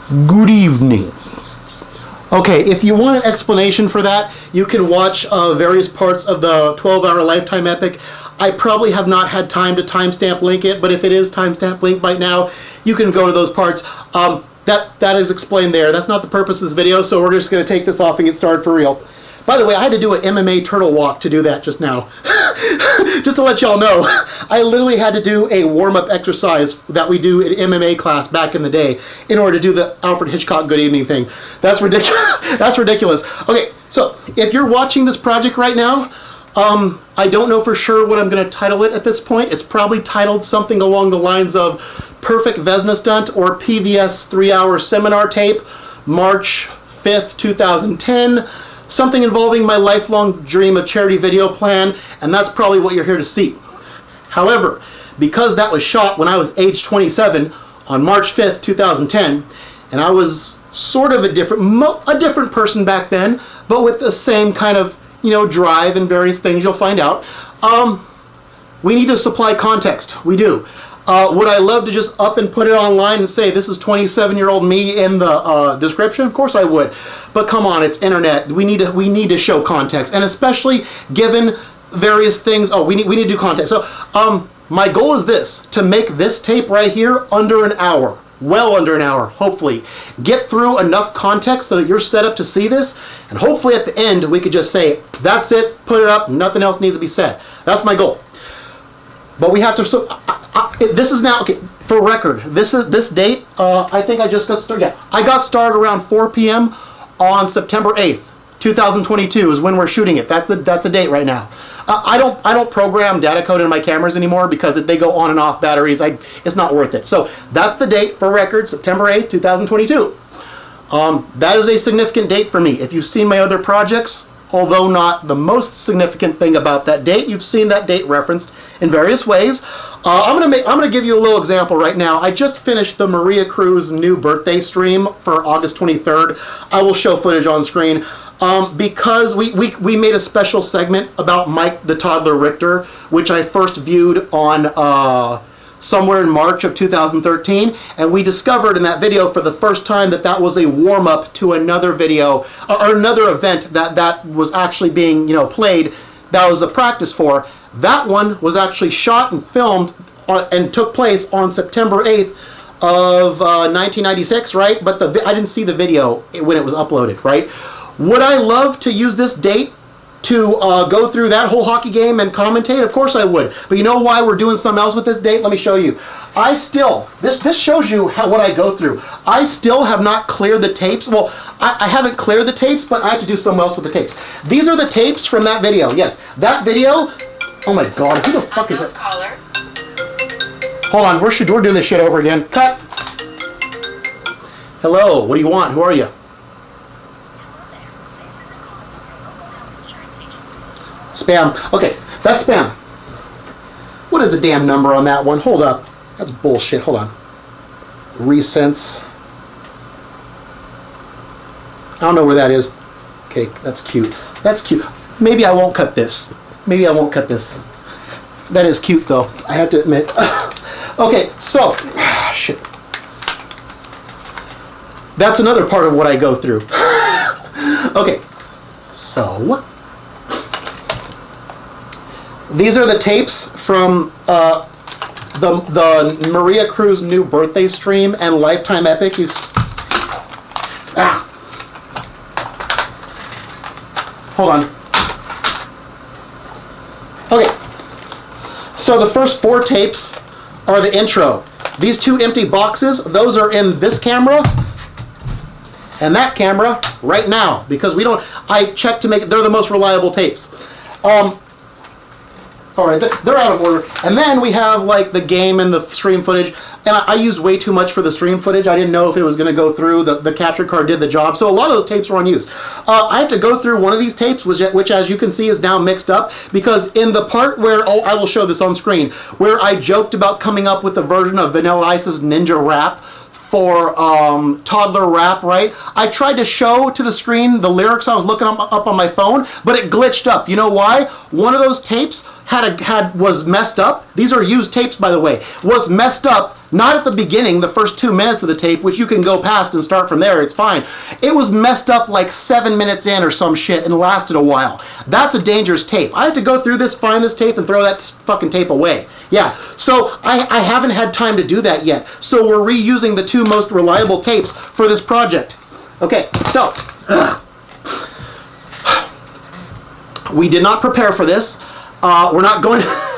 Good evening. Okay, if you want an explanation for that, you can watch various parts of the 12-hour Lifetime epic. I probably have not had time to timestamp link it, but if it is timestamp linked right now, you can go to those parts. That is explained there. That's not the purpose of this video, so we're just going to take this off and get started for real. By the way, I had to do an MMA turtle walk to do that just now. Just to let y'all know, I literally had to do a warm-up exercise that we do in MMA class back in the day in order to do the Alfred Hitchcock good evening thing. That's ridiculous. That's ridiculous. Okay, so if you're watching this project right now, I don't know for sure what I'm going to title it at this point. It's probably titled something along the lines of Perfect Vezina Stunt or PVS 3-hour seminar tape, March 5th, 2010. Something involving my lifelong dream of charity video plan, and that's probably what you're here to see. However, because that was shot when I was age 27 on March 5th, 2010, and I was sort of a different person back then, but with the same kind of, drive and various things you'll find out, we need to supply context. We do. Would I love to just up and put it online and say this is 27-year-old me in the description? Of course I would. But come on, it's internet. We need to show context, and especially given various things. Oh, we need to do context. So my goal is this: to make this tape right here under an hour. Well under an hour, hopefully. Get through enough context so that you're set up to see this, and hopefully at the end we could just say, that's it, put it up, nothing else needs to be said. That's my goal. But we have to, this is now, okay, for record, this date, I think I just got started, yeah. I got started around 4 p.m. on September 8th, 2022 is when we're shooting it. That's a date right now. I don't program data code in my cameras anymore because they go on and off batteries. It's not worth it. So that's the date for record, September 8th, 2022. That is a significant date for me. If you've seen my other projects, although not the most significant thing about that date, you've seen that date referenced in various ways. I'm gonna give you a little example right now. I just finished the Maria Cruz new birthday stream for August 23rd. I will show footage on screen because we made a special segment about Mike the Toddler Richter, which I first viewed on somewhere in March of 2013, and we discovered in that video for the first time that was a warm-up to another video or another event that was actually being played. That was a practice for. That one was actually shot and filmed and took place on September 8th of 1996, right? But I didn't see the video when it was uploaded, right? Would I love to use this date to go through that whole hockey game and commentate? Of course I would. But you know why we're doing something else with this date? Let me show you. This shows you what I go through. I still have not cleared the tapes. Well, I haven't cleared the tapes, but I have to do something else with the tapes. These are the tapes from that video. Yes, that video. Oh my God, who the fuck is it? Caller. Hold on, we're doing this shit over again. Cut. Hello, what do you want? Who are you? Spam. Okay, that's spam. What is the damn number on that one? Hold up. That's bullshit. Hold on. Recents. I don't know where that is. Okay, that's cute. That's cute. Maybe I won't cut this. Maybe I won't cut this. That is cute though, I have to admit. Okay, so, shit. That's another part of what I go through. Okay, so. These are the tapes from the Maria Cruz new birthday stream and Lifetime epic. Hold on. Okay. So the first 4 tapes are the intro. These 2 empty boxes, those are in this camera and that camera right now because I check to make they're the most reliable tapes. All right, they're out of order. And then we have like the game and the stream footage. And I used way too much for the stream footage. I didn't know if it was going to go through. The capture card did the job. So a lot of those tapes were unused. I have to go through one of these tapes, which as you can see is now mixed up. Because in the part where, I will show this on screen, where I joked about coming up with a version of Vanilla Ice's Ninja Rap for toddler rap, right? I tried to show to the screen the lyrics I was looking up on my phone, but it glitched up. You know why? One of those tapes was messed up. These are used tapes, by the way. Was messed up, not at the beginning, the first 2 minutes of the tape, which you can go past and start from there, it's fine. It was messed up like 7 minutes in or some shit and lasted a while. That's a dangerous tape. I had to go through this, find this tape, and throw that fucking tape away. Yeah, so I haven't had time to do that yet. So we're reusing the 2 most reliable tapes for this project. Okay, so we did not prepare for this. We're not going to...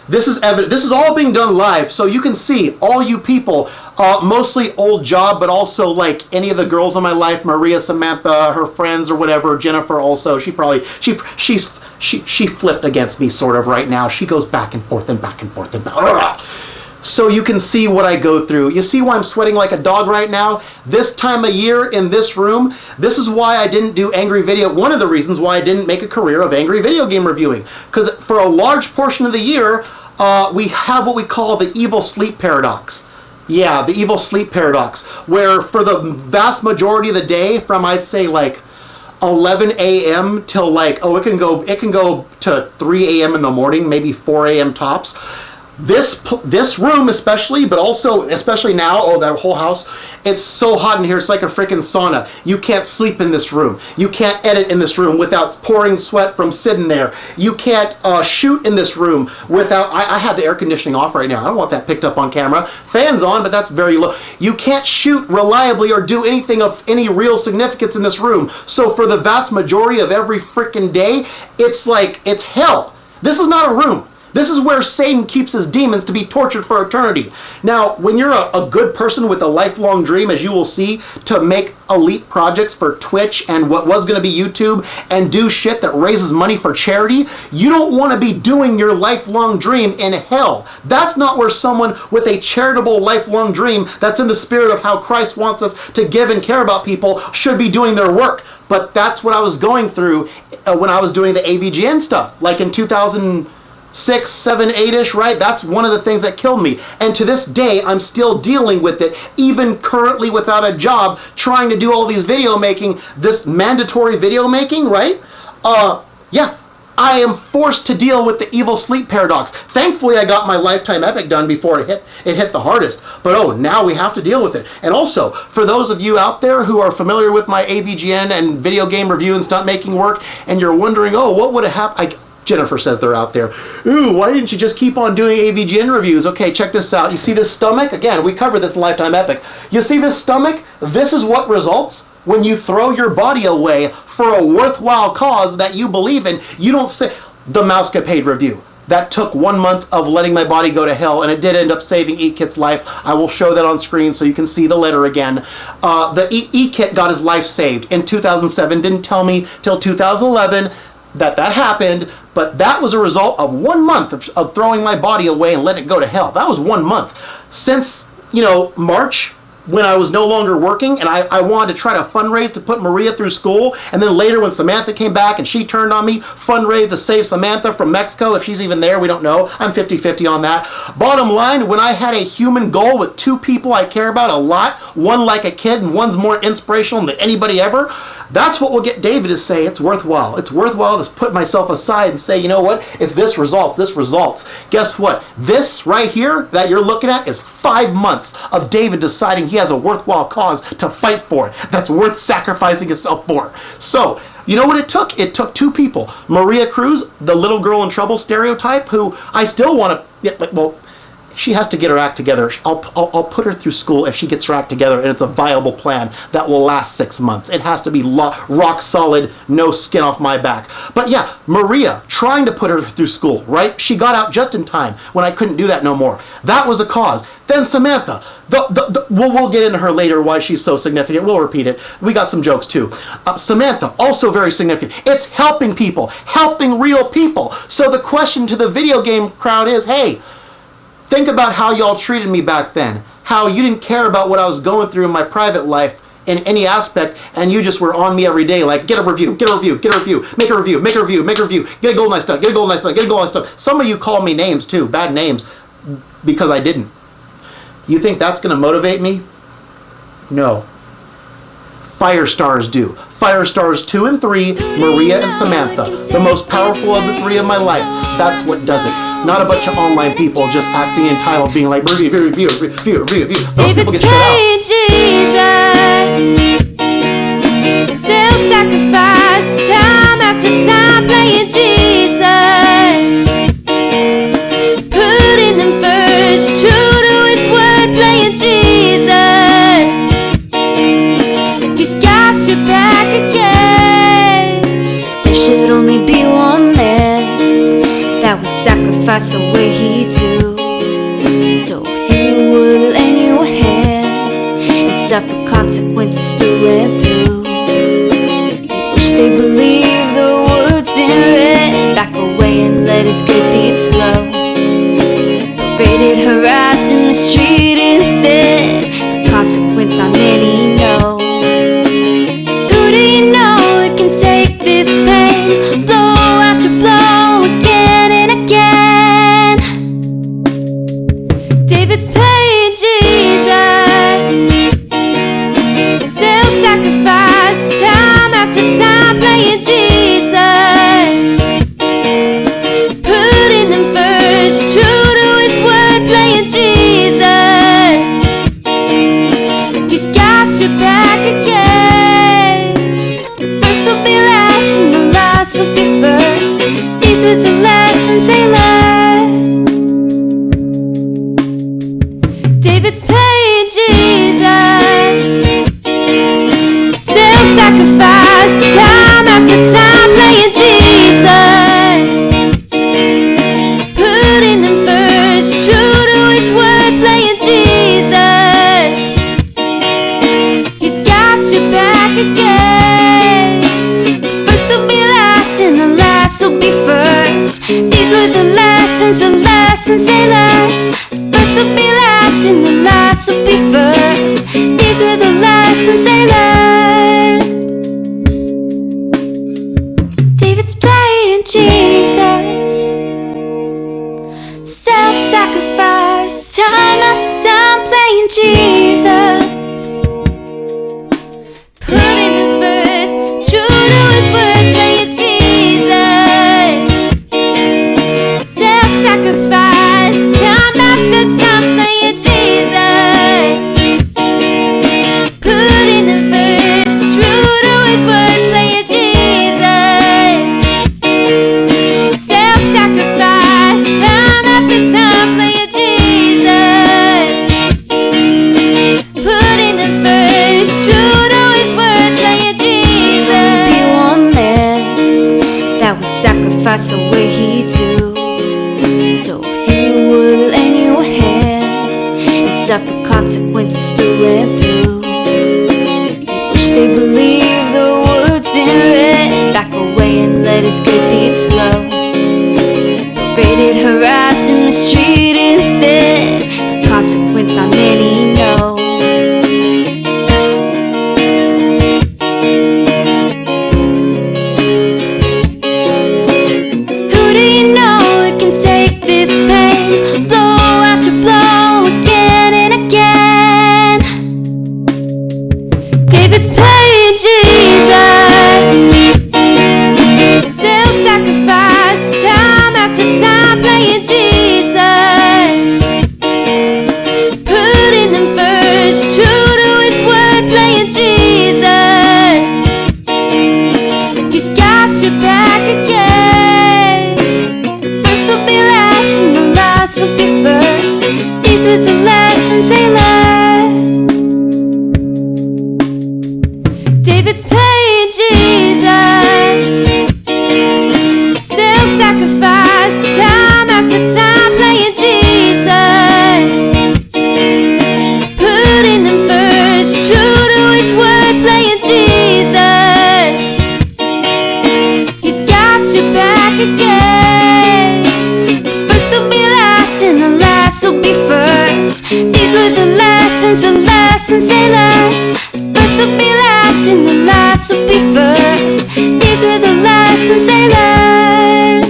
This is evident. This is all being done live, so you can see all you people, mostly old job, but also like any of the girls in my life, Maria, Samantha, her friends or whatever, Jennifer also. She flipped against me sort of right now. She goes back and forth and back and forth and back. So you can see what I go through. You see why I'm sweating like a dog right now? This time of year in this room, this is why I didn't do angry video. One of the reasons why I didn't make a career of angry video game reviewing. Because for a large portion of the year, we have what we call the evil sleep paradox. Yeah, the evil sleep paradox, where for the vast majority of the day, from I'd say like 11 a.m. till like, oh, it can go to 3 a.m. in the morning, maybe 4 a.m. tops. This room especially, but also especially now, oh, that whole house, it's so hot in here, it's like a freaking sauna. You can't sleep in this room. You can't edit in this room without pouring sweat from sitting there. You can't shoot in this room without, I had the air conditioning off right now. I don't want that picked up on camera. Fans on, but that's very low. You can't shoot reliably or do anything of any real significance in this room. So for the vast majority of every freaking day, it's like, it's hell. This is not a room. This is where Satan keeps his demons to be tortured for eternity. Now, when you're a good person with a lifelong dream, as you will see, to make elite projects for Twitch and what was going to be YouTube and do shit that raises money for charity, you don't want to be doing your lifelong dream in hell. That's not where someone with a charitable lifelong dream that's in the spirit of how Christ wants us to give and care about people should be doing their work. But that's what I was going through when I was doing the AVGN stuff, like in 2006, 7, 8-ish, right? That's one of the things that killed me. And to this day, I'm still dealing with it, even currently without a job, trying to do all these video making, this mandatory video making, right? Yeah, I am forced to deal with the evil sleep paradox. Thankfully, I got my lifetime epic done before it hit the hardest. But oh, now we have to deal with it. And also, for those of you out there who are familiar with my AVGN and video game review and stunt making work, and you're wondering, oh, what would have happened? Jennifer says they're out there. Ooh, why didn't you just keep on doing AVGN reviews? Okay, check this out. You see this stomach? Again, we covered this in Lifetime Epic. You see this stomach? This is what results when you throw your body away for a worthwhile cause that you believe in. You don't say the Mousecapade review. That took 1 month of letting my body go to hell, and it did end up saving E-Kit's life. I will show that on screen so you can see the letter again. The E-Kit got his life saved in 2007. Didn't tell me till 2011 that happened, but that was a result of 1 month of throwing my body away and letting it go to hell. That was 1 month. Since, March, when I was no longer working and I wanted to try to fundraise to put Maria through school, and then later when Samantha came back and she turned on me, fundraise to save Samantha from Mexico. If she's even there, we don't know. I'm 50-50 on that. Bottom line, when I had a human goal with 2 people I care about a lot, one like a kid and one's more inspirational than anybody ever, that's what will get David to say it's worthwhile. It's worthwhile to put myself aside and say, you know what, if this results, this results. Guess what? This right here that you're looking at is 5 months of David deciding he has a worthwhile cause to fight for, that's worth sacrificing himself for. So, you know what it took? It took 2 people. Maria Cruz, the little girl in trouble stereotype, who I still want to, she has to get her act together. I'll put her through school if she gets her act together, and it's a viable plan that will last 6 months. It has to be rock solid, no skin off my back. But yeah, Maria, trying to put her through school, right? She got out just in time when I couldn't do that no more. That was a cause. Then Samantha, we'll get into her later, why she's so significant. We'll repeat it. We got some jokes too. Samantha, also very significant. It's helping people, helping real people. So the question to the video game crowd is, hey, think about how y'all treated me back then. How you didn't care about what I was going through in my private life in any aspect, and you just were on me every day, like, get a review, get a review, get a review, make a review, make a review, make a review, get a gold knife stunt, get a gold knife stunt, get a gold knife stunt. Some of you call me names too, bad names, because I didn't. You think that's going to motivate me? No. fire stars do. Fire stars 2 and 3, Maria and Samantha, the most powerful of the 3 of my life. That's what does it. Not a bunch of online people just acting entitled, being like, review. David's playing Jesus, self-sacrifice, time after time playing Jesus, putting him first, true to his word, playing Jesus. He's got your back again. There should only be one man that would sacrifice the way he do. So if you would lend your hand and suffer consequences through and through, you wish they believed the words in red. Back away and let his good deeds flow. Paraded harass in the street instead. The consequence not many know. Who do you know that can take this pain, blow after blow, again and again? David's playing Jesus, self-sacrifice, time after time playing Jesus, putting him first, true to his word, playing Jesus. He's got your back again. The first will be last and the last will be first. These were the lessons they learned. David's playing Jesus, self-sacrifice, time after time playing Jesus, putting him first, true to his word, playing Jesus. He's got your back again. The first will be last and the last will be first. These were the lessons they learned. The first will be last and the last will be first. These were the lessons they learned. David's playing Jesus, self-sacrifice, time after time playing Jesus, putting him first, true to his word, playing Jesus, self-sacrifice, time after time playing Jesus, putting him first, true to his word, playing Jesus, self-sacrifice, time after time playing Jesus, putting him first, true to his word, playing Jesus. Be one man that would sacrifice the way he do. So if you would lend your hand and suffer consequences through and through, you wish they believed the words in red. Back away and let his good deeds flow. Paraded harass in the street instead. The consequence not many know. Who do you know that can take this pain, blow after blow, again and again? David's playing Jesus, self-sacrifice, time after time playing Jesus, putting him first, true to his word, playing Jesus. He's got your back again. The first will be last and the last will be first. These were the lessons they learned. David's playing Jesus, self-sacrifice, time after time playing Jesus, putting him first, true to his word, playing Jesus. He's got your back again. The first will be last and the last will be first. These were the lessons they learned. The first will be last and the last will be first. These were the lessons they learned.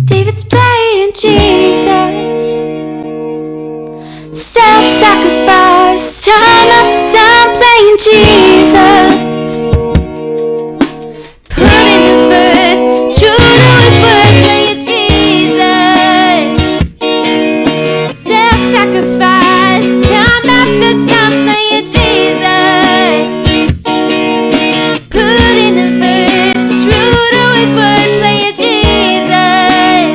David's playing Jesus, self-sacrifice, time after time Jesus. Putting him first, true to his word, playing Jesus. Self-sacrifice, time after time, playing Jesus. Putting him first, true to his word, playing Jesus.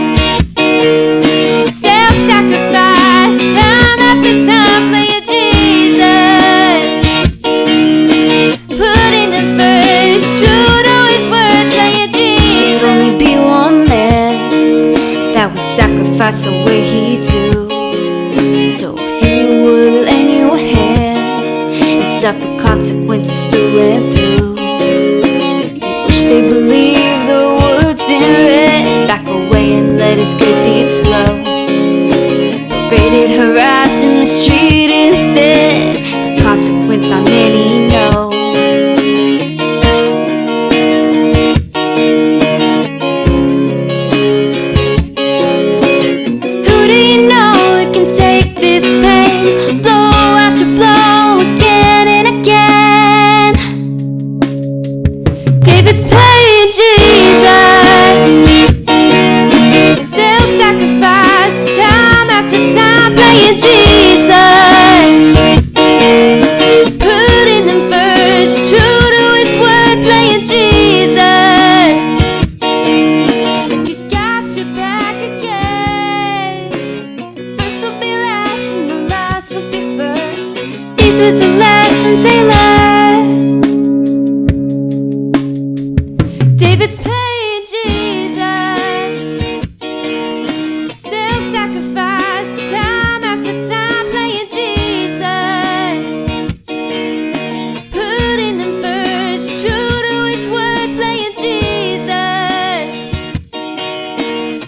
Self-sacrifice, time after time, playing Jesus. Putting him first, true to his word, playing Jesus. There'd only be one man that would sacrifice the way he do. So if you would lend your hand and suffer consequences through and through, wish they believe the words in red, back away and let his good deeds flow. Paraded, harassed, and mistreated instead, a consequence on many know. Who do you know that can take this pain, blow after blow, again and again? David's playing Jesus. Self-sacrifice, time after time, playing Jesus. Putting him first, true to his word, playing Jesus. He's got your back again. First will be last and the last will be first. These were the lessons they learned. David's playing Jesus. Self-sacrifice, time after time, playing Jesus. Putting him first, true to his word, playing Jesus.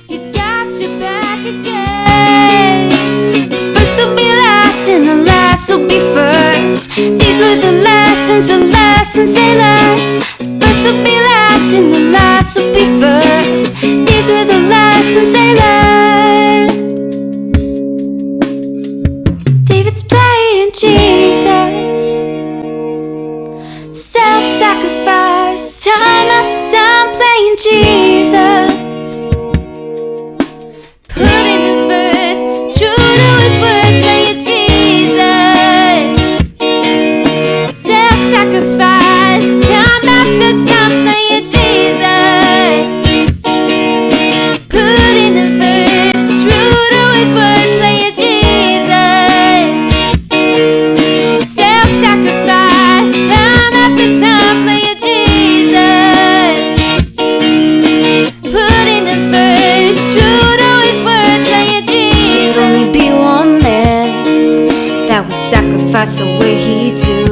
He's got your back again. First will be last and the last will be first. These were the lessons they learned. First will be last and the last will be first. These were the lessons they learned. David's playing Jesus. Self-sacrifice, time after time, playing Jesus. Putting him first, true to his word, playing Jesus. Self-sacrifice, time after time, playing Jesus. Putting him first, true to his word, playing Jesus. Self-sacrifice, time after time, playing Jesus. Putting him first, true to his word, playing Jesus. There'd only be one man that would sacrifice the way he do.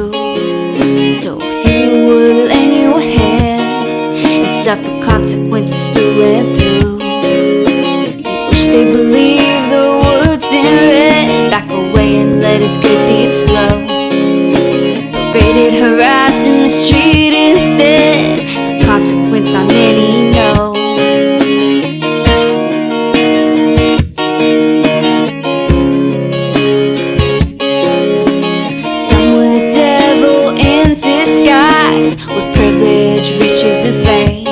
So if you would lend your hand and suffer consequences through and through, wish they believe the words in red, back away and let his good deeds flow. Paraded, harassed, and mistreated instead, a consequence on many know. Some were the devil in disguise, with privilege, riches, and fame.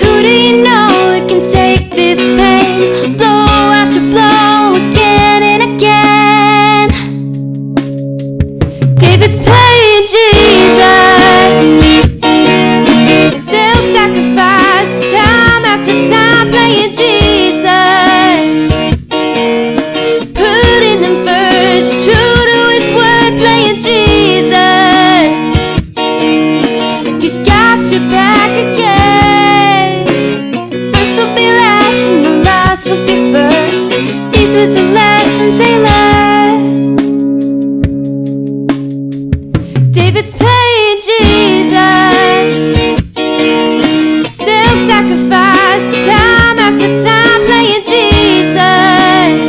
Who do you know that can take this pain, blow after blow, again and again? David's playing Jesus. Self-sacrifice, time after time, playing Jesus. Putting him first, true to his word, playing Jesus. He's got your back again. First will be last and the last will be first. These were the lessons they learned. David's playing Jesus. Self-sacrifice, time after time, playing Jesus.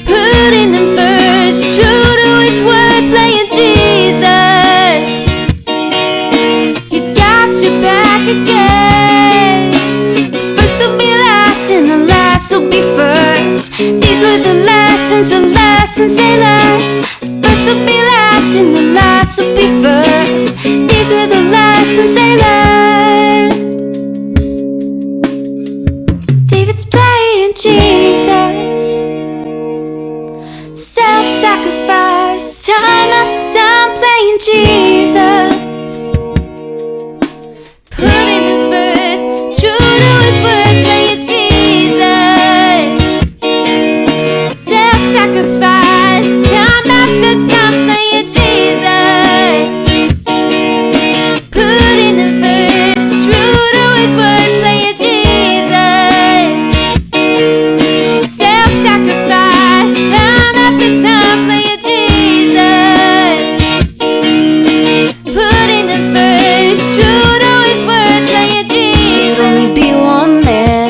Putting him first, true to his word, playing Jesus. He's got your back again. First will be last and the last will be first. These were the lessons they learned. First will be last last and the last will be first. These were the lessons they learned. David's playing Jesus, self-sacrifice, time after time playing Jesus. Putting him first, true to his word, playing Jesus. Self-sacrifice, time after time playing Jesus. Putting him first, true to his word, playing Jesus. Self-sacrifice, time after time playing Jesus. Putting him first, true to his word, playing Jesus. Should only be one man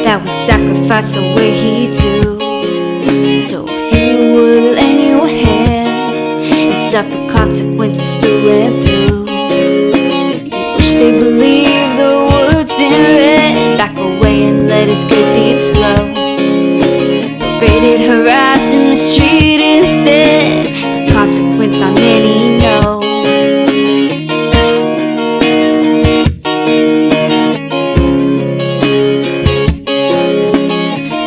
that would sacrifice the way he do. So if you would lend your hand and suffer consequences through and through. Wish they believed the words in red. Back away and let his good deeds flow. Berated, harassed, and mistreated instead. The consequence not many know.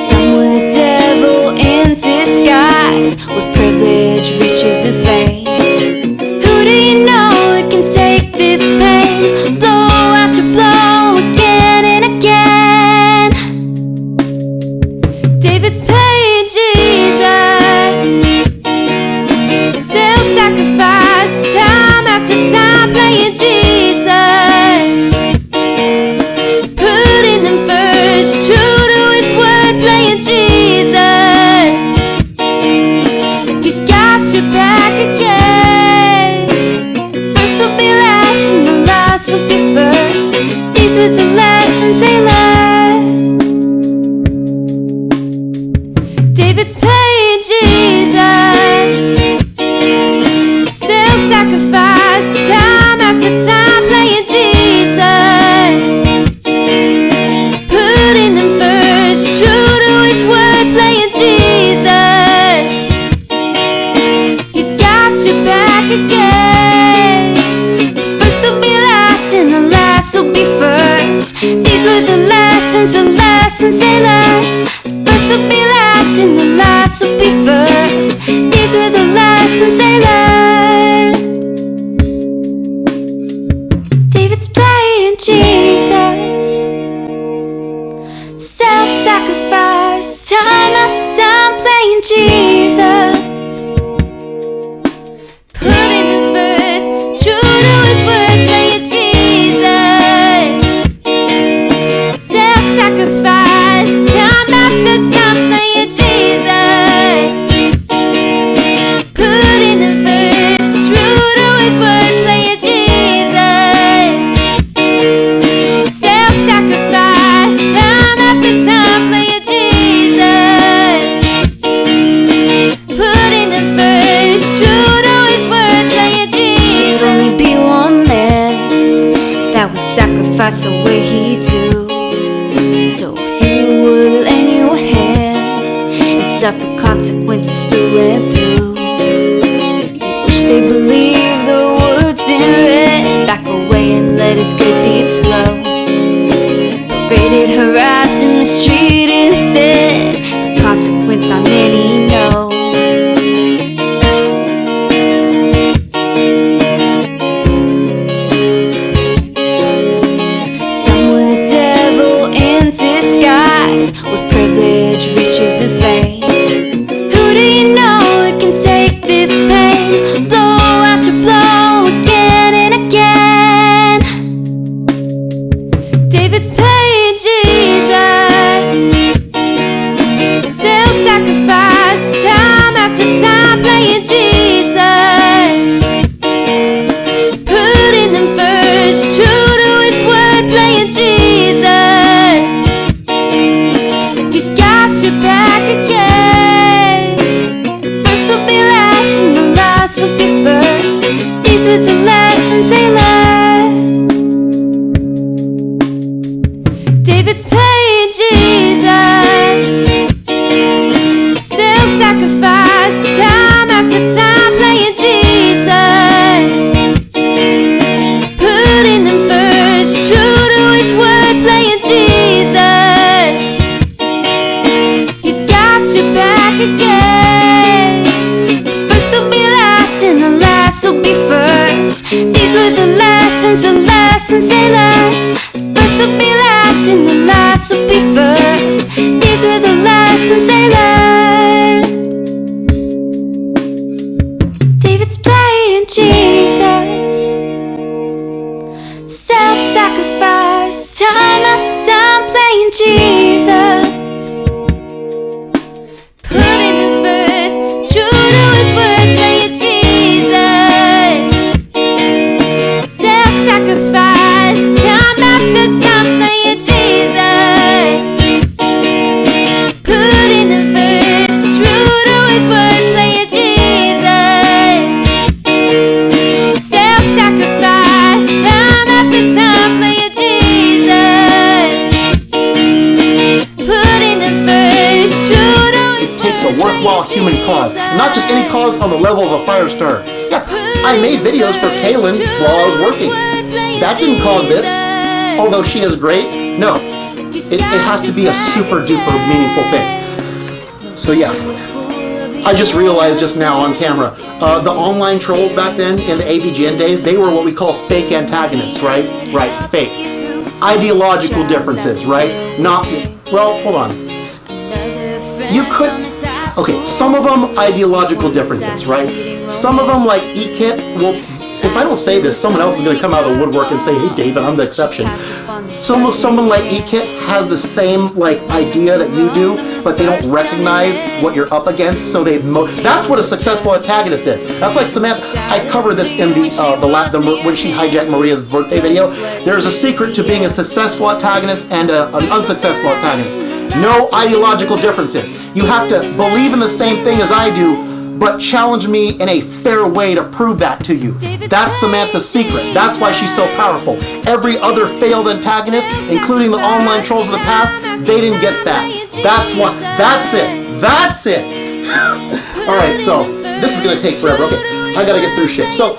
Some were the devil in disguise, with privilege, riches, and fame. Who do you know that can take this pain? Blow after blow, again and again. David's playing Jesus, self-sacrifice, time after time playing Jesus. Putting him first, true to his word, playing Jesus. He's got your back again. First will be last and the last will be first. These were the lessons they learned. David's playing Jesus, self-sacrifice, time after time playing Jesus. Putting him first, true to his word, playing Jesus. He's got your back again. First will be last and the last will be first. These were the lessons they learned. First will be last and the last will be first. These were the lessons they learned. David's playing Jesus, self-sacrifice, time after time playing Jesus. Putting him first, true to his word, playing Jesus. Self-sacrifice, time after time playing Jesus. Putting him first, true to his word, playing Jesus. Self-sacrifice, time after time playing Jesus. Putting him first, true to his word, playing Jesus. Should only be one man that would sacrifice the way he do. So if you would lend your hand and suffer consequences through and through. Wish they believed the words in red. Back away and let his good deeds flow. Berated, harassed, and mistreated instead. The consequence not many know. Some were the devil in disguise, with privilege, riches, and fame. Who do you know that can take this pain? Blow after blow, again and again. David's playing Jesus, self-sacrifice, time after time playing Jesus. Putting him first, true to his word, playing Jesus. He's got your back again. First will be last and the last will be first. These were the lessons they learned. David's playing Jesus, self-sacrifice, time after time playing Jesus. These were the lessons they learned. First will be last and the last will be first. These were the lessons they learned. David's playing Jesus, self-sacrifice, time after time playing Jesus. Putting him first, true to his word, playing Jesus. Self-sacrifice, time after time playing Jesus. Putting him first, true to his word, playing Jesus. Self-sacrifice, time after time playing Jesus. Putting him first, true to his word. Takes a worthwhile human cause, not just any cause on the level of a fire star. Yeah, I made videos for Kaylin while I was working. That didn't cause this, although she is great. No, it has to be a super duper meaningful thing. So yeah, I just realized just now on camera, the online trolls back then in the AVGN days, they were what we call fake antagonists, right? Right, fake. Ideological differences, right? Not, well, hold on. You could, okay, some of them ideological differences, right? Some of them like E-Kit, well, if I don't say this, someone else is going to come out of the woodwork and say, hey David, I'm the exception. Someone like E-Kit has the same like idea that you do, but they don't recognize what you're up against, so that's what a successful antagonist is. That's like Samantha. I cover this in when she hijacked Maria's birthday video. There's a secret to being a successful antagonist and an unsuccessful antagonist. No ideological differences. You have to believe in the same thing as I do, but challenge me in a fair way to prove that to you. That's Samantha's secret. That's why she's so powerful. Every other failed antagonist, including the online trolls of the past, they didn't get that. That's it. That's it. Alright, so this is gonna take forever. Okay, I gotta get through shit. So,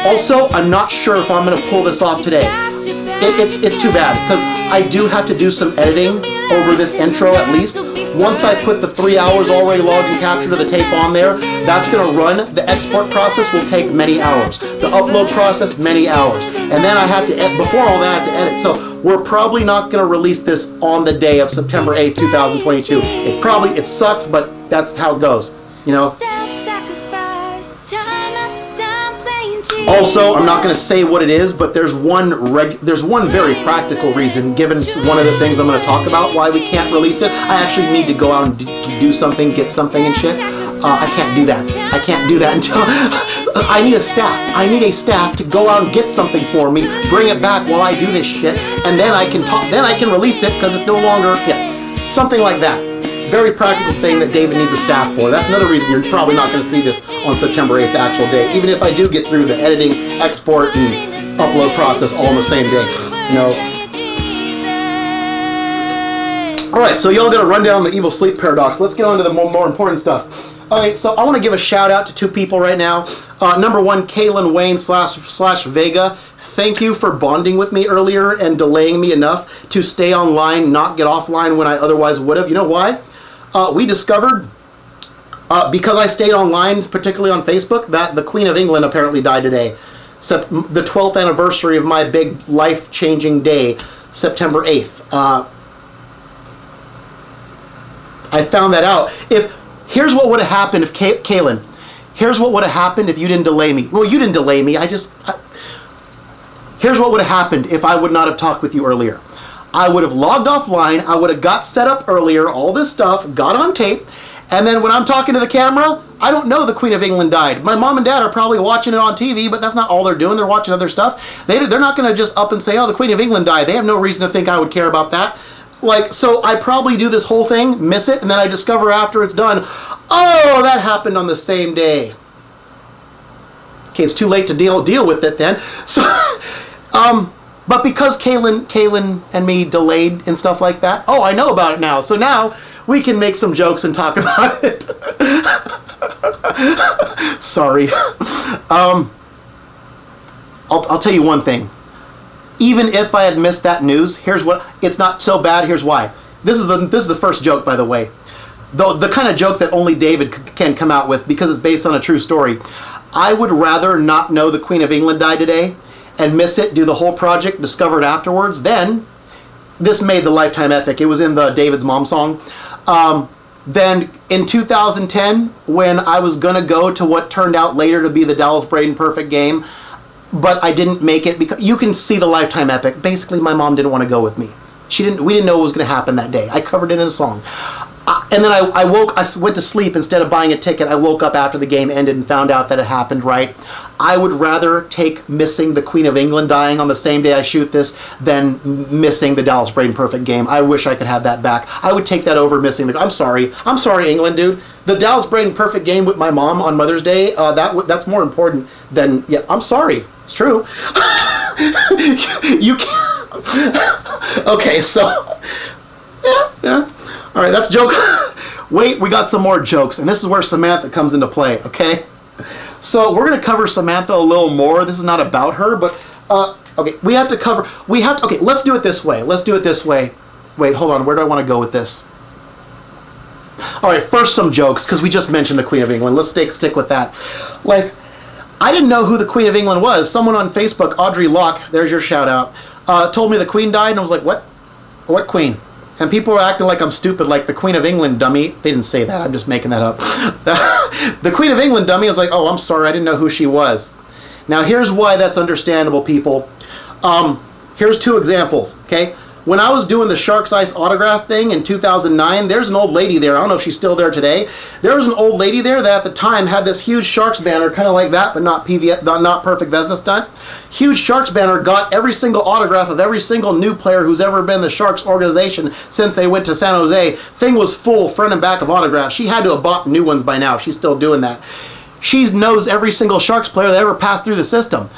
also, I'm not sure if I'm gonna pull this off today. It's too bad, because I do have to do some editing over this intro at least. Once I put the 3 hours already logged and captured of the tape on there, that's going to run. The export process will take many hours. The upload process, many hours. And then I have to edit, before all that I have to edit. So we're probably not going to release this on the day of September 8th, 2022. It sucks, but that's how it goes, you know. Also, I'm not going to say what it is, but there's one very practical reason, given one of the things I'm going to talk about, why we can't release it. I actually need to go out and do something, get something and shit. I can't do that. I can't do that until I need a staff. I need a staff to go out and get something for me, bring it back while I do this shit, and then I can talk. Then I can release it because it's no longer something like that. Very practical thing that David needs a staff for. That's another reason you're probably not going to see this on September 8th, the actual day. Even if I do get through the editing, export, and upload process all on the same day. You know. Alright, so y'all got to run down the evil sleep paradox. Let's get on to the more important stuff. Okay, so I want to give a shout out to two people right now. Number one, Kaylin Wayne slash Vega. Thank you for bonding with me earlier and delaying me enough to stay online, not get offline when I otherwise would have. You know why? We discovered, because I stayed online, particularly on Facebook, that the Queen of England apparently died today. The 12th anniversary of my big life-changing day, September 8th. I found that out. Here's what would have happened if, Kaylin, here's what would have happened if you didn't delay me. Well, you didn't delay me. Here's what would have happened if I would not have talked with you earlier. I would have logged offline, I would have got set up earlier, all this stuff, got on tape, and then when I'm talking to the camera, I don't know the Queen of England died. My mom and dad are probably watching it on TV, but that's not all they're doing. They're watching other stuff. They're not going to just up and say, oh, the Queen of England died. They have no reason to think I would care about that. Like, so I probably do this whole thing, miss it, and then I discover after it's done, oh, that happened on the same day. Okay, it's too late to deal with it then. So, but because Kaylin and me delayed and stuff like that, oh, I know about it now. So now we can make some jokes and talk about it. Sorry. I'll tell you one thing. Even if I had missed that news, it's not so bad. Here's why. This is the first joke, by the way. The kind of joke that only David can come out with because it's based on a true story. I would rather not know the Queen of England died today and miss it, do the whole project, discover it afterwards. Then, this made the Lifetime epic. It was in the David's Mom song. Then in 2010, when I was going to go to what turned out later to be the Dallas Braden Perfect game, but I didn't make it because you can see the Lifetime epic. Basically, my mom didn't want to go with me. We didn't know what was going to happen that day. I covered it in a song. And then I went to sleep instead of buying a ticket. I woke up after the game ended and found out that it happened, right? I would rather take missing the Queen of England dying on the same day I shoot this than missing the Dallas Braden Perfect game. I wish I could have that back. I would take that over missing the... I'm sorry, England, dude. The Dallas Braden Perfect game with my mom on Mother's Day, that's more important than... Yeah, I'm sorry. It's true. You can't... Okay, so... Yeah. All right, that's a joke. Wait, we got some more jokes, and this is where Samantha comes into play, okay? So we're going to cover Samantha a little more. This is not about her, but, okay, okay, let's do it this way. Wait, hold on, where do I want to go with this? All right, first some jokes, because we just mentioned the Queen of England. Let's stick with that. Like, I didn't know who the Queen of England was. Someone on Facebook, Audrey Locke, there's your shout out, told me the Queen died, and I was like, what? What Queen? And people were acting like I'm stupid, like the Queen of England, dummy. They didn't say that, I'm just making that up. The Queen of England, dummy, I was like, oh, I'm sorry, I didn't know who she was. Now, here's why that's understandable, people. Here's two examples, okay? When I was doing the Shark's Ice autograph thing in 2009, there's an old lady there. I don't know if she's still there today. There was an old lady there that at the time had this huge Sharks banner, kind of like that, but not Perfect Vezina Stunt. Huge Sharks banner, got every single autograph of every single new player who's ever been in the Sharks organization since they went to San Jose. Thing was full, front and back of autographs. She had to have bought new ones by now. She's still doing that. She knows every single Sharks player that ever passed through the system.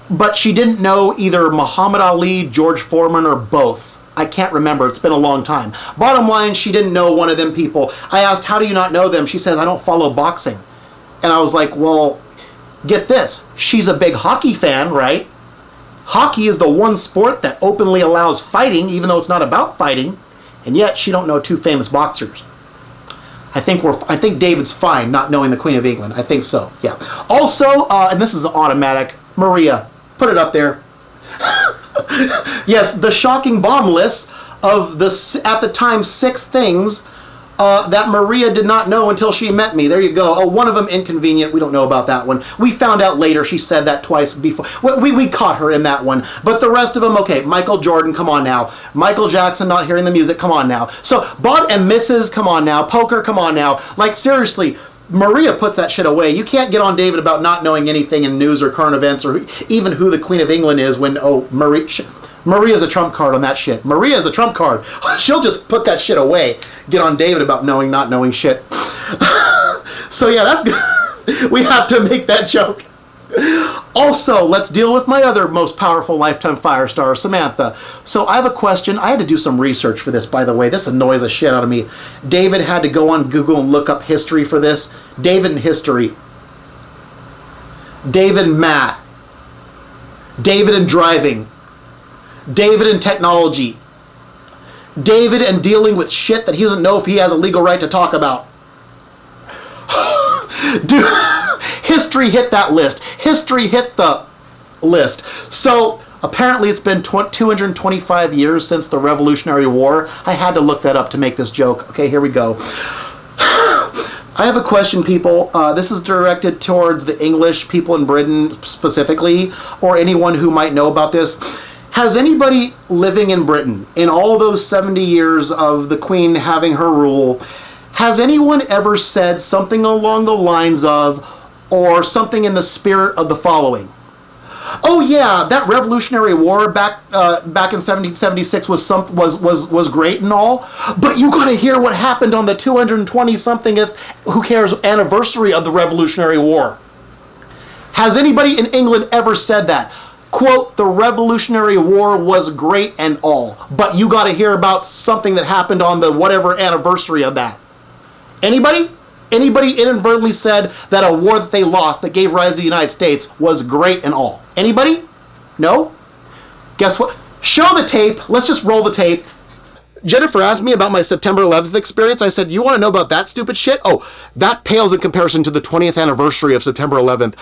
But she didn't know either Muhammad Ali, George Foreman, or both. I can't remember. It's been a long time. Bottom line, she didn't know one of them people. I asked, how do you not know them? She says, I don't follow boxing. And I was like, well, get this. She's a big hockey fan, right? Hockey is the one sport that openly allows fighting, even though it's not about fighting. And yet, she don't know two famous boxers. I think David's fine not knowing the Queen of England. I think so, yeah. Also, and this is automatic, Maria, put it up there. Yes, the shocking bomb list of the, at the time, 6 things that Maria did not know until she met me. There you go. Oh, one of them inconvenient. We don't know about that one. We found out later she said that twice before. We caught her in that one. But the rest of them, okay. Michael Jordan, come on now. Michael Jackson, not hearing the music, come on now. So, Bud and Mrs., come on now. Poker, come on now. Like, seriously, Maria puts that shit away. You can't get on David about not knowing anything in news or current events or even who the Queen of England is when, oh, Maria's a trump card on that shit. Maria's a trump card. She'll just put that shit away. Get on David about not knowing shit. So yeah, that's good. We have to make that joke. Also, let's deal with my other most powerful lifetime fire star, Samantha. So I have a question. I had to do some research for this, by the way. This annoys the shit out of me. David had to go on Google and look up history for this. David in history. David in math. David in driving. David in technology. David in dealing with shit that he doesn't know if he has a legal right to talk about. Dude, history hit that list. History hit the list. So, apparently it's been 225 years since the Revolutionary War. I had to look that up to make this joke. Okay, here we go. I have a question, people. This is directed towards the English people in Britain specifically, or anyone who might know about this. Has anybody living in Britain, in all those 70 years of the Queen having her rule, has anyone ever said something along the lines of, or something in the spirit of the following? Oh yeah, that Revolutionary War back in 1776 was great and all, but you gotta hear what happened on the 220-something, who cares, anniversary of the Revolutionary War. Has anybody in England ever said that? Quote, the Revolutionary War was great and all, but you got to hear about something that happened on the whatever anniversary of that. Anybody? Anybody inadvertently said that a war that they lost that gave rise to the United States was great and all? Anybody? No? Guess what? Show the tape. Let's just roll the tape. Jennifer asked me about my September 11th experience. I said, you want to know about that stupid shit? Oh, that pales in comparison to the 20th anniversary of September 11th,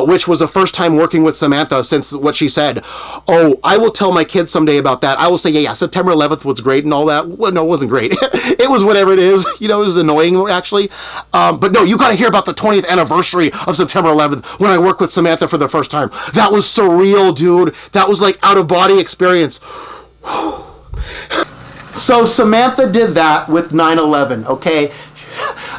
which was the first time working with Samantha since what she said. Oh, I will tell my kids someday about that. I will say, yeah, September 11th was great and all that. Well, no, it wasn't great. It was whatever it is. You know, it was annoying, actually. But no, you got to hear about the 20th anniversary of September 11th when I worked with Samantha for the first time. That was surreal, dude. That was like out-of-body experience. So Samantha did that with 9/11, okay?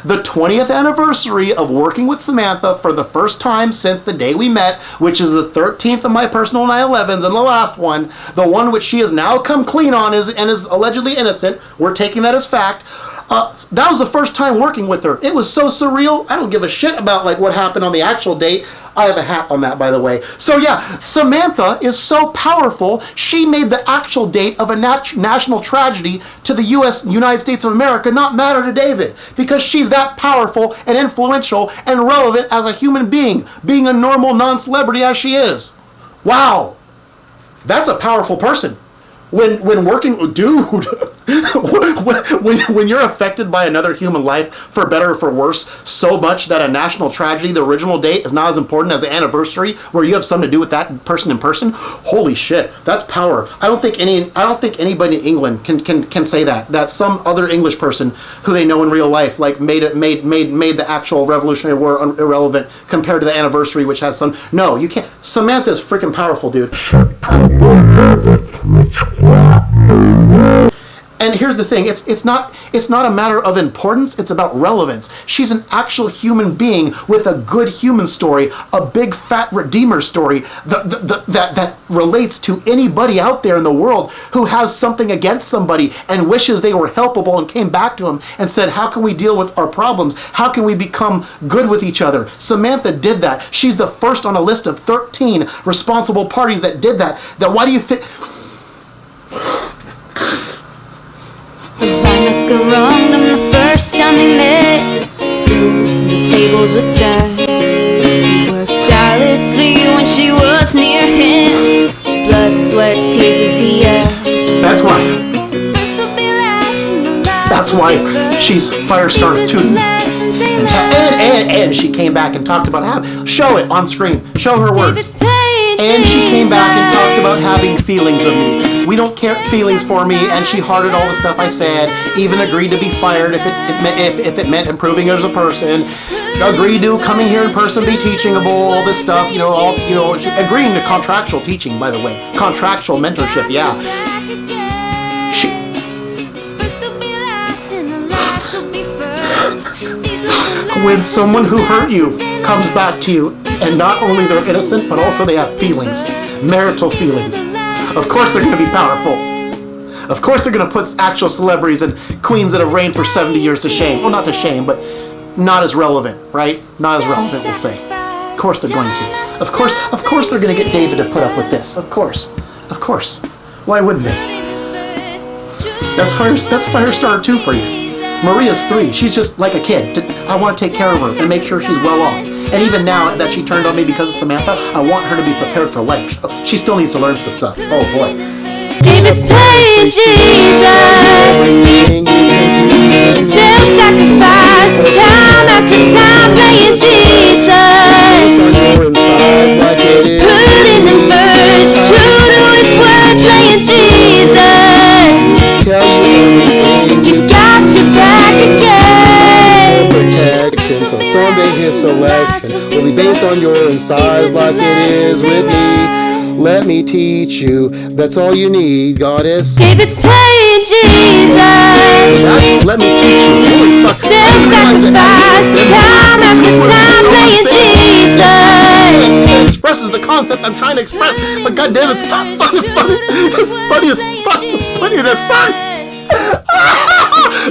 The 20th anniversary of working with Samantha for the first time since the day we met, which is the 13th of my personal 9/11s and the last one, the one which she has now come clean on and is allegedly innocent. We're taking that as fact. That was the first time working with her. It was so surreal. I don't give a shit about like what happened on the actual date. I have a hat on that, by the way. So yeah, Samantha is so powerful, she made the actual date of a national tragedy to the United States of America not matter to David, because she's that powerful and influential and relevant as a human being a normal non-celebrity as she is. Wow, that's a powerful person. When working, dude, when you're affected by another human life, for better or for worse, so much that a national tragedy, the original date, is not as important as the anniversary, where you have something to do with that person in person. Holy shit, that's power. I don't think anybody in England can say that some other English person who they know in real life like made the actual Revolutionary War irrelevant compared to the anniversary, which has some. No, you can't. Samantha's freaking powerful, dude. And here's the thing, it's not a matter of importance, it's about relevance. She's an actual human being with a good human story, a big fat redeemer story that relates to anybody out there in the world who has something against somebody and wishes they were helpable and came back to him and said, how can we deal with our problems? How can we become good with each other? Samantha did that. She's the first on a list of 13 responsible parties that did that. Why do you think... If I not go wrong on the first time we met, soon the tables would turn. He worked tirelessly when she was near him. Blood, sweat, tears as he earned. That's why. First will be last and the last. That's why she's Firestar 2. And she came back and talked about how. Show it on screen. Show her words. And she came back and talked about having feelings of me. We don't care feelings for me, and she hearted all the stuff I said, even agreed to be fired if it meant improving as a person, agreed to coming here in person, be teachingable, all this stuff, agreeing to contractual teaching, by the way, contractual mentorship, yeah. When someone who hurt you comes back to you, and not only they're innocent, but also they have feelings, marital feelings. Of course they're going to be powerful. Of course they're going to put actual celebrities and queens that have reigned for 70 years to shame. Well, not to shame, but not as relevant, right? Not as relevant, we'll say. Of course they're going to. Of course they're going to get David to put up with this. Of course. Why wouldn't they? That's Firestar 2 for you. Maria's 3. She's just like a kid. I want to take care of her and make sure she's well off. And even now that she turned on me because of Samantha, I want her to be prepared for life. She still needs to learn some stuff. Oh boy. David's playing Jesus. Self-sacrifice, time after time playing Jesus. Putting him first, true to his word, playing Jesus. He's got your back again. Protection, so someday his selection will be based on your insides like it is with me. Let me teach you, that's all you need, goddess. David's playing Jesus. That's let me teach you. Holy fuck. Self-sacrifice, time after time playing Jesus. It expresses the concept I'm trying to express, but goddamn, it's fucking funny. It's funny as fuck. Funny to suck.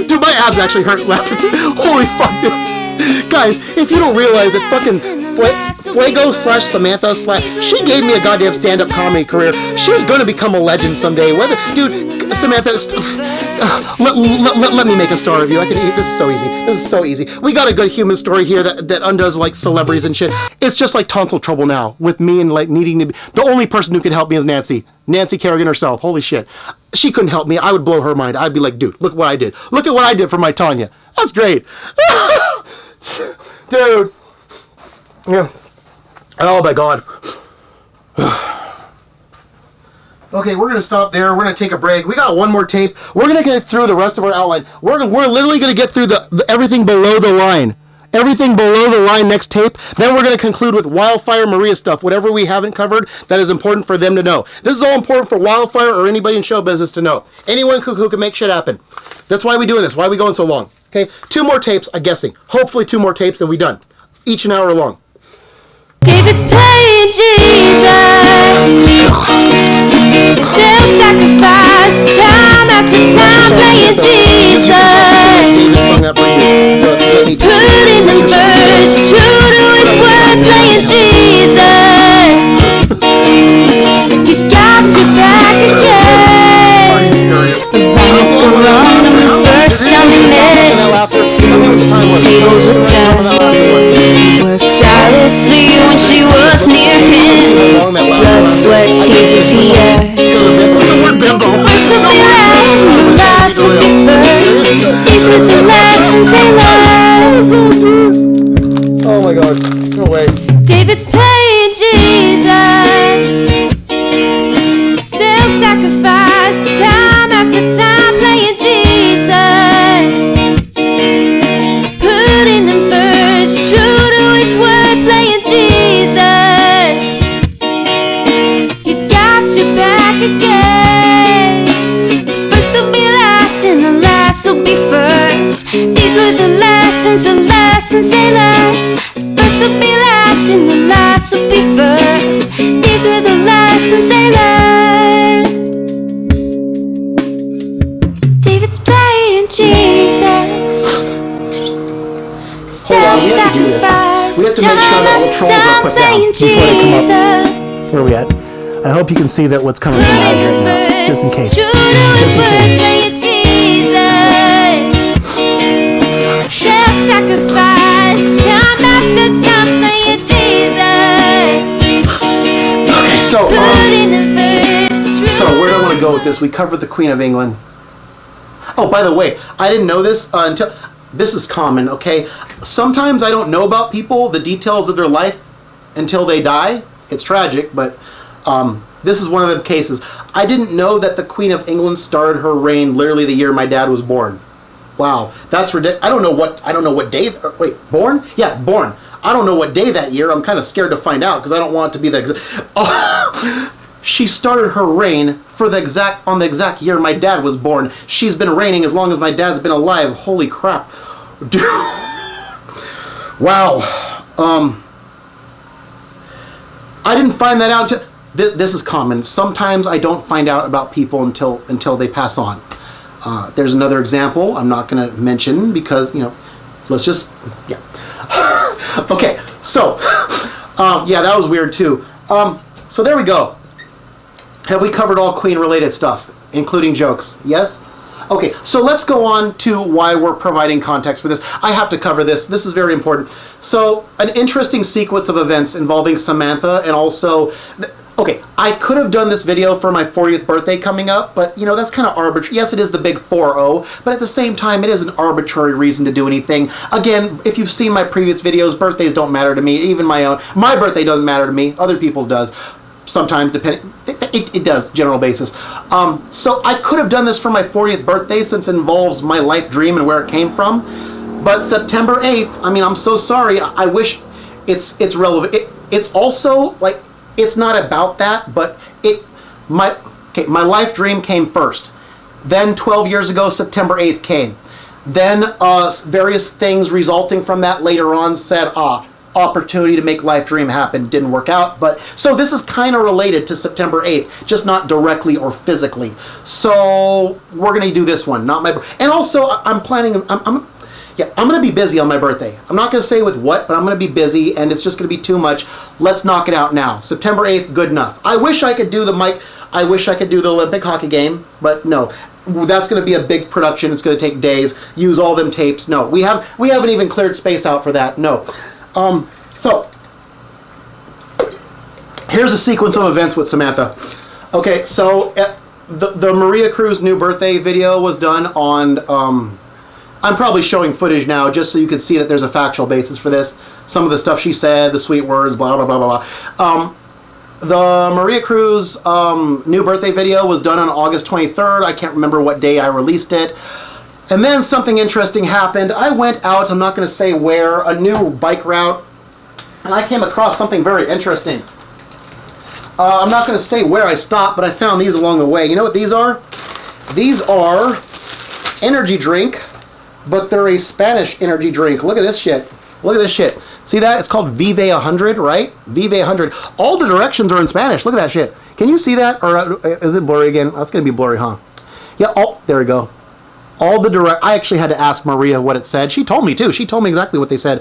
Dude, my abs actually hurt laughing. Holy fuck, dude. Guys, if you don't realize that fucking Fuego slash Samantha slash, she gave me a goddamn stand-up comedy career. She's gonna become a legend someday. Whether, dude, Samantha, let me make a star of you. I can. This is so easy. This is so easy. We got a good human story here that undoes like celebrities and shit. It's just like tonsil trouble now with me and like needing to be. The only person who can help me is Nancy Kerrigan herself. Holy shit. She couldn't help me. I would blow her mind. I'd be like, dude, look what I did. Look at what I did for my Tanya. That's great. Dude. Yeah. Oh my God. Okay, we're gonna stop there. We're gonna take a break. We got one more tape. We're gonna get through the rest of our outline. We're literally gonna get through the everything below the line. Everything below the line next tape. Then we're gonna conclude with Wildfire Maria stuff. Whatever we haven't covered that is important for them to know. This is all important for Wildfire or anybody in show business to know. Anyone who can make shit happen. That's why we doing this. Why are we going so long? Okay, 2 more tapes. I'm guessing. Hopefully 2 more tapes, and we done. Each an hour long. David's playing Jesus. Self-sacrifice, time after time, playing Jesus. Putting him first, true to his word, playing Jesus. He's got your back again. Right or wrong, the first time we met, soon the tables would turn. He worked tirelessly when she was near him. Blood, sweat, tears as he earned. First will be last, and the last will be first. These were the lessons they learned. Oh my God, no way. David's playing Jesus. Self-sacrifice, time after time, playing Jesus. Putting him first, true to his word, playing Jesus. He's got your back again. First will be last, and the last will be first. These were the lessons they learned. First will be last, and the last will be first. These were the lessons they learned. David's playing Jesus. Self-sacrifice, we have to make sure that all trolls are put down before they come up. Where are we at? I hope you can see that what's coming from out here now, just in case. True to his word, playing Jesus. Self-sacrifice, time after time, playing Jesus. Okay, so Putting him first, so where do I want to go with this? We covered the Queen of England. Oh, by the way, I didn't know this until... This is common, okay? Sometimes I don't know about people, the details of their life until they die. It's tragic, but this is one of the cases. I didn't know that the Queen of England started her reign literally the year my dad was born. Wow, that's ridiculous. I don't know what day. Wait, born? Yeah, born. I don't know what day that year. I'm kind of scared to find out because I don't want it to be the exact. She started her reign on the exact year my dad was born. She's been reigning as long as my dad's been alive. Holy crap. Dude. Wow. I didn't find that out. This is common. Sometimes I don't find out about people until they pass on. There's another example I'm not going to mention because, let's just, yeah. Okay, so, yeah, that was weird too. So there we go. Have we covered all Queen-related stuff, including jokes? Yes? Okay, so let's go on to why we're providing context for this. I have to cover this. This is very important. So, an interesting sequence of events involving Samantha and also... Okay, I could have done this video for my 40th birthday coming up, but, that's kind of arbitrary. Yes, it is the big 4-0, but at the same time, it is an arbitrary reason to do anything. Again, if you've seen my previous videos, birthdays don't matter to me, even my own. My birthday doesn't matter to me, other people's does. Sometimes, depending, it does, general basis. So I could have done this for my 40th birthday since it involves my life dream and where it came from. But September 8th, I'm so sorry. I wish it's relevant. It's also, like, it's not about that, but my life dream came first. Then 12 years ago, September 8th came. Then various things resulting from that later on said, opportunity to make life dream happen didn't work out, but so this is kind of related to September 8th, just not directly or physically. So we're gonna do this one, not my, and also I'm planning, Yeah, I'm going to be busy on my birthday. I'm not going to say with what, but I'm going to be busy, and it's just going to be too much. Let's knock it out now. September 8th, good enough. I wish I could do I wish I could do the Olympic hockey game, but no. That's going to be a big production. It's going to take days. Use all them tapes. No, we haven't even cleared space out for that. No. So here's a sequence of events with Samantha. Okay, so the Maria Cruz new birthday video was done on. I'm probably showing footage now just so you can see that there's a factual basis for this. Some of the stuff she said, the sweet words, blah blah blah blah blah. The Maria Cruz new birthday video was done on August 23rd. I can't remember what day I released it. And then something interesting happened. I went out, I'm not going to say where, a new bike route, and I came across something very interesting. I'm not going to say where I stopped, but I found these along the way. You know what these are? These are energy drink, but they're a Spanish energy drink. Look at this shit. Look at this shit. See that? It's called Vive 100, right? Vive 100. All the directions are in Spanish. Look at that shit. Can you see that? Or is it blurry again? That's going to be blurry, huh? Yeah, oh, there we go. All the I actually had to ask Maria what it said. She told me, too. She told me exactly what they said.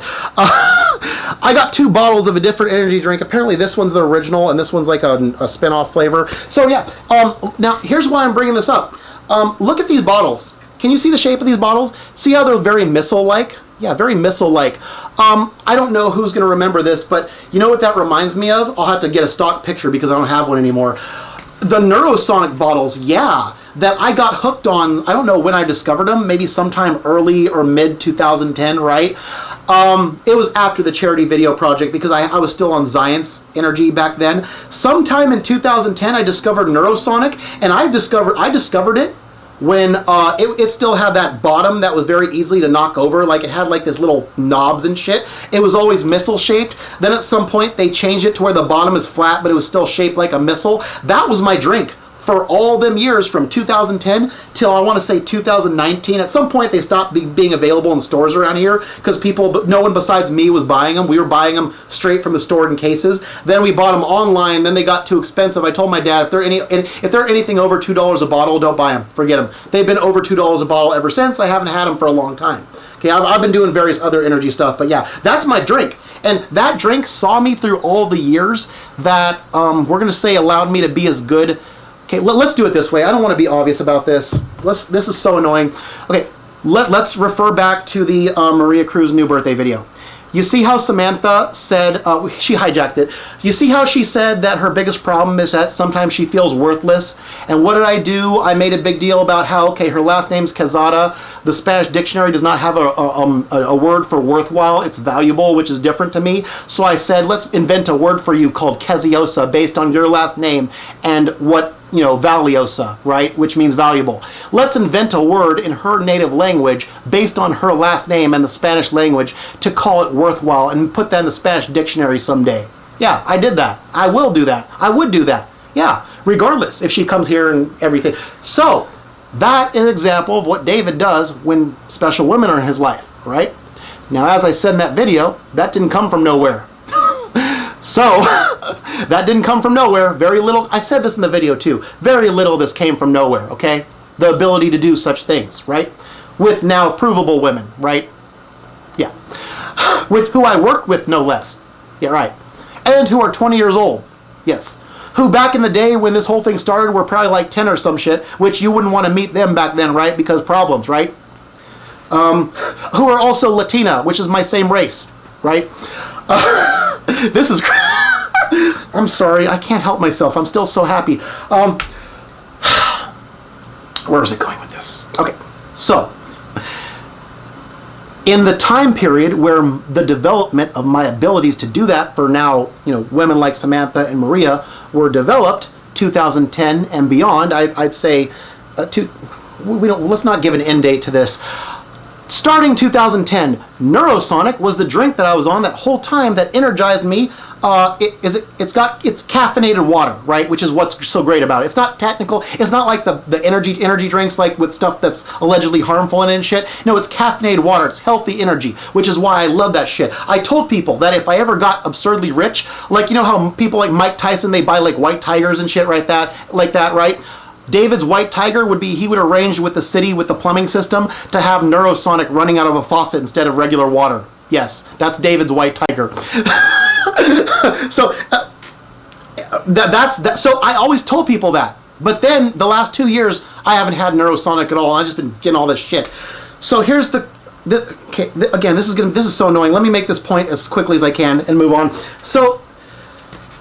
I got 2 bottles of a different energy drink. Apparently, this one's the original, and this one's like a spin-off flavor. So, yeah. Now, here's why I'm bringing this up. Look at these bottles. Can you see the shape of these bottles? See how they're very missile-like? Yeah, very missile-like. I don't know who's going to remember this, but you know what that reminds me of? I'll have to get a stock picture because I don't have one anymore. The Neurosonic bottles, yeah, that I got hooked on. I don't know when I discovered them, maybe sometime early or mid-2010, right? It was after the charity video project because I was still on Zions Energy back then. Sometime in 2010, I discovered Neurosonic, and I discovered it when it still had that bottom that was very easily to knock over. Like it had like this little knobs and shit. It was always missile shaped. Then at some point they changed it to where the bottom is flat, but it was still shaped like a missile. That was my drink for all them years from 2010 till I want to say 2019. At some point they stopped being available in stores around here because no one besides me was buying them. We were buying them straight from the store in cases. Then we bought them online. Then they got too expensive. I told my dad, if they're anything over $2 a bottle, don't buy them. Forget them. They've been over $2 a bottle ever since. I haven't had them for a long time. Okay, I've been doing various other energy stuff, but yeah, that's my drink. And that drink saw me through all the years that we're going to say allowed me to be as good. Okay, let's do it this way. I don't want to be obvious about this. This is so annoying. Okay, let's refer back to the Maria Cruz new birthday video. You see how Samantha said, she hijacked it. You see how she said that her biggest problem is that sometimes she feels worthless? And what did I do? I made a big deal about how, okay, her last name's Quezada. The Spanish dictionary does not have a word for worthwhile. It's valuable, which is different to me. So I said, let's invent a word for you called Queziosa based on your last name and what, valiosa, right? Which means valuable. Let's invent a word in her native language based on her last name and the Spanish language to call it worthwhile and put that in the Spanish dictionary someday. Yeah, I did that. I will do that. I would do that. Yeah, regardless if she comes here and everything. So, that is an example of what David does when special women are in his life, right? Now, as I said in that video, that didn't come from nowhere. So, that didn't come from nowhere. Very little, I said this in the video too, very little of this came from nowhere, okay? The ability to do such things, right? With now provable women, right? Yeah. Who I work with, no less. Yeah, right. And who are 20 years old. Yes. Who back in the day when this whole thing started were probably like 10 or some shit, which you wouldn't want to meet them back then, right? Because problems, right? Who are also Latina, which is my same race, right? This is I'm sorry, I can't help myself. I'm still so happy. Where is it going with this? Okay, so in the time period where the development of my abilities to do that for now, women like Samantha and Maria were developed, 2010 and beyond, I'd say, let's not give an end date to this. Starting 2010, Neurosonic was the drink that I was on that whole time that energized me. It's caffeinated water, right? Which is what's so great about it. It's not technical. It's not like the energy drinks like with stuff that's allegedly harmful in it and shit. No, it's caffeinated water. It's healthy energy, which is why I love that shit. I told people that if I ever got absurdly rich, like how people like Mike Tyson, they buy like white tigers and shit like that, right? David's white tiger would be, he would arrange with the city, with the plumbing system, to have Neurosonic running out of a faucet instead of regular water. Yes, that's David's white tiger. So so I always told people that. But then the last 2 years, I haven't had Neurosonic at all. I've just been getting all this shit. So here's again, this is so annoying. Let me make this point as quickly as I can and move on. So,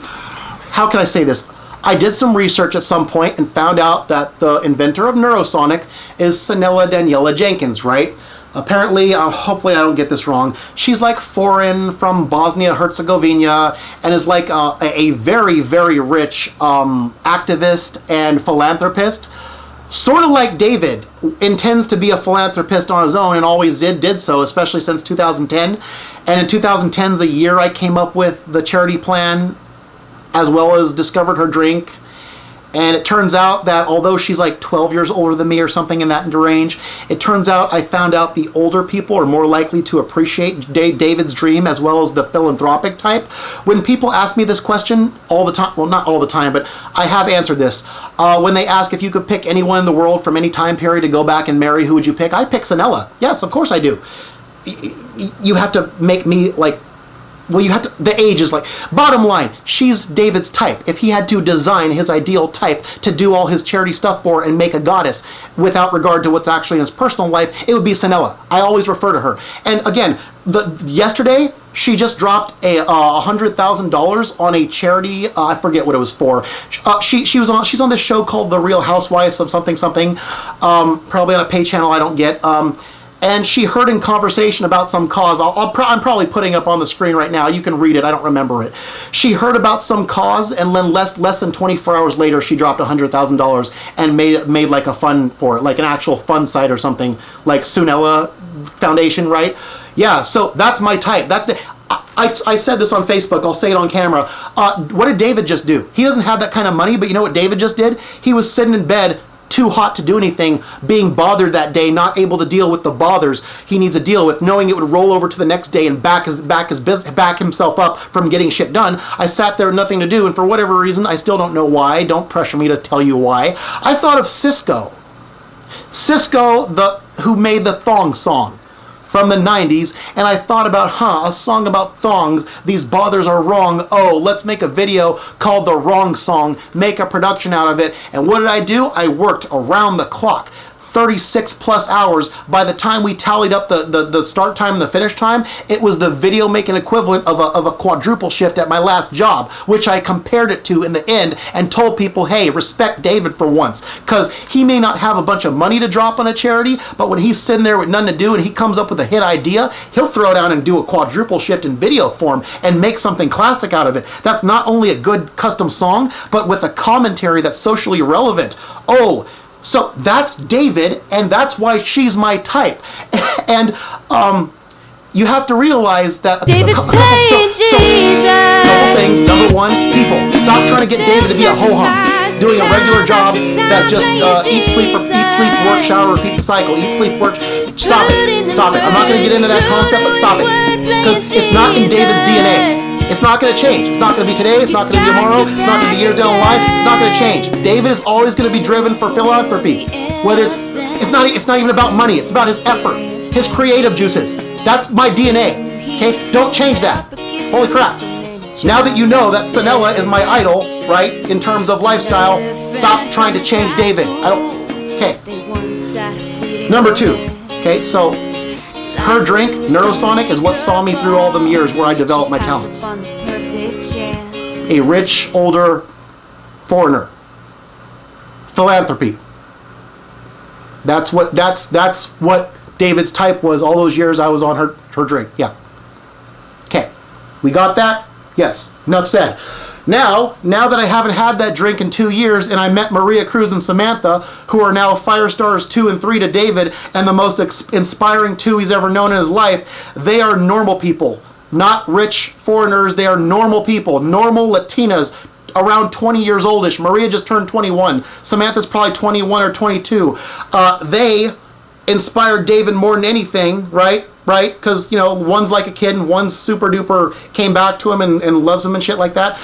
how can I say this? I did some research at some point and found out that the inventor of Neurosonic is Sanella Daniela Jenkins, right? Apparently, hopefully I don't get this wrong, she's like foreign from Bosnia-Herzegovina and is like a very, very rich activist and philanthropist. Sort of like David, intends to be a philanthropist on his own and always did so, especially since 2010. And in 2010 is the year I came up with the charity plan, as well as discovered her drink. And it turns out that although she's like 12 years older than me or something in that range, it turns out I found out the older people are more likely to appreciate David's dream as well as the philanthropic type. When people ask me this question all the time, well, not all the time, but I have answered this. When they ask if you could pick anyone in the world from any time period to go back and marry, who would you pick? I pick Sanella. Yes, of course I do. You have to make me like, well, you have to, the age is like, bottom line, she's David's type. If he had to design his ideal type to do all his charity stuff for and make a goddess without regard to what's actually in his personal life, it would be Sanella. I always refer to her. And again, yesterday, she just dropped a $100,000 on a charity, I forget what it was for. She's on this show called The Real Housewives of something, probably on a pay channel I don't get. And she heard in conversation about some cause. I'm probably putting up on the screen right now. You can read it. I don't remember it. She heard about some cause, and then less than 24 hours later, she dropped $100,000 and made like a fund for it, like an actual fund site or something, like Sunella Foundation, right? Yeah. So that's my type. I said this on Facebook. I'll say it on camera. What did David just do? He doesn't have that kind of money, but you know what David just did? He was sitting in bed, too hot to do anything, being bothered that day, not able to deal with the bothers he needs to deal with, knowing it would roll over to the next day and back himself up from getting shit done. I sat there with nothing to do, and for whatever reason, I still don't know why. Don't pressure me to tell you why. I thought of Cisco, who made the thong song from the 90s, and I thought about, a song about thongs, these bothers are wrong, let's make a video called The Wrong Song, make a production out of it. And what did I do? I worked around the clock, 36 plus hours. By the time we tallied up the start time and the finish time, it was the video making equivalent of a quadruple shift at my last job, which I compared it to in the end and told people, hey, respect David for once, because he may not have a bunch of money to drop on a charity, but when he's sitting there with nothing to do and he comes up with a hit idea, he'll throw down and do a quadruple shift in video form and make something classic out of it. That's not only a good custom song, but with a commentary that's socially relevant. So that's David, and that's why she's my type. And you have to realize that David's playing Jesus. Couple things. Number one, people, stop trying to get David to be a ho-hum, doing a regular job that just eat, sleep, work, shower, repeat the cycle. Eat, sleep, work. Stop it. I'm not going to get into that concept, but stop it, because it's not in David's DNA. It's not going to change. It's not going to be today. It's not going to be tomorrow. It's not going to be years down the line. It's not going to change. David is always going to be driven for philanthropy. Whether it's not even about money. It's about his effort, his creative juices. That's my DNA. Okay, don't change that. Holy crap! Now that you know that Sanella is my idol, right, in terms of lifestyle, stop trying to change David. Okay. Number two. Okay, so her drink, Neurosonic, is what saw me through all the years where I developed my talents. A rich, older foreigner. Philanthropy. That's what David's type was all those years I was on her drink. Yeah. Okay. We got that? Yes. Enough said. Now that I haven't had that drink in 2 years, and I met Maria Cruz and Samantha, who are now fire stars 2 and 3 to David, and the most inspiring 2 he's ever known in his life, they are normal people, not rich foreigners. They are normal people, normal Latinas, around 20 years oldish. Maria just turned 21. Samantha's probably 21 or 22. They inspired David more than anything, right? Because, one's like a kid and one's super duper came back to him and loves him and shit like that.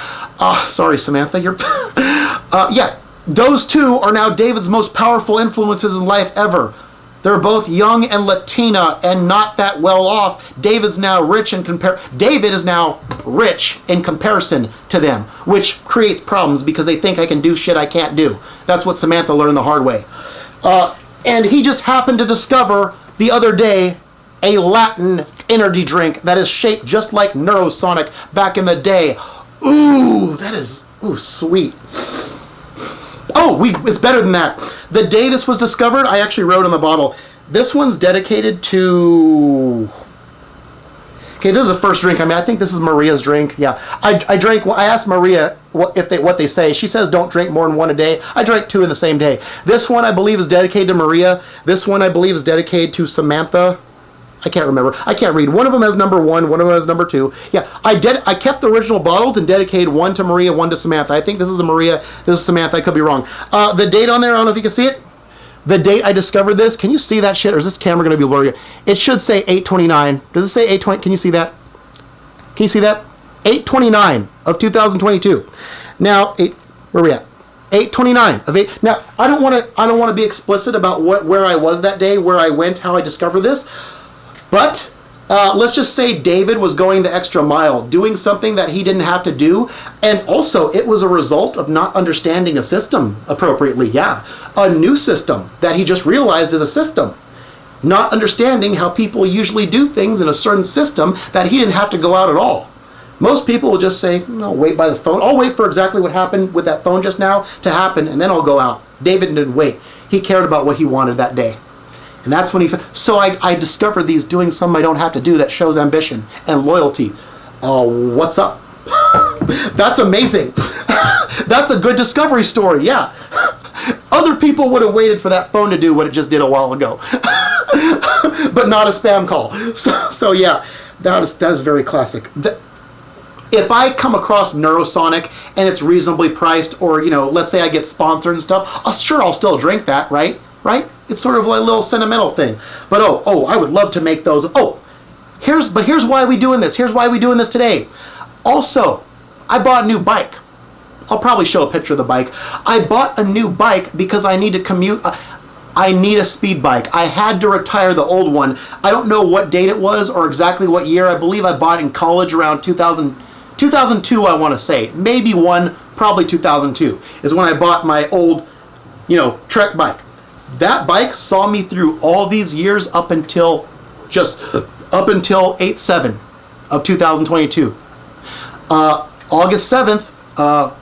Sorry, Samantha. Yeah. Those two are now David's most powerful influences in life ever. They're both young and Latina and not that well off. David is now rich in comparison to them, which creates problems because they think I can do shit I can't do. That's what Samantha learned the hard way. And he just happened to discover the other day a Latin energy drink that is shaped just like Neurosonic back in the day. Ooh, that is sweet. Oh, it's better than that. The day this was discovered, I actually wrote on the bottle, this one's dedicated to... Okay, this is the first drink. I mean, I think this is Maria's drink. Yeah, I asked Maria what they say. She says don't drink more than one a day. I drank 2 in the same day. This one I believe is dedicated to Maria. This one I believe is dedicated to Samantha. I can't remember. I can't read. One of them has number 1, one of them has number 2. Yeah, I kept the original bottles and dedicated one to Maria, one to Samantha. I think this is a Maria, this is Samantha. I could be wrong. The date on there, I don't know if you can see it. The date I discovered this, can you see that shit? Or is this camera going to be blurry? It should say 8/29. Does it say 8/20? Can you see that? Can you see that? 8/29 of 2022. Now, where are we at? 8/29 of 8. Now, I don't want to be explicit about where I was that day, where I went, how I discovered this. But let's just say David was going the extra mile, doing something that he didn't have to do. And also, it was a result of not understanding a system appropriately. Yeah, a new system that he just realized is a system. Not understanding how people usually do things in a certain system that he didn't have to go out at all. Most people will just say, no, wait by the phone. I'll wait for exactly what happened with that phone just now to happen, and then I'll go out. David didn't wait. He cared about what he wanted that day. And that's when so I discovered these doing something I don't have to do that shows ambition and loyalty. What's up? That's amazing. That's a good discovery story, yeah. Other people would have waited for that phone to do what it just did a while ago. But not a spam call. So yeah, that is very classic. If I come across Neurosonic and it's reasonably priced, or, let's say I get sponsored and stuff, sure, I'll still drink that, right? Right? It's sort of like a little sentimental thing. But I would love to make those. Here's why we doing this. Here's why we doing this today. Also, I bought a new bike. I'll probably show a picture of the bike. I bought a new bike because I need to commute. I need a speed bike. I had to retire the old one. I don't know what date it was or exactly what year. I believe I bought it in college around 2002, I want to say. Maybe probably 2002 is when I bought my old, Trek bike. That bike saw me through all these years up until 8/7 of 2022. August 7th, not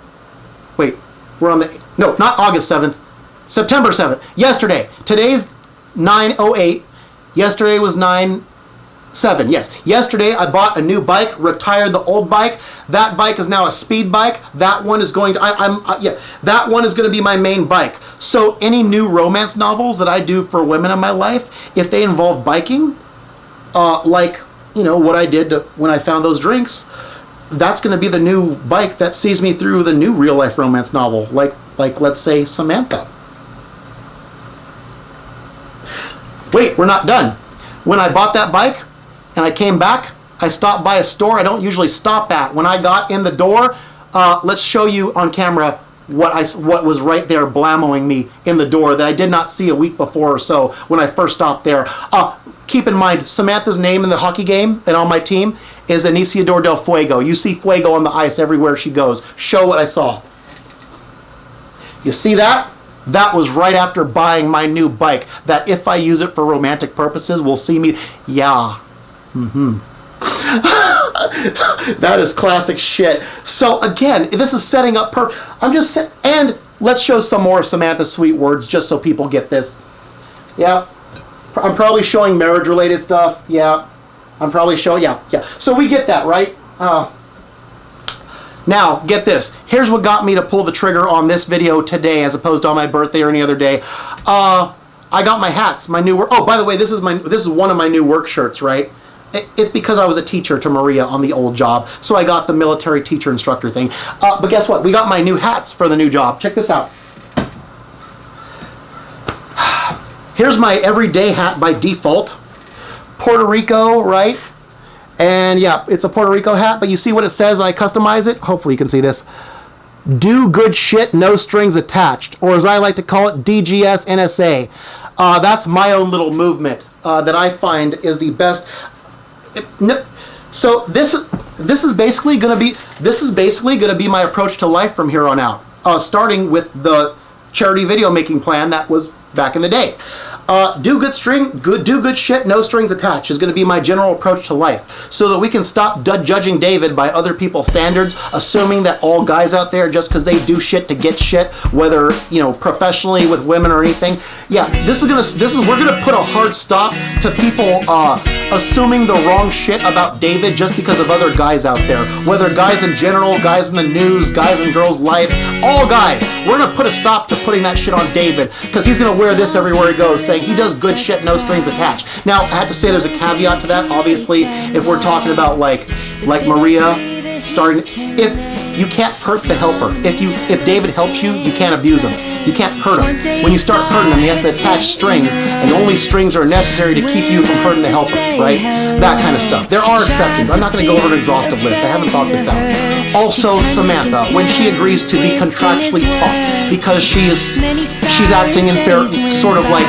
August 7th, September 7th, yesterday. Today's 9/08, yesterday was 9/7, yes. Yesterday I bought a new bike, retired the old bike. That bike is now a speed bike. That one is going to, that one is going to be my main bike. So any new romance novels that I do for women in my life, if they involve biking, what I did when I found those drinks, that's going to be the new bike that sees me through the new real life romance novel, like let's say Samantha. Wait, we're not done. When I bought that bike and I came back, I stopped by a store I don't usually stop at. When I got in the door, let's show you on camera what was right there blamoing me in the door that I did not see a week before or so when I first stopped there. Keep in mind, Samantha's name in the hockey game and on my team is Estaci Del Fuego. You see Fuego on the ice everywhere she goes. Show what I saw. You see that? That was right after buying my new bike, that if I use it for romantic purposes will see me. Yeah. That is classic shit. So again, this is setting up and let's show some more Samantha's sweet words just so people get this. Yeah. I'm probably showing marriage related stuff. Yeah. I'm probably showing, yeah. So we get that, right? Now, get this. Here's what got me to pull the trigger on this video today as opposed to on my birthday or any other day. I got my hats, my new work. Oh, by the way, this is one of my new work shirts, right? It's because I was a teacher to Maria on the old job, so I got the military teacher instructor thing. But guess what? We got my new hats for the new job. Check this out. Here's my everyday hat by default. Puerto Rico, right? And yeah, it's a Puerto Rico hat, but you see what it says, and I customize it. Hopefully you can see this. Do good shit, no strings attached, or as I like to call it, DGS NSA. That's my own little movement that I find is the best. So this is basically going to be my approach to life from here on out. Starting with the charity video making plan that was back in the day. Do good shit, no strings attached is going to be my general approach to life, so that we can stop judging David by other people's standards, assuming that all guys out there, just because they do shit to get shit, whether professionally with women or anything. Yeah, we're gonna put a hard stop to people assuming the wrong shit about David just because of other guys out there, whether guys in general, guys in the news, guys in girls' life, all guys. We're gonna put a stop to putting that shit on David, because he's gonna wear this everywhere he goes, saying he does good shit, no strings attached. Now, I have to say there's a caveat to that. Obviously, if we're talking about like Maria, if you can't hurt the helper. If David helps you, you can't abuse him. You can't hurt him. When you start hurting him, you have to attach strings, and only strings are necessary to keep you from hurting the helper, right? That kind of stuff. There are exceptions. I'm not going to go over an exhaustive list. I haven't thought this out. Also, Samantha, when she agrees to be contractually taught, because she's acting in sort of like,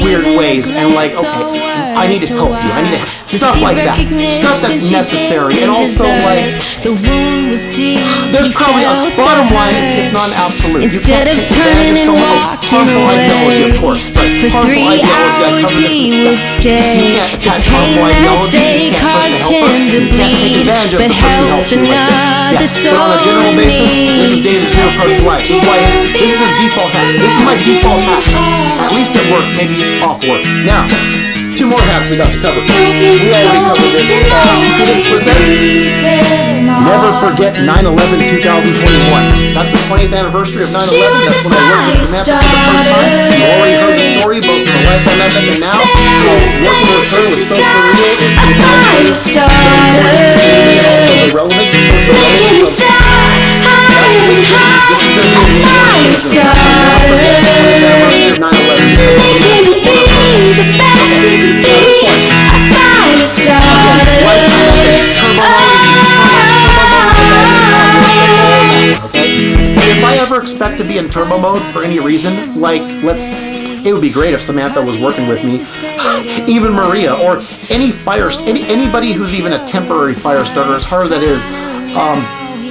weird ways, and like, okay, I need to help you. I need to stuff like that. Stuff that's necessary. And also, like, there's probably a bottom line, it's not an absolute. Instead of turning and walking away, for 3 hours he would stay. The pain that day caused him to bleed, but helped another soul in need. This is David's new approach to life. This is his default hat. This is my default hat. At least at work, maybe off work. Now, 2 more hats we got to cover. We already covered this. Never forget 9/11/2021. That's the 20th anniversary of 9/11. That's when I worked with Samantha for the first time. You already heard the story, both from the lifetime epic and now. Working with her was so surreal. The relevance If I ever expect to be in turbo mode for any reason, like it would be great if Samantha was working with me, even Maria, or anybody who's even a temporary fire starter, as hard as that is.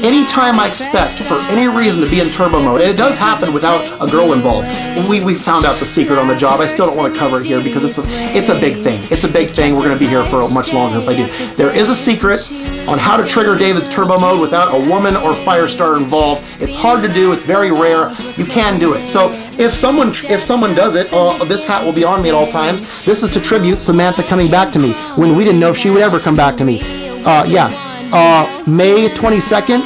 Anytime I expect for any reason to be in turbo mode, and it does happen without a girl involved. We found out the secret on the job. I still don't want to cover it here because it's a big thing. It's a big thing. We're going to be here for much longer if I do. There is a secret on how to trigger David's turbo mode without a woman or fire starter involved. It's hard to do. It's very rare. You can do it. So if someone does it, this hat will be on me at all times. This is to tribute Samantha coming back to me when we didn't know if she would ever come back to me. May 22nd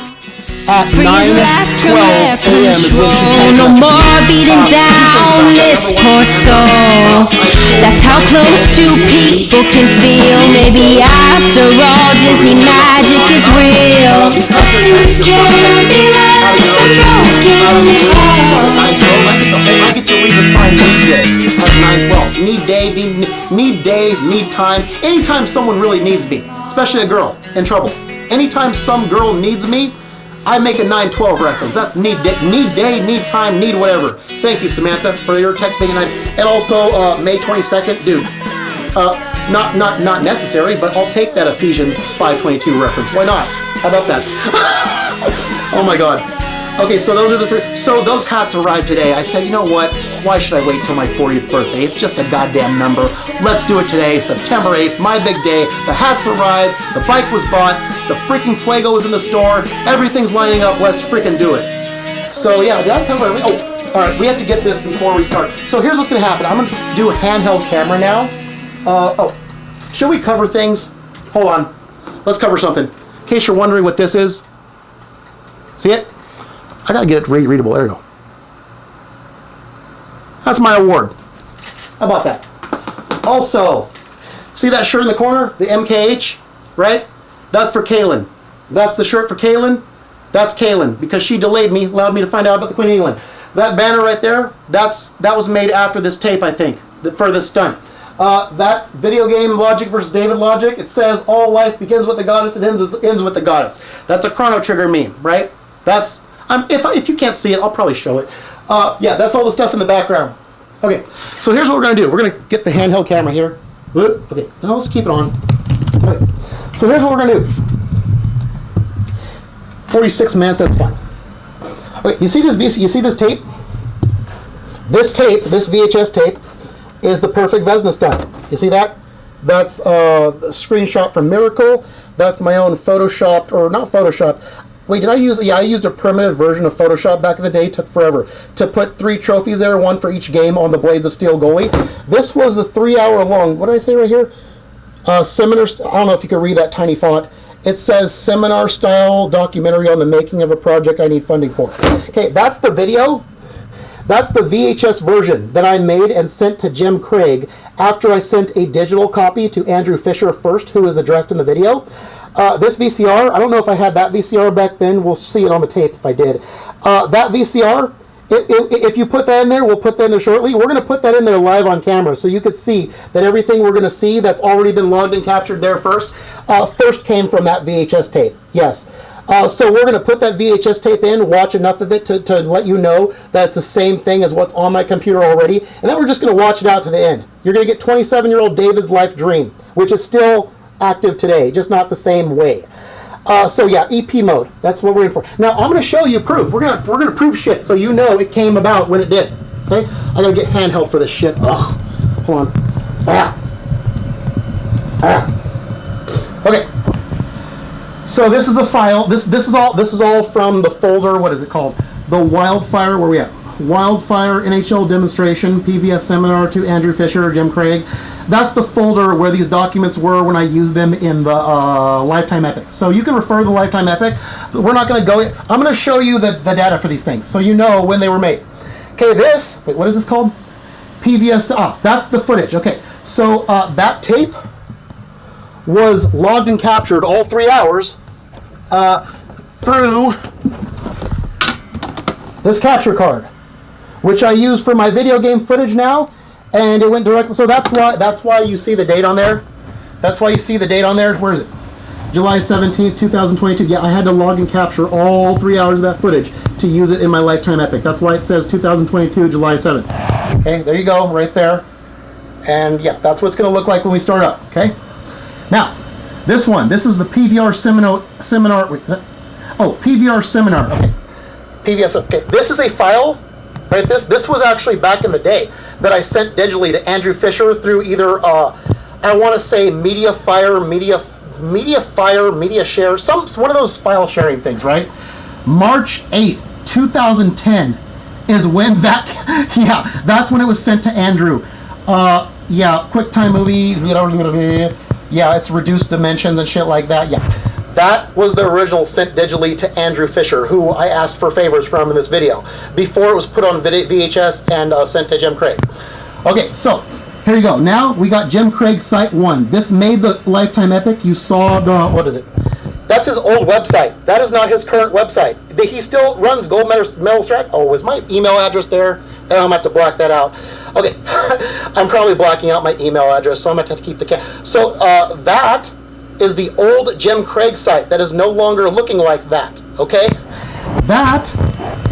at 9:12 a.m. is when she no more beating down this poor soul. That's how close two people can feel. Maybe after all, Disney magic is real. Lessons can be learned from broken hearts. I get to redefine need at 9:12. Need day, need time. Anytime someone really needs me, especially a girl in trouble. Anytime some girl needs me, I make a 9:12 reference. That's need day, need time, need whatever. Thank you, Samantha, for your text being 9. And also May 22nd, dude. Not necessary, but I'll take that Ephesians 5:22 reference. Why not? How about that? Oh my God. Okay, so those are the 3. So those hats arrived today. I said, you know what? Why should I wait till my 40th birthday? It's just a goddamn number. Let's do it today, September 8th, my big day. The hats arrived, the bike was bought, the freaking Fuego is in the store, everything's lining up, let's freaking do it. So yeah, did I cover everything? Oh, all right, we have to get this before we start. So here's what's gonna happen. I'm gonna do a handheld camera now. Should we cover things? Hold on, let's cover something. In case you're wondering what this is. See it? I gotta get it readable. There you go. That's my award. How about that? Also, see that shirt in the corner? The MKH, right? That's for Kaylin. That's the shirt for Kaylin. That's Kaylin, because she delayed me, allowed me to find out about the Queen of England. That banner right there, that was made after this tape, I think, for this stunt. That video game Logic versus David Logic, it says all life begins with the goddess and ends with the goddess. That's a Chrono Trigger meme, right? If you can't see it, I'll probably show it. Yeah, that's all the stuff in the background. Okay, so here's what we're going to do. We're going to get the handheld camera here. Okay, now let's keep it on. Okay, so here's what we're going to do. 46 minutes, that's fine. Okay, you see this tape? This tape, this VHS tape, is the Perfect Vezina Stunt. You see that? That's a screenshot from Miracle. That's my own Photoshopped, or not Photoshopped. Wait, did I use? Yeah, I used a primitive version of Photoshop back in the day. It took forever to put 3 trophies there, 1 for each game on the Blades of Steel goalie. This was the 3-hour long. What did I say right here? Seminar. I don't know if you can read that tiny font. It says seminar-style documentary on the making of a project I need funding for. Okay, that's the video. That's the VHS version that I made and sent to Jim Craig after I sent a digital copy to Andrew Fisher first, who is addressed in the video. This VCR, I don't know if I had that VCR back then. We'll see it on the tape if I did. That VCR, if you put that in there, we'll put that in there shortly. We're going to put that in there live on camera so you could see that everything we're going to see that's already been logged and captured there first came from that VHS tape. Yes. So we're going to put that VHS tape in, watch enough of it to let you know that it's the same thing as what's on my computer already, and then we're just going to watch it out to the end. You're going to get 27-year-old David's life dream, which is still active today, just not the same way. So yeah, EP mode. That's what we're in for. Now I'm going to show you proof. We're gonna prove shit so you know it came about when it did. Okay? I gotta get handheld for this shit. Ugh. Hold on. Okay. So this is the file. This is all from the folder. What is it called? The Wildfire. Where we at? Wildfire NHL demonstration, PVS seminar to Andrew Fisher, Jim Craig. That's the folder where these documents were when I used them in the Lifetime Epic. So you can refer to the Lifetime Epic, but we're not going to go. I'm going to show you the data for these things so you know when they were made. Okay, wait, what is this called? PVS, that's the footage. Okay, so that tape was logged and captured all 3 hours through this capture card, which I use for my video game footage now, and it went directly. So that's why you see the date on there. That's why you see the date on there. Where is it? July 17th, 2022. Yeah, I had to log and capture all 3 hours of that footage to use it in my Lifetime Epic. That's why it says 2022, July 7th. Okay, there you go, right there. And yeah, that's what it's going to look like when we start up. Okay. Now, this is the PVR seminar. Wait, PVR seminar. Okay. PVS. Okay, this is a file. Right, this was actually back in the day that I sent digitally to Andrew Fisher through either I want to say MediaFire, Media Share, one of those file sharing things, right? March 8th, 2010 is when that that's when it was sent to Andrew. QuickTime movie. Yeah, it's reduced dimensions and shit like that. Yeah. That was the original sent digitally to Andrew Fisher, who I asked for favors from in this video, before it was put on VHS and sent to Jim Craig. Okay, so here you go. Now we got Jim Craig's site 1. This made the Lifetime Epic. You saw the, what is it? That's his old website. That is not his current website. He still runs Gold Medal Strat. Oh, was my email address there? I'm going to have to block that out. Okay, I'm probably blocking out my email address, so I'm going to have to keep the So that is the old Jim Craig site that is no longer looking like that, okay? That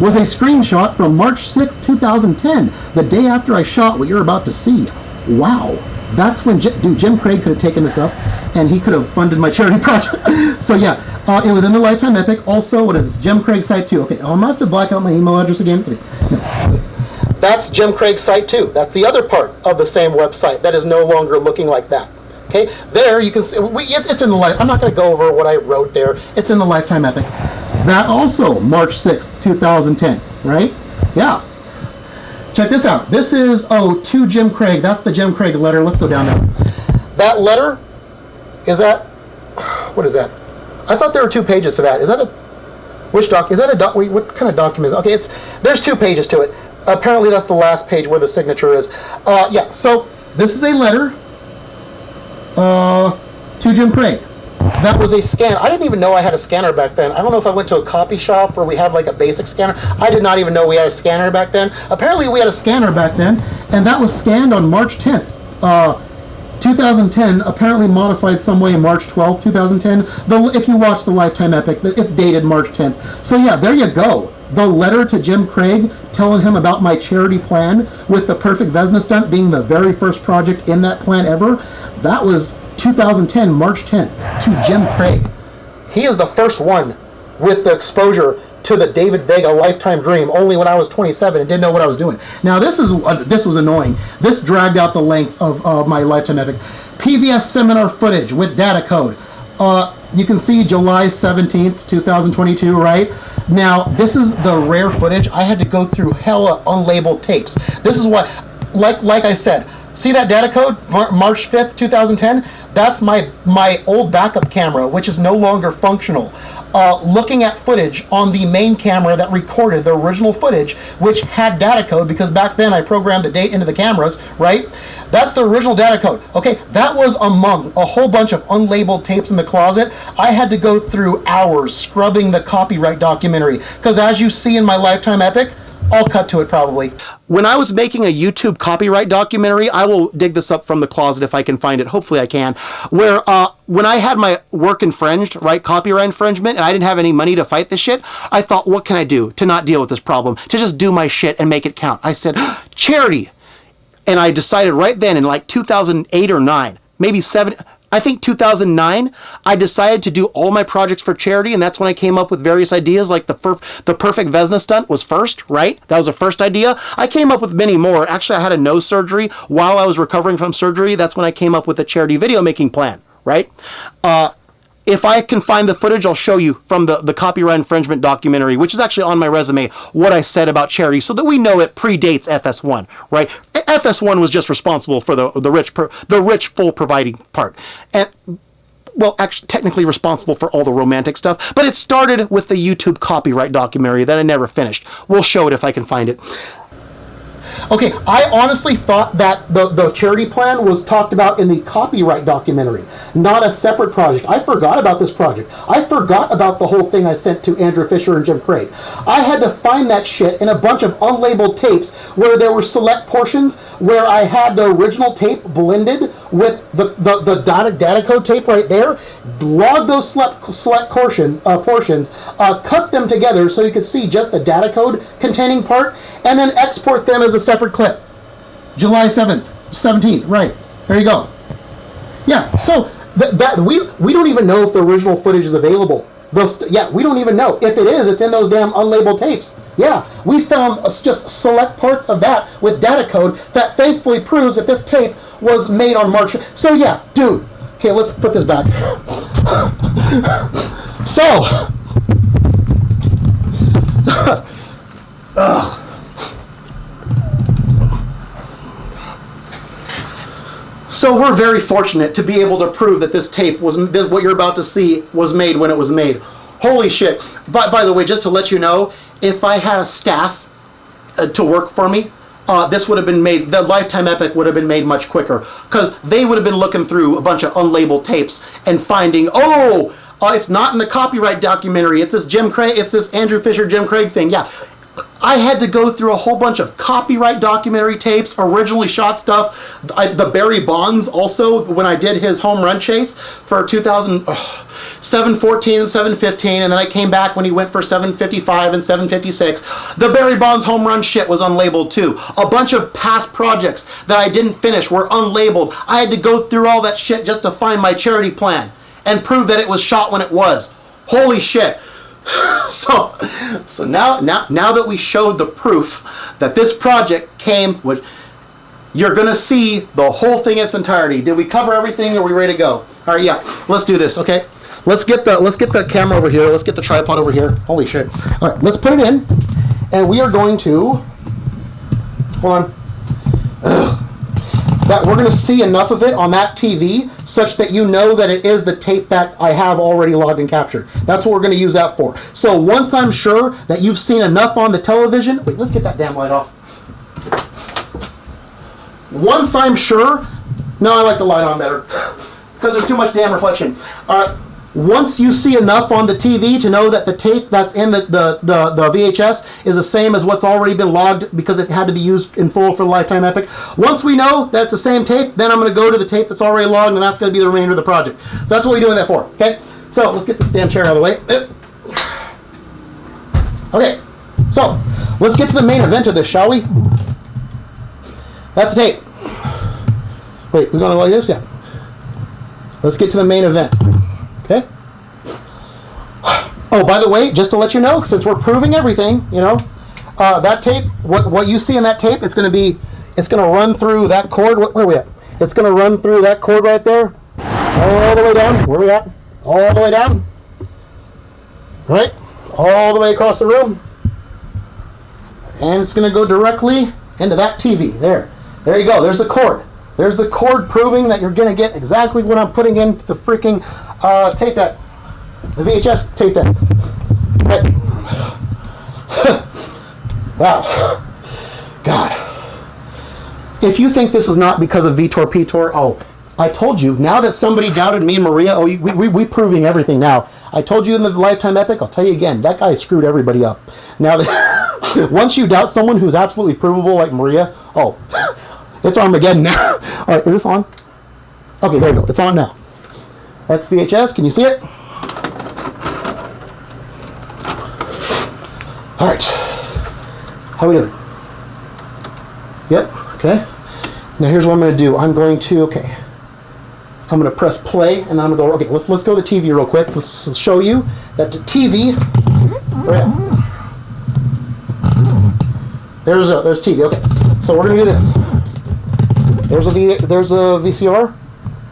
was a screenshot from March 6, 2010, the day after I shot what you're about to see. Wow, that's when Jim Craig could have taken this up, and he could have funded my charity project. So yeah, it was in the Lifetime Epic. Also, what is this? Jim Craig site 2. Okay, I'm going to have to black out my email address again. Okay. No. That's Jim Craig's site 2. That's the other part of the same website that is no longer looking like that. Okay, there you can see, it's in the I'm not going to go over what I wrote there. It's in the Lifetime Epic. That also, March 6th, 2010, right? Yeah. Check this out. This is, to Jim Craig. That's the Jim Craig letter. Let's go down there. That letter, is that, what is that? I thought there were 2 pages to that. Is that what kind of document is it? Okay, there's 2 pages to it. Apparently that's the last page where the signature is. Yeah, so this is a letter to Jim Craig. That was a scan. I didn't even know I had a scanner back then. I don't know if I went to a copy shop where we have like a basic scanner. I did not even know we had a scanner back then. Apparently we had a scanner back then, and that was scanned on March 10th, 2010, apparently modified some way in March 12th, 2010. If you watch the Lifetime Epic, it's dated March 10th. So yeah, there you go. the letter to Jim Craig telling him about my charity plan, with the Perfect Vezina Stunt being the very first project in that plan ever. That was 2010, March 10th, to Jim Craig. He is the first one with the exposure to the David Vega lifetime dream, only when I was 27 and didn't know what I was doing. Now this was annoying. This dragged out the length of my lifetime epic. PVS seminar footage with data code. You can see July 17th, 2022, right? Now, this is the rare footage. I had to go through hella unlabeled tapes. This is what, like I said, see that data code, March 5th, 2010? That's my old backup camera, which is no longer functional. Looking at footage on the main camera that recorded the original footage, which had data code, because back then I programmed the date into the cameras, right? That's the original data code. Okay, that was among a whole bunch of unlabeled tapes in the closet. I had to go through hours scrubbing the copyright documentary, because as you see in my lifetime epic, I'll cut to it probably. When I was making a YouTube copyright documentary, I will dig this up from the closet if I can find it. Hopefully I can. Where when I had my work infringed, right, copyright infringement, and I didn't have any money to fight this shit, I thought, what can I do to not deal with this problem? To just do my shit and make it count. I said, charity. And I decided right then in like 2008 or 9, maybe 7, I think 2009, I decided to do all my projects for charity, and that's when I came up with various ideas, like the Perfect Vezina Stunt was first, right? That was the first idea. I came up with many more. Actually, I had a nose surgery. While I was recovering from surgery, that's when I came up with a charity video making plan, right? If I can find the footage, I'll show you from the copyright infringement documentary, which is actually on my resume, what I said about charity, so that we know it predates FS1, right? FS1 was just responsible for the rich full providing part, and well, actually, technically responsible for all the romantic stuff. But it started with the YouTube copyright documentary that I never finished. We'll show it if I can find it. Okay, I honestly thought that the charity plan was talked about in the copyright documentary, not a separate project. I forgot about this project. I forgot about the whole thing I sent to Andrew Fisher and Jim Craig. I had to find that shit in a bunch of unlabeled tapes where there were select portions where I had the original tape blended with the data code tape right there, log those select portions, cut them together so you could see just the data code containing part, and then export them as a separate clip. July 7th, 17th, right. There you go. Yeah, so we don't even know if the original footage is available. Yeah, we don't even know. If it is, it's in those damn unlabeled tapes. Yeah, we found just select parts of that with data code that thankfully proves that this tape was made on March 5th. So yeah, dude. Okay, let's put this back. So. So we're very fortunate to be able to prove that this tape was, what you're about to see, was made when it was made. Holy shit. By the way, just to let you know, if I had a staff to work for me, this would have been made, the lifetime epic would have been made much quicker, because they would have been looking through a bunch of unlabeled tapes and finding, it's not in the copyright documentary, it's this Jim Craig, it's this Andrew Fisher Jim Craig thing. Yeah, I had to go through a whole bunch of copyright documentary tapes, originally shot stuff. The Barry Bonds also, when I did his home run chase for 714 and 715, and then I came back when he went for 755 and 756. The Barry Bonds home run shit was unlabeled too. A bunch of past projects that I didn't finish were unlabeled. I had to go through all that shit just to find my charity plan and prove that it was shot when it was. Holy shit. So now that we showed the proof that this project came with, you're gonna see the whole thing in its entirety. Did we cover everything? Are we ready to go? All right, yeah, let's do this. Okay, let's get the camera over here. Let's get the tripod over here. Holy shit! All right, let's put it in, and we are going to hold on. That we're going to see enough of it on that TV such that you know that it is the tape that I have already logged and captured. That's what we're going to use that for. So once I'm sure that you've seen enough on the television, wait, let's get that damn light off. Once I'm sure, no, I like the light on better because there's too much damn reflection. All right. Once you see enough on the TV to know that the tape that's in the VHS is the same as what's already been logged because it had to be used in full for the lifetime epic. Once we know that it's the same tape, then I'm going to go to the tape that's already logged, and that's going to be the remainder of the project. So that's what we're doing that for. Okay. So let's get this damn chair out of the way. Okay. So, let's get to the main event of this, shall we? That's the tape. Wait, we're going to like this? Yeah. Let's get to the main event. Okay? Oh, by the way, just to let you know, since we're proving everything, you know, that tape, what you see in that tape, it's going to run through that cord. Where are we at? It's going to run through that cord right there, all the way down. Where are we at? All the way down. Right? All the way across the room. And it's going to go directly into that TV. There you go. There's the cord. There's the cord proving that you're going to get exactly what I'm putting into the freaking tape deck. The VHS tape deck. Right. Wow. God. If you think this is not because of Vitor Pitor, oh, I told you. Now that somebody doubted me and Maria, oh, we proving everything now. I told you in the Lifetime Epic, I'll tell you again, that guy screwed everybody up. Now that once you doubt someone who's absolutely provable like Maria, oh, it's Armageddon now. All right, is this on? Okay, there you go. It's on now. That's VHS. Can you see it? All right. How we doing? Yep. Okay. Now here's what I'm going to do. I'm going to press play, and then I'm going to go. Okay, let's go to the TV real quick. Let's show you that the TV. Right. There's TV. Okay. So we're going to do this. There's a VCR.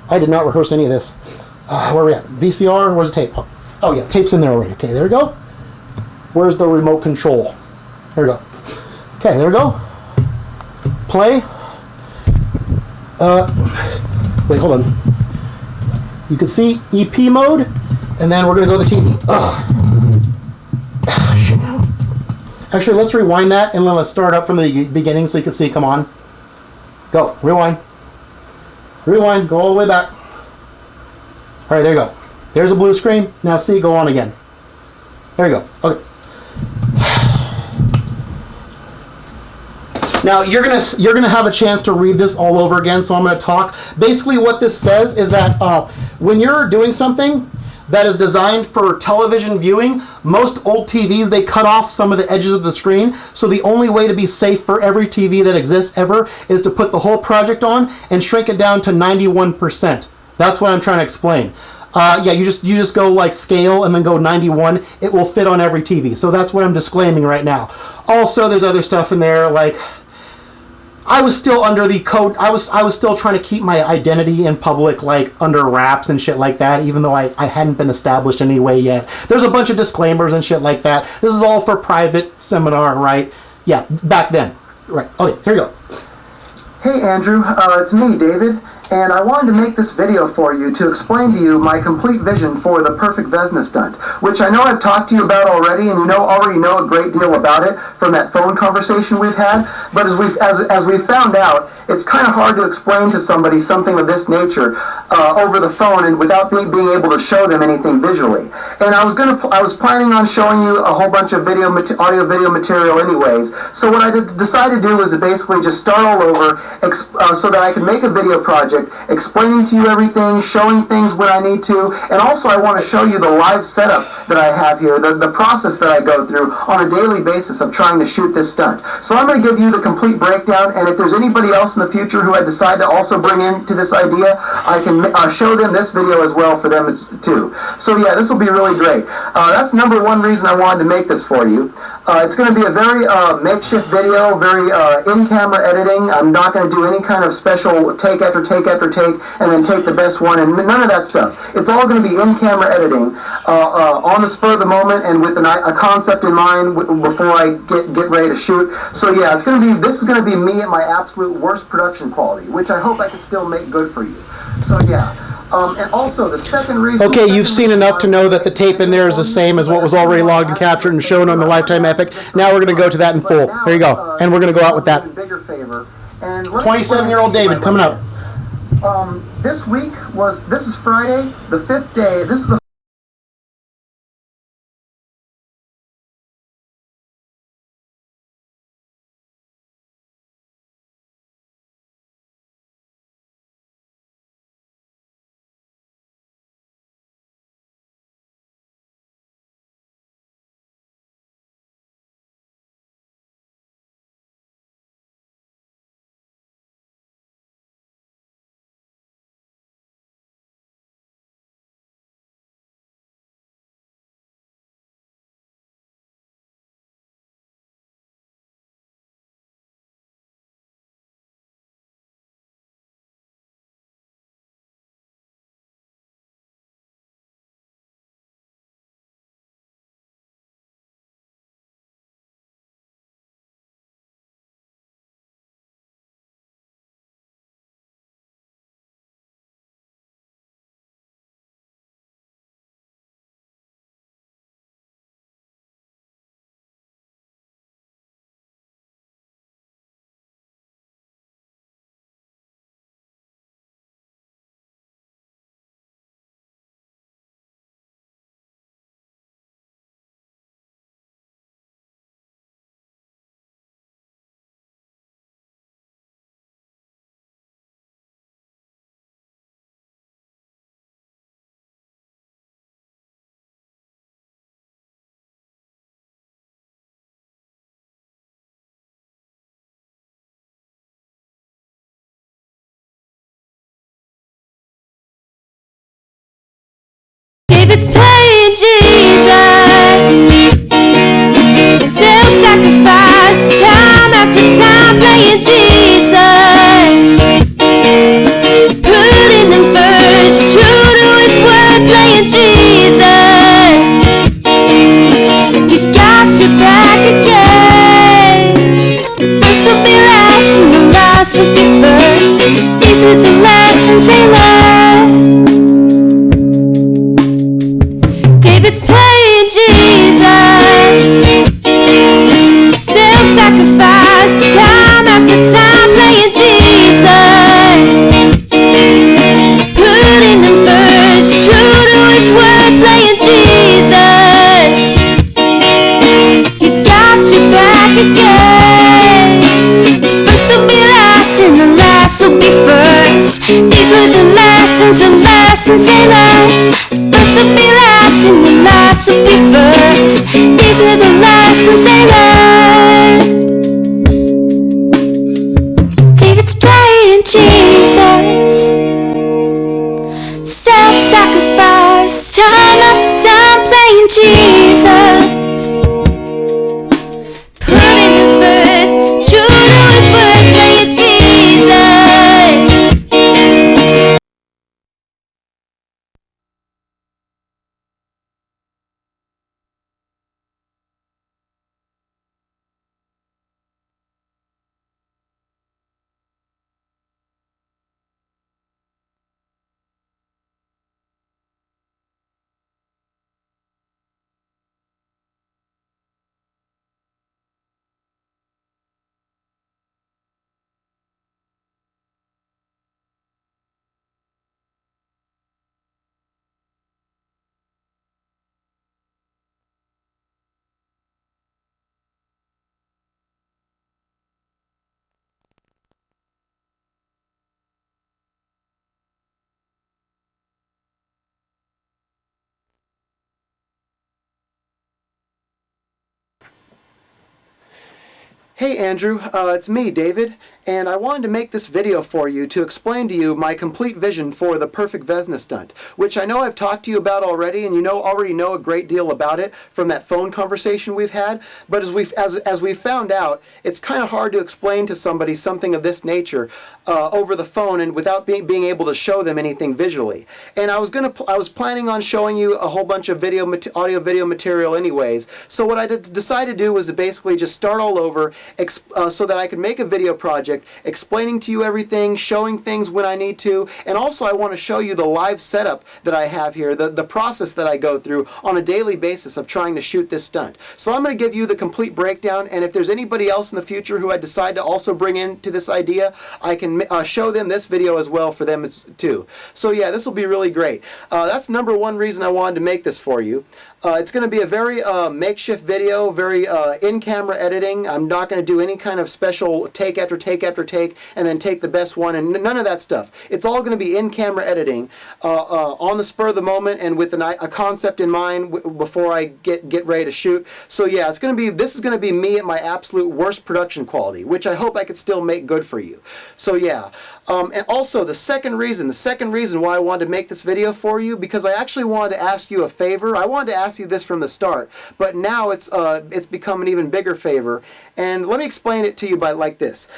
I did not rehearse any of this. Where are we at? VCR. Where's the tape? Oh yeah, tape's in there already. Okay, there we go. Where's the remote control? There we go. Okay, there we go. Play. Wait, hold on. You can see EP mode, and then we're going to go to the TV. Actually, let's rewind that, and then let's start up from the beginning so you can see. Come on. Go. Rewind. Rewind. Go all the way back. All right, there you go. There's a blue screen. Now see, go on again. There you go. Okay. Now you're gonna have a chance to read this all over again, so I'm gonna talk. Basically, what this says is that when you're doing something that is designed for television viewing, most old TVs, they cut off some of the edges of the screen. So the only way to be safe for every TV that exists ever is to put the whole project on and shrink it down to 91%. That's what I'm trying to explain. Yeah, you just go like scale and then go 91. It will fit on every TV. So that's what I'm disclaiming right now. Also, there's other stuff in there like I was still under the code. I was still trying to keep my identity in public, like under wraps and shit like that, even though I hadn't been established in any way yet. There's a bunch of disclaimers and shit like that. This is all for private seminar, right? Yeah, back then. Right. Okay, here we go. Hey Andrew, it's me, David. And I wanted to make this video for you to explain to you my complete vision for the Perfect Vezina Stunt, which I know I've talked to you about already, and you already know a great deal about it from that phone conversation we've had. But as we found out, it's kind of hard to explain to somebody something of this nature over the phone and without being able to show them anything visually. And I was planning on showing you a whole bunch of audio-video material anyways. So what I decided to do was to basically just start all over so that I could make a video project explaining to you everything, showing things when I need to, and also I want to show you the live setup that I have here, the process that I go through on a daily basis of trying to shoot this stunt. So I'm going to give you the complete breakdown, and if there's anybody else in the future who I decide to also bring into this idea, I can show them this video as well for them too. So yeah, this will be really great. That's number one reason I wanted to make this for you. It's going to be a very makeshift video, very in-camera editing. I'm not going to do any kind of special take after take after take and then take the best one, and none of that stuff. It's all going to be in-camera editing on the spur of the moment and with a concept in mind before I get ready to shoot. So yeah, this is going to be me at my absolute worst production quality, which I hope I can still make good for you. So yeah. And also the second reason... Okay, you've seen enough to know that the tape in there is the same as what was already logged and captured and shown on the Lifetime Epic. Now we're going to go to that in full. There you go. And we're going to go out with that. 27-year-old David coming up. This is Friday, the 5th day. This is the Jesus. Self-sacrifice, time after time playing Jesus. Putting him first, true to his word, playing Jesus. He's got your back again. The first will be last and the last will be first. These were the lessons they learned. David's playing Jesus. Self-sacrifice, time after time playing Jesus. Putting him first, true to his word, playing Jesus. He's got your back again. First will be last and the last will be first. These were the lessons they learned. First will be last and the last will be first. These were the lessons they learned. David's playing Jesus. Self-sacrifice, time after time playing Jesus. Putting him first, true to his word, playing Jesus. Hey Andrew, it's me, David, and I wanted to make this video for you to explain to you my complete vision for the Perfect Vezina Stunt, which I know I've talked to you about already, and you already know a great deal about it from that phone conversation we've had, but as we've found out, it's kind of hard to explain to somebody something of this nature over the phone and without being able to show them anything visually. And I was planning on showing you a whole bunch of audio video material anyways, so what I decided to do was to basically just start all over, so that I could make a video project explaining to you everything, showing things when I need to, and also I want to show you the live setup that I have here, the process that I go through on a daily basis of trying to shoot this stunt. So I'm going to give you the complete breakdown, and if there's anybody else in the future who I decide to also bring into this idea, I can show them this video as well for them too. So yeah, this will be really great. That's number one reason I wanted to make this for you. It's going to be a very makeshift video, very in-camera editing. I'm not going to do any kind of special take after take after take and then take the best one, and none of that stuff. It's all going to be in-camera editing on the spur of the moment and with a concept in mind before I get ready to shoot. So yeah, this is going to be me at my absolute worst production quality, which I hope I could still make good for you. So yeah. And also the second reason why I wanted to make this video for you, because I actually wanted to ask you a favor. I wanted to ask you this from the start, but now it's become an even bigger favor. And let me explain it to you like this.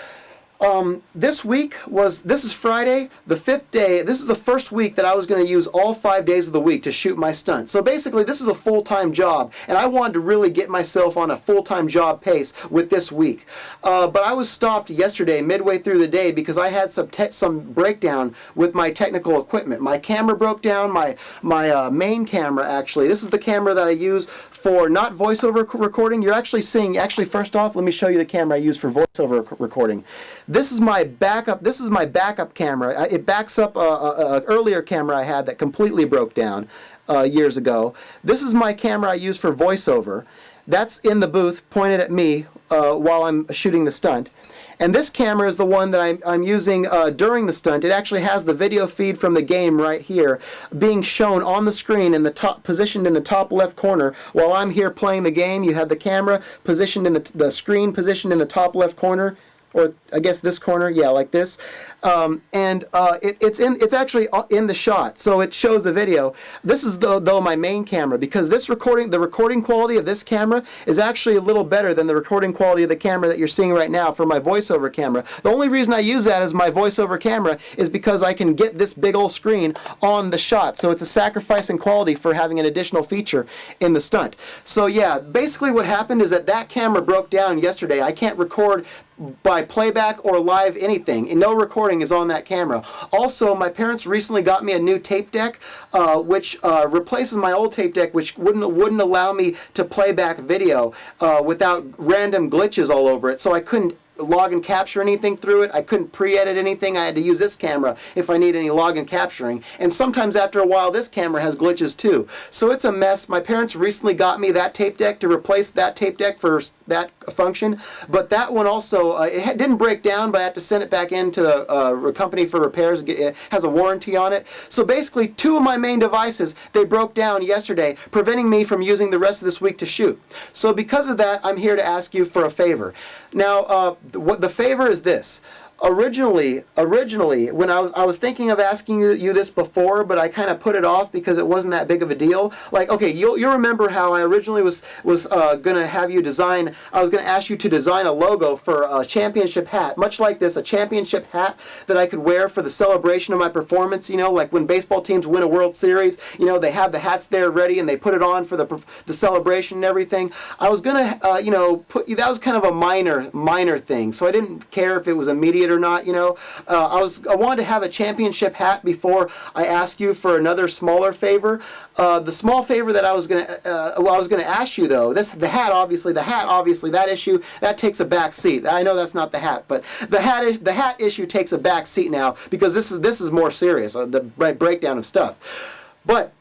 This is Friday, the 5th day. This is the first week that I was going to use all 5 days of the week to shoot my stunt. So basically this is a full-time job, and I wanted to really get myself on a full-time job pace with this week. But I was stopped yesterday midway through the day because I had some breakdown with my technical equipment. My camera broke down, my main camera actually. This is the camera that I use for not voiceover recording. You're actually seeing, first off, let me show you the camera I use for voiceover recording. This is my backup camera. It backs up an earlier camera I had that completely broke down years ago. This is my camera I use for voiceover. That's in the booth pointed at me while I'm shooting the stunt. And this camera is the one that I'm using during the stunt. It actually has the video feed from the game right here being shown on the screen in the top, positioned in the top left corner. While I'm here playing the game, you have the camera positioned in the screen positioned in the top left corner. or I guess this corner, yeah, like this, it's actually in the shot, so it shows the video. This is though my main camera, because the recording quality of this camera is actually a little better than the recording quality of the camera that you're seeing right now for my voiceover camera. The only reason I use that as my voiceover camera is because I can get this big old screen on the shot, so it's a sacrifice in quality for having an additional feature in the stunt. So yeah, basically what happened is that camera broke down yesterday. I can't record by playback or live anything, and no recording is on that camera. Also, my parents recently got me a new tape deck, which replaces my old tape deck, which wouldn't allow me to play back video without random glitches all over it. So I couldn't log and capture anything through it. I couldn't pre-edit anything. I had to use this camera if I need any log and capturing. And sometimes after a while, this camera has glitches too. So it's a mess. My parents recently got me that tape deck to replace that tape deck for that function. But that one also, it didn't break down, but I had to send it back into the company for repairs. It has a warranty on it. So basically, two of my main devices, they broke down yesterday, preventing me from using the rest of this week to shoot. So because of that, I'm here to ask you for a favor. Now, what the favor is this. Originally, when I was thinking of asking you this before, but I kind of put it off because it wasn't that big of a deal. Like, okay, you'll remember how I originally was gonna have you design. I was gonna ask you to design a logo for a championship hat, much like this, a championship hat that I could wear for the celebration of my performance. You know, like when baseball teams win a World Series, you know, they have the hats there ready and they put it on for the celebration and everything. I was gonna, you know, that was kind of a minor thing, so I didn't care if it was immediate or not, you know. I wanted to have a championship hat before I asked you for another smaller favor. The small favor that I was gonna ask you though, the hat obviously that issue that takes a back seat. I know that's not the hat, but the hat issue takes a back seat now because this is more serious, the breakdown of stuff. But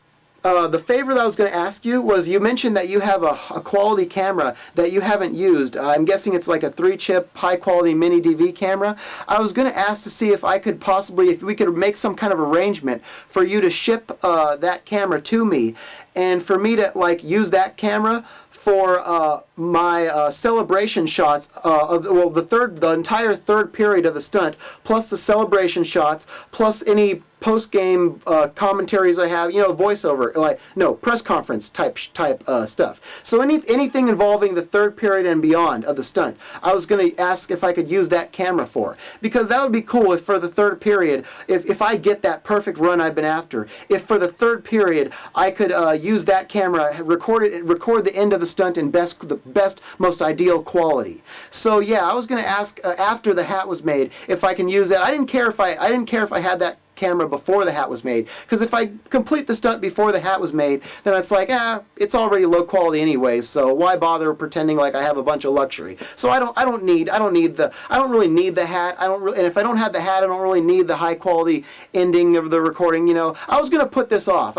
the favor that I was going to ask you was, you mentioned that you have a quality camera that you haven't used. I'm guessing it's like a 3-chip high-quality mini DV camera. I was going to ask to see if we could make some kind of arrangement for you to ship that camera to me, and for me to like use that camera for my celebration shots of the entire third period of the stunt, plus the celebration shots, plus any post-game commentaries I have, you know, voiceover, press conference type stuff. So anything involving the third period and beyond of the stunt, I was going to ask if I could use that camera for, because that would be cool if for the third period, if I get that perfect run I've been after, if for the third period I could use that camera, record the end of the stunt in the best, most ideal quality. So yeah, I was going to ask after the hat was made if I can use that. I didn't care if I had that camera before the hat was made, because if I complete the stunt before the hat was made, then it's like, it's already low quality anyways, so why bother pretending like I have a bunch of luxury? So I don't really need the hat. And if I don't have the hat, I don't really need the high quality ending of the recording, you know. I was going to put this off.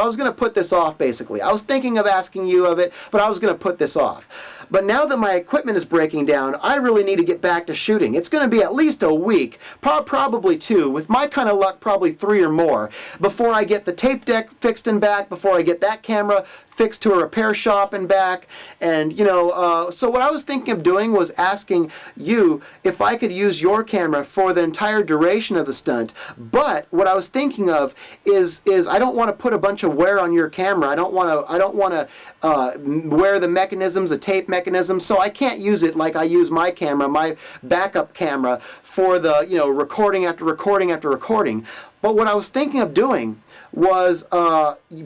Basically. I was thinking of asking you of it, but I was going to put this off. But now that my equipment is breaking down, I really need to get back to shooting. It's going to be at least a week, probably 2, with my kind of luck, probably 3 or more, before I get the tape deck fixed and back, before I get that camera fixed to a repair shop and back. And you know, so what I was thinking of doing was asking you if I could use your camera for the entire duration of the stunt. But what I was thinking of is I don't want to put a bunch of wear on your camera. I don't want to wear the mechanisms, the tape mechanisms, so I can't use it like I use my camera, my backup camera, for the, you know, recording after recording after recording. But what I was thinking of doing was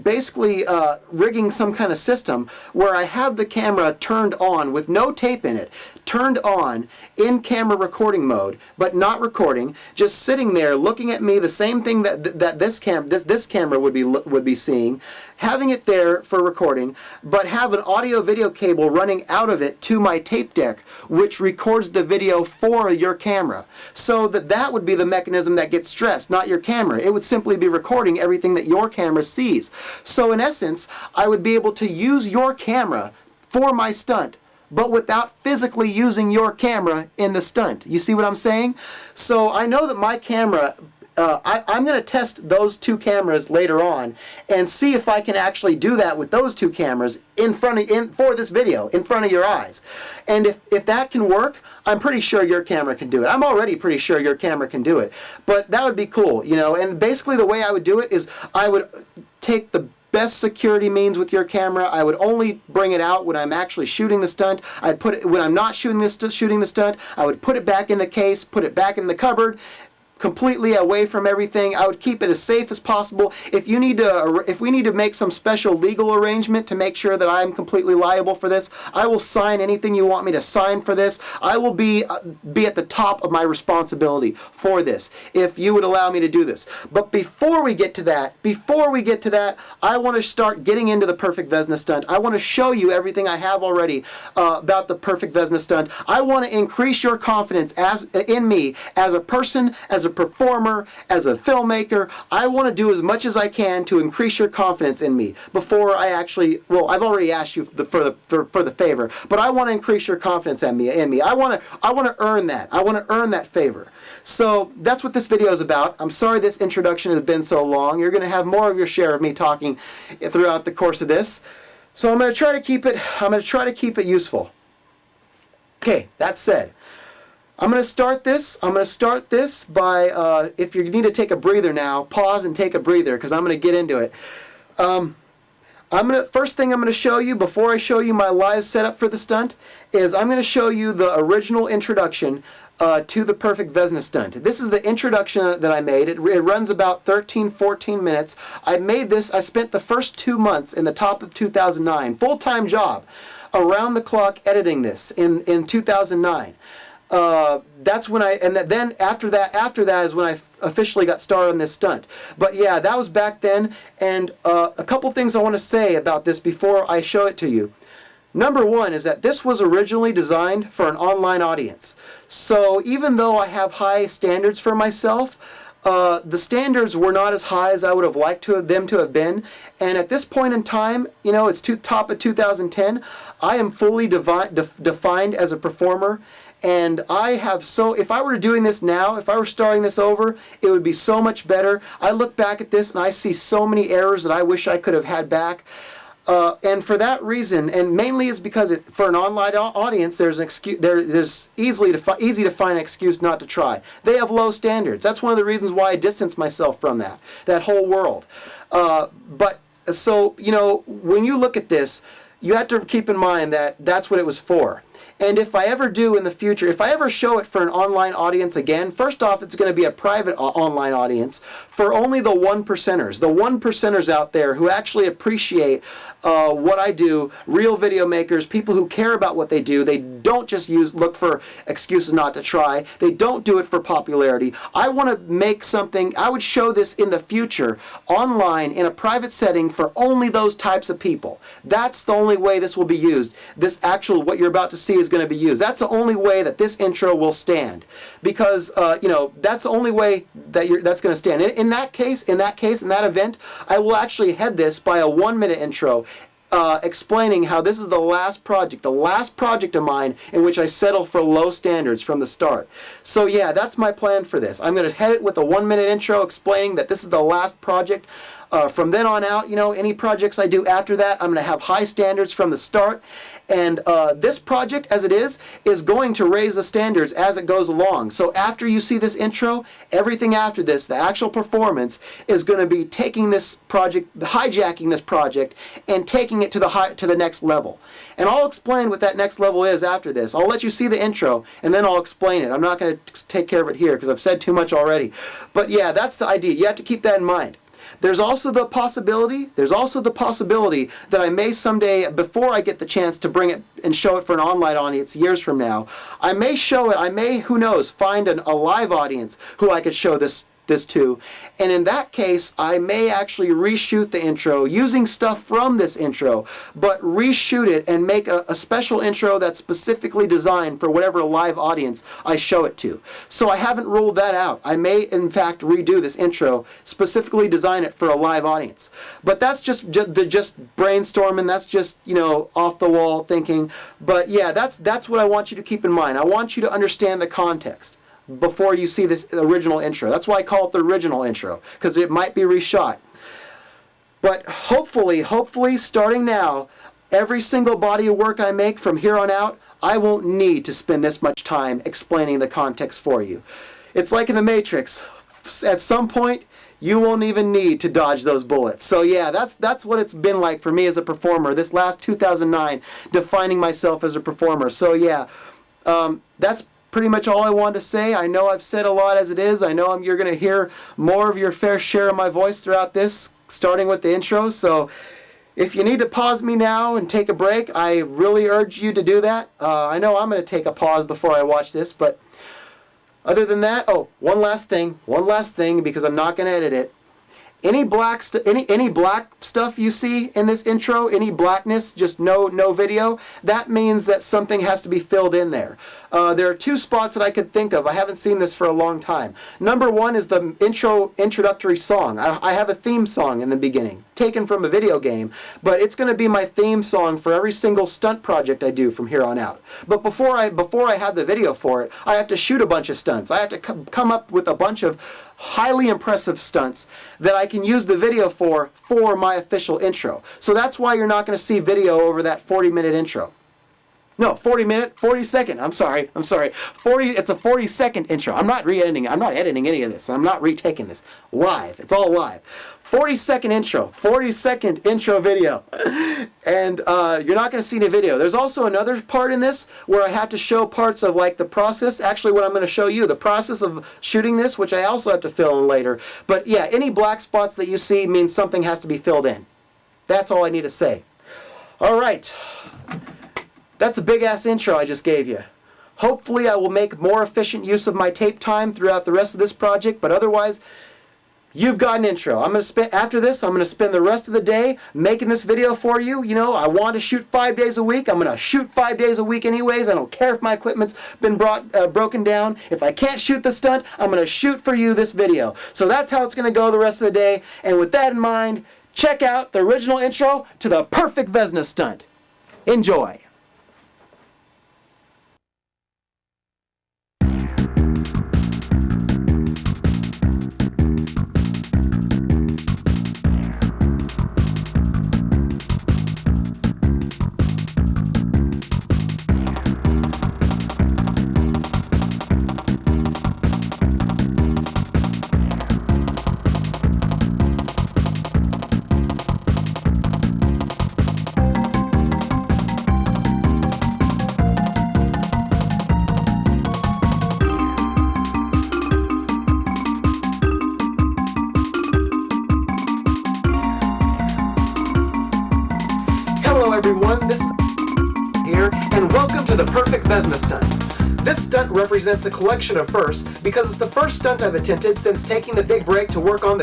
basically rigging some kind of system where I have the camera turned on with no tape in it, turned on in camera recording mode, but not recording, just sitting there looking at me, the same thing that this camera would be seeing, having it there for recording, but have an audio video cable running out of it to my tape deck, which records the video for your camera. So that would be the mechanism that gets stressed, not your camera. It would simply be recording everything that your camera sees. So in essence, I would be able to use your camera for my stunt, but without physically using your camera in the stunt. You see what I'm saying? So I know that my camera I'm going to test those two cameras later on and see if I can actually do that with those two cameras for this video, in front of your eyes. And if that can work, I'm pretty sure your camera can do it. I'm already pretty sure your camera can do it. But that would be cool, you know. And basically the way I would do it is I would take the best security means with your camera. I would only bring it out when I'm actually shooting the stunt. I'd put it when I'm not shooting the stunt. I would put it back in the case, put it back in the cupboard, completely away from everything. I would keep it as safe as possible. If we need to make some special legal arrangement to make sure that I'm completely liable for this, I will sign anything you want me to sign for this. I will be at the top of my responsibility for this if you would allow me to do this. But before we get to that, I want to start getting into the Perfect Vezina Stunt. I want to show you everything I have already about the Perfect Vezina Stunt. I want to increase your confidence in me as a person, as a performer, as a filmmaker. I want to do as much as I can to increase your confidence in me before I actually, well, I've already asked you for the favor, but I want to increase your confidence in me. I want to earn that. I want to earn that favor. So that's what this video is about. I'm sorry this introduction has been so long. You're going to have more of your share of me talking throughout the course of this. So I'm going to try to keep it useful. Okay, that said, I'm going to start this by, if you need to take a breather now, pause and take a breather because I'm going to get into it. First thing I'm going to show you before I show you my live setup for the stunt is I'm going to show you the original introduction to the Perfect Vezina Stunt. This is the introduction that I made. It runs about 13-14 minutes. I spent the first 2 months in the top of 2009, full-time job, around the clock editing this in 2009. That's when then after that is when I officially got started on this stunt. But yeah, that was back then, and a couple things I want to say about this before I show it to you. Number one is that this was originally designed for an online audience. So even though I have high standards for myself, the standards were not as high as I would have liked them to have been. And at this point in time, you know, it's top of 2010, I am fully defined as a performer. And if I were doing this now, if I were starting this over, it would be so much better. I look back at this and I see so many errors that I wish I could have had back. And for that reason, and mainly is because for an online audience, there's easy to find an excuse not to try. They have low standards. That's one of the reasons why I distance myself from that whole world. So, you know, when you look at this, you have to keep in mind that that's what it was for. And if I ever do in the future, if I ever show it for an online audience again, first off, it's going to be a private online audience for only the 1%ers. The 1%ers out there who actually appreciate what I do, real video makers, people who care about what they do. They don't just look for excuses not to try. They don't do it for popularity. I want to make something, I would show this in the future online in a private setting for only those types of people. That's the only way this will be used. What you're about to see is going to be used. That's the only way that this intro will stand, because you know, that's the only way that that's going to stand. In that event, I will actually head this by a 1-minute intro explaining how this is the last project of mine in which I settle for low standards from the start. So yeah, that's my plan for this. I'm going to head it with a 1-minute intro explaining that this is the last project. From then on out, you know, any projects I do after that, I'm going to have high standards from the start. And this project, as it is going to raise the standards as it goes along. So after you see this intro, everything after this, the actual performance, is going to be taking this project, hijacking this project, and taking it to the next level. And I'll explain what that next level is after this. I'll let you see the intro, and then I'll explain it. I'm not going to take care of it here because I've said too much already. But yeah, that's the idea. You have to keep that in mind. There's also the possibility that I may someday, before I get the chance to bring it and show it for an online audience years from now, I may show it, who knows, find a live audience who I could show this to, and in that case I may actually reshoot the intro using stuff from this intro, but reshoot it and make a special intro that's specifically designed for whatever live audience I show it to. So I haven't ruled that out. I may in fact redo this intro, specifically design it for a live audience. But that's just brainstorming, that's just, you know, off the wall thinking. But yeah, that's what I want you to keep in mind. I want you to understand the context. before you see this original intro. That's why I call it the original intro, because it might be reshot. But hopefully, starting now, every single body of work I make from here on out, I won't need to spend this much time explaining the context for you. It's like in the Matrix. At some point, you won't even need to dodge those bullets. So yeah, that's what it's been like for me as a performer, this last 2009, defining myself as a performer. So yeah, that's pretty much all I wanted to say. I know I've said a lot as it is. I know you're going to hear more of your fair share of my voice throughout this, starting with the intro. So if you need to pause me now and take a break, I really urge you to do that. I know I'm going to take a pause before I watch this, but other than that, oh, one last thing, because I'm not going to edit it. Any black stuff you see in this intro, any blackness, just no video, that means that something has to be filled in there. There are two spots that I could think of. I haven't seen this for a long time. Number one is the introductory song. I have a theme song in the beginning, taken from a video game, but it's going to be my theme song for every single stunt project I do from here on out. But before I have the video for it, I have to shoot a bunch of stunts. I have to come up with a bunch of highly impressive stunts that I can use the video for my official intro. So that's why you're not going to see video over that 40-minute intro. No, 40 second. I'm sorry. 40. It's a 40-second intro. I'm not re-editing. I'm not editing any of this. I'm not retaking this. Live. It's all live. 40-second intro. 40-second intro video. And you're not going to see any video. There's also another part in this where I have to show parts of like the process. Actually, what I'm going to show you, the process of shooting this, which I also have to fill in later. But yeah, any black spots that you see means something has to be filled in. That's all I need to say. All right. That's a big-ass intro I just gave you. Hopefully I will make more efficient use of my tape time throughout the rest of this project, but otherwise, you've got an intro. After this, I'm going to spend the rest of the day making this video for you. You know, I want to shoot 5 days a week. I'm going to shoot 5 days a week anyways. I don't care if my equipment's been broken down. If I can't shoot the stunt, I'm going to shoot for you this video. So that's how it's going to go the rest of the day. And with that in mind, check out the original intro to the Perfect Vezina Stunt. Enjoy. Everyone, this is here, and welcome to the Perfect Vezina Stunt. This stunt represents a collection of firsts because it's the first stunt I've attempted since taking the big break to work on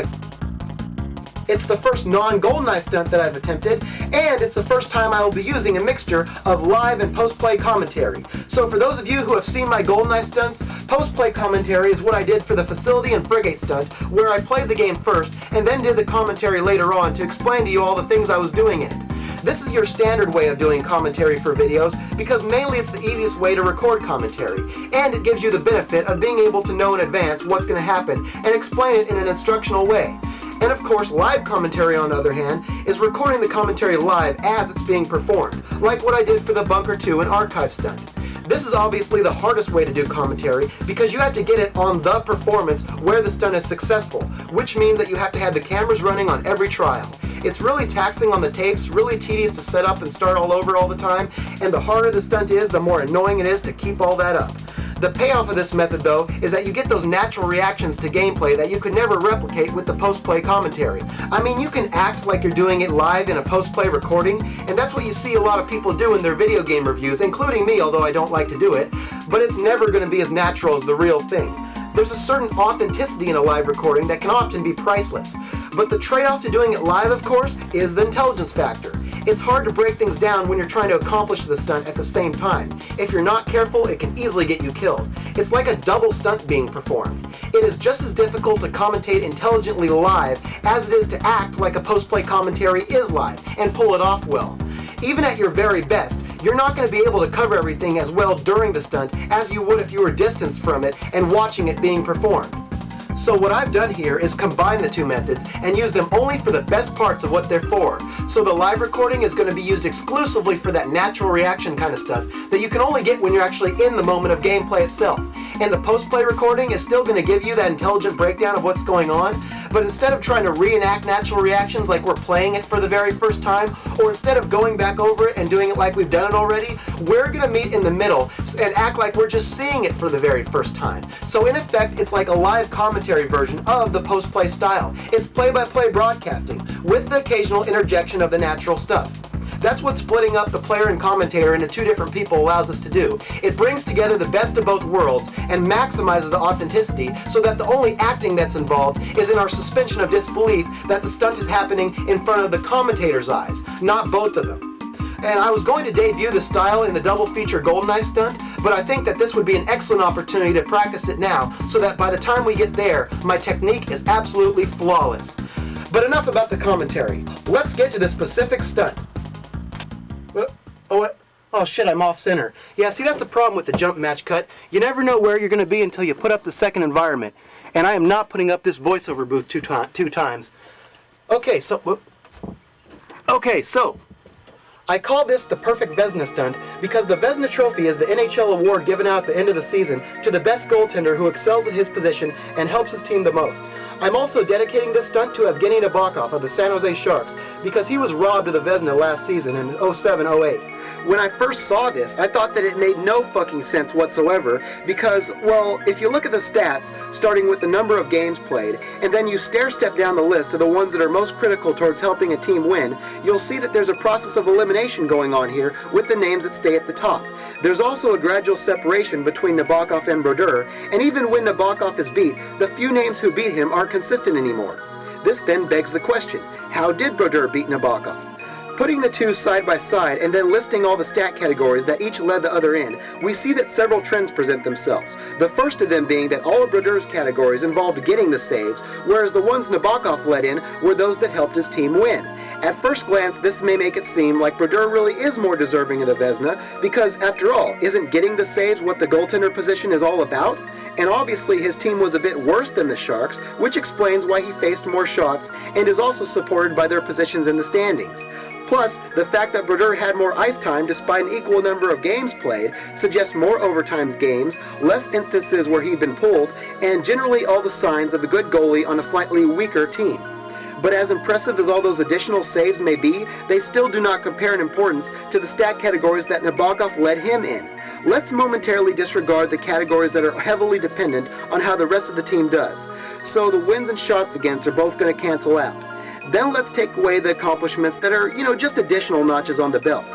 It's the first non-GoldenEye stunt that I've attempted, and it's the first time I will be using a mixture of live and post-play commentary. So for those of you who have seen my GoldenEye stunts, post-play commentary is what I did for the Facility and Frigate stunt, where I played the game first and then did the commentary later on to explain to you all the things I was doing in it. This is your standard way of doing commentary for videos because mainly it's the easiest way to record commentary, and it gives you the benefit of being able to know in advance what's going to happen and explain it in an instructional way. And of course, live commentary, on the other hand, is recording the commentary live as it's being performed, like what I did for the Bunker 2 and Archive stunt. This is obviously the hardest way to do commentary because you have to get it on the performance where the stunt is successful, which means that you have to have the cameras running on every trial. It's really taxing on the tapes, really tedious to set up and start all over all the time, and the harder the stunt is, the more annoying it is to keep all that up. The payoff of this method, though, is that you get those natural reactions to gameplay that you could never replicate with the post-play commentary. I mean, you can act like you're doing it live in a post-play recording, and that's what you see a lot of people do in their video game reviews, including me, although I don't like to do it, but it's never going to be as natural as the real thing. There's a certain authenticity in a live recording that can often be priceless. But the trade-off to doing it live, of course, is the intelligence factor. It's hard to break things down when you're trying to accomplish the stunt at the same time. If you're not careful, it can easily get you killed. It's like a double stunt being performed. It is just as difficult to commentate intelligently live as it is to act like a post-play commentary is live and pull it off well. Even at your very best, you're not going to be able to cover everything as well during the stunt as you would if you were distanced from it and watching it being performed. So what I've done here is combine the two methods and use them only for the best parts of what they're for. So the live recording is going to be used exclusively for that natural reaction kind of stuff that you can only get when you're actually in the moment of gameplay itself. And the post-play recording is still going to give you that intelligent breakdown of what's going on, but instead of trying to reenact natural reactions like we're playing it for the very first time, or instead of going back over it and doing it like we've done it already, we're going to meet in the middle and act like we're just seeing it for the very first time. So in effect, it's like a live commentary version of the post-play style. It's play-by-play broadcasting with the occasional interjection of the natural stuff. That's what splitting up the player and commentator into two different people allows us to do. It brings together the best of both worlds and maximizes the authenticity so that the only acting that's involved is in our suspension of disbelief that the stunt is happening in front of the commentator's eyes, not both of them. And I was going to debut the style in the double feature GoldenEye stunt, but I think that this would be an excellent opportunity to practice it now so that by the time we get there, my technique is absolutely flawless. But enough about the commentary. Let's get to the specific stunt. Oh shit, I'm off center. Yeah, see, that's the problem with the jump match cut. You never know where you're going to be until you put up the second environment. And I am not putting up this voiceover booth two times. Okay, so I call this the Perfect Vezina Stunt because the Vezina Trophy is the NHL award given out at the end of the season to the best goaltender who excels at his position and helps his team the most. I'm also dedicating this stunt to Evgeny Nabokov of the San Jose Sharks because he was robbed of the Vezina last season in 07-08. When I first saw this, I thought that it made no fucking sense whatsoever because, well, if you look at the stats, starting with the number of games played, and then you stair-step down the list of the ones that are most critical towards helping a team win, you'll see that there's a process of elimination going on here with the names that stay at the top. There's also a gradual separation between Nabokov and Brodeur, and even when Nabokov is beat, the few names who beat him aren't consistent anymore. This then begs the question, how did Brodeur beat Nabokov? Putting the two side by side and then listing all the stat categories that each led the other in, we see that several trends present themselves. The first of them being that all of Brodeur's categories involved getting the saves, whereas the ones Nabokov led in were those that helped his team win. At first glance, this may make it seem like Brodeur really is more deserving of the Vezina, because after all, isn't getting the saves what the goaltender position is all about? And obviously his team was a bit worse than the Sharks, which explains why he faced more shots and is also supported by their positions in the standings. Plus, the fact that Brodeur had more ice time despite an equal number of games played suggests more overtime games, less instances where he'd been pulled, and generally all the signs of a good goalie on a slightly weaker team. But as impressive as all those additional saves may be, they still do not compare in importance to the stat categories that Nabokov led him in. Let's momentarily disregard the categories that are heavily dependent on how the rest of the team does. So the wins and shots against are both going to cancel out. Then let's take away the accomplishments that are, just additional notches on the belt.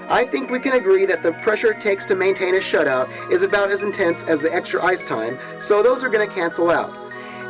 I think we can agree that the pressure it takes to maintain a shutout is about as intense as the extra ice time, so those are going to cancel out.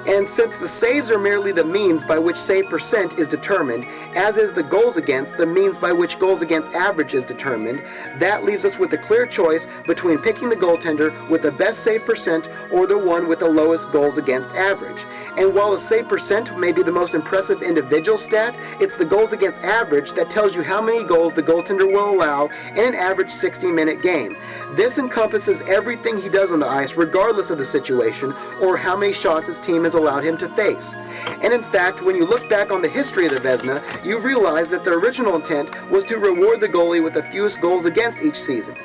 And since the saves are merely the means by which save percent is determined, as is the goals against, the means by which goals against average is determined, that leaves us with a clear choice between picking the goaltender with the best save percent or the one with the lowest goals against average. And while the save percent may be the most impressive individual stat, it's the goals against average that tells you how many goals the goaltender will allow in an average 60-minute game. This encompasses everything he does on the ice regardless of the situation or how many shots his team has allowed him to face. And in fact, when you look back on the history of the Vezina, you realize that the original intent was to reward the goalie with the fewest goals against each season.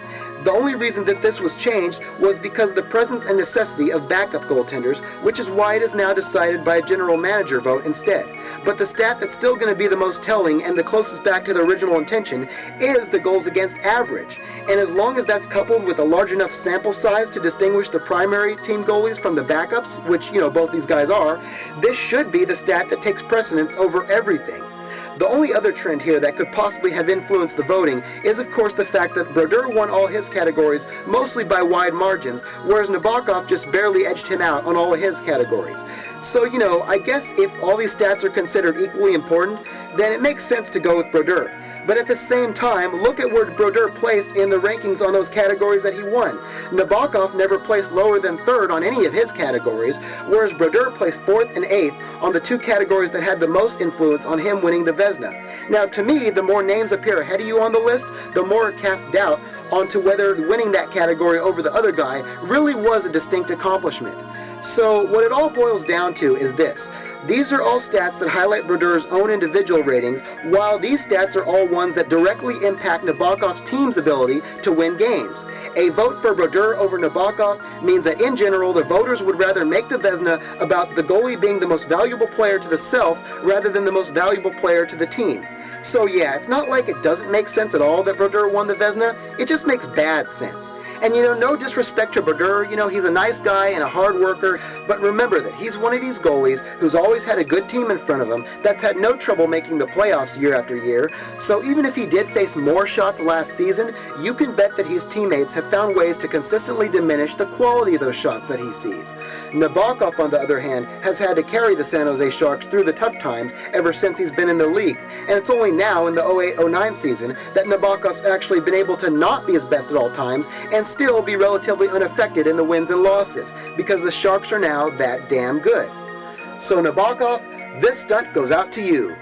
The only reason that this was changed was because of the presence and necessity of backup goaltenders, which is why it is now decided by a general manager vote instead. But the stat that's still going to be the most telling and the closest back to the original intention is the goals against average. And as long as that's coupled with a large enough sample size to distinguish the primary team goalies from the backups, which, both these guys are, this should be the stat that takes precedence over everything. The only other trend here that could possibly have influenced the voting is of course the fact that Brodeur won all his categories mostly by wide margins, whereas Nabokov just barely edged him out on all of his categories. So, I guess if all these stats are considered equally important, then it makes sense to go with Brodeur. But at the same time, look at where Brodeur placed in the rankings on those categories that he won. Nabokov never placed lower than 3rd on any of his categories, whereas Brodeur placed 4th and 8th on the 2 categories that had the most influence on him winning the Vezina. Now, to me, the more names appear ahead of you on the list, the more it casts doubt onto whether winning that category over the other guy really was a distinct accomplishment. So what it all boils down to is this. These are all stats that highlight Brodeur's own individual ratings, while these stats are all ones that directly impact Nabokov's team's ability to win games. A vote for Brodeur over Nabokov means that in general, the voters would rather make the Vezina about the goalie being the most valuable player to the self rather than the most valuable player to the team. So yeah, it's not like it doesn't make sense at all that Brodeur won the Vezina, it just makes bad sense. And no disrespect to Brodeur, he's a nice guy and a hard worker, but remember that he's one of these goalies who's always had a good team in front of him that's had no trouble making the playoffs year after year, so even if he did face more shots last season, you can bet that his teammates have found ways to consistently diminish the quality of those shots that he sees. Nabokov, on the other hand, has had to carry the San Jose Sharks through the tough times ever since he's been in the league, and it's only now in the 08-09 season that Nabokov's actually been able to not be his best at all times and still be relatively unaffected in the wins and losses, because the Sharks are now that damn good. So Nabokov, this stunt goes out to you.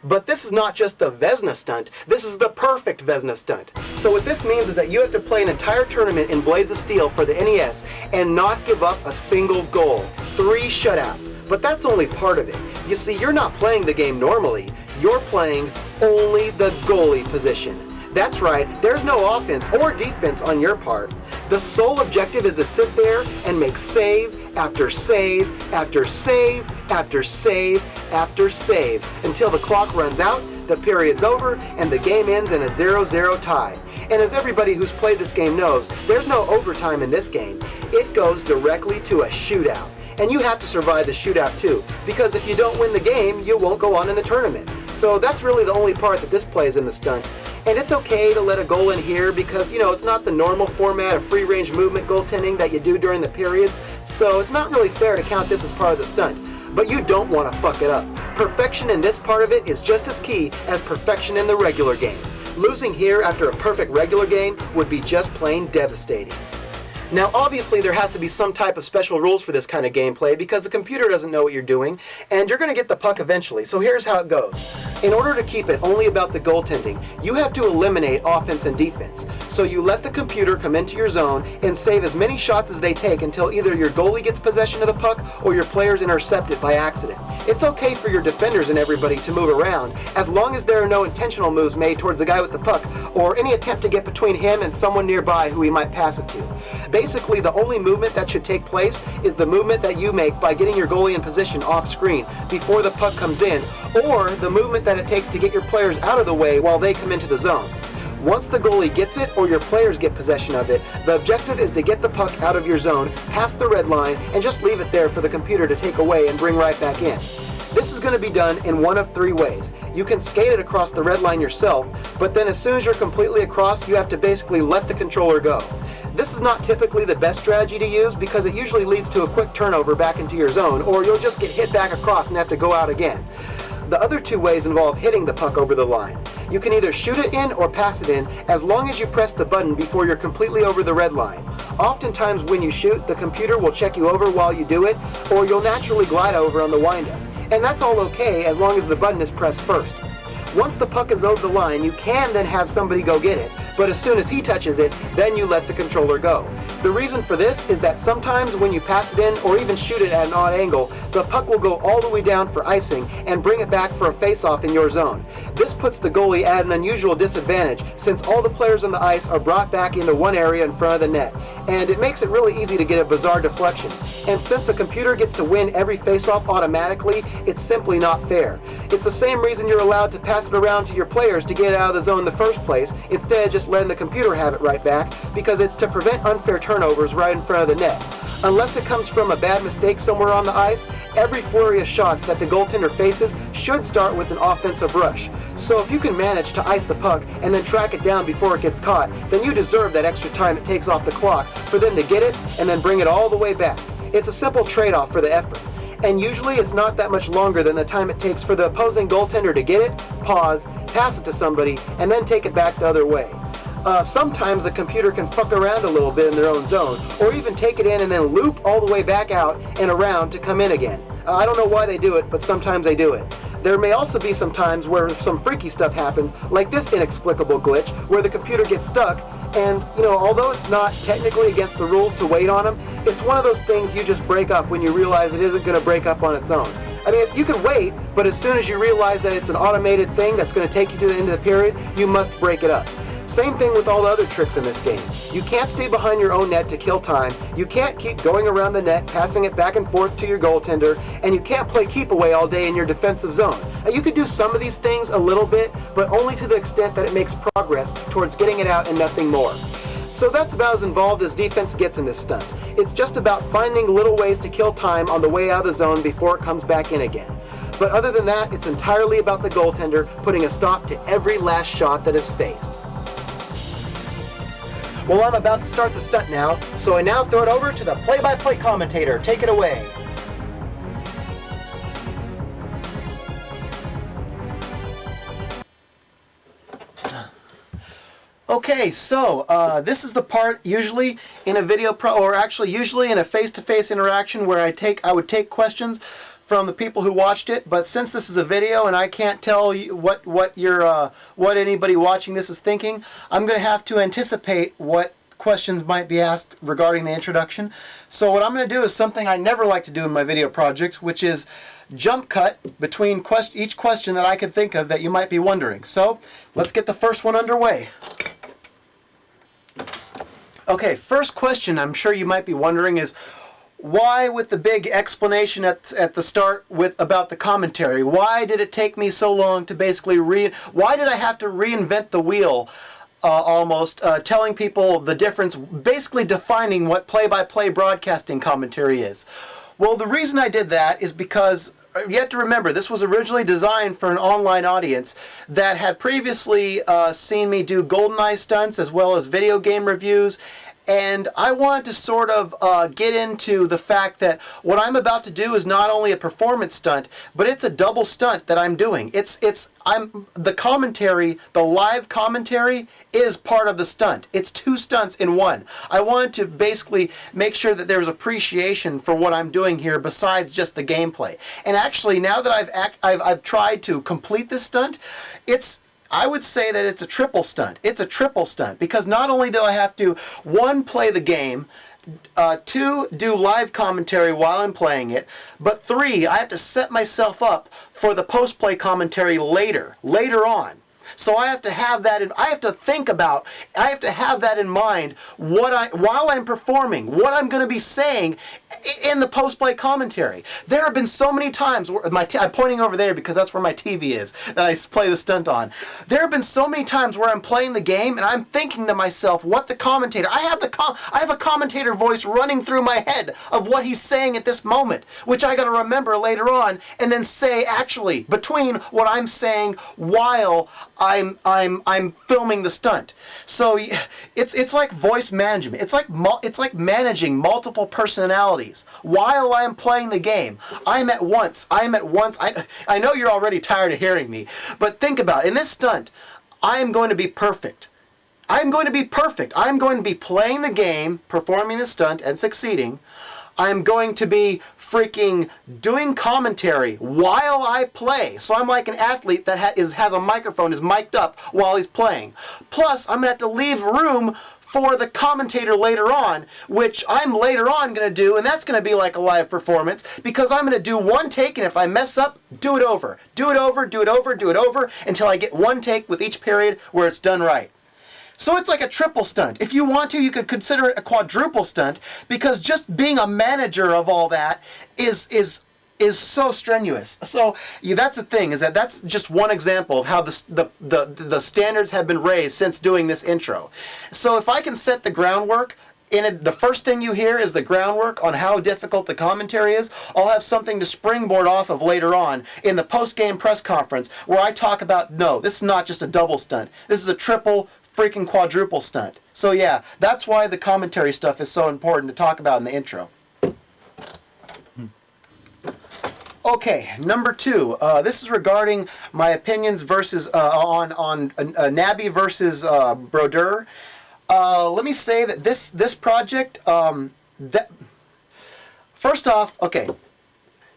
But this is not just the Vezina stunt, this is the perfect Vezina stunt. So what this means is that you have to play an entire tournament in Blades of Steel for the NES and not give up a single goal. 3 shutouts. But that's only part of it. You see, you're not playing the game normally, you're playing only the goalie position. That's right, there's no offense or defense on your part. The sole objective is to sit there and make save after save after save after save after save until the clock runs out, the period's over, and the game ends in a 0-0 tie. And as everybody who's played this game knows, there's no overtime in this game. It goes directly to a shootout. And you have to survive the shootout too, because if you don't win the game, you won't go on in the tournament. So that's really the only part that this plays in the stunt. And it's okay to let a goal in here because, it's not the normal format of free-range movement goaltending that you do during the periods, so it's not really fair to count this as part of the stunt. But you don't want to fuck it up. Perfection in this part of it is just as key as perfection in the regular game. Losing here after a perfect regular game would be just plain devastating. Now obviously there has to be some type of special rules for this kind of gameplay because the computer doesn't know what you're doing and you're going to get the puck eventually, so here's how it goes. In order to keep it only about the goaltending, you have to eliminate offense and defense. So you let the computer come into your zone and save as many shots as they take until either your goalie gets possession of the puck or your players intercept it by accident. It's okay for your defenders and everybody to move around as long as there are no intentional moves made towards the guy with the puck or any attempt to get between him and someone nearby who he might pass it to. Basically, the only movement that should take place is the movement that you make by getting your goalie in position off screen before the puck comes in, or the movement that it takes to get your players out of the way while they come into the zone. Once the goalie gets it or your players get possession of it, the objective is to get the puck out of your zone, past the red line, and just leave it there for the computer to take away and bring right back in. This is going to be done in one of 3 ways. You can skate it across the red line yourself, but then as soon as you're completely across, you have to basically let the controller go. This is not typically the best strategy to use because it usually leads to a quick turnover back into your zone, or you'll just get hit back across and have to go out again. The other 2 ways involve hitting the puck over the line. You can either shoot it in or pass it in as long as you press the button before you're completely over the red line. Oftentimes when you shoot, the computer will check you over while you do it, or you'll naturally glide over on the windup. And that's all okay as long as the button is pressed first. Once the puck is over the line, you can then have somebody go get it, but as soon as he touches it, then you let the controller go. The reason for this is that sometimes when you pass it in or even shoot it at an odd angle, the puck will go all the way down for icing and bring it back for a face-off in your zone. This puts the goalie at an unusual disadvantage since all the players on the ice are brought back into one area in front of the net, and it makes it really easy to get a bizarre deflection. And since the computer gets to win every face-off automatically, it's simply not fair. It's the same reason you're allowed to pass it around to your players to get out of the zone in the first place, instead of just letting the computer have it right back, because it's to prevent unfair turnovers right in front of the net. Unless it comes from a bad mistake somewhere on the ice, every flurry of shots that the goaltender faces should start with an offensive rush. So if you can manage to ice the puck and then track it down before it gets caught, then you deserve that extra time it takes off the clock for them to get it and then bring it all the way back. It's a simple trade-off for the effort. And usually it's not that much longer than the time it takes for the opposing goaltender to get it, pause, pass it to somebody, and then take it back the other way. Sometimes the computer can fuck around a little bit in their own zone, or even take it in and then loop all the way back out and around to come in again. I don't know why they do it, but sometimes they do it. There may also be some times where some freaky stuff happens, like this inexplicable glitch, where the computer gets stuck, and, although it's not technically against the rules to wait on them, it's one of those things you just break up when you realize it isn't going to break up on its own. I mean, you can wait, but as soon as you realize that it's an automated thing that's going to take you to the end of the period, you must break it up. Same thing with all the other tricks in this game. You can't stay behind your own net to kill time, you can't keep going around the net, passing it back and forth to your goaltender, and you can't play keep away all day in your defensive zone. Now, you could do some of these things a little bit, but only to the extent that it makes progress towards getting it out and nothing more. So that's about as involved as defense gets in this stunt. It's just about finding little ways to kill time on the way out of the zone before it comes back in again. But other than that, it's entirely about the goaltender putting a stop to every last shot that is faced. Well, I'm about to start the stunt now, so I now throw it over to the play-by-play commentator. Take it away. Okay, so this is the part usually in a video usually in a face-to-face interaction where I would take questions from the people who watched it, but since this is a video and I can't tell you what anybody watching this is thinking, I'm going to have to anticipate what questions might be asked regarding the introduction. So what I'm going to do is something I never like to do in my video projects, which is jump cut between each question that I could think of that you might be wondering. So let's get the first one underway. Okay, first question I'm sure you might be wondering is, why with the big explanation at the start about the commentary? Why did it take me so long to basically why did I have to reinvent the wheel almost, telling people the difference, basically defining what play-by-play broadcasting commentary is? Well, the reason I did that is because you have to remember, this was originally designed for an online audience that had previously seen me do GoldenEye stunts as well as video game reviews, and I wanted to sort of get into the fact that what I'm about to do is not only a performance stunt, but it's a double stunt that I'm doing. The commentary, the live commentary, is part of the stunt. It's two stunts in one. I wanted to basically make sure that there's appreciation for what I'm doing here besides just the gameplay. And actually, now that I've tried to complete this stunt, I would say that it's a triple stunt. It's a triple stunt because not only do I have to, 1, play the game, 2, do live commentary while I'm playing it, but 3, I have to set myself up for the post-play commentary later on. So I have to have that I have to have that in mind while I'm performing, what I'm going to be saying in the post-play commentary. There have been so many times where I'm pointing over there because that's where my TV is that I play the stunt on. There have been so many times where I'm playing the game and I'm thinking to myself what the commentator, I have a commentator voice running through my head of what he's saying at this moment, which I got to remember later on and then say actually between what I'm saying while I'm filming the stunt. So it's like voice management. It's like managing multiple personalities while I'm playing the game. I know you're already tired of hearing me, but think about it. In this stunt, I am going to be perfect. I'm going to be perfect. I'm going to be playing the game, performing the stunt, and succeeding. I'm going to be freaking doing commentary while I play. So I'm like an athlete that has a microphone, is mic'd up while he's playing. Plus, I'm going to have to leave room for the commentator later on, which I'm later on going to do, and that's going to be like a live performance, because I'm going to do one take, and if I mess up, do it over. Do it over, do it over, do it over, until I get one take with each period where it's done right. So it's like a triple stunt. If you want to, you could consider it a quadruple stunt, because just being a manager of all that is so strenuous. So that's the thing, is that's just one example of how the standards have been raised since doing this intro. So if I can set the groundwork, the first thing you hear is the groundwork on how difficult the commentary is. I'll have something to springboard off of later on in the post-game press conference where I talk about, no, this is not just a double stunt. This is a triple freaking quadruple stunt. So yeah, that's why the commentary stuff is so important to talk about in the intro. Okay, number 2. This is regarding my opinions versus on Nabby versus Brodeur. Let me say that this project first off, okay.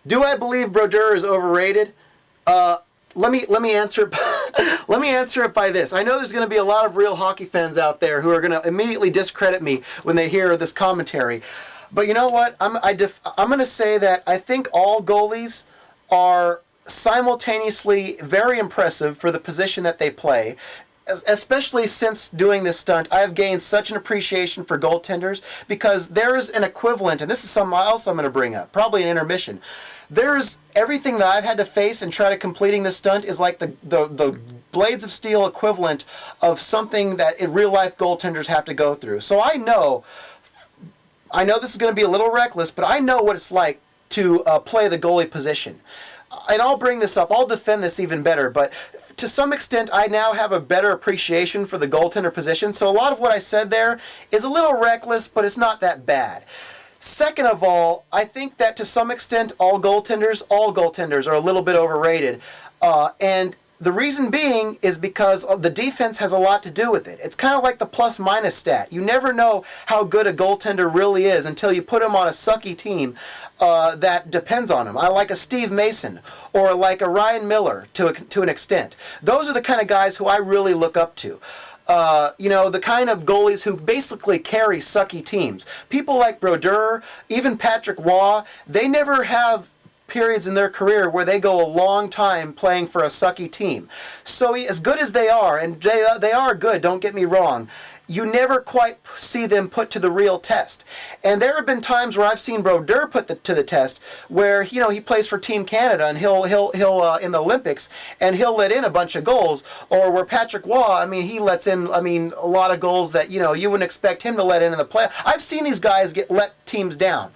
Do I believe Brodeur is overrated? Let me answer. Let me answer it by this. I know there's going to be a lot of real hockey fans out there who are going to immediately discredit me when they hear this commentary. But you know what? I'm going to say that I think all goalies are simultaneously very impressive for the position that they play. Especially since doing this stunt, I have gained such an appreciation for goaltenders because there is an equivalent, and this is something else I'm going to bring up, probably an intermission. There's everything that I've had to face and try to completing this stunt is like the blades of steel equivalent of something that in real life goaltenders have to go through. So I know this is going to be a little reckless, but I know what it's like to play the goalie position. And I'll bring this up, I'll defend this even better, but to some extent I now have a better appreciation for the goaltender position, so a lot of what I said there is a little reckless, but it's not that bad. Second of all, I think that to some extent all goaltenders are a little bit overrated, and the reason being is because the defense has a lot to do with it. It's kind of like the plus-minus stat. You never know how good a goaltender really is until you put him on a sucky team that depends on him. I like a Steve Mason or like a Ryan Miller to an extent. Those are the kind of guys who I really look up to. The kind of goalies who basically carry sucky teams. People like Brodeur, even Patrick Waugh, they never have periods in their career where they go a long time playing for a sucky team. So as good as they are, and they are good, don't get me wrong, you never quite see them put to the real test. And there have been times where I've seen Brodeur put to the test where he plays for Team Canada and he'll in the Olympics and he'll let in a bunch of goals. Or where Patrick Waugh, he lets in a lot of goals that you wouldn't expect him to let in the play. I've seen these guys let teams down.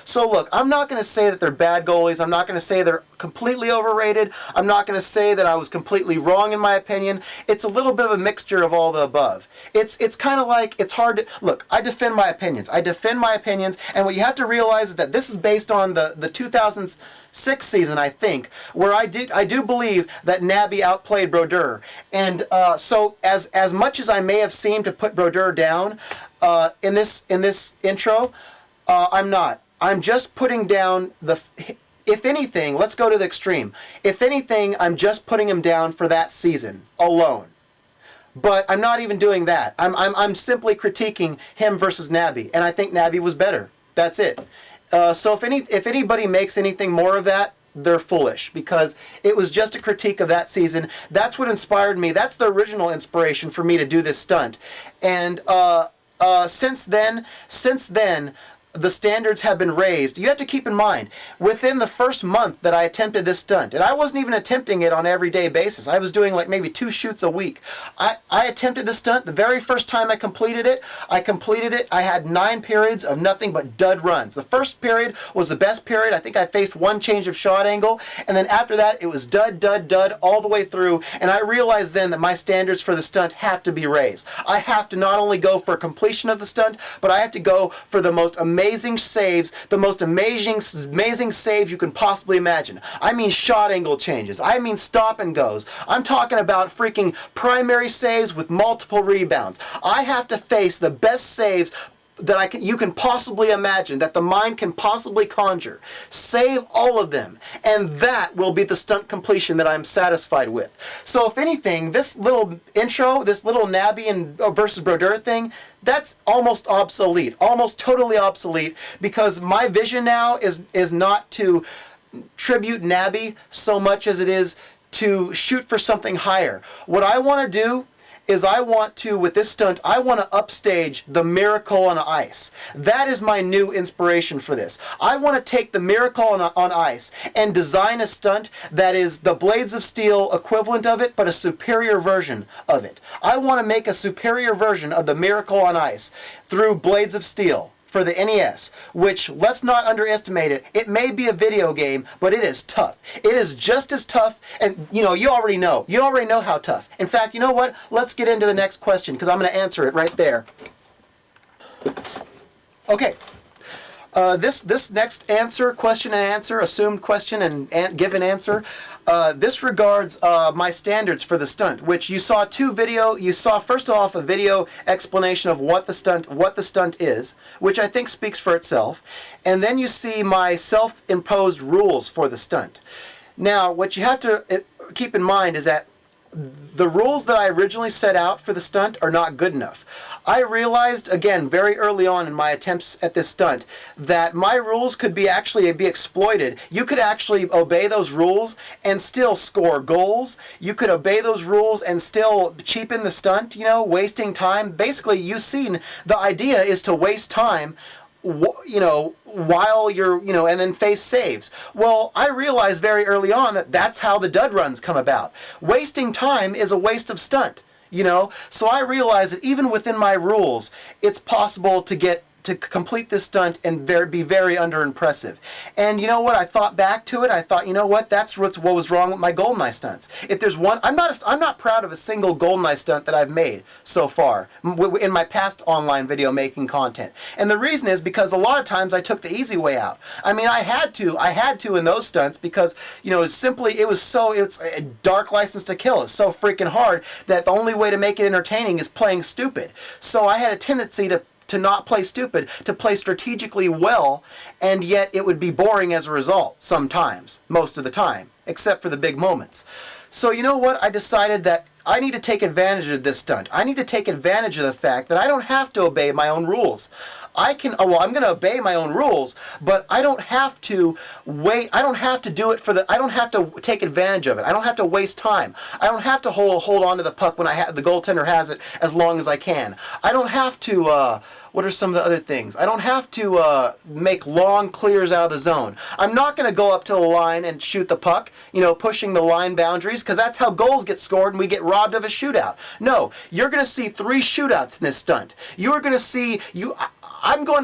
So look, I'm not going to say that they're bad goalies. I'm not going to say they're completely overrated. I'm not going to say that I was completely wrong in my opinion. It's a little bit of a mixture of all the above. It's kind of like, it's hard to look. I defend my opinions, and what you have to realize is that this is based on the 2006 season, I think, where I do believe that Nabby outplayed Brodeur, and so as much as I may have seemed to put Brodeur down in this intro, I'm not. I'm just putting down if anything, let's go to the extreme. If anything, I'm just putting him down for that season alone. But I'm not even doing that. I'm simply critiquing him versus Nabby, and I think Nabby was better. That's it. So if anybody makes anything more of that, they're foolish, because it was just a critique of that season. That's what inspired me. That's the original inspiration for me to do this stunt. And since then, the standards have been raised. You have to keep in mind, within the first month that I attempted this stunt, and I wasn't even attempting it on an everyday basis. I was doing like maybe 2 shoots a week. I attempted the stunt. The very first time I completed it, I had 9 periods of nothing but dud runs. The first period was the best period. I think I faced 1 change of shot angle, and then after that, it was dud, dud, dud all the way through, and I realized then that my standards for the stunt have to be raised. I have to not only go for completion of the stunt, but I have to go for the most amazing saves, the most amazing saves you can possibly imagine. I mean shot angle changes. I mean stop and goes. I'm talking about freaking primary saves with multiple rebounds. I have to face the best saves that you can possibly imagine, that the mind can possibly conjure. Save all of them, and that will be the stunt completion that I'm satisfied with. So if anything, this little intro, this little Nabby and versus Brodeur thing, that's almost obsolete, almost totally obsolete, because my vision now is not to tribute Nabby so much as it is to shoot for something higher. What I want to do is with this stunt, I want to upstage the Miracle on Ice. That is my new inspiration for this. I want to take the Miracle on Ice and design a stunt that is the Blades of Steel equivalent of it, but a superior version of it. I want to make a superior version of the Miracle on Ice through Blades of Steel for the NES, which, let's not underestimate it. It may be a video game, but it is tough. It is just as tough, and you already know. You already know how tough. In fact, you know what? Let's get into the next question, because I'm going to answer it right there. Okay. This next answer, question and answer, assumed question and given answer, this regards my standards for the stunt, which you saw you saw first off a video explanation of what the stunt is, which I think speaks for itself, and then you see my self-imposed rules for the stunt. Now, what you have to keep in mind is that the rules that I originally set out for the stunt are not good enough. I realized, again, very early on in my attempts at this stunt, that my rules could be exploited. You could actually obey those rules and still score goals. You could obey those rules and still cheapen the stunt, wasting time. Basically, you've seen the idea is to waste time, while you're, and then face saves. Well, I realized very early on that that's how the dud runs come about. Wasting time is a waste of stunt, So I realized that even within my rules, it's possible to complete this stunt and be very under-impressive. And you know what? I thought back to it. I thought, you know what? That's what was wrong with my GoldenEye stunts. If there's one, I'm not proud of a single GoldenEye stunt that I've made so far in my past online video making content. And the reason is because a lot of times I took the easy way out. I mean, I had to in those stunts because, it's a dark license to kill. It's so freaking hard that the only way to make it entertaining is playing stupid. So I had a tendency to not play stupid, to play strategically well, and yet it would be boring as a result sometimes, most of the time, except for the big moments. So you know what? I decided that I need to take advantage of this stunt. I need to take advantage of the fact that I don't have to obey my own rules. I'm going to obey my own rules, but I don't have to wait. I don't have to do it I don't have to take advantage of it. I don't have to waste time. I don't have to hold on to the puck when the goaltender has it as long as I can. I don't have to, what are some of the other things? I don't have to make long clears out of the zone. I'm not going to go up to the line and shoot the puck, pushing the line boundaries, because that's how goals get scored and we get robbed of a shootout. No, you're going to see 3 shootouts in this stunt. You are going to see,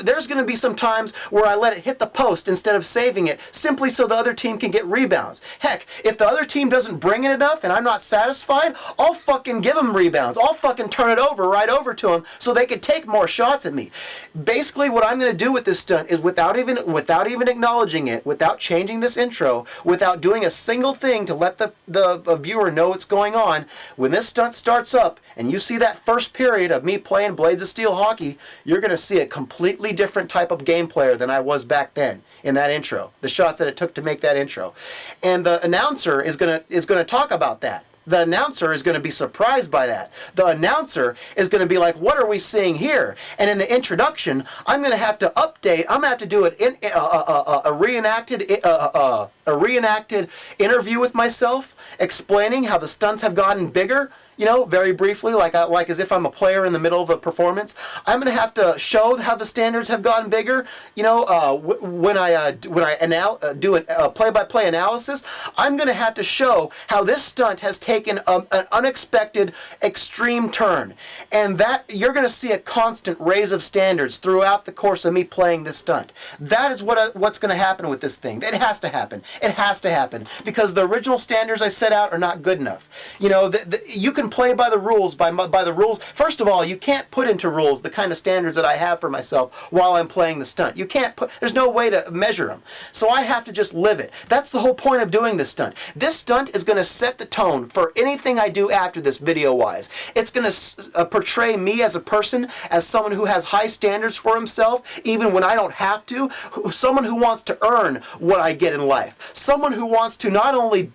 there's going to be some times where I let it hit the post instead of saving it, simply so the other team can get rebounds. Heck, if the other team doesn't bring it enough and I'm not satisfied, I'll fucking give them rebounds. I'll fucking turn it right over to them so they can take more shots at me. Basically, what I'm going to do with this stunt is without even acknowledging it, without changing this intro, without doing a single thing to let the viewer know what's going on, when this stunt starts up and you see that first period of me playing Blades of Steel hockey, you're going to see a completely different type of game player than I was back then in that intro. The shots that it took to make that intro. And the announcer is going to talk about that. The announcer is going to be surprised by that. The announcer is going to be like, what are we seeing here? And in the introduction, I'm going to have to update. I'm going to have to do a reenacted interview with myself, explaining how the stunts have gotten bigger. Very briefly, like as if I'm a player in the middle of a performance. I'm going to have to show how the standards have gotten bigger. When I do a play-by-play analysis, I'm going to have to show how this stunt has taken an unexpected extreme turn, and that you're going to see a constant raise of standards throughout the course of me playing this stunt. That is what's going to happen with this thing. It has to happen. It has to happen because the original standards I set out are not good enough. You can play by the rules, by the rules. First of all, you can't put into rules the kind of standards that I have for myself while I'm playing the stunt. You can't there's no way to measure them. So I have to just live it. That's the whole point of doing this stunt. This stunt is going to set the tone for anything I do after this video-wise. It's going to portray me as a person, as someone who has high standards for himself, even when I don't have to. Someone who wants to earn what I get in life. Someone who wants to not only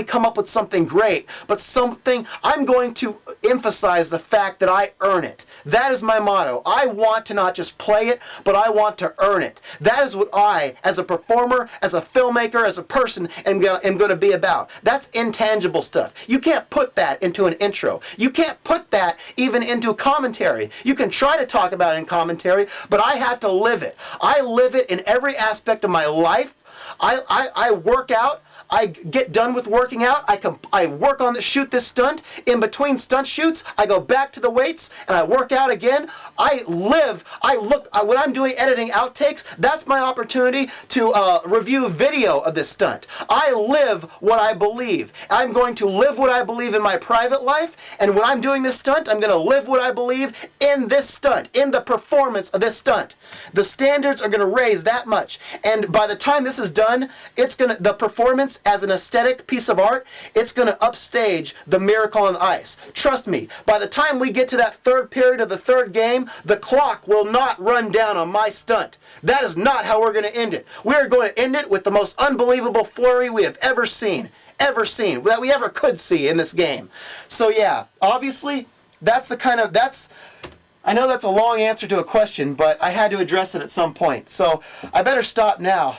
come up with something great, but something, I'm going to emphasize the fact that I earn it. That is my motto. I want to not just play it, but I want to earn it. That is what I, as a performer, as a filmmaker, as a person, am going to be about. That's intangible stuff. You can't put that into an intro. You can't put that even into commentary. You can try to talk about it in commentary, but I have to live it. I live it in every aspect of my life. I work out. I get done with working out, I work on shoot this stunt. In between stunt shoots, I go back to the weights and I work out again. When I'm doing editing outtakes, that's my opportunity to review video of this stunt. I live what I believe. I'm going to live what I believe in my private life, and when I'm doing this stunt, I'm going to live what I believe in this stunt, in the performance of this stunt. The standards are going to raise that much, and by the time this is done, the performance as an aesthetic piece of art, it's going to upstage the Miracle on Ice. Trust me, by the time we get to that third period of the third game, the clock will not run down on my stunt. That is not how we're going to end it. We are going to end it with the most unbelievable flurry we have ever seen, that we ever could see in this game. So yeah, obviously, I know that's a long answer to a question, but I had to address it at some point. So I better stop now.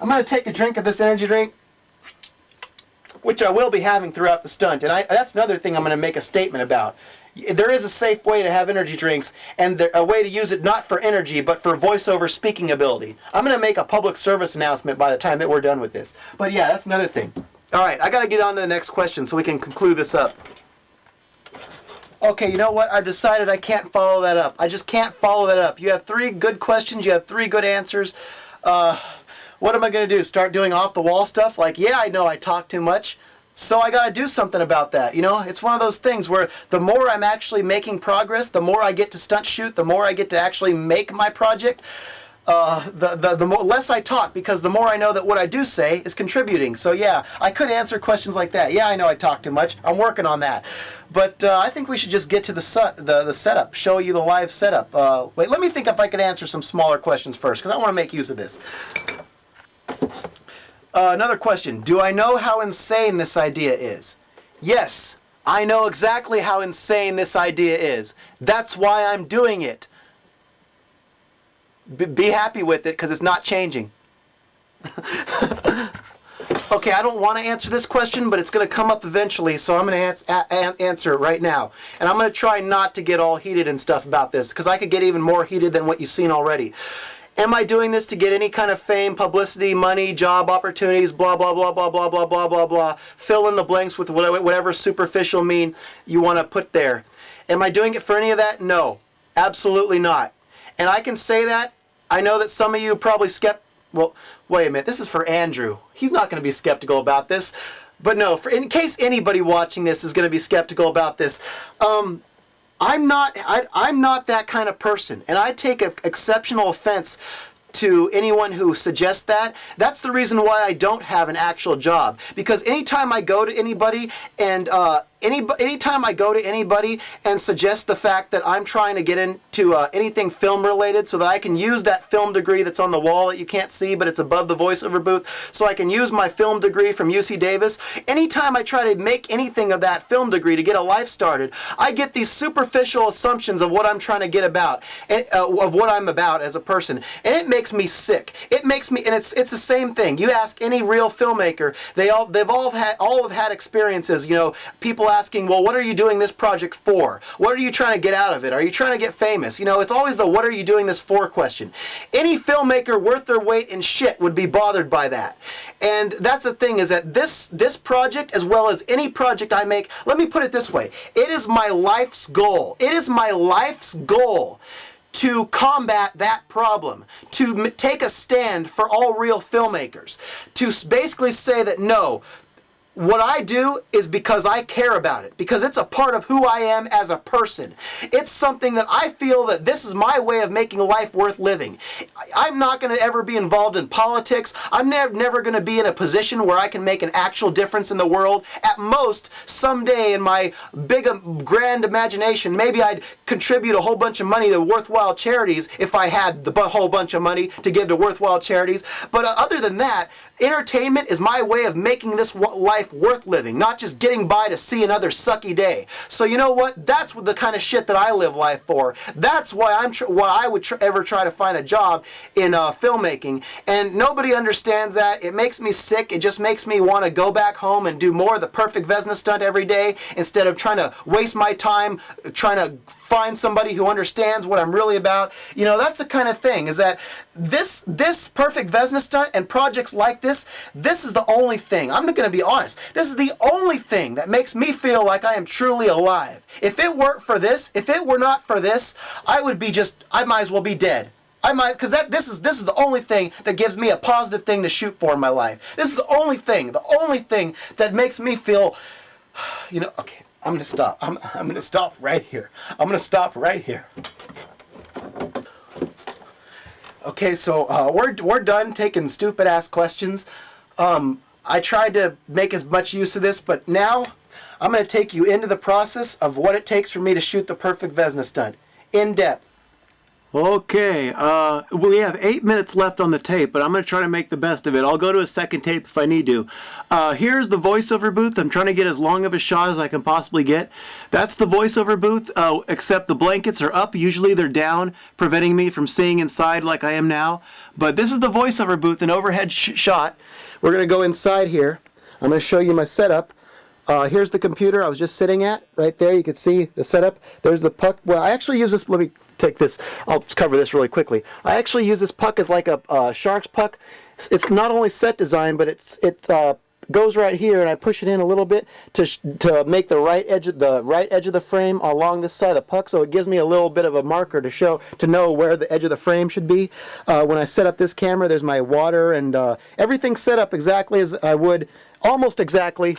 I'm going to take a drink of this energy drink, which I will be having throughout the stunt. And that's another thing I'm going to make a statement about. There is a safe way to have energy drinks, and a way to use it not for energy, but for voiceover speaking ability. I'm going to make a public service announcement by the time that we're done with this. But yeah, that's another thing. All right, I got to get on to the next question so we can conclude this up. Okay, you know what? I've decided I can't follow that up. I just can't follow that up. You have 3 good questions. You have 3 good answers. What am I going to do? Start doing off-the-wall stuff? Like, yeah, I know I talk too much, so I got to do something about that. You know, it's one of those things where the more I'm actually making progress, the more I get to stunt shoot, the more I get to actually make my project, the less I talk, because the more I know that what I do say is contributing. So yeah, I could answer questions like that. Yeah, I know I talk too much. I'm working on that. But I think we should just get to the setup, show you the live setup. Wait, let me think if I could answer some smaller questions first, because I want to make use of this. Another question. Do I know how insane this idea is? Yes, I know exactly how insane this idea is. That's why I'm doing it. Be happy with it, because it's not changing. Okay, I don't want to answer this question, but it's going to come up eventually, so I'm going to answer it right now. And I'm going to try not to get all heated and stuff about this, because I could get even more heated than what you've seen already. Am I doing this to get any kind of fame, publicity, money, job opportunities, blah, blah, blah, blah, blah, blah, blah, blah, blah. Fill in the blanks with whatever superficial mean you want to put there. Am I doing it for any of that? No, absolutely not. And I can say that. I know that some of you probably well, wait a minute. This is for Andrew. He's not going to be skeptical about this. But no, in case anybody watching this is going to be skeptical about this, I'm not that kind of person, and I take exceptional offense to anyone who suggests that. That's the reason why I don't have an actual job, because anytime I go to anybody and anytime I go to anybody and suggest the fact that I'm trying to get into anything film related so that I can use that film degree that's on the wall that you can't see, but it's above the voiceover booth, so I can use my film degree from UC Davis, anytime I try to make anything of that film degree to get a life started, I get these superficial assumptions of what I'm trying to get about, of what I'm about as a person, and it makes me sick. It makes me, and it's the same thing. You ask any real filmmaker, they've all have had experiences, you know, people asking, well, what are you doing this project for? What are you trying to get out of it? Are you trying to get famous? You know, it's always the what are you doing this for question. Any filmmaker worth their weight in shit would be bothered by that. And that's the thing, is that this project, as well as any project I make, let me put it this way, it is my life's goal. It is my life's goal to combat that problem, to take a stand for all real filmmakers, to basically say that no, what I do is because I care about it, because it's a part of who I am as a person. It's something that I feel that this is my way of making life worth living. I'm not going to ever be involved in politics. I'm never going to be in a position where I can make an actual difference in the world. At most, someday in my big, grand imagination, maybe I'd contribute a whole bunch of money to worthwhile charities if I had the whole bunch of money to give to worthwhile charities. But other than that, entertainment is my way of making this life worth living, not just getting by to see another sucky day. So you know what? That's the kind of shit that I live life for. That's why I would ever try to find a job in filmmaking. And nobody understands that. It makes me sick. It just makes me want to go back home and do more of the Perfect Vezina Stunt every day instead of trying to waste my time trying to find somebody who understands what I'm really about. You know, that's the kind of thing, is that this Perfect Vezina Stunt and projects like this is the only thing, I'm not going to be honest, this is the only thing that makes me feel like I am truly alive. If it weren't for this, if it were not for this, I might as well be dead. Because this is the only thing that gives me a positive thing to shoot for in my life. This is the only thing that makes me feel, you know, okay, I'm going to stop. I'm going to stop right here. I'm going to stop right here. Okay, so we're done taking stupid ass questions. I tried to make as much use of this, but now I'm going to take you into the process of what it takes for me to shoot the Perfect Vezina Stunt in depth. Okay, we have 8 minutes left on the tape, but I'm going to try to make the best of it. I'll go to a second tape if I need to. Here's the voiceover booth. I'm trying to get as long of a shot as I can possibly get. That's the voiceover booth, except the blankets are up. Usually they're down, preventing me from seeing inside like I am now. But this is the voiceover booth, an overhead shot. We're going to go inside here. I'm going to show you my setup. Here's the computer I was just sitting at. Right there, you can see the setup. There's the puck. Well, I actually use this, let me take this, I'll cover this really quickly. I actually use this puck as like a shark's puck. It's not only set design, but it goes right here, and I push it in a little bit to make the right edge of the frame along this side of the puck, so it gives me a little bit of a marker to know where the edge of the frame should be. When I set up this camera, there's my water, and everything's set up exactly as I would, almost exactly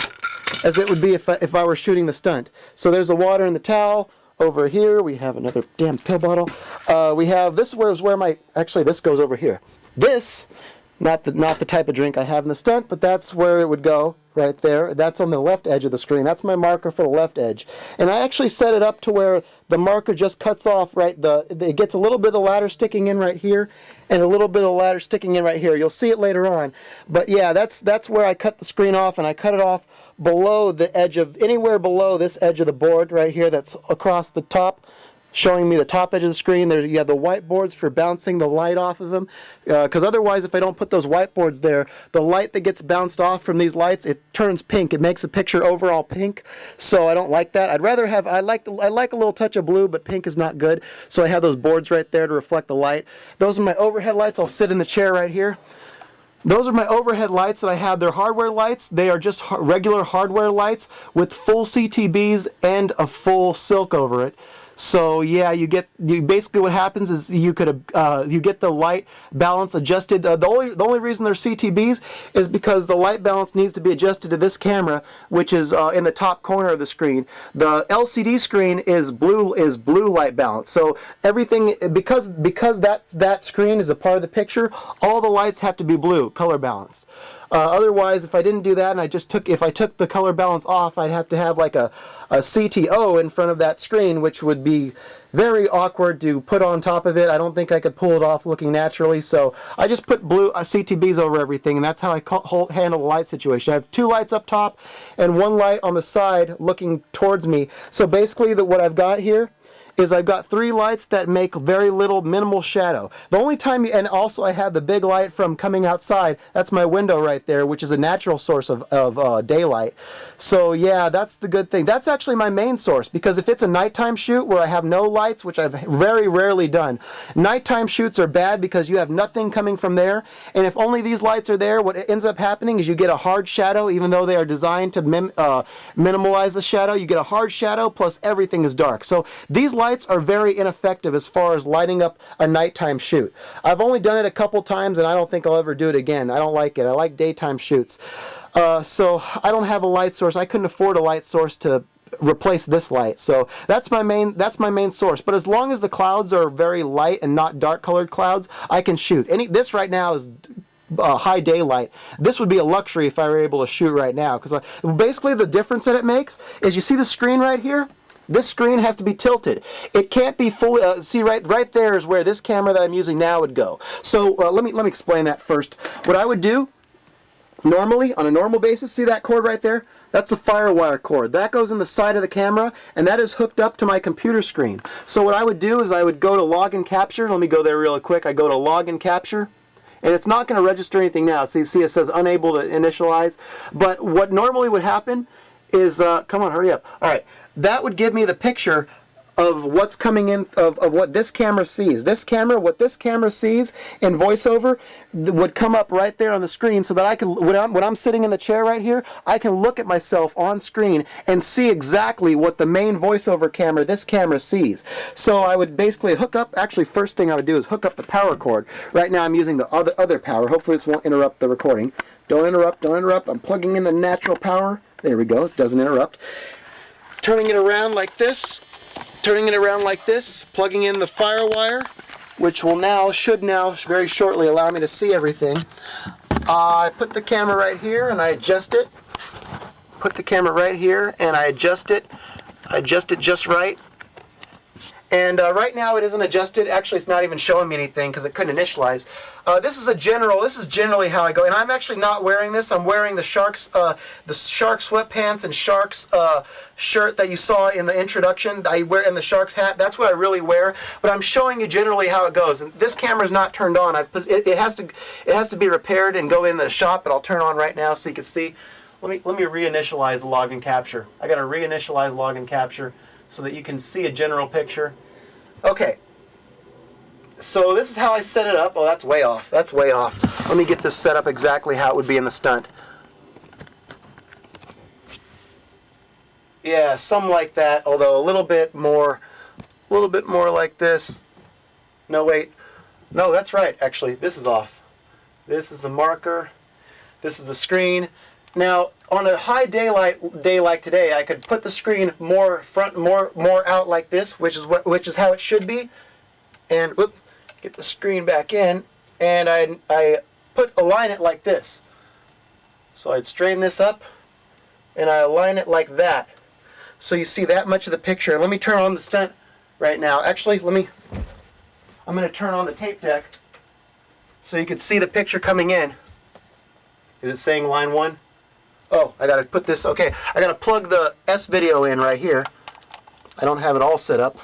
as it would be if I were shooting the stunt. So there's the water and the towel. Over here we have another damn pill bottle. We have this where my, actually this goes over here. This, not the type of drink I have in the stunt, but that's where it would go right there. That's on the left edge of the screen. That's my marker for the left edge. And I actually set it up to where the marker just cuts off it gets a little bit of the ladder sticking in right here and a little bit of the ladder sticking in right here. You'll see it later on. But yeah, that's where I cut the screen off, and I cut it off below the edge of, anywhere below this edge of the board right here that's across the top, showing me the top edge of the screen. There you have the whiteboards for bouncing the light off of them, because otherwise if I don't put those whiteboards there, the light that gets bounced off from these lights, it turns pink. It makes the picture overall pink, so I don't like that. I'd rather have, I like a little touch of blue, but pink is not good, so I have those boards right there to reflect the light. Those are my overhead lights. I'll sit in the chair right here. Those are my overhead lights that I have. They're hardware lights. They are just regular hardware lights with full CTBs and a full silk over it. So yeah, basically what happens is you get the light balance adjusted. The only reason they're CTBs is because the light balance needs to be adjusted to this camera, which is in the top corner of the screen. The LCD screen is blue light balance. So everything, because that screen is a part of the picture, all the lights have to be blue, color balanced. Otherwise, if I didn't do that and if I took the color balance off, I'd have to have like a CTO in front of that screen, which would be very awkward to put on top of it. I don't think I could pull it off looking naturally, so I just put blue CTBs over everything, and that's how I handle the light situation. I have 2 lights up top and 1 light on the side looking towards me. So basically what I've got here is I've got 3 lights that make very minimal shadow. The only time, and also I have the big light from coming outside. That's my window right there, which is a natural source of daylight. So yeah, that's the good thing. That's actually my main source, because if it's a nighttime shoot where I have no lights, which I've very rarely done, nighttime shoots are bad because you have nothing coming from there, and if only these lights are there, what ends up happening is you get a hard shadow. Even though they are designed to minimize the shadow, you get a hard shadow plus everything is dark. So these lights are very ineffective as far as lighting up a nighttime shoot. I've only done it a couple times, and I don't think I'll ever do it again. I don't like it. I like daytime shoots. So I don't have a light source. I couldn't afford a light source to replace this light. So that's my main source. But as long as the clouds are very light and not dark colored clouds, I can shoot. This right now is high daylight. This would be a luxury if I were able to shoot right now, because basically the difference that it makes is, you see the screen right here? This screen has to be tilted. It can't be fully, see right there is where this camera that I'm using now would go. So let me explain that first. What I would do normally, on a normal basis, see that cord right there? That's a firewire cord. That goes in the side of the camera, and that is hooked up to my computer screen. So what I would do is I would go to log and capture. Let me go there real quick. I go to log and capture. And it's not going to register anything now. See, it says unable to initialize. But what normally would happen is, come on, hurry up. All right. That would give me the picture of what's coming in, of what this camera sees. What this camera sees in voiceover would come up right there on the screen, so that I can, when I'm sitting in the chair right here, I can look at myself on screen and see exactly what the main voiceover camera, this camera, sees. So I would basically hook up, actually first thing I would do is hook up the power cord. Right now I'm using the other power. Hopefully this won't interrupt the recording. Don't interrupt, don't interrupt. I'm plugging in the natural power. There we go, it doesn't interrupt. Turning it around like this, plugging in the firewire, which should now very shortly allow me to see everything. I put the camera right here and I adjust it. Put the camera right here and I adjust it. I adjust it just right. And right now it isn't adjusted. Actually, it's not even showing me anything because it couldn't initialize. This is generally how I go. And I'm actually not wearing this. I'm wearing the Sharks sweatpants and Sharks shirt that you saw in the introduction. I wear, and the Sharks hat. That's what I really wear. But I'm showing you generally how it goes. And this camera's not turned on. It has to be repaired and go in the shop. But I'll turn on right now so you can see. Let me reinitialize the login capture. I got to reinitialize login capture so that you can see a general picture. Okay, so this is how I set it up. Oh, that's way off. That's way off. Let me get this set up exactly how it would be in the stunt. Yeah, something like that, although a little bit more like this. No, wait. No, that's right, actually. This is off. This is the marker. This is the screen. Now, on a high day like today, I could put the screen more out like this, which is how it should be, and whoop, get the screen back in, and I align it like this. So I'd straighten this up, and I align it like that, so you see that much of the picture. Let me turn on the stunt right now. Actually, I'm going to turn on the tape deck, so you can see the picture coming in. Is it saying line 1? Oh, I gotta put this, okay, I gotta plug the S-video in right here. I don't have it all set up.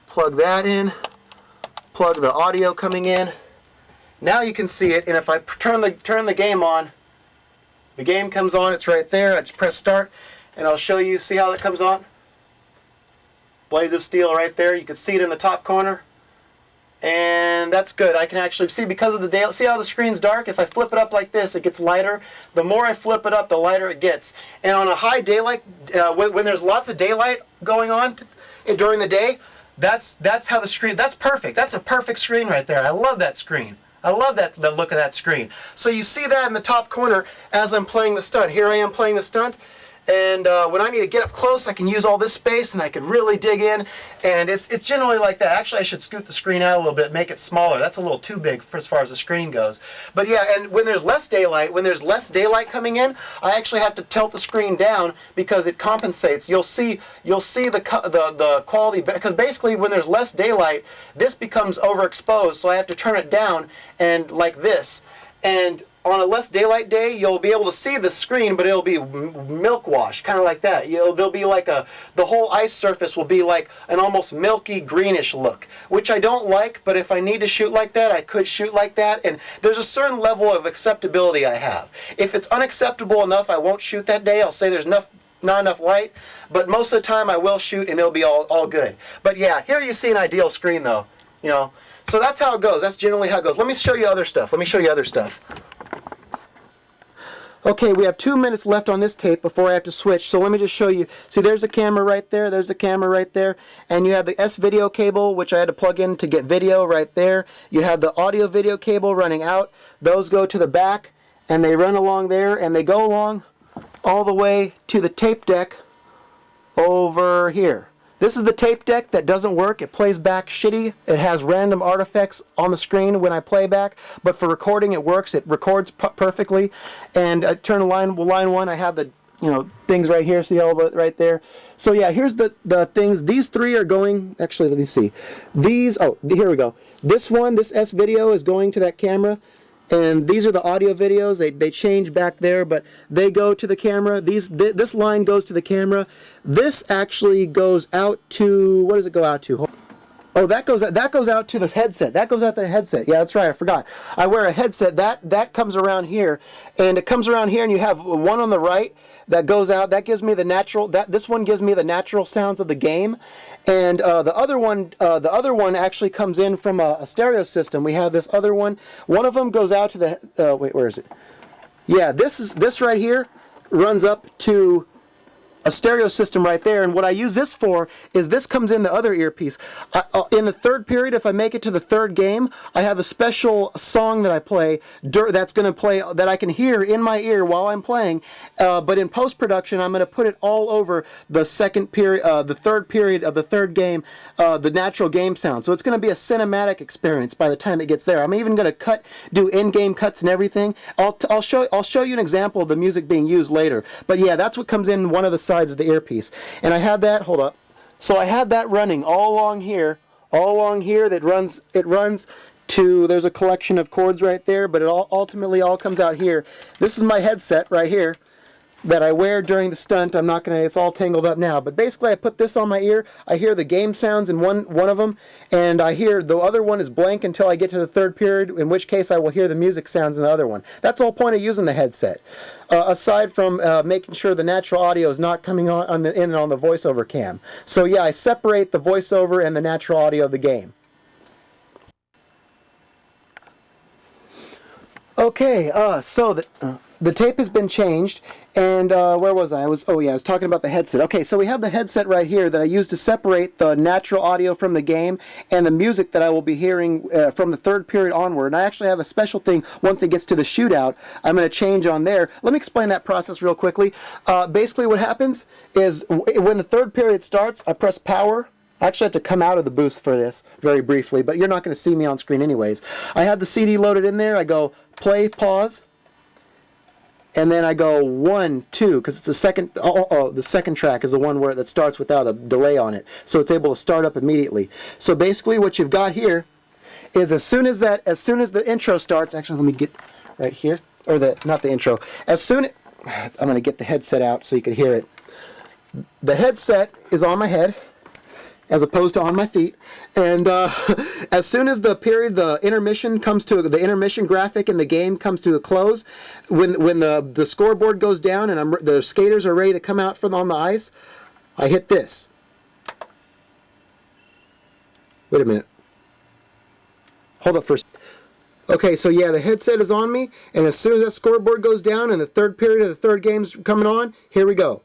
Plug that in, plug the audio coming in. Now you can see it, and if I turn the game on, the game comes on, it's right there. I just press start, and I'll show you, see how that comes on? Blades of Steel right there, you can see it in the top corner. And that's good. I can actually see, because of the daylight. See how the screen's dark? If I flip it up like this, it gets lighter. The more I flip it up, the lighter it gets. And on a high daylight, when there's lots of daylight going on during the day, that's how the screen. That's perfect. That's a perfect screen right there. I love that screen. I love the look of that screen. So you see that in the top corner as I'm playing the stunt. Here I am playing the stunt. And when I need to get up close, I can use all this space and I can really dig in. And it's generally like that. Actually, I should scoot the screen out a little bit, make it smaller. That's a little too big for as far as the screen goes. But yeah, and when there's less daylight coming in, I actually have to tilt the screen down because it compensates. You'll see the quality, because basically when there's less daylight, this becomes overexposed. So I have to turn it down and like this. And on a less daylight day, you'll be able to see the screen, but it'll be milk wash, kind of like that. There'll be like the whole ice surface will be like an almost milky greenish look, which I don't like, but if I need to shoot like that, I could shoot like that, and there's a certain level of acceptability I have. If it's unacceptable enough, I won't shoot that day. I'll say there's not enough light, but most of the time I will shoot and it'll be all good. But yeah, here you see an ideal screen though, So that's how it goes. That's generally how it goes. Let me show you other stuff. Okay, we have 2 minutes left on this tape before I have to switch, so let me just show you. See, there's a camera right there, there's a camera right there, and you have the S-video cable, which I had to plug in to get video right there. You have the audio-video cable running out. Those go to the back, and they run along there, and they go along all the way to the tape deck over here. This is the tape deck that doesn't work. It plays back shitty. It has random artifacts on the screen when I play back, but for recording it works. It records perfectly. And I turn line 1. I have the things right here. See all that right there. So yeah, here's the things. These 3 are going. Actually, let me see. These. Oh, here we go. This S-video is going to that camera. And these are the audio videos. They change back there, but they go to the camera. This line goes to the camera. This actually goes out to, what does it go out to? Oh, that goes out to the headset. That goes out to the headset. Yeah, that's right. I forgot. I wear a headset. That comes around here, and it comes around here, and you have one on the right that goes out. That gives me the natural. This one gives me the natural sounds of the game, and the other one actually comes in from a stereo system. We have this other one. One of them goes out to the. Wait, where is it? Yeah, this right here runs up to a stereo system right there, and what I use this for is this comes in the other earpiece. In the third period, if I make it to the third game, I have a special song that I play that's going to play that I can hear in my ear while I'm playing. But in post-production, I'm going to put it all over the second period, the third period of the third game, the natural game sound. So it's going to be a cinematic experience by the time it gets there. I'm even going to do in-game cuts and everything. I'll show you an example of the music being used later. But yeah, that's what comes in one of the sides of the earpiece. And I have that, hold up. So I have that running all along here that runs to, there's a collection of chords right there, but it ultimately all comes out here. This is my headset right here that I wear during the stunt. I'm not gonna, it's all tangled up now, but basically I put this on my ear. I hear the game sounds in one of them, and I hear the other one is blank until I get to the third period, in which case I will hear the music sounds in the other one. That's the whole point of using the headset. Aside from making sure the natural audio is not coming on the voiceover cam. So yeah, I separate the voiceover and the natural audio of the game. Okay, so the tape has been changed, and where was I? I was talking about the headset. Okay, so we have the headset right here that I use to separate the natural audio from the game and the music that I will be hearing from the third period onward. And I actually have a special thing once it gets to the shootout. I'm going to change on there. Let me explain that process real quickly. Basically what happens is when the third period starts, I press power. I actually have to come out of the booth for this very briefly, but you're not going to see me on screen anyways. I have the CD loaded in there. I go play, pause, and then I go 1, 2, because it's the second. The second track is the one that starts without a delay on it, so it's able to start up immediately. So basically, what you've got here is as soon as the intro starts. Actually, let me get right here, or not the intro. I'm going to get the headset out so you can hear it. The headset is on my head, as opposed to on my feet, and as soon as the intermission graphic in the game comes to a close, when the scoreboard goes down and the skaters are ready to come out on the ice, I hit this. Wait a minute. Hold up first. Okay, so yeah, the headset is on me, and as soon as that scoreboard goes down and the third period of the third game's coming on, here we go.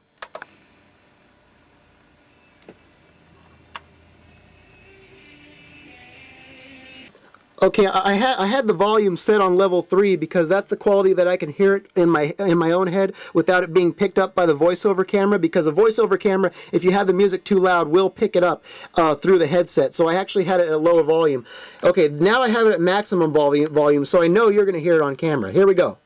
Okay, I had the volume set on level 3 because that's the quality that I can hear it in my own head without it being picked up by the voiceover camera, because a voiceover camera, if you have the music too loud, will pick it up through the headset. So I actually had it at a lower volume. Okay, now I have it at maximum volume, so I know you're going to hear it on camera. Here we go.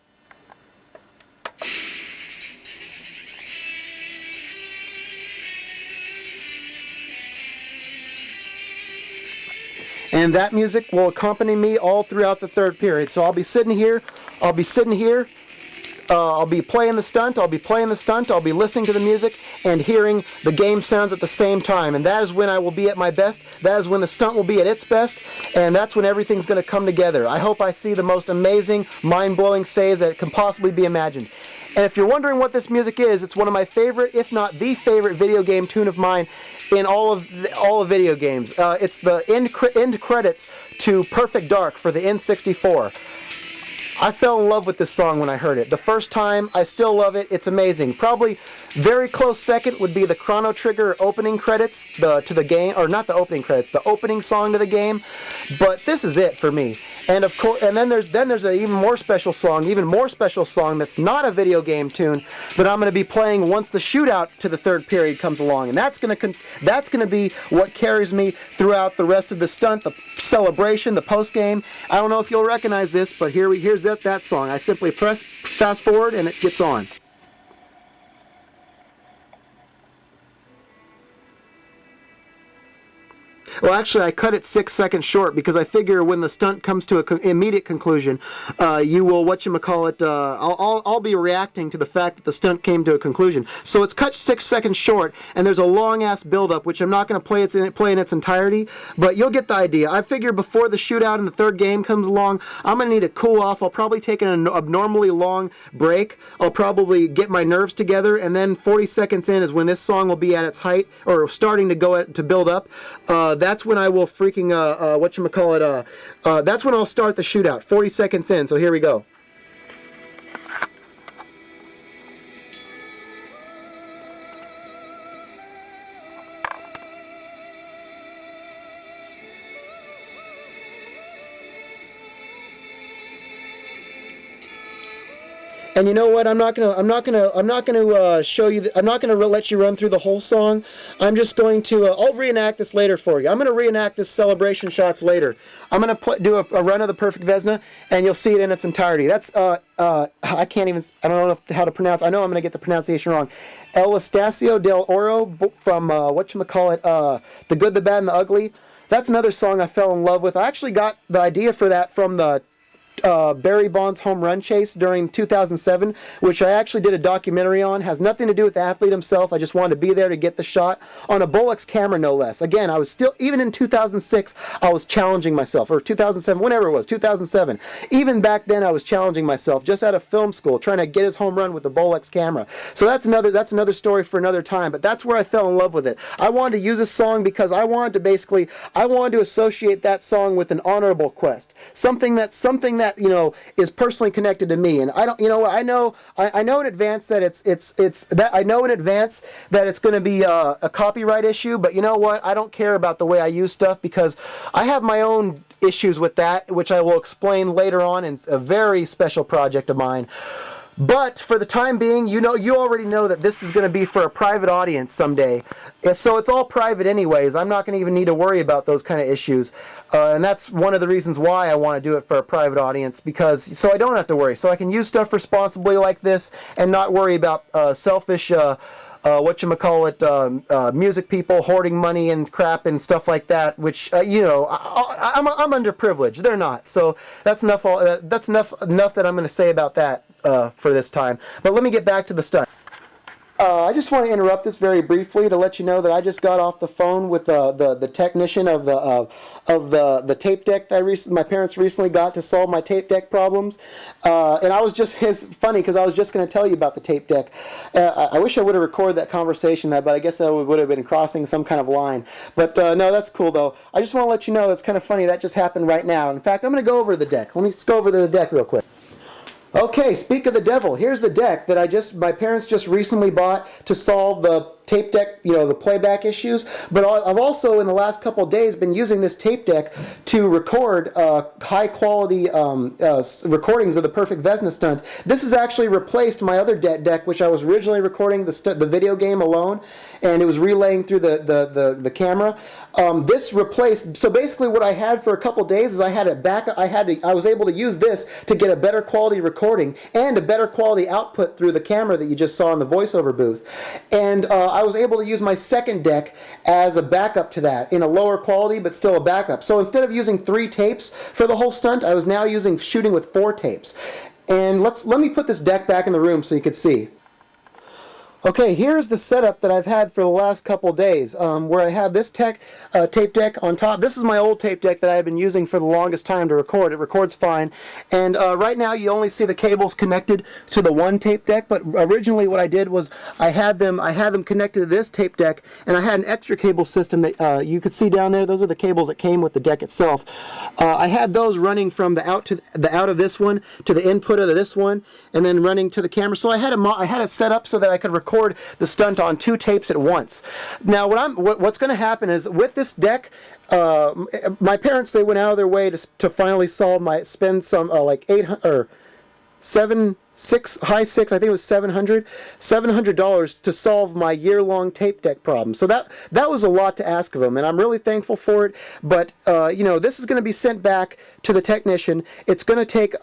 And that music will accompany me all throughout the third period. So I'll be sitting here, I'll be playing the stunt, I'll be listening to the music and hearing the game sounds at the same time. And that is when I will be at my best, that is when the stunt will be at its best, and that's when everything's going to come together. I hope I see the most amazing, mind-blowing saves that can possibly be imagined. And if you're wondering what this music is, it's one of my favorite, if not the favorite, video game tune of mine in all of video games. It's the end credits to Perfect Dark for the N64. I fell in love with this song when I heard it. The first time, I still love it. It's amazing. Probably very close second would be the Chrono Trigger opening credits to the game, or not the opening credits, the opening song to the game. But this is it for me. And of course, and then there's an even more special song that's not a video game tune that I'm going to be playing once the shootout to the third period comes along, and that's going to be what carries me throughout the rest of the stunt, the celebration, the post game. I don't know if you'll recognize this, but here's that song. I simply press fast forward and it gets on. Well, actually, I cut it 6 seconds short because I figure when the stunt comes to an immediate conclusion, you will, I'll be reacting to the fact that the stunt came to a conclusion. So it's cut 6 seconds short, and there's a long-ass build-up, which I'm not going to play in its entirety, but you'll get the idea. I figure before the shootout in the third game comes along, I'm going to need to cool off. I'll probably take an abnormally long break. I'll probably get my nerves together, and then 40 seconds in is when this song will be at its height, or starting to build up. That's when I will freaking, that's when I'll start the shootout, 40 seconds in, so here we go. And you know what? I'm not gonna show you. I'm not gonna let you run through the whole song. I'm just going to. I'll reenact this later for you. I'm gonna reenact this celebration shots later. I'm gonna do a run of the Perfect Vezina, and you'll see it in its entirety. That's I can't even. I don't know how to pronounce. I know I'm gonna get the pronunciation wrong. Estaci Dell Oro from The Good, the Bad, and the Ugly. That's another song I fell in love with. I actually got the idea for that from the Barry Bonds home run chase during 2007, which I actually did a documentary on. Has nothing to do with the athlete himself. I just wanted to be there to get the shot on a Bolex camera, no less. Again, I was still, even in 2006, I was challenging myself, or 2007, whenever it was, 2007. Even back then, I was challenging myself, just out of film school, trying to get his home run with the Bolex camera. So that's another story for another time, but that's where I fell in love with it. I wanted to use this song because I wanted to associate that song with an honorable quest. Something that is personally connected to me, and I don't, I know in advance that it's going to be a copyright issue, but you know what? I don't care about the way I use stuff because I have my own issues with that, which I will explain later on in a very special project of mine. But for the time being, you already know that this is going to be for a private audience someday. So it's all private anyways. I'm not going to even need to worry about those kind of issues. And that's one of the reasons why I want to do it for a private audience, so I don't have to worry. So I can use stuff responsibly like this and not worry about selfish, music people hoarding money and crap and stuff like that, which, I'm underprivileged. They're not. So that's enough that I'm going to say about that for this time. But let me get back to the stunt. I just want to interrupt this very briefly to let you know that I just got off the phone with the technician of the tape deck that my parents recently got to solve my tape deck problems, and I was just funny because I was just going to tell you about the tape deck. I wish I would have recorded that conversation, but I guess that would have been crossing some kind of line. But no, that's cool though. I just want to let you know it's kind of funny that just happened right now. In fact, I'm going to go over the deck. Let me just go over the deck real quick. Okay, speak of the devil. Here's the deck that my parents just recently bought to solve the tape deck, the playback issues. But I've also, in the last couple of days, been using this tape deck to record high-quality recordings of the Perfect Vezina Stunt. This has actually replaced my other deck, which I was originally recording the video game alone, and it was relaying through the camera. This replaced. So basically, what I had for a couple of days is I had it back. I was able to use this to get a better quality recording and a better quality output through the camera that you just saw in the voiceover booth, and I was able to use my second deck as a backup to that in a lower quality, but still a backup. So instead of using 3 tapes for the whole stunt, I was now shooting with 4 tapes. And let me put this deck back in the room so you can see. Okay, here's the setup that I've had for the last couple days, where I have this tape deck on top. This is my old tape deck that I've been using for the longest time to record. It records fine. And right now you only see the cables connected to the one tape deck, but originally what I did was I had them connected to this tape deck, and I had an extra cable system that you could see down there. Those are the cables that came with the deck itself. I had those running from the out of this one to the input of this one, and then running to the camera. So I had it set up so that I could record the stunt on 2 tapes at once. Now, what's going to happen is with this deck, my parents, they went out of their way to finally spend some like $700 high six, I think it was $700 to solve my year-long tape deck problem. So that was a lot to ask of him, and I'm really thankful for it. But you know, this is going to be sent back to the technician. It's going to take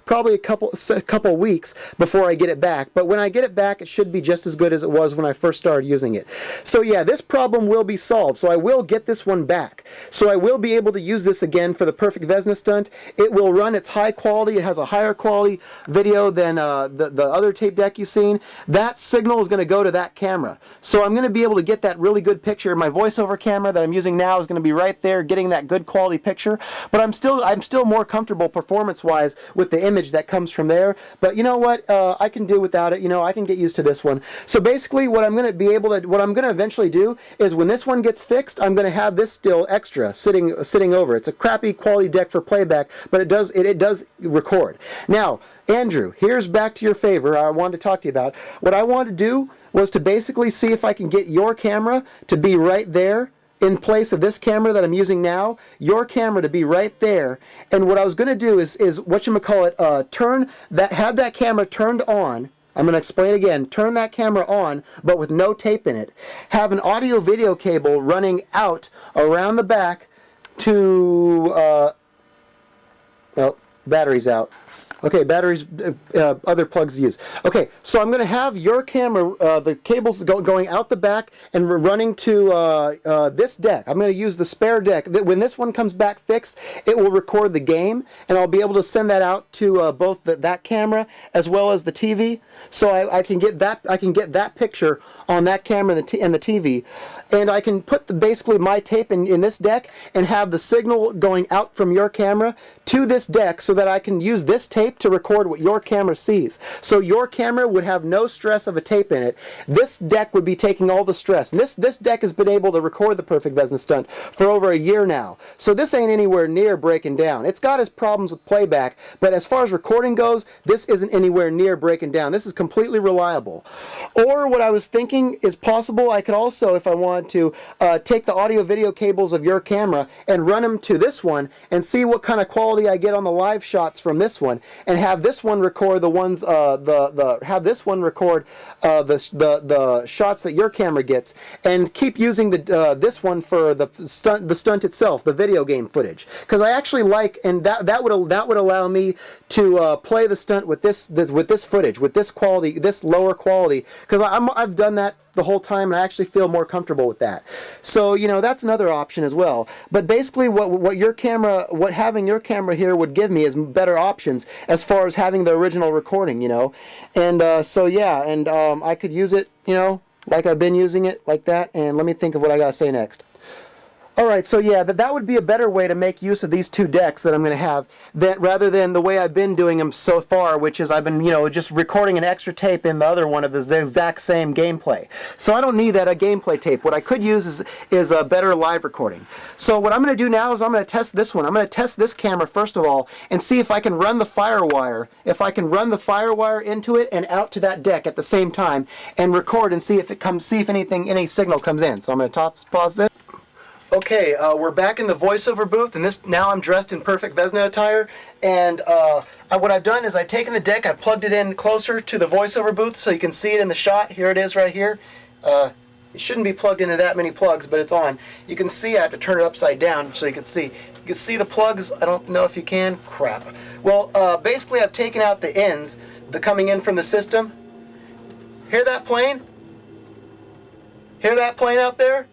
probably a couple weeks before I get it back. But when I get it back, it should be just as good as it was when I first started using it. So yeah, this problem will be solved. So I will get this one back. So I will be able to use this again for the Perfect Vezina Stunt. It will run its high quality. It has a higher quality video than the other tape deck you've seen. That signal is going to go to that camera. So I'm going to be able to get that really good picture. My voiceover camera that I'm using now is going to be right there getting that good quality picture. But I'm still more comfortable performance-wise with the image that comes from there. But you know what? I can do without it. You know, I can get used to this one. So basically what I'm going to eventually do is when this one gets fixed, I'm going to have this still extra sitting over. It's a crappy quality deck for playback, but it does record. Now, Andrew, here's back to your favor I wanted to talk to you about. What I wanted to do was to basically see if I can get your camera to be right there in place of this camera that I'm using now, your camera to be right there. And what I was going to do is have that camera turned on. I'm going to explain again. Turn that camera on, but with no tape in it. Have an audio-video cable running out around the back to... battery's out. Okay, batteries, other plugs to use. Okay, so I'm going to have your camera, the cables going out the back and running to this deck. I'm going to use the spare deck. When this one comes back fixed, it will record the game, and I'll be able to send that out to both that camera as well as the TV. So I can get that picture on that camera and the TV, and I can put basically my tape in this deck and have the signal going out from your camera to this deck so that I can use this tape to record what your camera sees. So your camera would have no stress of a tape in it. This deck would be taking all the stress. And this deck has been able to record the Perfect Vezina Stunt for over a year now. So this ain't anywhere near breaking down. It's got its problems with playback, but as far as recording goes, this isn't anywhere near breaking down. This is completely reliable. Or what I was thinking is possible, I could also, if I want to, take the audio-video cables of your camera and run them to this one and see what kind of quality I get on the live shots from this one, and have this one record the ones the shots that your camera gets, and keep using this one for the stunt itself, the video game footage, because I actually like, and that would allow me to play the stunt with this footage, with this quality, this lower quality, because I've done that the whole time, and I actually feel more comfortable with that. So, you know, that's another option as well. But basically what having your camera here would give me is better options as far as having the original recording, you know. And so yeah, and I could use it, you know, like I've been using it, like that. And let me think of what I gotta say next. Alright, so yeah, that would be a better way to make use of these two decks that I'm going to have, rather than the way I've been doing them so far, which is I've been, you know, just recording an extra tape in the other one of the exact same gameplay. So I don't need a gameplay tape. What I could use is a better live recording. So what I'm going to do now is I'm going to test this one. I'm going to test this camera first of all and see if I can run the FireWire, into it and out to that deck at the same time and record and see if any signal comes in. So I'm going to pause this. Okay, we're back in the voiceover booth, and now I'm dressed in Perfect Vezina attire, and what I've done is I've taken the deck, I've plugged it in closer to the voiceover booth so you can see it in the shot. Here it is right here. It shouldn't be plugged into that many plugs, but it's on. You can see I have to turn it upside down so you can see. You can see the plugs. I don't know if you can. Crap. Well, basically I've taken out the ends, coming in from the system. Hear that plane? Hear that plane out there?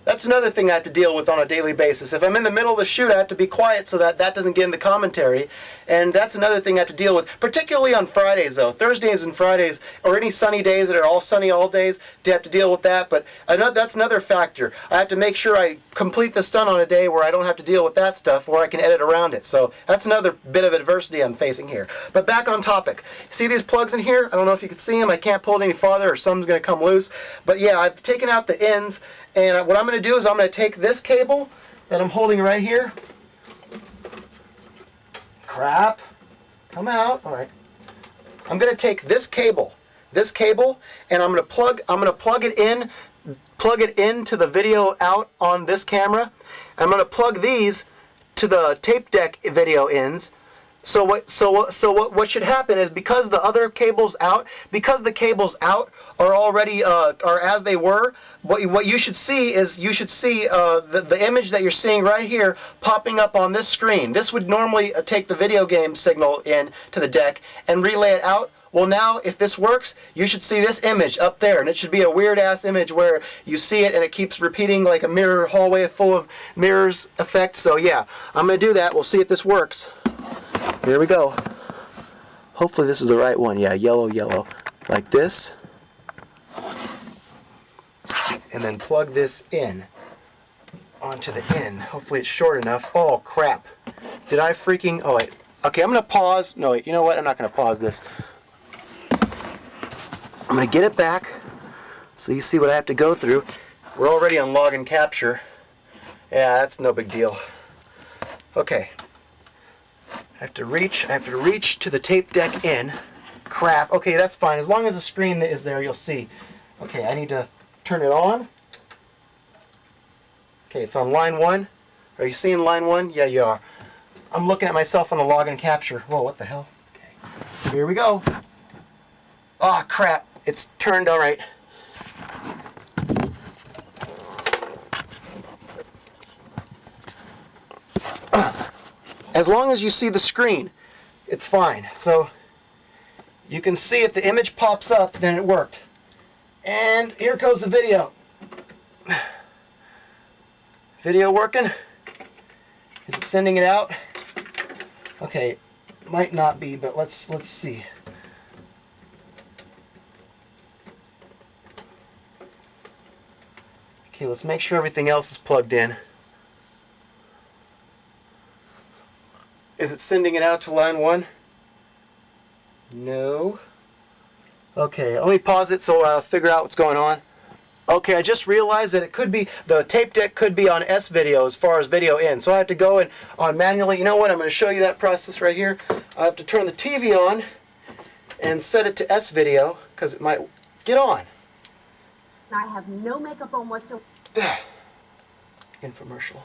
That's another thing I have to deal with on a daily basis. If I'm in the middle of the shoot, I have to be quiet so that doesn't get in the commentary. And that's another thing I have to deal with, particularly on Fridays, though. Thursdays and Fridays, or any sunny days that are all sunny all days, you have to deal with that. But that's another factor. I have to make sure I complete the stunt on a day where I don't have to deal with that stuff, where I can edit around it. So that's another bit of adversity I'm facing here. But back on topic. See these plugs in here? I don't know if you can see them. I can't pull it any farther or some's going to come loose. But yeah, I've taken out the ends. And what I'm going to do is I'm going to take this cable that I'm holding right here. Crap. Come out. All right. I'm going to take this cable, and I'm going to plug it into the video out on this camera. I'm going to plug these to the tape deck video ends, So what should happen is, because the other cable's out, because the cables out are already are as they were, what you should see is the image that you're seeing right here popping up on this screen. This would normally take the video game signal in to the deck and relay it out. Well, now, if this works, you should see this image up there, and it should be a weird-ass image where you see it and it keeps repeating like a mirror hallway full of mirrors effect. So yeah, I'm going to do that. We'll see if this works. Here we go. Hopefully this is the right one. Yeah, yellow, yellow. Like this. And then plug this in onto the end. Hopefully it's short enough. Oh, crap. Did I freaking... Oh, wait. Okay, I'm going to pause. No, wait. You know what? I'm not going to pause this. I'm going to get it back so you see what I have to go through. We're already on log and capture. Yeah, that's no big deal. Okay. I have to reach to the tape deck in. Crap. Okay, that's fine. As long as the screen is there, you'll see. Okay, I need to turn it on. Okay, it's on line 1. Are you seeing line 1? Yeah, you are. I'm looking at myself on the log and capture. Whoa, what the hell? Okay. Here we go. Oh, crap. It's turned all right. As long as you see the screen, it's fine. So you can see if the image pops up, then it worked. And here goes the video. Video working? Is it sending it out? Okay, might not be, but let's see. Okay, let's make sure everything else is plugged in. Is it sending it out to line 1? No. Okay, let me pause it so I'll figure out what's going on. Okay, I just realized that it could be, the tape deck could be on S video as far as video in. So I have to go in on manually. You know what? I'm going to show you that process right here. I have to turn the TV on and set it to S video because it might get on. I have no makeup on whatsoever. Infomercial.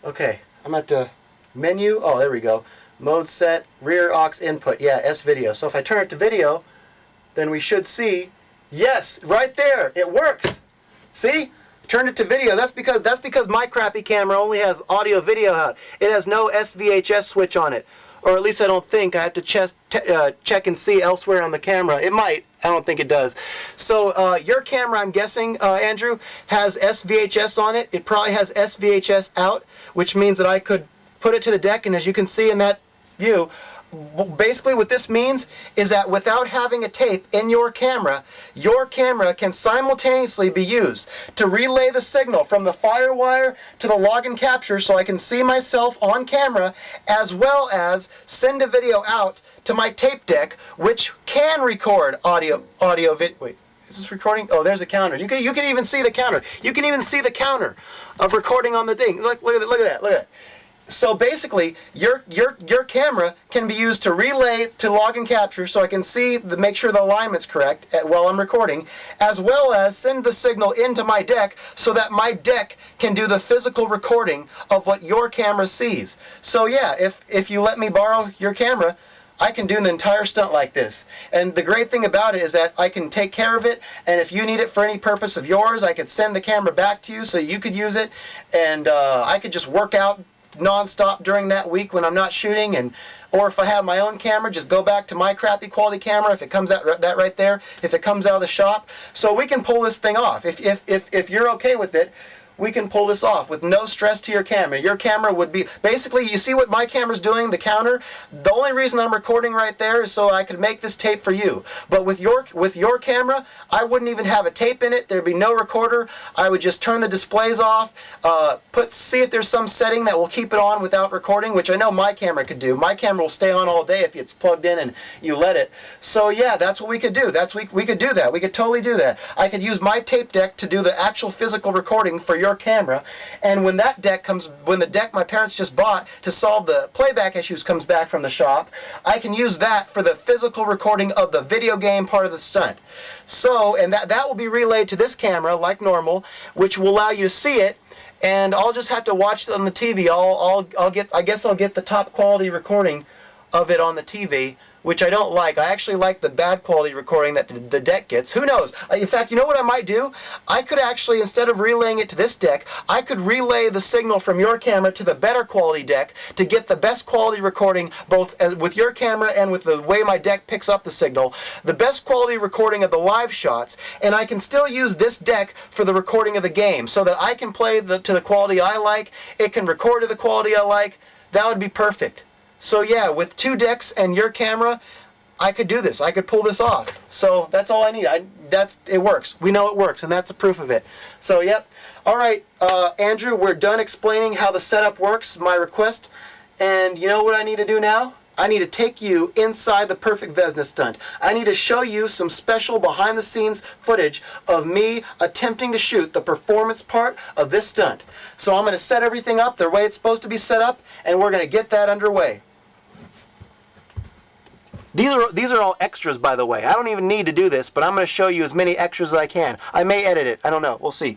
Okay, I'm at the menu. Oh, there we go. Mode set, rear aux input. Yeah, S video. So if I turn it to video, then we should see, yes, right there, it works. See? Turn it to video. That's because my crappy camera only has audio video out. It has no SVHS switch on it. Or at least I don't think. I have to check and see elsewhere on the camera. It might. I don't think it does. So your camera, I'm guessing, Andrew, has SVHS on it. It probably has SVHS out, which means that I could put it to the deck, and as you can see in that view, basically what this means is that without having a tape in your camera can simultaneously be used to relay the signal from the FireWire to the log and capture so I can see myself on camera, as well as send a video out to my tape deck, which can record audio wait, is this recording? Oh, there's a counter. You can even see the counter. You can even see the counter of recording on the thing. Look at that. So basically, your camera can be used to relay to log and capture, so I can see make sure the alignment's correct while I'm recording, as well as send the signal into my deck so that my deck can do the physical recording of what your camera sees. So yeah, if you let me borrow your camera, I can do an entire stunt like this. And the great thing about it is that I can take care of it, and if you need it for any purpose of yours, I could send the camera back to you so you could use it, and I could just work out non-stop during that week when I'm not shooting, or if I have my own camera, just go back to my crappy quality camera if it comes out that right there, if it comes out of the shop. So we can pull this thing off. If you're okay with it, we can pull this off with no stress to your camera. Your camera would be, basically, you see what my camera's doing, the counter? The only reason I'm recording right there is so I could make this tape for you. But with your camera, I wouldn't even have a tape in it. There'd be no recorder. I would just turn the displays off, see if there's some setting that will keep it on without recording, which I know my camera could do. My camera will stay on all day if it's plugged in and you let it. So yeah, that's what we could do. We could do that. We could totally do that. I could use my tape deck to do the actual physical recording for your camera, and when the deck my parents just bought to solve the playback issues comes back from the shop, I can use that for the physical recording of the video game part of the stunt. So, and that will be relayed to this camera like normal, which will allow you to see it, and I'll just have to watch it on the TV. I guess I'll get the top quality recording of it on the TV, which I don't like. I actually like the bad quality recording that the deck gets. Who knows? In fact, you know what I might do? I could actually, instead of relaying it to this deck, I could relay the signal from your camera to the better quality deck to get the best quality recording, both with your camera and with the way my deck picks up the signal, the best quality recording of the live shots, and I can still use this deck for the recording of the game, so that I can play to the quality I like, it can record to the quality I like. That would be perfect. So yeah, with 2 decks and your camera, I could do this. I could pull this off. So that's all I need. It works. We know it works, and that's the proof of it. So yep. All right, Andrew, we're done explaining how the setup works, my request. And you know what I need to do now? I need to take you inside the Perfect Vezina Stunt. I need to show you some special behind-the-scenes footage of me attempting to shoot the performance part of this stunt. So I'm going to set everything up the way it's supposed to be set up, and we're going to get that underway. These are all extras, by the way. I don't even need to do this, but I'm going to show you as many extras as I can. I may edit it. I don't know. We'll see.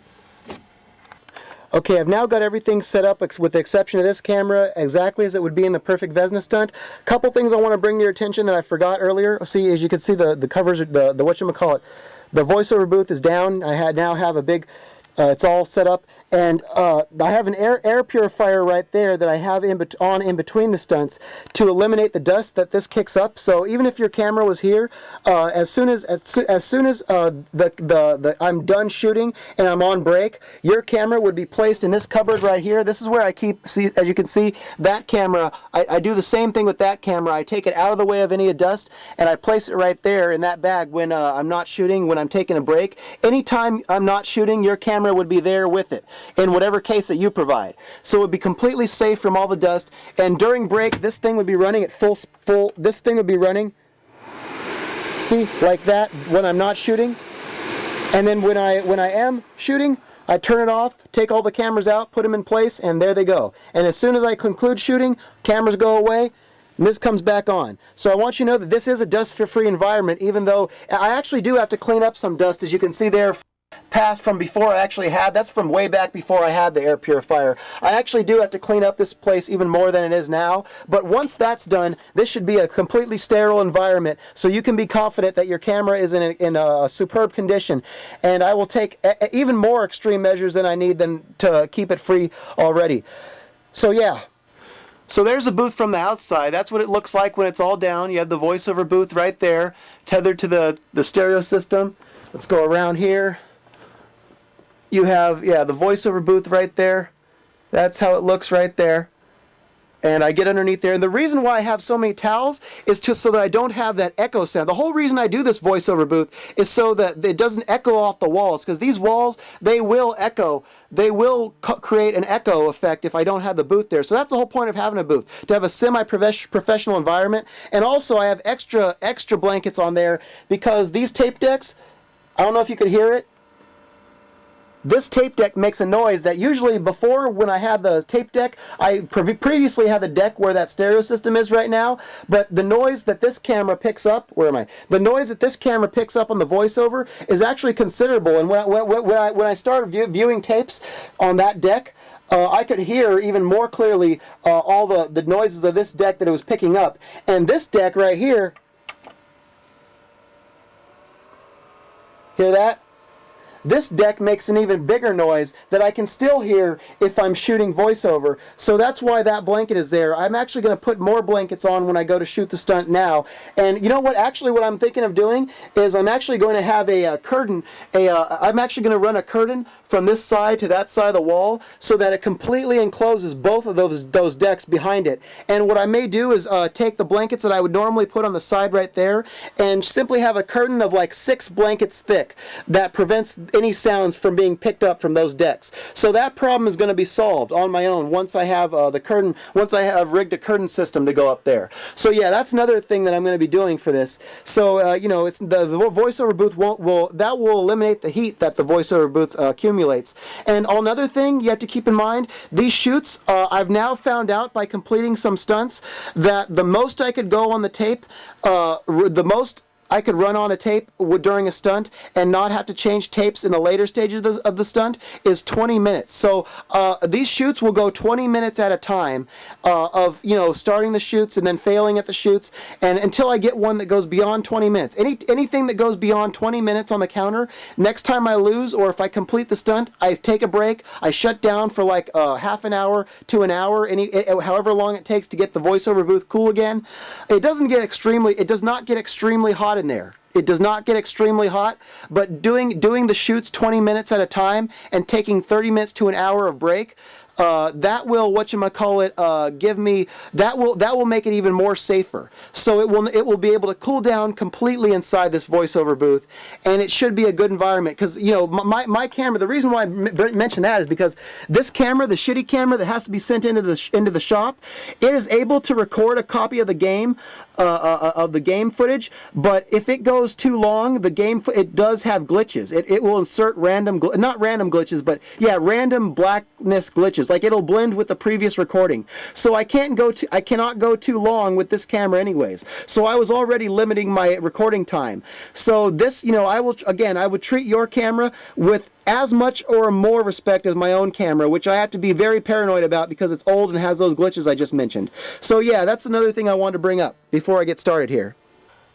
Okay, I've now got everything set up with the exception of this camera exactly as it would be in the Perfect Vezina Stunt. A couple things I want to bring to your attention that I forgot earlier. See, as you can see, the covers, the whatchamacallit, the voiceover booth is down. I now have a big... it's all set up, and I have an air purifier right there that I have in between the stunts to eliminate the dust that this kicks up. So even if your camera was here, as soon as I'm done shooting and I'm on break, your camera would be placed in this cupboard right here. This is where I keep, as you can see, that camera. I do the same thing with that camera. I take it out of the way of any dust, and I place it right there in that bag when I'm not shooting, when I'm taking a break. Anytime I'm not shooting, your camera would be there with it in whatever case that you provide. So it would be completely safe from all the dust, and during break this thing would be running at full this thing would be running, see, like that when I'm not shooting, and then when I am shooting, I turn it off, take all the cameras out, put them in place, and there they go. And as soon as I conclude shooting, cameras go away, and this comes back on. So I want you to know that this is a dust-free environment, even though I actually do have to clean up some dust, as you can see there, past from before I actually had. That's from way back before I had the air purifier. I actually do have to clean up this place even more than it is now, but once that's done, this should be a completely sterile environment, so you can be confident that your camera is in a superb condition. And I will take even more extreme measures than I need to keep it free already. So yeah. So there's a booth from the outside. That's what it looks like when it's all down. You have the voiceover booth right there, tethered to the stereo system. Let's go around here. You have, yeah, the voiceover booth right there. That's how it looks right there. And I get underneath there. And the reason why I have so many towels is just so that I don't have that echo sound. The whole reason I do this voiceover booth is so that it doesn't echo off the walls. Because these walls, they will echo. They will create an echo effect if I don't have the booth there. So that's the whole point of having a booth, to have a semi-professional environment. And also I have extra blankets on there because these tape decks, I don't know if you could hear it. This tape deck makes a noise that usually before, when I had the tape deck, I previously had the deck where that stereo system is right now, but the noise that this camera picks up, where am I? The noise that this camera picks up on the voiceover is actually considerable, and when I started viewing tapes on that deck, I could hear even more clearly all the noises of this deck that it was picking up. And this deck right here, hear that? This deck makes an even bigger noise that I can still hear if I'm shooting voiceover. So that's why that blanket is there. I'm actually going to put more blankets on when I go to shoot the stunt now. And you know what? Actually, what I'm thinking of doing is I'm actually going to have a curtain. I'm actually going to run a curtain from this side to that side of the wall so that it completely encloses both of those decks behind it. And what I may do is take the blankets that I would normally put on the side right there and simply have a curtain of like 6 blankets thick that prevents any sounds from being picked up from those decks. So that problem is going to be solved on my own once I have the curtain, once I have rigged a curtain system to go up there. So yeah, that's another thing that I'm going to be doing for this. So you know, it's the voiceover booth will eliminate the heat that the voiceover booth accumulates. And another thing you have to keep in mind, these shoots, I've now found out by completing some stunts that the most I could go on the tape, run on a tape during a stunt and not have to change tapes in the later stages of the stunt is 20 minutes. So these shoots will go 20 minutes at a time of, you know, starting the shoots and then failing at the shoots, and until I get one that goes beyond 20 minutes. Anything that goes beyond 20 minutes on the counter, next time I lose, or if I complete the stunt, I take a break, I shut down for like half an hour to an hour, however long it takes to get the voiceover booth cool again. It does not get extremely hot in there. It does not get extremely hot, but doing the shoots 20 minutes at a time and taking 30 minutes to an hour of break, that will that will make it even more safer. So it will be able to cool down completely inside this voiceover booth, and it should be a good environment. Because, you know, my camera, the reason why I mention that is because this camera, the shitty camera that has to be sent into the shop, it is able to record a copy of the game footage, but if it goes too long, it does have glitches. It will insert not random glitches, but yeah, random blackness glitches. Like, it'll blend with the previous recording. So I cannot go too long with this camera anyways. So I was already limiting my recording time. So this, you know, I would treat your camera with as much or more respect as my own camera, which I have to be very paranoid about because it's old and has those glitches I just mentioned. So yeah, that's another thing I wanted to bring up before I get started here.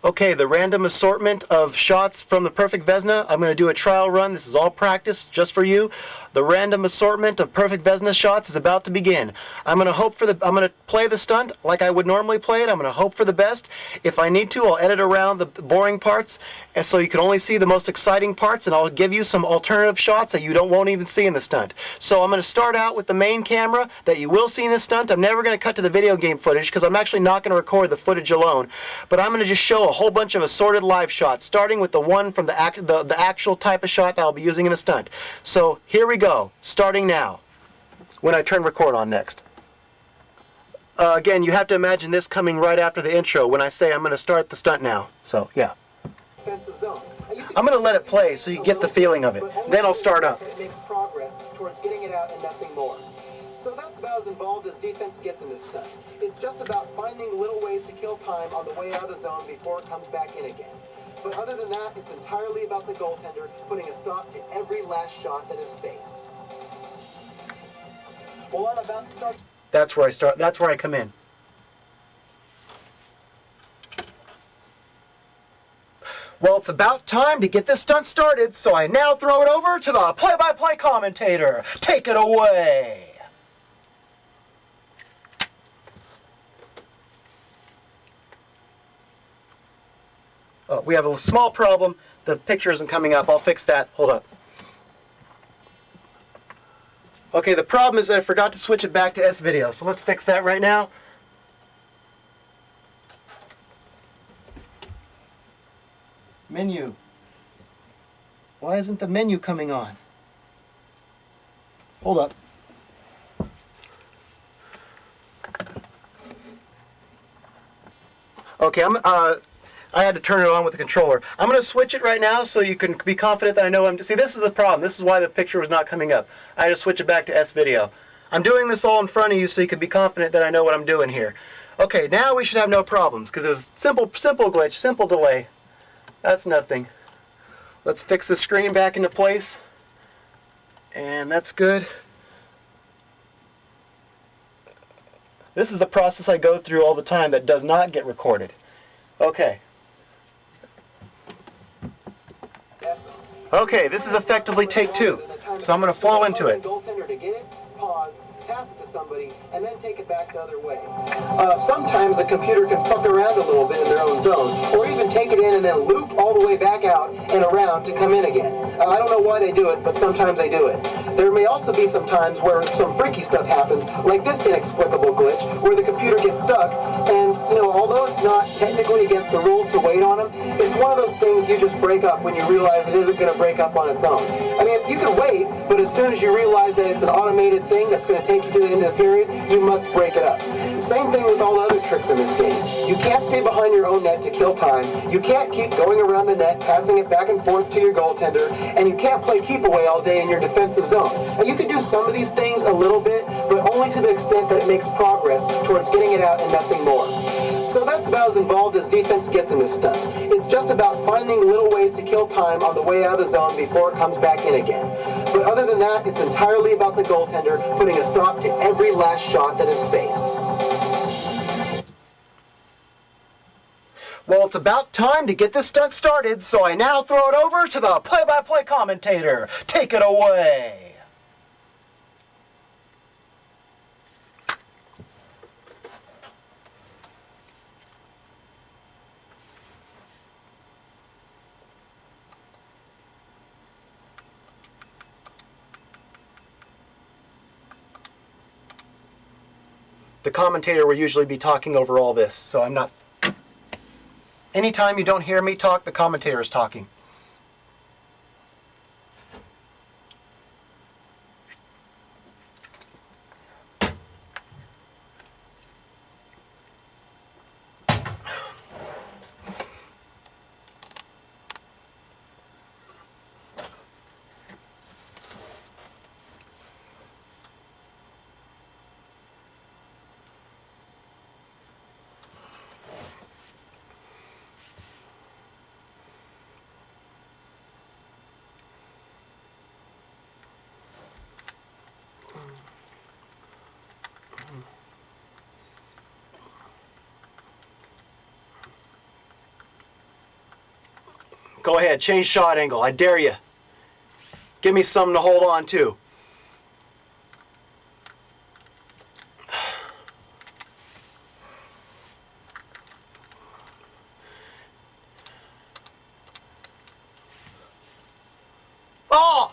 Okay, the random assortment of shots from the Perfect Vezina. I'm going to do a trial run. This is all practice, just for you. The random assortment of Perfect Vezina shots is about to begin. I'm going to play the stunt like I would normally play it. I'm going to hope for the best. If I need to, I'll edit around the boring parts, and so you can only see the most exciting parts, and I'll give you some alternative shots that you won't even see in the stunt. So I'm going to start out with the main camera that you will see in the stunt. I'm never going to cut to the video game footage because I'm actually not going to record the footage alone, but I'm going to just show a whole bunch of assorted live shots, starting with the one from the actual type of shot that I'll be using in the stunt. So here we go, starting now, when I turn record on next. Again, you have to imagine this coming right after the intro when I say I'm going to start the stunt now. So, yeah. I'm going to let it play so you get the feeling of it. Then I'll start up. It makes progress towards getting it out and nothing more. So that's about as involved as defense gets in this stunt. It's just about finding little ways to kill time on the way out of the zone before it comes back in again. But other than that, it's entirely about the goaltender putting a stop to every last shot that is faced. Well, I'm about to start. That's where I start. That's where I come in. Well, it's about time to get this stunt started, so I now throw it over to the play-by-play commentator. Take it away. Oh, we have a small problem. The picture isn't coming up. I'll fix that. Hold up. Okay, the problem is that I forgot to switch it back to S-Video, so let's fix that right now. Menu. Why isn't the menu coming on? Hold up. Okay, I had to turn it on with the controller. I'm going to switch it right now so you can be confident that I know see, this is the problem. This is why the picture was not coming up. I had to switch it back to S-Video. I'm doing this all in front of you so you can be confident that I know what I'm doing here. Okay, now we should have no problems because it was simple glitch, simple delay. That's nothing. Let's fix the screen back into place. And that's good. This is the process I go through all the time that does not get recorded. Okay. Okay, this is effectively take two. So I'm going to flow into it. Pass it to somebody, and then take it back the other way. Sometimes the computer can fuck around a little bit in their own zone, or even take it in and then loop all the way back out and around to come in again. I don't know why they do it, but sometimes they do it. There may also be some times where some freaky stuff happens, like this inexplicable glitch, where the computer gets stuck, and, you know, although it's not technically against the rules to wait on them, it's one of those things you just break up when you realize it isn't going to break up on its own. I mean, you can wait, but as soon as you realize that it's an automated thing that's going to take you to the end of the period, you must break it up. Same thing with all the other tricks in this game. You can't stay behind your own net to kill time, you can't keep going around the net, passing it back and forth to your goaltender, and you can't play keep away all day in your defensive zone. Now, you can do some of these things a little bit, but only to the extent that it makes progress towards getting it out and nothing more. So that's about as involved as defense gets in this stunt. It's just about finding little ways to kill time on the way out of the zone before it comes back in again. But other than that, it's entirely about the goaltender putting a stop to every last shot that is faced. Well, it's about time to get this stunt started, so I now throw it over to the play-by-play commentator. Take it away. The commentator will usually be talking over all this, so I'm not... Anytime you don't hear me talk, the commentator is talking. Go ahead, change shot angle. I dare you. Give me something to hold on to. Oh!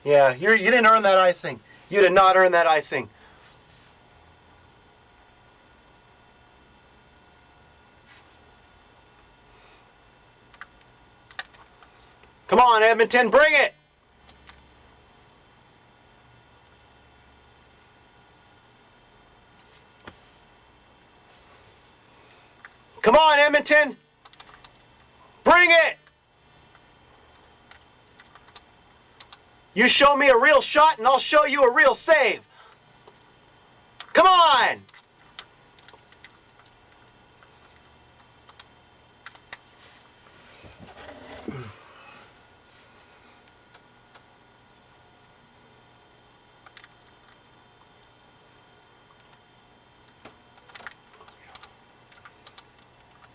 Yeah, you didn't earn that icing. You did not earn that icing. Come on, Edmonton, bring it! Come on, Edmonton! Bring it! You show me a real shot and I'll show you a real save. Come on!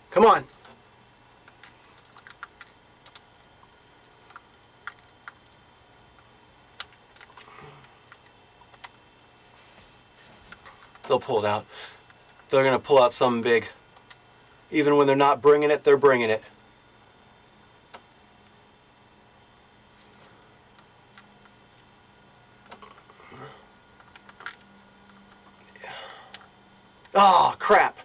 Come on. They'll pull it out. They're going to pull out something big. Even when they're not bringing it, they're bringing it. Oh, crap.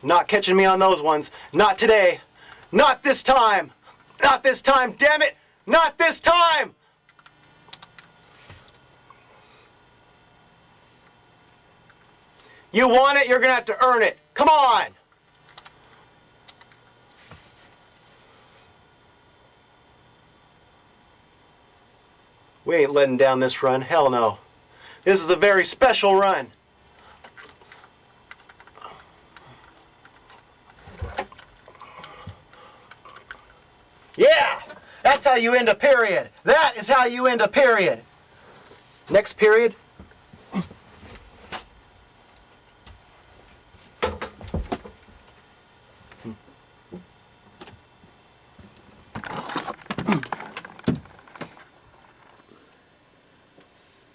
Not catching me on those ones. Not today. Not this time. Not this time, damn it. Not this time. You want it, you're going to have to earn it. Come on. We ain't letting down this run. Hell no. This is a very special run. Yeah, that's how you end a period. That is how you end a period. Next period.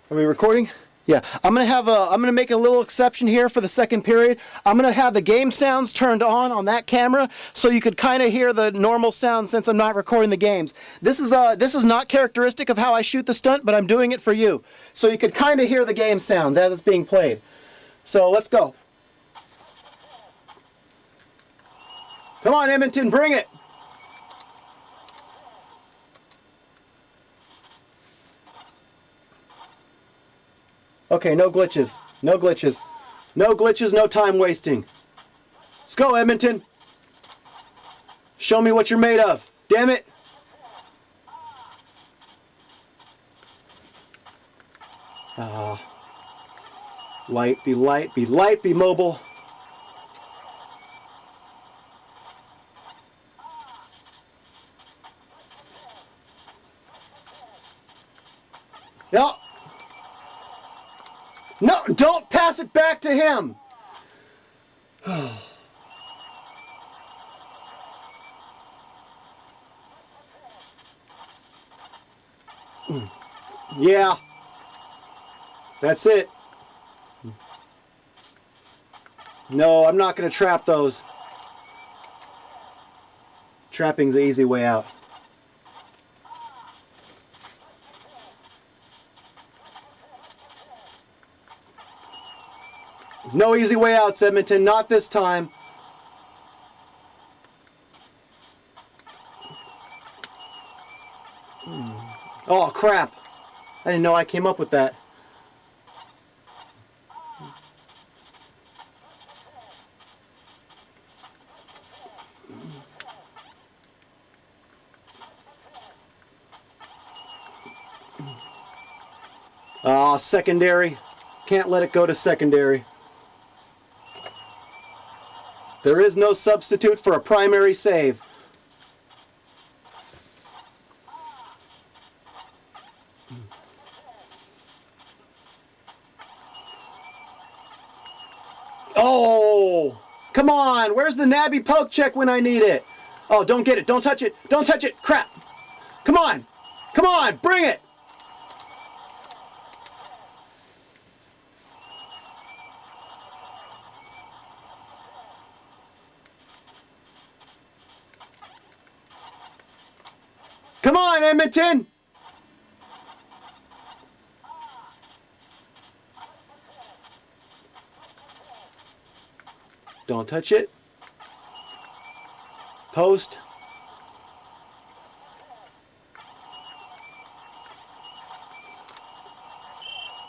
Are we recording? Yeah, I'm gonna make a little exception here for the second period. I'm gonna have the game sounds turned on that camera so you could kind of hear the normal sound since I'm not recording the games. This is not characteristic of how I shoot the stunt, but I'm doing it for you. So you could kind of hear the game sounds as it's being played. So let's go. Come on, Edmonton, bring it. Okay, no glitches. No glitches. No glitches, no time wasting. Let's go, Edmonton. Show me what you're made of. Damn it. Light, be light, be light, be mobile. No. No, don't pass it back to him. Yeah. That's it. No, I'm not going to trap those. Trapping's the easy way out. No easy way out, Edmonton. Not this time. Oh, crap. I didn't know I came up with that. Oh, secondary. Can't let it go to secondary. There is no substitute for a primary save. Oh, come on. Where's the nabby poke check when I need it? Oh, don't get it. Don't touch it. Don't touch it. Crap. Come on. Come on. Bring it. Come on, Edmonton. Don't touch it. Post.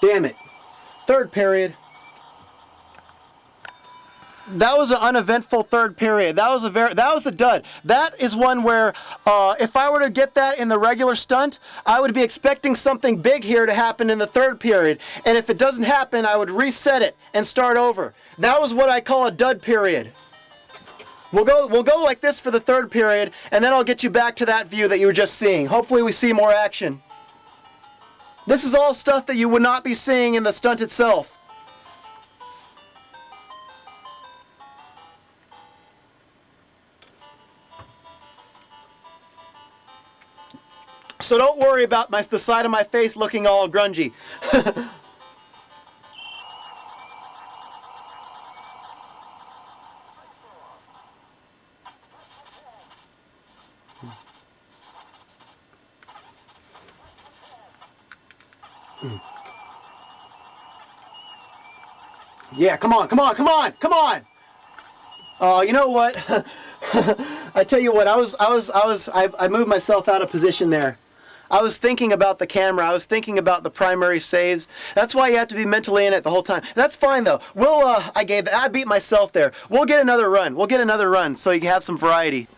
Damn it. Third period. That was an uneventful third period. That was a dud. That is one where if I were to get that in the regular stunt, I would be expecting something big here to happen in the third period. And if it doesn't happen, I would reset it and start over. That was what I call a dud period. We'll go like this for the third period, and then I'll get you back to that view that you were just seeing. Hopefully we see more action. This is all stuff that you would not be seeing in the stunt itself. So don't worry about the side of my face looking all grungy. Yeah, come on, come on, come on, come on! Oh, you know what? I tell you what, I moved myself out of position there. I was thinking about the camera. I was thinking about the primary saves. That's why you have to be mentally in it the whole time. That's fine though. I beat myself there. We'll get another run. We'll get another run so you can have some variety.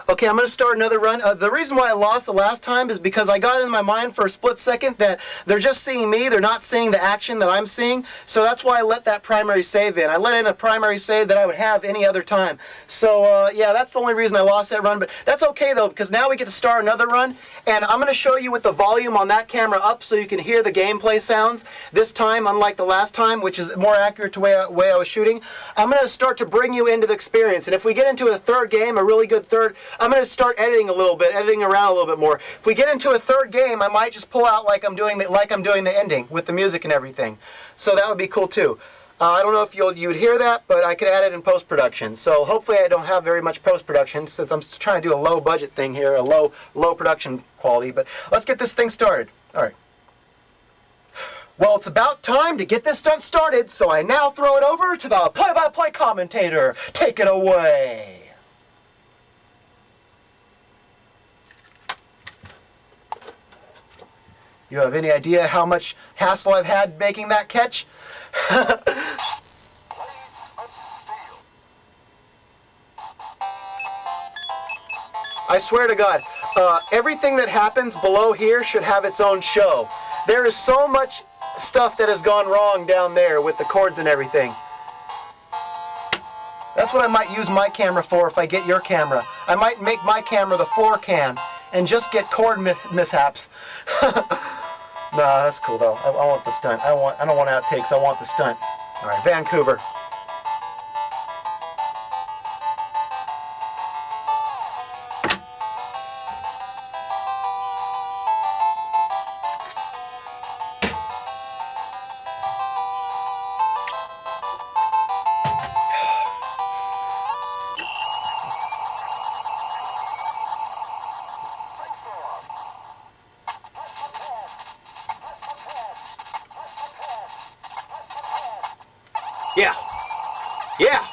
Okay, I'm going to start another run. The reason why I lost the last time is because I got in my mind for a split second that they're just seeing me. They're not seeing the action that I'm seeing. So that's why I let that primary save in. I let in a primary save that I would have any other time. So yeah, that's the only reason I lost that run. But that's okay though, because now we get to start another run. And I'm going to show you with the volume on that camera up so you can hear the gameplay sounds. This time, unlike the last time, which is more accurate to the way I was shooting, I'm going to start to bring you into the experience. And if we get into a third game, a really good third, I'm going to start editing a little bit, editing around a little bit more. If we get into a third game, I might just pull out like I'm doing the ending with the music and everything. So that would be cool too. I don't know if you'd hear that, but I could add it in post-production. So hopefully I don't have very much post-production since I'm trying to do a low budget thing here, a low production quality. But let's get this thing started. All right. Well, it's about time to get this stunt started, so I now throw it over to the play-by-play commentator. Take it away. You have any idea how much hassle I've had making that catch? I swear to God, everything that happens below here should have its own show. There is so much stuff that has gone wrong down there with the cords and everything. That's what I might use my camera for if I get your camera. I might make my camera the floor cam and just get cord mishaps. No, that's cool though. I want the stunt. I don't want outtakes. I want the stunt. All right, Vancouver. Yeah. Yeah.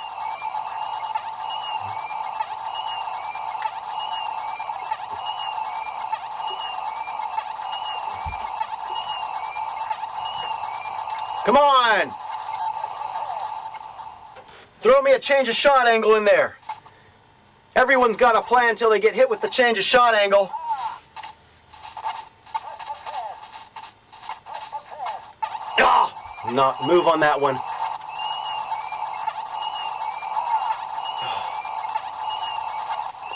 Come on. Throw me a change of shot angle in there. Everyone's got a plan until they get hit with the change of shot angle. Ah, not move on that one.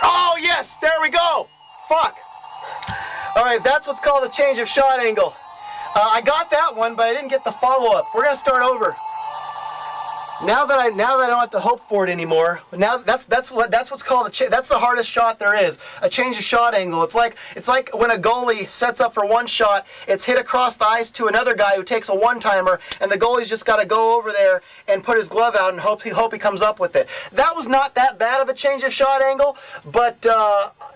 Oh yes, there we go. Fuck. All right, that's what's called a change of shot angle. I got that one, but I didn't get the follow-up. We're gonna start over. Now that I don't have to hope for it anymore. Now that's what's called that's the hardest shot there is. A change of shot angle. It's like when a goalie sets up for one shot, it's hit across the ice to another guy who takes a one-timer, and the goalie's just got to go over there and put his glove out and hope he comes up with it. That was not that bad of a change of shot angle, but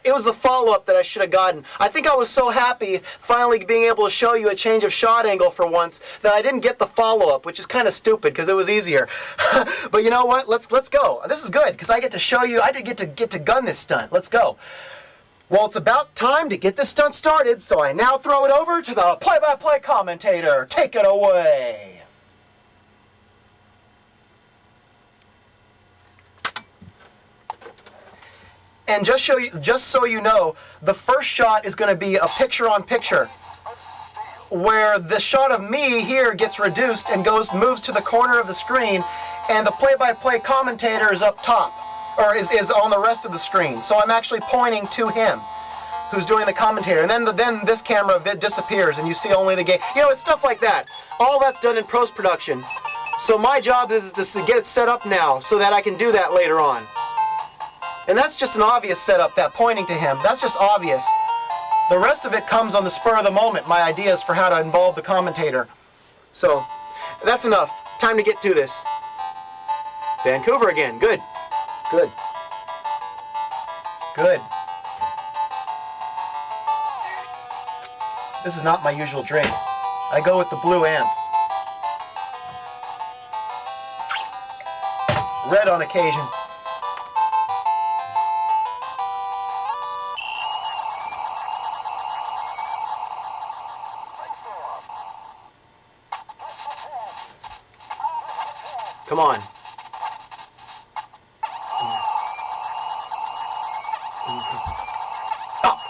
it was the follow-up that I should have gotten. I think I was so happy finally being able to show you a change of shot angle for once that I didn't get the follow-up, which is kind of stupid because it was easier. But you know what? Let's go. This is good because I get to show you. I did get to gun this stunt. Let's go. Well, it's about time to get this stunt started, so I now throw it over to the play-by-play commentator. Take it away. And just so you know, the first shot is going to be a picture-on-picture, where the shot of me here gets reduced and moves to the corner of the screen, and the play-by-play commentator is up top, or is on the rest of the screen. So I'm actually pointing to him, who's doing the commentator. And then this camera disappears, and you see only the game. You know, it's stuff like that. All that's done in post-production. So my job is to get it set up now, so that I can do that later on. And that's just an obvious setup, that pointing to him. That's just obvious. The rest of it comes on the spur of the moment, my ideas for how to involve the commentator. So, that's enough. Time to get to this. Vancouver again. Good. Good. Good. This is not my usual drink. I go with the blue amp. Red on occasion. Come on. Oh.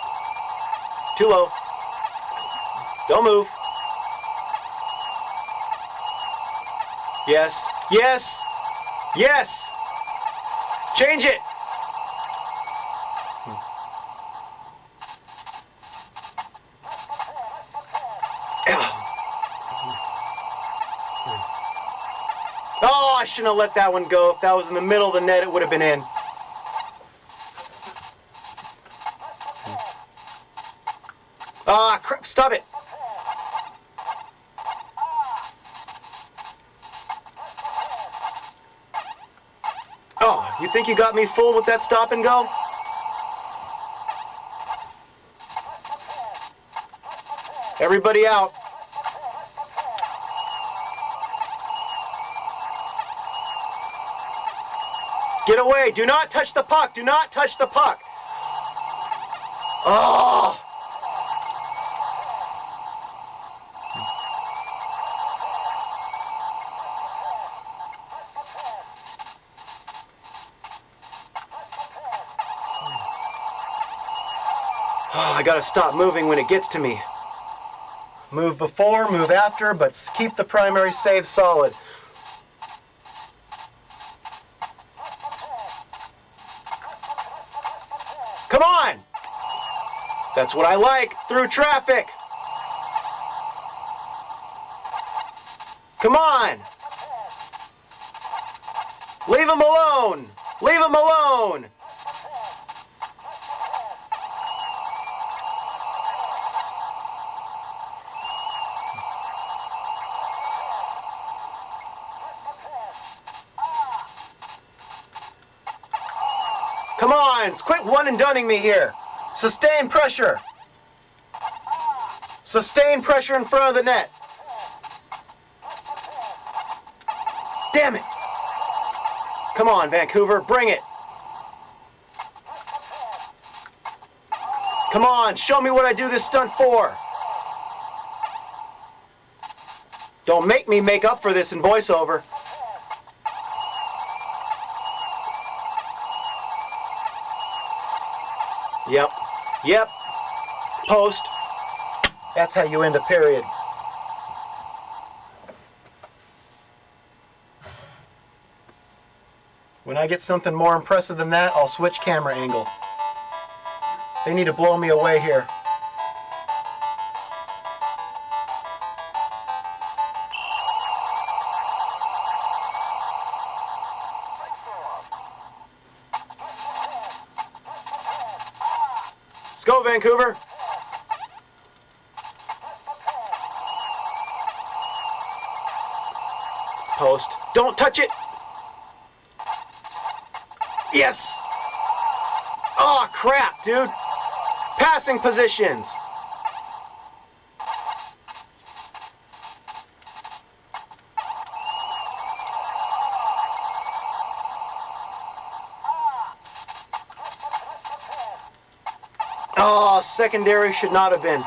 Too low. Don't move. Yes. Yes. Yes. Change it. Oh, I shouldn't have let that one go. If that was in the middle of the net, it would have been in. Ah, crap, stop it. Oh, you think you got me fooled with that stop and go? Everybody out. Get away. Do not touch the puck. Do not touch the puck. Oh! I gotta stop moving when it gets to me. Move before, move after, but keep the primary save solid. Come on! That's what I like, through traffic. Come on! Leave him alone! Leave him alone! Come on! Quit one and doneing me here! Sustain pressure! Sustain pressure in front of the net! Damn it! Come on, Vancouver, bring it! Come on, show me what I do this stunt for! Don't make me make up for this in voiceover. Yep. Yep. Post. That's how you end a period. When I get something more impressive than that, I'll switch camera angle. They need to blow me away here. Let's go, Vancouver. Post. Don't touch it. Yes. Oh, crap, dude. Passing positions. Oh, secondary should not have been.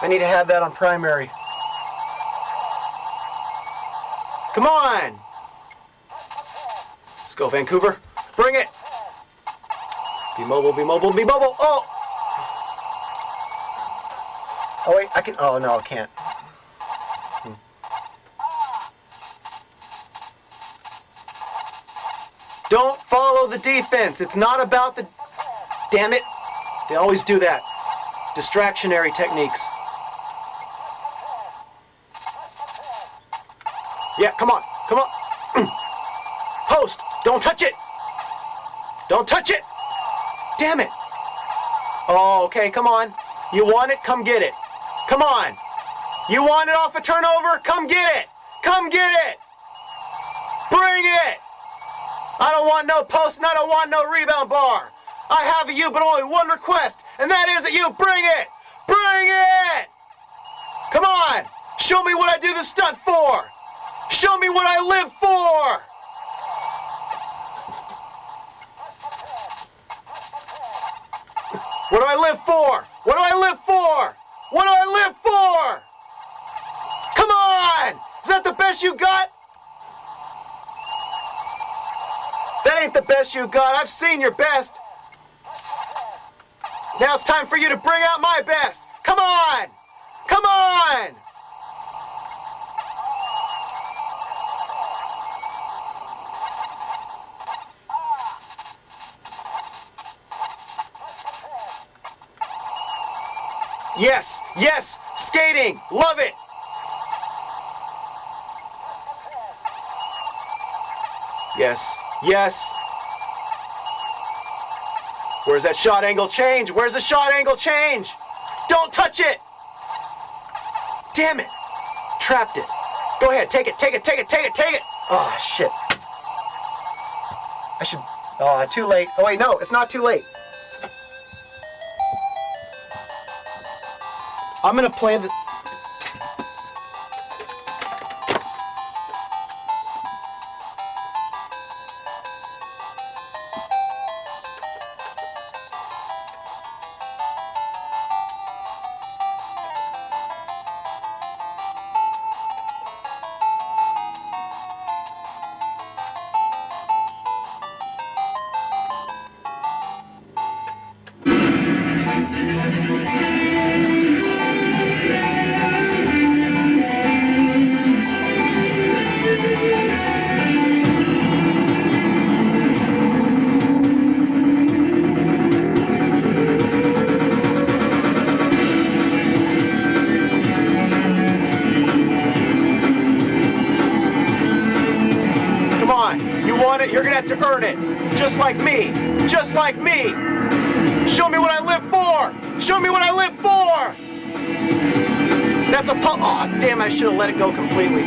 I need to have that on primary. Come on! Let's go, Vancouver. Bring it! Be mobile, be mobile, be mobile! Oh! Oh, wait, I can... Oh, no, I can't. Don't follow the defense. It's not about the... Damn it. They always do that. Distractionary techniques. Yeah, come on. Come on. Post. Don't touch it. Don't touch it. Damn it. Oh, okay, come on. You want it? Come get it. Come on. You want it off a turnover? Come get it. Come get it. Bring it. I don't want no post and I don't want no rebound bar. I have a you, but only one request, and that is that you bring it! Bring it! Come on! Show me what I do the stunt for! Show me what I live for! What do I live for? What do I live for? What do I live for? Come on! Is that the best you got? That ain't the best you got. I've seen your best. Now it's time for you to bring out my best. Come on! Come on! Yes, yes, skating, love it. Yes, yes. Where's that shot angle change? Where's the shot angle change? Don't touch it! Damn it! Trapped it. Go ahead, take it, take it, take it, take it, take it! Oh, shit. I should... Oh, too late. Oh, wait, no, it's not too late. I'm gonna play the... You want it? You're gonna have to earn it. Just like me. Just like me. Show me what I live for. Show me what I live for. That's a pump. Oh, damn, I should have let it go completely.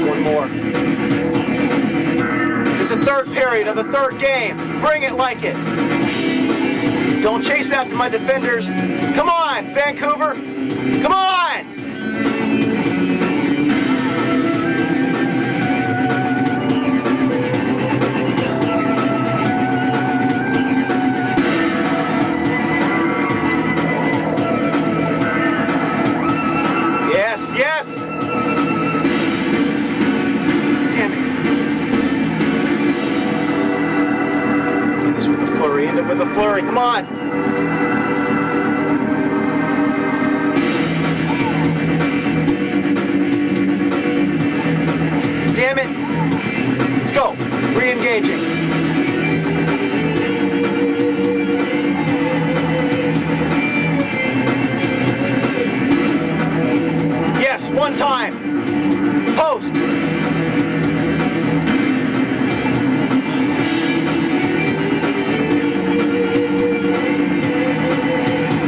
One more. It's the third period of the third game. Bring it like it. Don't chase after my defenders. Come on, Vancouver. Come on. Yes, yes. Damn it. End this with the flurry. End it with the flurry. Come on. Damn it. Let's go. Re-engaging. Yes, one time. Post.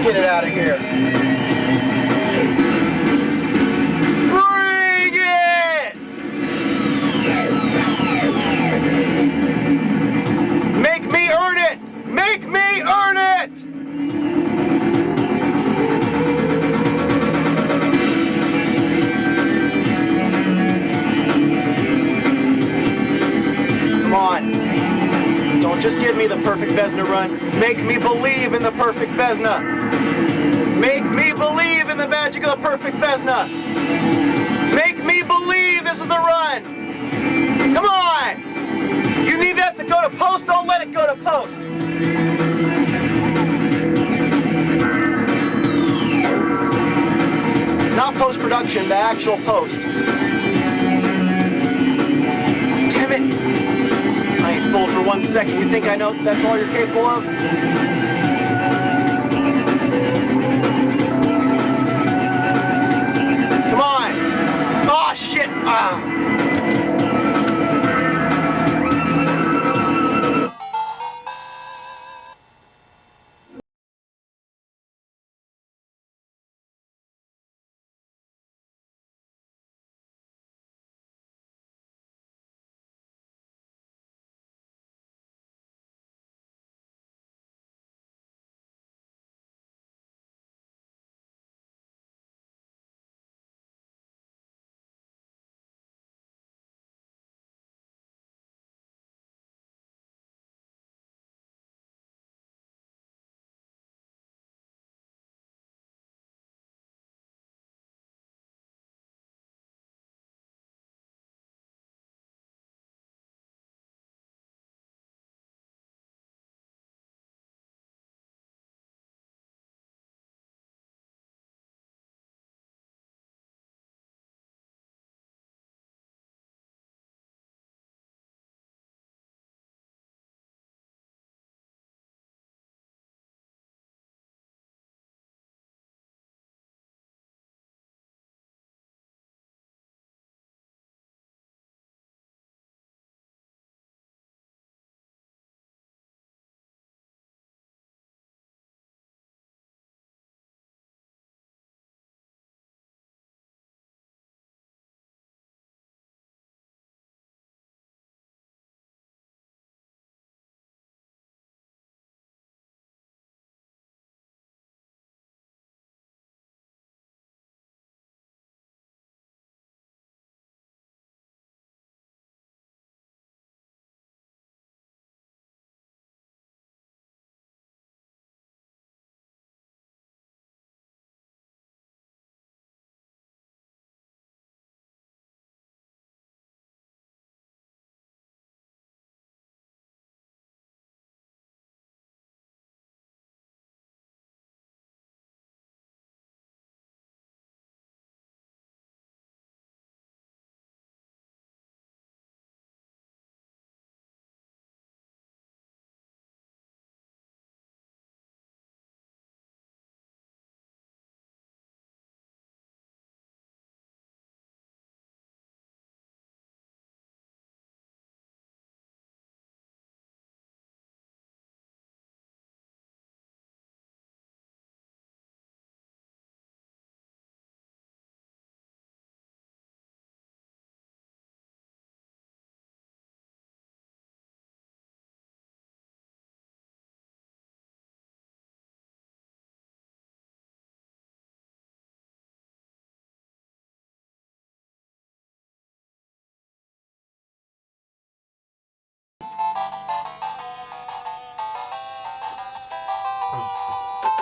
Get it out of here. Bring it! Make me earn it! Make me earn it! Come on. Don't just give me the perfect Vezina run. Make me believe in the perfect Vezina. Make me believe in the magic of the perfect Vezina. Make me believe this is the run. Come on. You need that to go to post. Don't let it go to post. Not post-production, the actual post. Damn it. I ain't fooled for 1 second. You think I know that's all you're capable of?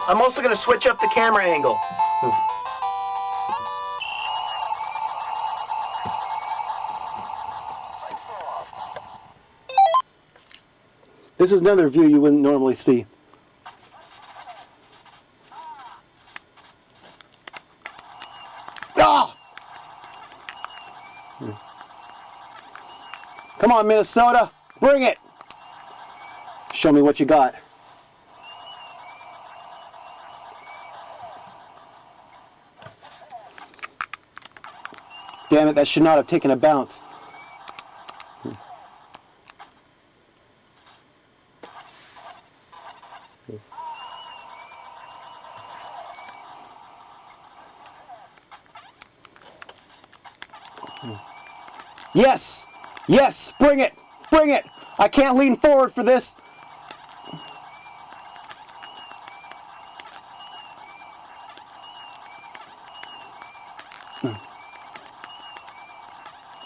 I'm also going to switch up the camera angle. This is another view you wouldn't normally see. Ah! Come on, Minnesota. Bring it. Show me what you got. Damn it, that should not have taken a bounce. Yes! Yes! Bring it! Bring it! I can't lean forward for this.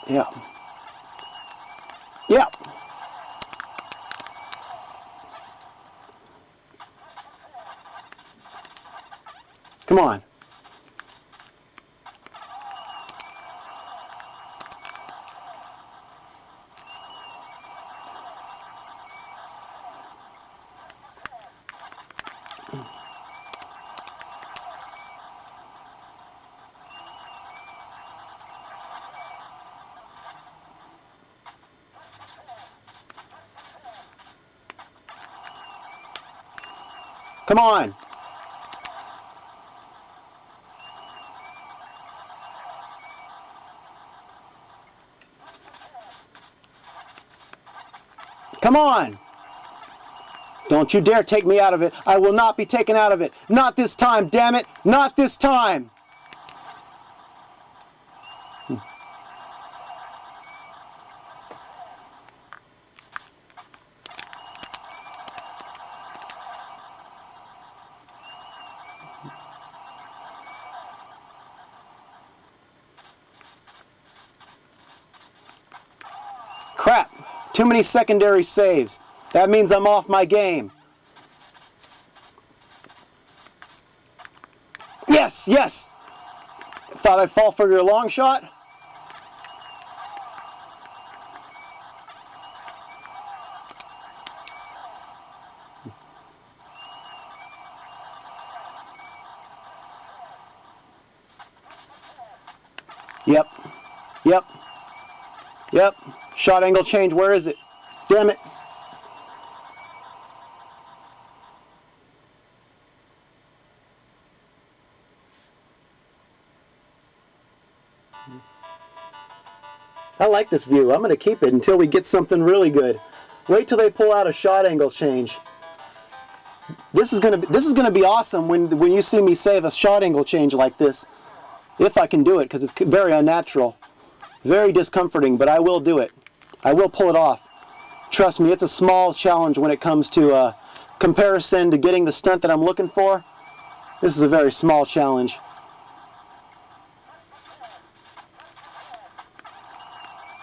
Yeah. Yeah. Come on. Come on. Come on. Don't you dare take me out of it. I will not be taken out of it. Not this time, damn it. Not this time. Crap. Too many secondary saves. That means I'm off my game. Yes, yes. Thought I'd fall for your long shot? Yep. Yep. Yep. Shot angle change. Where is it? Damn it. I like this view. I'm going to keep it until we get something really good. Wait till they pull out a shot angle change. This is going to be awesome when you see me save a shot angle change like this. If I can do it, because it's very unnatural. Very discomforting, but I will do it. I will pull it off. Trust me, it's a small challenge when it comes to comparison to getting the stunt that I'm looking for. This is a very small challenge.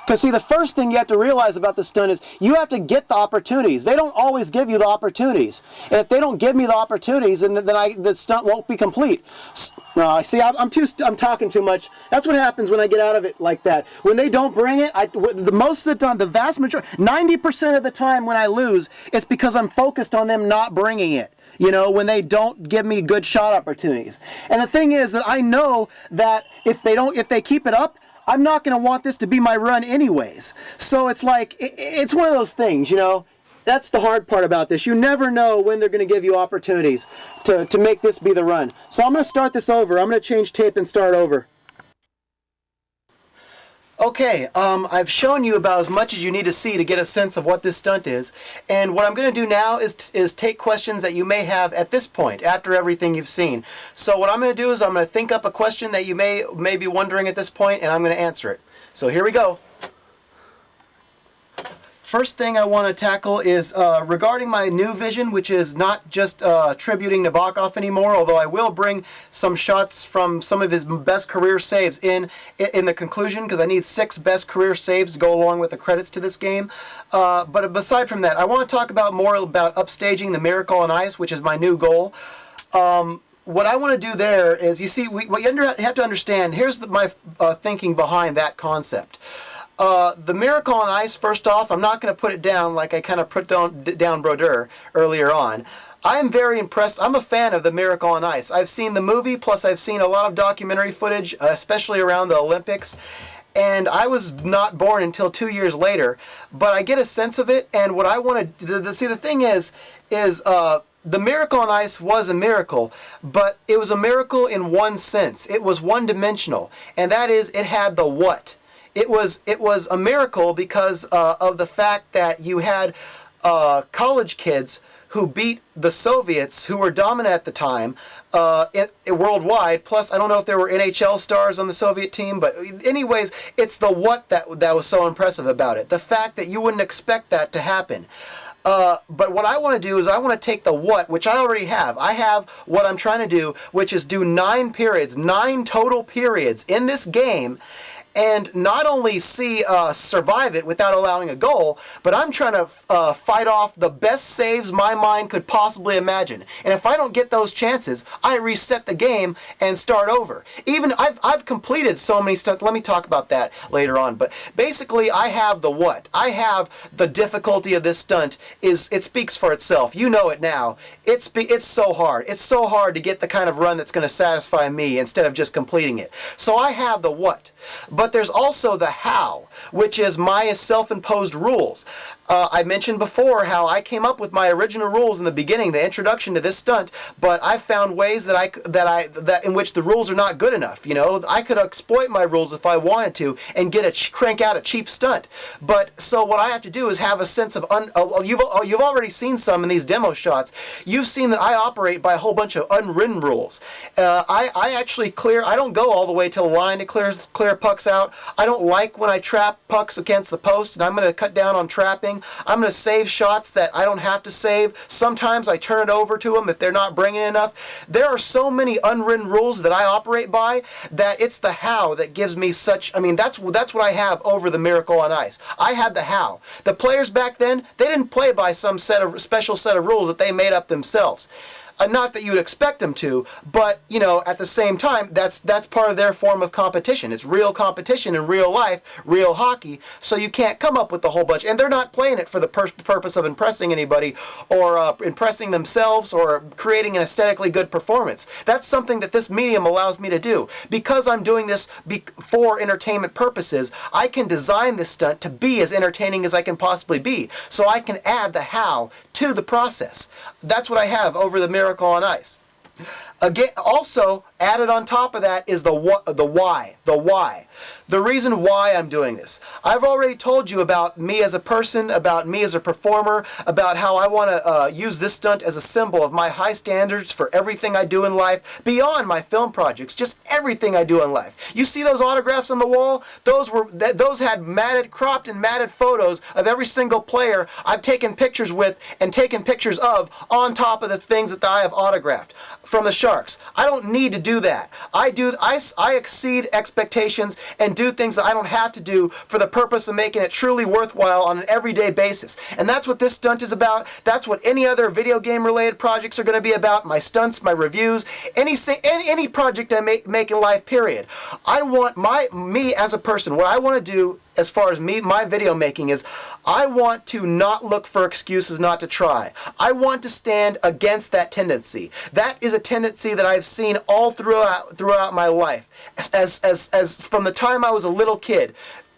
Because see, the first thing you have to realize about the stunt is you have to get the opportunities. They don't always give you the opportunities. And if they don't give me the opportunities, then the stunt won't be complete. No, see, I'm talking too much. That's what happens when I get out of it like that. When they don't bring it, most of the time, the vast majority, 90% of the time when I lose, it's because I'm focused on them not bringing it. You know, when they don't give me good shot opportunities. And the thing is that I know that if they keep it up, I'm not going to want this to be my run anyways. So it's like, it's one of those things, you know. That's the hard part about this. You never know when they're going to give you opportunities to make this be the run. So I'm going to start this over. I'm going to change tape and start over. Okay, I've shown you about as much as you need to see to get a sense of what this stunt is. And what I'm going to do now is take questions that you may have at this point, after everything you've seen. So what I'm going to do is I'm going to think up a question that you may be wondering at this point, and I'm going to answer it. So here we go. First thing I want to tackle is regarding my new vision, which is not just tributing Nabokov anymore, although I will bring some shots from some of his best career saves in the conclusion, because I need 6 best career saves to go along with the credits to this game. But aside from that, I want to talk more about upstaging the Miracle on Ice, which is my new goal. What I want to do there is, you see, what you have to understand, here's my thinking behind that concept. The Miracle on Ice, first off, I'm not going to put it down like I kind of put down Brodeur earlier on. I am very impressed. I'm a fan of The Miracle on Ice. I've seen the movie, plus I've seen a lot of documentary footage, especially around the Olympics. And I was not born until 2 years later, but I get a sense of it. And what I want to see, the thing is The Miracle on Ice was a miracle, but it was a miracle in one sense. It was one-dimensional, and that is, it had the what. It was a miracle because of the fact that you had college kids who beat the Soviets, who were dominant at the time, worldwide. Plus, I don't know if there were NHL stars on the Soviet team, but anyways, it's the what that was so impressive about it. The fact that you wouldn't expect that to happen. But what I want to do is I want to take the what, which I already have. I have what I'm trying to do, which is do 9 periods, 9 total periods in this game, and not only survive it without allowing a goal, but I'm trying to fight off the best saves my mind could possibly imagine. And if I don't get those chances, I reset the game and start over. Even I've completed so many stunts. Let me talk about that later on. But basically, I have the what. I have the difficulty of this stunt. It speaks for itself. You know it now. It's so hard. It's so hard to get the kind of run that's going to satisfy me instead of just completing it. So I have the what. But there's also the how, which is my self-imposed rules. I mentioned before how I came up with my original rules in the beginning, the introduction to this stunt, but I found ways that in which the rules are not good enough. You know, I could exploit my rules if I wanted to and crank out a cheap stunt. But so what I have to do is have a sense of you've already seen some in these demo shots. You've seen that I operate by a whole bunch of unwritten rules. I actually I don't go all the way to the line to clear pucks out. I don't like when I trap pucks against the post, and I'm going to cut down on trapping. I'm going to save shots that I don't have to save. Sometimes I turn it over to them if they're not bringing enough. There are so many unwritten rules that I operate by that it's the how that gives me such. I mean, that's what I have over the Miracle on Ice. I had the how. The players back then, they didn't play by some special set of rules that they made up themselves. Not that you would expect them to, but, you know, at the same time, that's part of their form of competition. It's real competition in real life, real hockey, so you can't come up with a whole bunch. And they're not playing it for the purpose of impressing anybody or impressing themselves or creating an aesthetically good performance. That's something that this medium allows me to do. Because I'm doing this for entertainment purposes, I can design this stunt to be as entertaining as I can possibly be. So I can add the how to the process. That's what I have over the Miracle on Ice. Again, also added on top of that is the why. The reason why I'm doing this. I've already told you about me as a person, about me as a performer, about how I want to use this stunt as a symbol of my high standards for everything I do in life, beyond my film projects, just everything I do in life. You see those autographs on the wall? Those had cropped and matted photos of every single player I've taken pictures with and taken pictures of on top of the things that I have autographed from the Sharks. I don't need to do that. I exceed expectations and do things that I don't have to do for the purpose of making it truly worthwhile on an everyday basis. And that's what this stunt is about. That's what any other video game related projects are going to be about. My stunts, my reviews, any project I make in life, period. I want me as a person, what I want to do as far as my video making is, I want to not look for excuses not to try. I want to stand against that tendency. That is a tendency that I've seen all throughout my life. As from the time I was a little kid,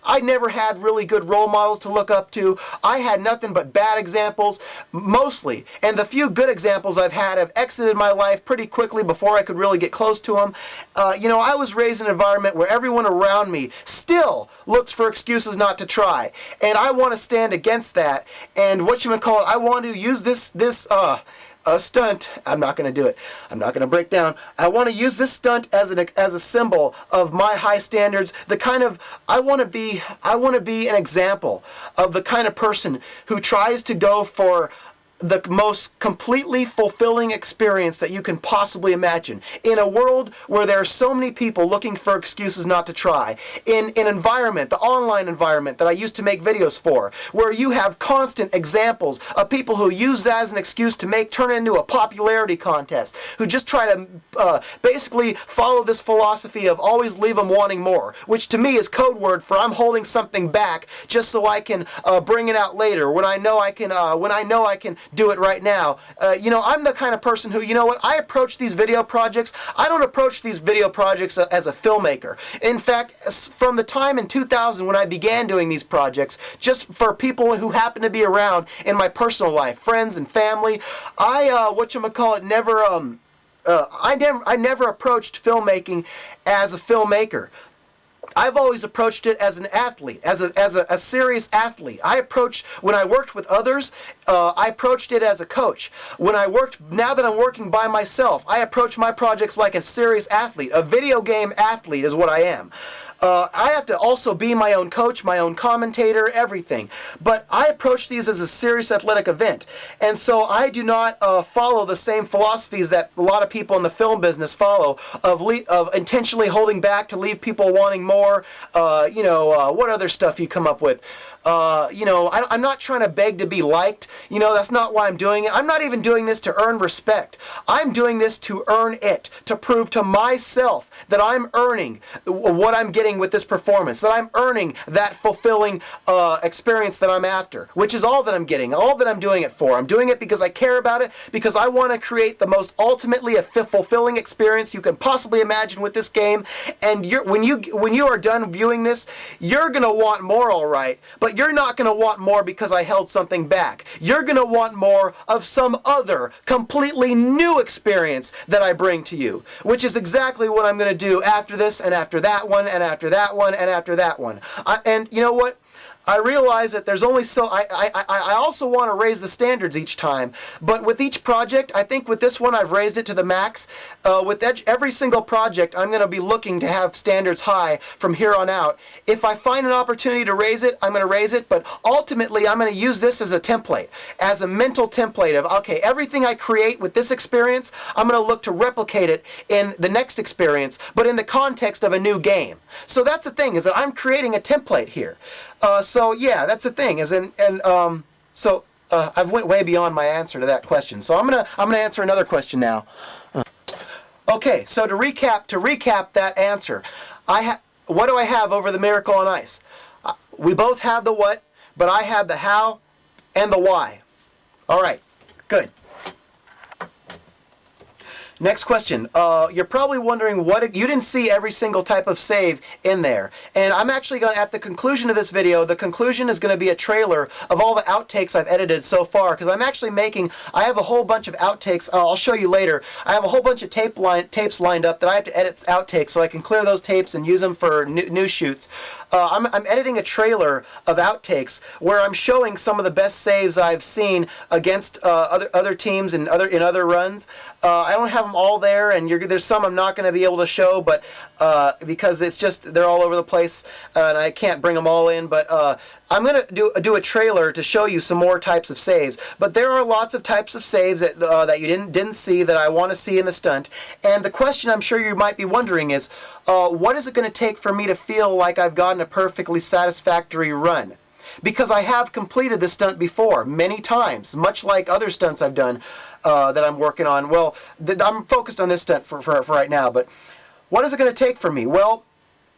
I never had really good role models to look up to. I had nothing but bad examples, mostly. And the few good examples I've had have exited my life pretty quickly before I could really get close to them. I was raised in an environment where everyone around me still looks for excuses not to try. And I want to stand against that. And I want to use this stunt. I'm not going to do it. I'm not going to break down. I want to use this stunt as a symbol of my high standards. I want to be an example of the kind of person who tries to go for the most completely fulfilling experience that you can possibly imagine. In a world where there are so many people looking for excuses not to try, in an environment, the online environment that I used to make videos for, where you have constant examples of people who use that as an excuse to turn it into a popularity contest, who just try to basically follow this philosophy of always leave them wanting more, which to me is code word for I'm holding something back just so I can bring it out later when I know I can do it right now. I'm the kind of person who, I approach these video projects. I don't approach these video projects as a filmmaker. In fact, from the time in 2000 when I began doing these projects, just for people who happen to be around in my personal life, friends and family, I never approached filmmaking as a filmmaker. I've always approached it as an athlete, as a serious athlete. When I worked with others, I approached it as a coach. Now that I'm working by myself, I approach my projects like a serious athlete. A video game athlete is what I am. I have to also be my own coach, my own commentator, everything. But I approach these as a serious athletic event. And so I do not follow the same philosophies that a lot of people in the film business follow of intentionally holding back to leave people wanting more. What other stuff you come up with? I'm not trying to beg to be liked. That's not why I'm doing it. I'm not even doing this to earn respect. I'm doing this to earn it, to prove to myself that I'm earning what I'm getting with this performance, that I'm earning that fulfilling experience that I'm after, which is all that I'm getting, all that I'm doing it for. I'm doing it because I care about it, because I want to create the most ultimately fulfilling experience you can possibly imagine with this game. And when you are done viewing this, you're going to want more, all right, but you're not going to want more because I held something back. You're going to want more of some other completely new experience that I bring to you, which is exactly what I'm going to do after this and after that one and after that one and after that one. And you know what? I realize that there's only so... I also want to raise the standards each time, but with each project, I think with this one I've raised it to the max. With every single project, I'm going to be looking to have standards high from here on out. If I find an opportunity to raise it, I'm going to raise it, but ultimately I'm going to use this as a template, as a mental template of, okay, everything I create with this experience, I'm going to look to replicate it in the next experience, but in the context of a new game. So that's the thing, is that I'm creating a template here. So yeah, that's the thing. I've went way beyond my answer to that question. So I'm gonna answer another question now. Okay, so to recap that answer, what do I have over the Miracle on Ice? We both have the what, but I have the how and the why. All right, good. Next question. You're probably wondering you didn't see every single type of save in there. And I'm actually going to, at the conclusion of this video, the conclusion is going to be a trailer of all the outtakes I've edited so far, because I'm actually I have a whole bunch of outtakes. I'll show you later. I have a whole bunch of tapes lined up that I have to edit outtakes so I can clear those tapes and use them for new shoots. I'm editing a trailer of outtakes where I'm showing some of the best saves I've seen against other teams and in other runs. I don't have them all there, and there's some I'm not going to be able to show, but because they're all over the place, and I can't bring them all in. But I'm going to do a trailer to show you some more types of saves. But there are lots of types of saves that you didn't see that I want to see in the stunt. And the question I'm sure you might be wondering is, what is it going to take for me to feel like I've gotten a perfectly satisfactory run? Because I have completed this stunt before, many times, much like other stunts I've done that I'm working on. Well, I'm focused on this stunt for right now, but what is it going to take for me? Well,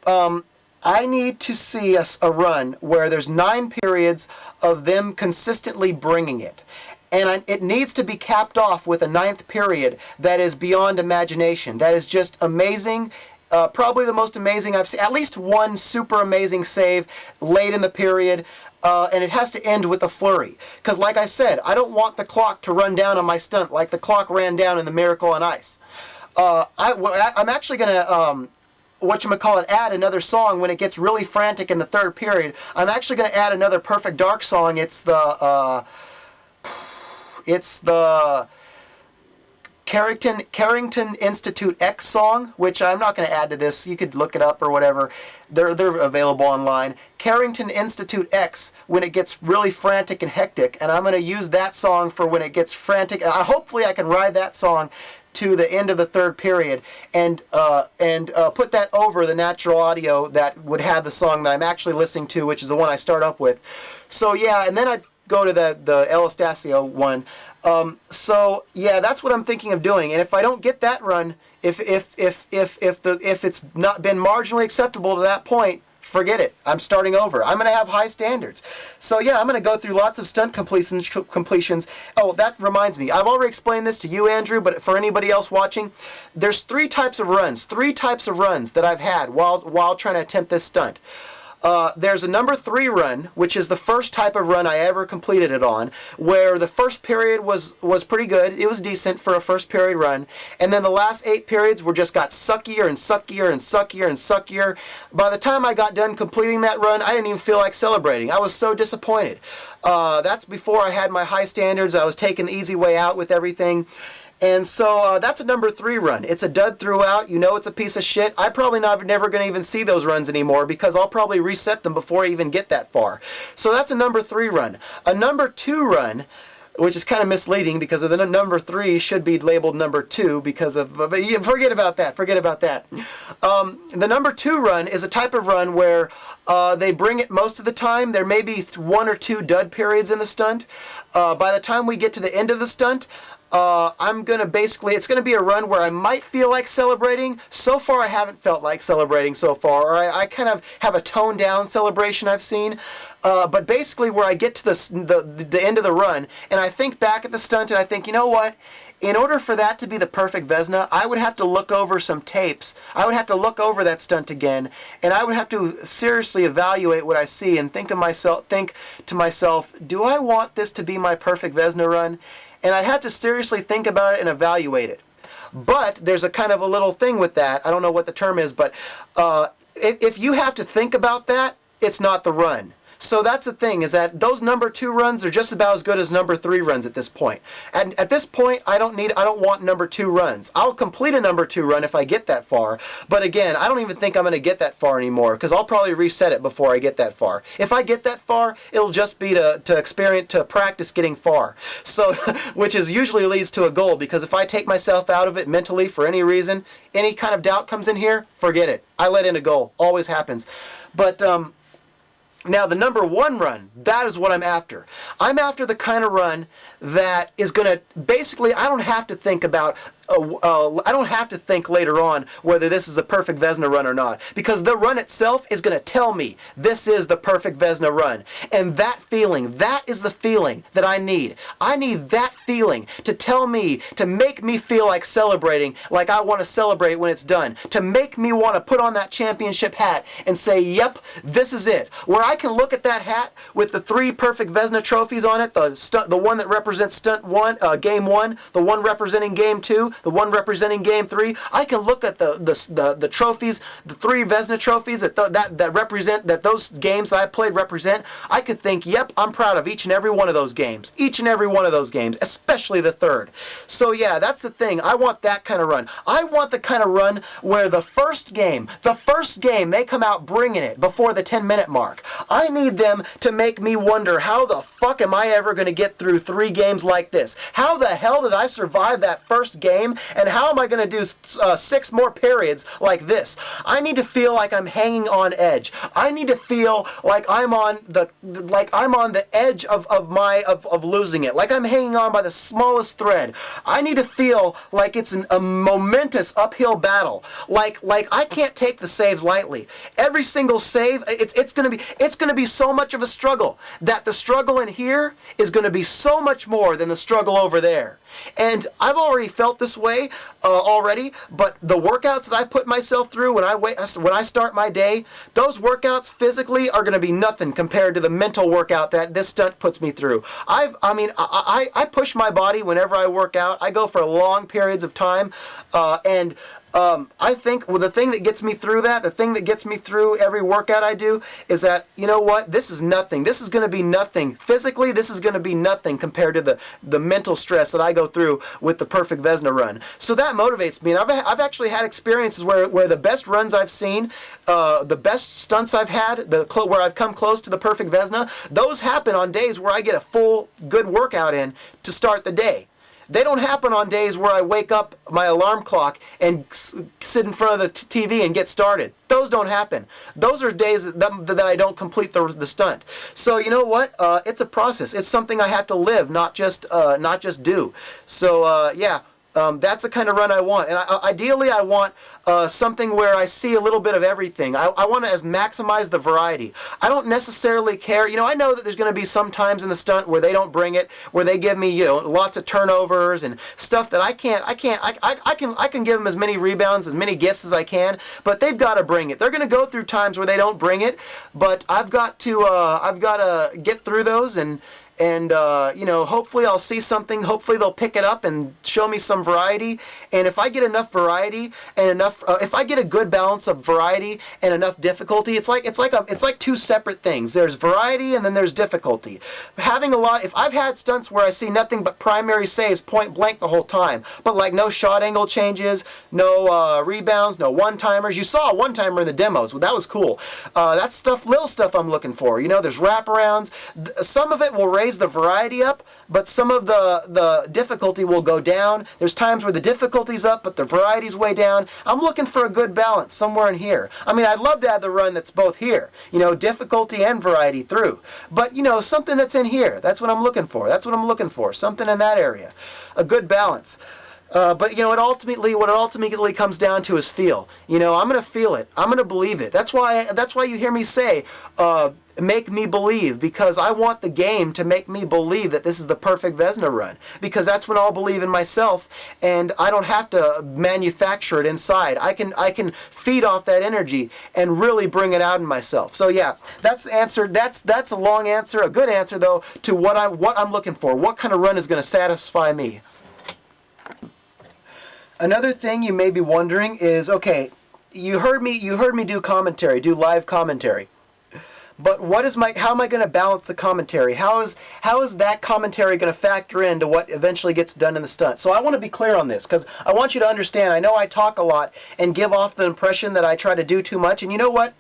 I need to see a run where there's 9 periods of them consistently bringing it. And it needs to be capped off with a 9th period that is beyond imagination. That is just amazing. Probably the most amazing I've seen. At least one super amazing save late in the period. And it has to end with a flurry. Because like I said, I don't want the clock to run down on my stunt like the clock ran down in the Miracle on Ice. I'm actually going to, add another song when it gets really frantic in the 3rd period. I'm actually going to add another Perfect Dark song. It's the Carrington Institute X song, which I'm not going to add to this. You could look it up or whatever. They're available online. Carrington Institute X, when it gets really frantic and hectic, and I'm going to use that song for when it gets frantic. Hopefully I can ride that song to the end of the third period and put that over the natural audio that would have the song that I'm actually listening to, which is the one I start up with. So yeah, and then I'd go to the El Estacio one. So yeah, that's what I'm thinking of doing. And if I don't get that run, if it's not been marginally acceptable to that point, forget it. I'm starting over. I'm going to have high standards. So yeah, I'm going to go through lots of stunt completions. Oh, that reminds me. I've already explained this to you, Andrew, but for anybody else watching, there's three types of runs that I've had while trying to attempt this stunt. There's a number 3 run, which is the first type of run I ever completed it on, where the first period was pretty good. It was decent for a first period run. And then the last 8 periods just got suckier and suckier and suckier and suckier. By the time I got done completing that run, I didn't even feel like celebrating. I was so disappointed. That's before I had my high standards. I was taking the easy way out with everything. And so that's a number 3 run. It's a dud throughout. You know it's a piece of shit. I'm probably never going to even see those runs anymore because I'll probably reset them before I even get that far. So that's a number 3 run. A number 2 run, which is kind of misleading because of the number 3 should be labeled number 2 because of... Forget about that. The number 2 run is a type of run where they bring it most of the time. There may be 1 or 2 dud periods in the stunt. By the time we get to the end of the stunt, it's going to be a run where I might feel like celebrating. So far, I haven't felt like celebrating so far. Or I kind of have a toned down celebration I've seen. But basically where I get to the end of the run, and I think back at the stunt and I think, you know what? In order for that to be the perfect Vezina, I would have to look over some tapes. I would have to look over that stunt again, and I would have to seriously evaluate what I see and think to myself, do I want this to be my perfect Vezina run? And I'd have to seriously think about it and evaluate it. But there's a kind of a little thing with that. I don't know what the term is, but if you have to think about that, it's not the run. So that's the thing, is that those number 2 runs are just about as good as number 3 runs at this point. And at this point, I don't want number 2 runs. I'll complete a number 2 run if I get that far. But again, I don't even think I'm going to get that far anymore, because I'll probably reset it before I get that far. If I get that far, it'll just be to practice getting far. So, which usually leads to a goal, because if I take myself out of it mentally for any reason, any kind of doubt comes in here, forget it. I let in a goal. Always happens. But, now, the number 1 run, that is what I'm after. I'm after the kind of run that is going to, basically, I don't have to think later on whether this is a perfect Vezina run or not, because the run itself is going to tell me this is the perfect Vezina run. And that feeling, that is the feeling that I need. I need that feeling to tell me, to make me feel like celebrating, like I want to celebrate when it's done, to make me want to put on that championship hat and say, yep, this is it. Where I can look at that hat with the 3 perfect Vezina trophies on it, the one that represents stunt 1, game 1, the one representing game 2, the one representing game 3. I can look at the trophies, the 3 Vezina trophies that represent, that those games that I played represent. I could think, yep, I'm proud of each and every one of those games. Each and every one of those games, especially the 3rd. So yeah, that's the thing. I want that kind of run. I want the kind of run where the first game, they come out bringing it before the 10-minute mark. I need them to make me wonder, how the fuck am I ever going to get through 3 games like this? How the hell did I survive that first game? And how am I going to do 6 more periods like this? I need to feel like I'm hanging on edge. I need to feel like I'm on the edge of losing it. Like I'm hanging on by the smallest thread. I need to feel like it's a momentous uphill battle. Like I can't take the saves lightly. Every single save, it's going to be so much of a struggle that the struggle in here is going to be so much more than the struggle over there. And I've already felt this way already, but the workouts that I put myself through when I start my day, those workouts physically are going to be nothing compared to the mental workout that this stunt puts me through. I push my body whenever I work out. I go for long periods of time, and I think the thing that gets me through that, the thing that gets me through every workout I do is that, you know what, this is nothing. This is going to be nothing. Physically, this is going to be nothing compared to the mental stress that I go through with the Perfect Vezina run. So that motivates me. And I've actually had experiences where the best runs I've seen, the best stunts I've had, where I've come close to the Perfect Vezina, those happen on days where I get a full, good workout in to start the day. They don't happen on days where I wake up my alarm clock and sit in front of the TV and get started. Those don't happen. Those are days that I don't complete the stunt. So you know what? It's a process. It's something I have to live, not just do. So yeah. That's the kind of run I want. And ideally, I want something where I see a little bit of everything. I want to maximize the variety. I don't necessarily care. You know, I know that there's going to be some times in the stunt where they don't bring it, where they give me, you know, lots of turnovers and stuff that I can give them as many rebounds, as many gifts as I can, but they've got to bring it. They're going to go through times where they don't bring it, but I've got to get through those and you know, hopefully I'll see something. Hopefully they'll pick it up and show me some variety. And if I get enough variety and enough, if I get a good balance of variety and enough difficulty, it's like two separate things. There's variety and then there's difficulty. Having a lot. If I've had stunts where I see nothing but primary saves point blank the whole time, but like no shot angle changes, no rebounds, no one-timers. You saw a one-timer in the demos. Well, that was cool. That's little stuff I'm looking for. You know, there's wraparounds. Some of it will raise the variety up, but some of the difficulty will go down. There's times where the difficulty's up, but the variety's way down. I'm looking for a good balance somewhere in here. I mean, I'd love to have the run that's both here, you know, difficulty and variety through. But, you know, something that's in here. That's what I'm looking for. That's what I'm looking for. Something in that area. A good balance. But you know, what it ultimately comes down to is feel. You know, I'm gonna feel it. I'm gonna believe it. That's why you hear me say, make me believe, because I want the game to make me believe that this is the Perfect Vezina run, because that's when I'll believe in myself, and I don't have to manufacture it inside. I can feed off that energy and really bring it out in myself. So yeah, that's the answer. That's a long answer, a good answer though, to what I'm looking for. What kind of run is going to satisfy me? Another thing you may be wondering is, okay, you heard me do live commentary. But how am I going to balance the commentary? How is that commentary going to factor into what eventually gets done in the stunt? So I want to be clear on this, because I want you to understand, I know I talk a lot and give off the impression that I try to do too much, and you know what?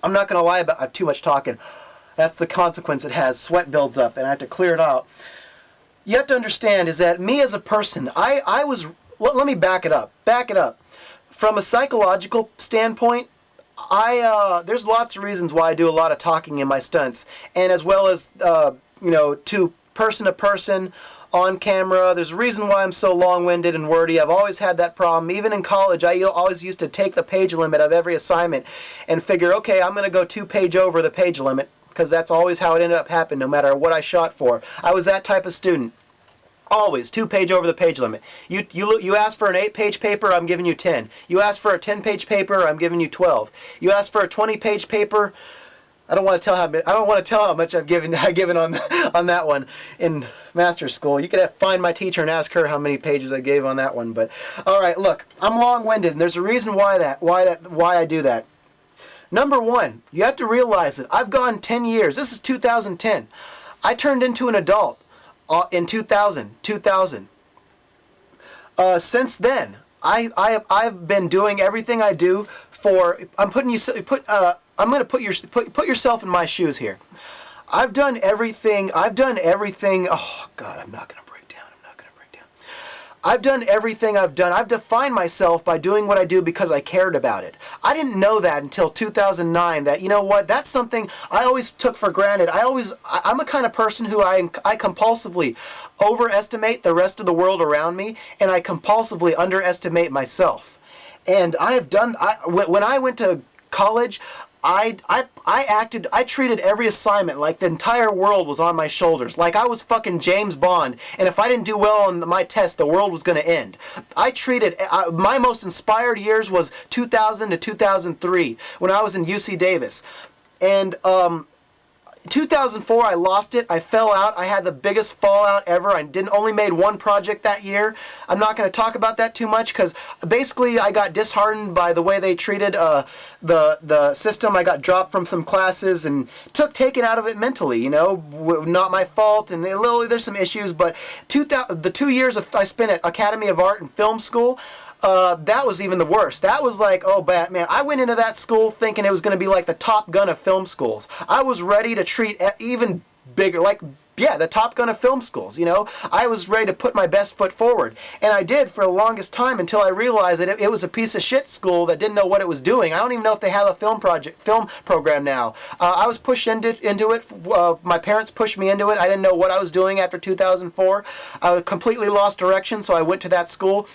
I'm not going to lie about too much talking. That's the consequence it has. Sweat builds up, and I have to clear it out. You have to understand is that me as a person, let me back it up. From a psychological standpoint, there's lots of reasons why I do a lot of talking in my stunts, and as well as you know, to person, on camera. There's a reason why I'm so long-winded and wordy. I've always had that problem. Even in college, I always used to take the page limit of every assignment and figure, okay, I'm going to go 2 pages over the page limit, because that's always how it ended up happening, no matter what I shot for. I was that type of student. Always 2 pages over the page limit. You ask for an 8-page paper, I'm giving you 10. You ask for a 10-page paper, I'm giving you 12. You ask for a 20-page paper, I don't want to tell how much I've given on that one in master's school. You could find my teacher and ask her how many pages I gave on that one. But all right, look, I'm long-winded, and there's a reason why I do that. Number one, you have to realize that I've gone 10 years. This is 2010. I turned into an adult in 2000. Since then, I've been doing everything I do for. I'm going to put yourself in my shoes here. I've done everything. Oh God, I'm not going to break down. I've done everything I've done. I've defined myself by doing what I do because I cared about it. I didn't know that until 2009, that, you know what, that's something I always took for granted. I'm a kind of person who I compulsively overestimate the rest of the world around me, and I compulsively underestimate myself. And when I went to college, I treated every assignment like the entire world was on my shoulders, like I was fucking James Bond, and if I didn't do well on my test, the world was going to end. My most inspired years was 2000 to 2003, when I was in UC Davis. And 2004, I lost it. I fell out. I had the biggest fallout ever. I only made one project that year. I'm not going to talk about that too much because basically I got disheartened by the way they treated the system. I got dropped from some classes and taken out of it mentally. You know, not my fault. And there's some issues, but the 2 years I spent at Academy of Art and Film School. That was even the worst. That was like, oh, man, I went into that school thinking it was going to be like the Top Gun of film schools. I was ready to treat even bigger, like, yeah, the Top Gun of film schools, you know. I was ready to put my best foot forward. And I did for the longest time until I realized that it was a piece of shit school that didn't know what it was doing. I don't even know if they have a film program now. I was pushed into it. My parents pushed me into it. I didn't know what I was doing after 2004. I completely lost direction, so I went to that school.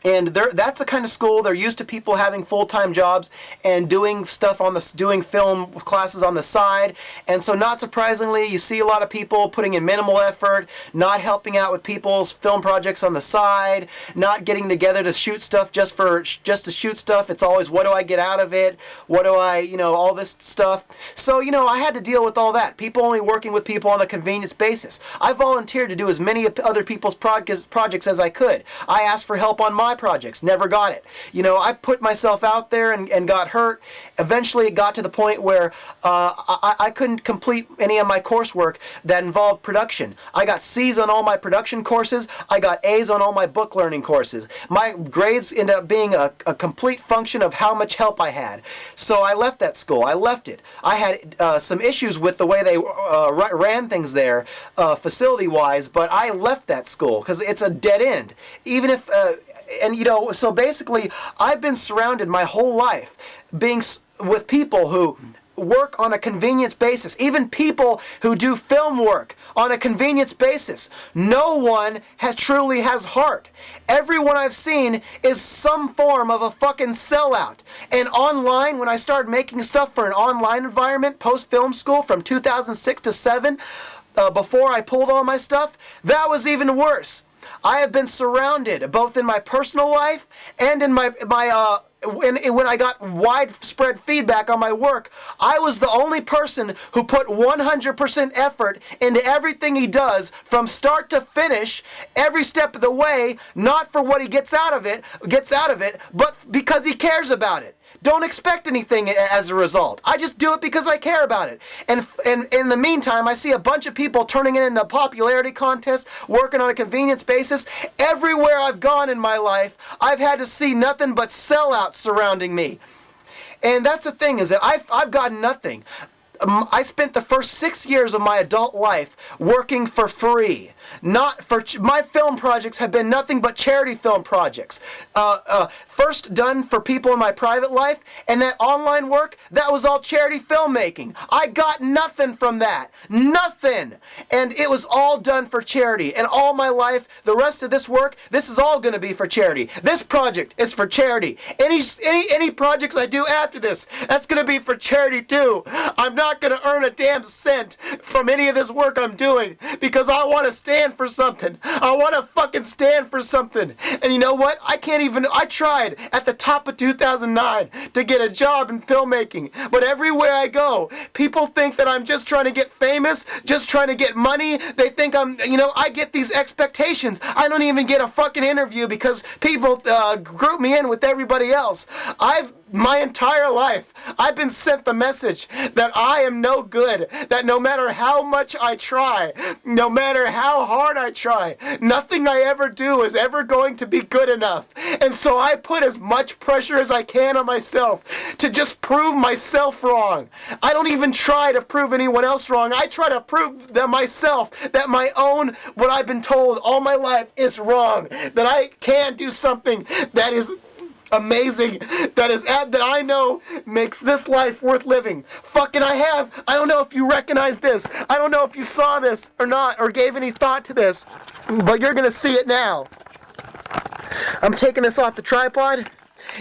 And that's the kind of school they're used to people having full-time jobs and doing stuff doing film classes on the side. And so not surprisingly, you see a lot of people putting in minimal effort, not helping out with people's film projects on the side, not getting together to shoot stuff just to shoot stuff. It's always, what do I get out of it? What do I, all this stuff. So, I had to deal with all that. People only working with people on a convenience basis. I volunteered to do as many other people's projects as I could. I asked for help on my projects, never got it. I put myself out there and got hurt. Eventually it got to the point where I couldn't complete any of my coursework that involved production. I got C's on all my production courses. I got A's on all my book learning courses. My grades ended up being a complete function of how much help I had. So I left that school. I left it. I had some issues with the way they ran things there, facility-wise, but I left that school because it's a dead end. Even if so basically, I've been surrounded my whole life with people who work on a convenience basis, even people who do film work on a convenience basis. No one truly has heart. Everyone I've seen is some form of a fucking sellout. And online, when I started making stuff for an online environment, post-film school from 2006 to 7, before I pulled all my stuff, that was even worse. I have been surrounded, both in my personal life and in when I got widespread feedback on my work. I was the only person who put 100% effort into everything he does from start to finish, every step of the way, not for what he gets out of it, but because he cares about it. Don't expect anything as a result. I just do it because I care about it. And in the meantime, I see a bunch of people turning it into a popularity contest, working on a convenience basis. Everywhere I've gone in my life, I've had to see nothing but sellouts surrounding me. And that's the thing, is that I've gotten nothing. I spent the first 6 years of my adult life working for free. My film projects have been nothing but charity film projects. First done for people in my private life, and that online work, that was all charity filmmaking. I got nothing from that. Nothing. And it was all done for charity. And all my life, the rest of this work, this is all going to be for charity. This project is for charity. Any projects I do after this, that's going to be for charity too. I'm not going to earn a damn cent from any of this work I'm doing because I want to stand for something. I want to fucking stand for something. And you know what? I tried at the top of 2009 to get a job in filmmaking. But everywhere I go, people think that I'm just trying to get famous, just trying to get money. They think I get these expectations. I don't even get a fucking interview because people group me in with everybody else. My entire life, I've been sent the message that I am no good, that no matter how much I try, no matter how hard I try, nothing I ever do is ever going to be good enough. And so I put as much pressure as I can on myself to just prove myself wrong. I don't even try to prove anyone else wrong. I try to prove that myself, that my own, what I've been told all my life is wrong, that I can do something that is amazing, that I know makes this life worth living. Fucking I don't know if you recognize this. I don't know if you saw this or not, or gave any thought to this, but you're gonna see it now. I'm taking this off the tripod.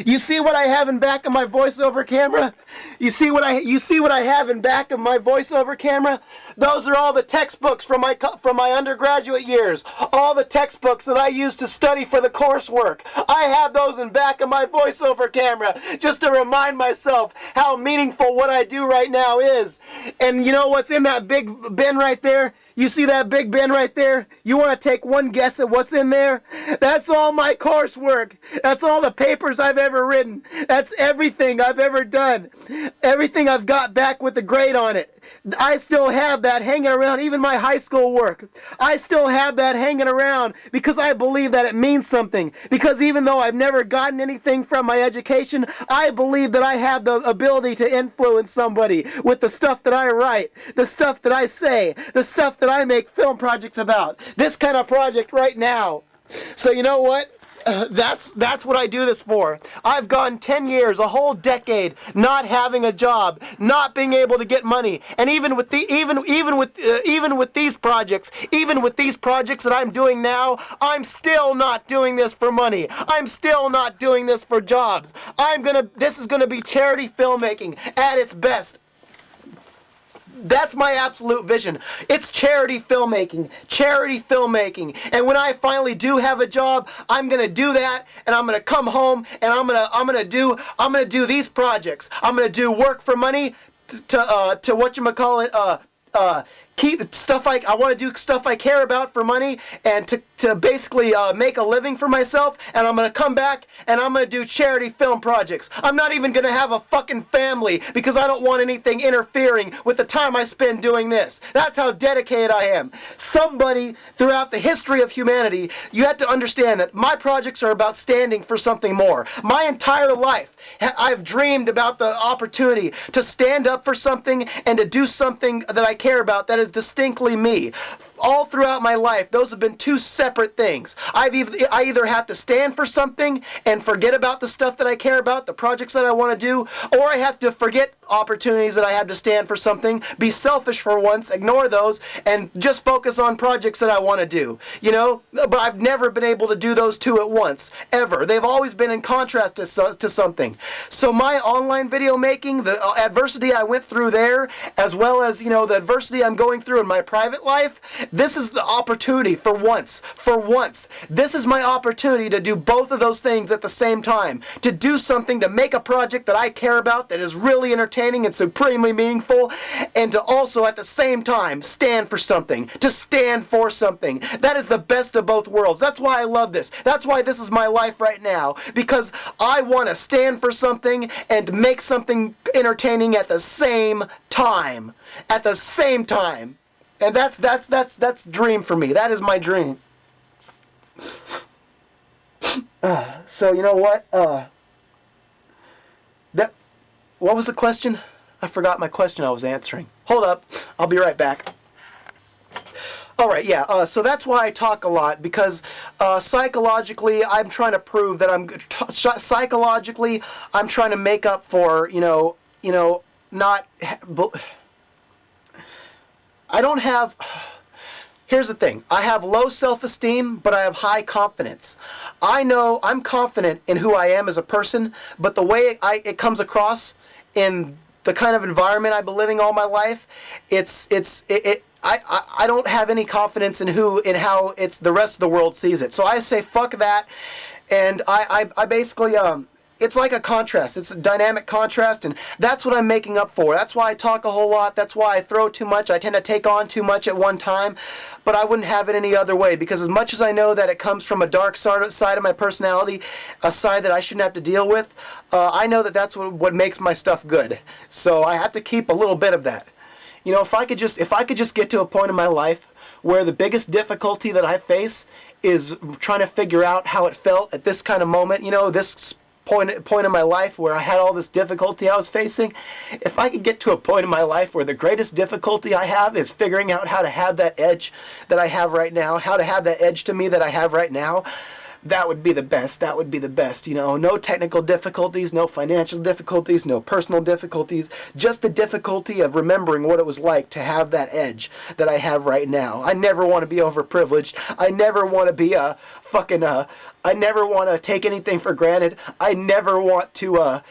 You see what I have in back of my voiceover camera? You see what I have in back of my voiceover camera? Those are all the textbooks from my undergraduate years. All the textbooks that I used to study for the coursework. I have those in back of my voiceover camera just to remind myself how meaningful what I do right now is. And you know what's in that big bin right there? You see that big bin right there? You want to take one guess at what's in there? That's all my coursework. That's all the papers I've ever written. That's everything I've ever done. Everything I've got back with a grade on it. I still have that hanging around, even my high school work. I still have that hanging around because I believe that it means something. Because even though I've never gotten anything from my education, I believe that I have the ability to influence somebody with the stuff that I write, the stuff that I say, the stuff that I make film projects about. This kind of project right now. So you know what? That's what I do this for. I've gone 10 years, a whole decade, not having a job, not being able to get money, and even with these projects that I'm doing now, I'm still not doing this for money. I'm still not doing this for jobs. This is gonna be charity filmmaking at its best. That's my absolute vision. It's charity filmmaking. Charity filmmaking. And when I finally do have a job, I'm gonna do that, and I'm gonna come home, and I'm gonna do these projects. I'm gonna do work for money to whatchamacallit, keep stuff I want to do stuff I care about for money, and to basically make a living for myself, and I'm going to come back and I'm going to do charity film projects. I'm not even going to have a fucking family because I don't want anything interfering with the time I spend doing this. That's how dedicated I am. Somebody throughout the history of humanity, you have to understand that my projects are about standing for something more. My entire life, I've dreamed about the opportunity to stand up for something and to do something that I care about that is distinctly me. All throughout my life, those have been two separate things. I either have to stand for something and forget about the stuff that I care about, the projects that I want to do, or I have to forget opportunities that I have to stand for something, be selfish for once, ignore those, and just focus on projects that I want to do. You know? But I've never been able to do those two at once, ever. They've always been in contrast to something. So my online video making, the adversity I went through there, as well as, you know, the adversity I'm going through in my private life, this is the opportunity for once. This is my opportunity to do both of those things at the same time. To do something, to make a project that I care about, that is really entertaining and supremely meaningful, and to also at the same time stand for something. To stand for something. That is the best of both worlds. That's why I love this. That's why this is my life right now. Because I want to stand for something and make something entertaining at the same time. At the same time. And that's dream for me. That is my dream. So you know what? What was the question? I forgot my question I was answering. Hold up. I'll be right back. All right, yeah. So that's why I talk a lot, because psychologically, I'm trying to prove that psychologically, I'm trying to make up for, not. I don't have. Here's the thing. I have low self-esteem, but I have high confidence. I know I'm confident in who I am as a person, but the way it comes across in the kind of environment I've been living all my life, I don't have any confidence in how it's the rest of the world sees it. So I say fuck that, and I basically it's like a contrast. It's a dynamic contrast, and that's what I'm making up for. That's why I talk a whole lot. That's why I throw too much. I tend to take on too much at one time, but I wouldn't have it any other way, because as much as I know that it comes from a dark side of my personality, a side that I shouldn't have to deal with, I know that that's what makes my stuff good. So I have to keep a little bit of that. You know, if I could just get to a point in my life where the biggest difficulty that I face is trying to figure out how it felt at this kind of moment, this point in my life where I had all this difficulty I was facing. If I could get to a point in my life where the greatest difficulty I have is figuring out how to have that edge that I have right now, how to have that edge to me that I have right now, that would be the best. That would be the best. You know, no technical difficulties, no financial difficulties, no personal difficulties. Just the difficulty of remembering what it was like to have that edge that I have right now. I never want to be overprivileged. I never want to be a fucking I never want to take anything for granted. I never want to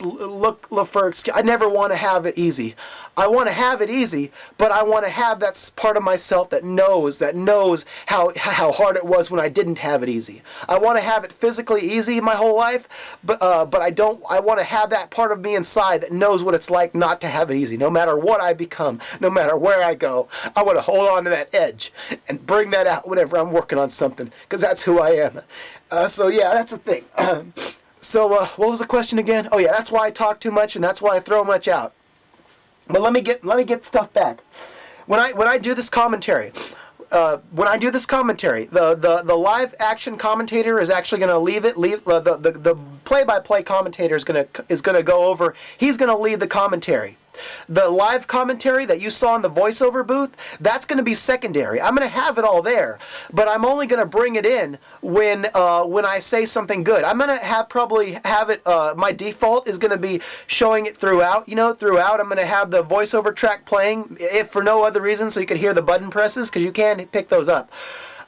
look for I never want to have it easy. I want to have it easy, but I want to have that part of myself that knows how hard it was when I didn't have it easy. I want to have it physically easy my whole life, but I don't. I want to have that part of me inside that knows what it's like not to have it easy. No matter what I become, no matter where I go, I want to hold on to that edge and bring that out whenever I'm working on something, because that's who I am. So yeah, that's the thing. So what was the question again? Oh yeah, that's why I talk too much and that's why I throw much out. But let me get stuff back. When I do this commentary, the live action commentator is actually going to leave the play-by-play commentator is going to go over. He's going to lead the commentary. The live commentary that you saw in the voiceover booth, that's going to be secondary. I'm going to have it all there, but I'm only going to bring it in when I say something good. I'm going to probably have it. My default is going to be showing it throughout. You know, throughout I'm going to have the voiceover track playing, if for no other reason, so you can hear the button presses, because you can pick those up.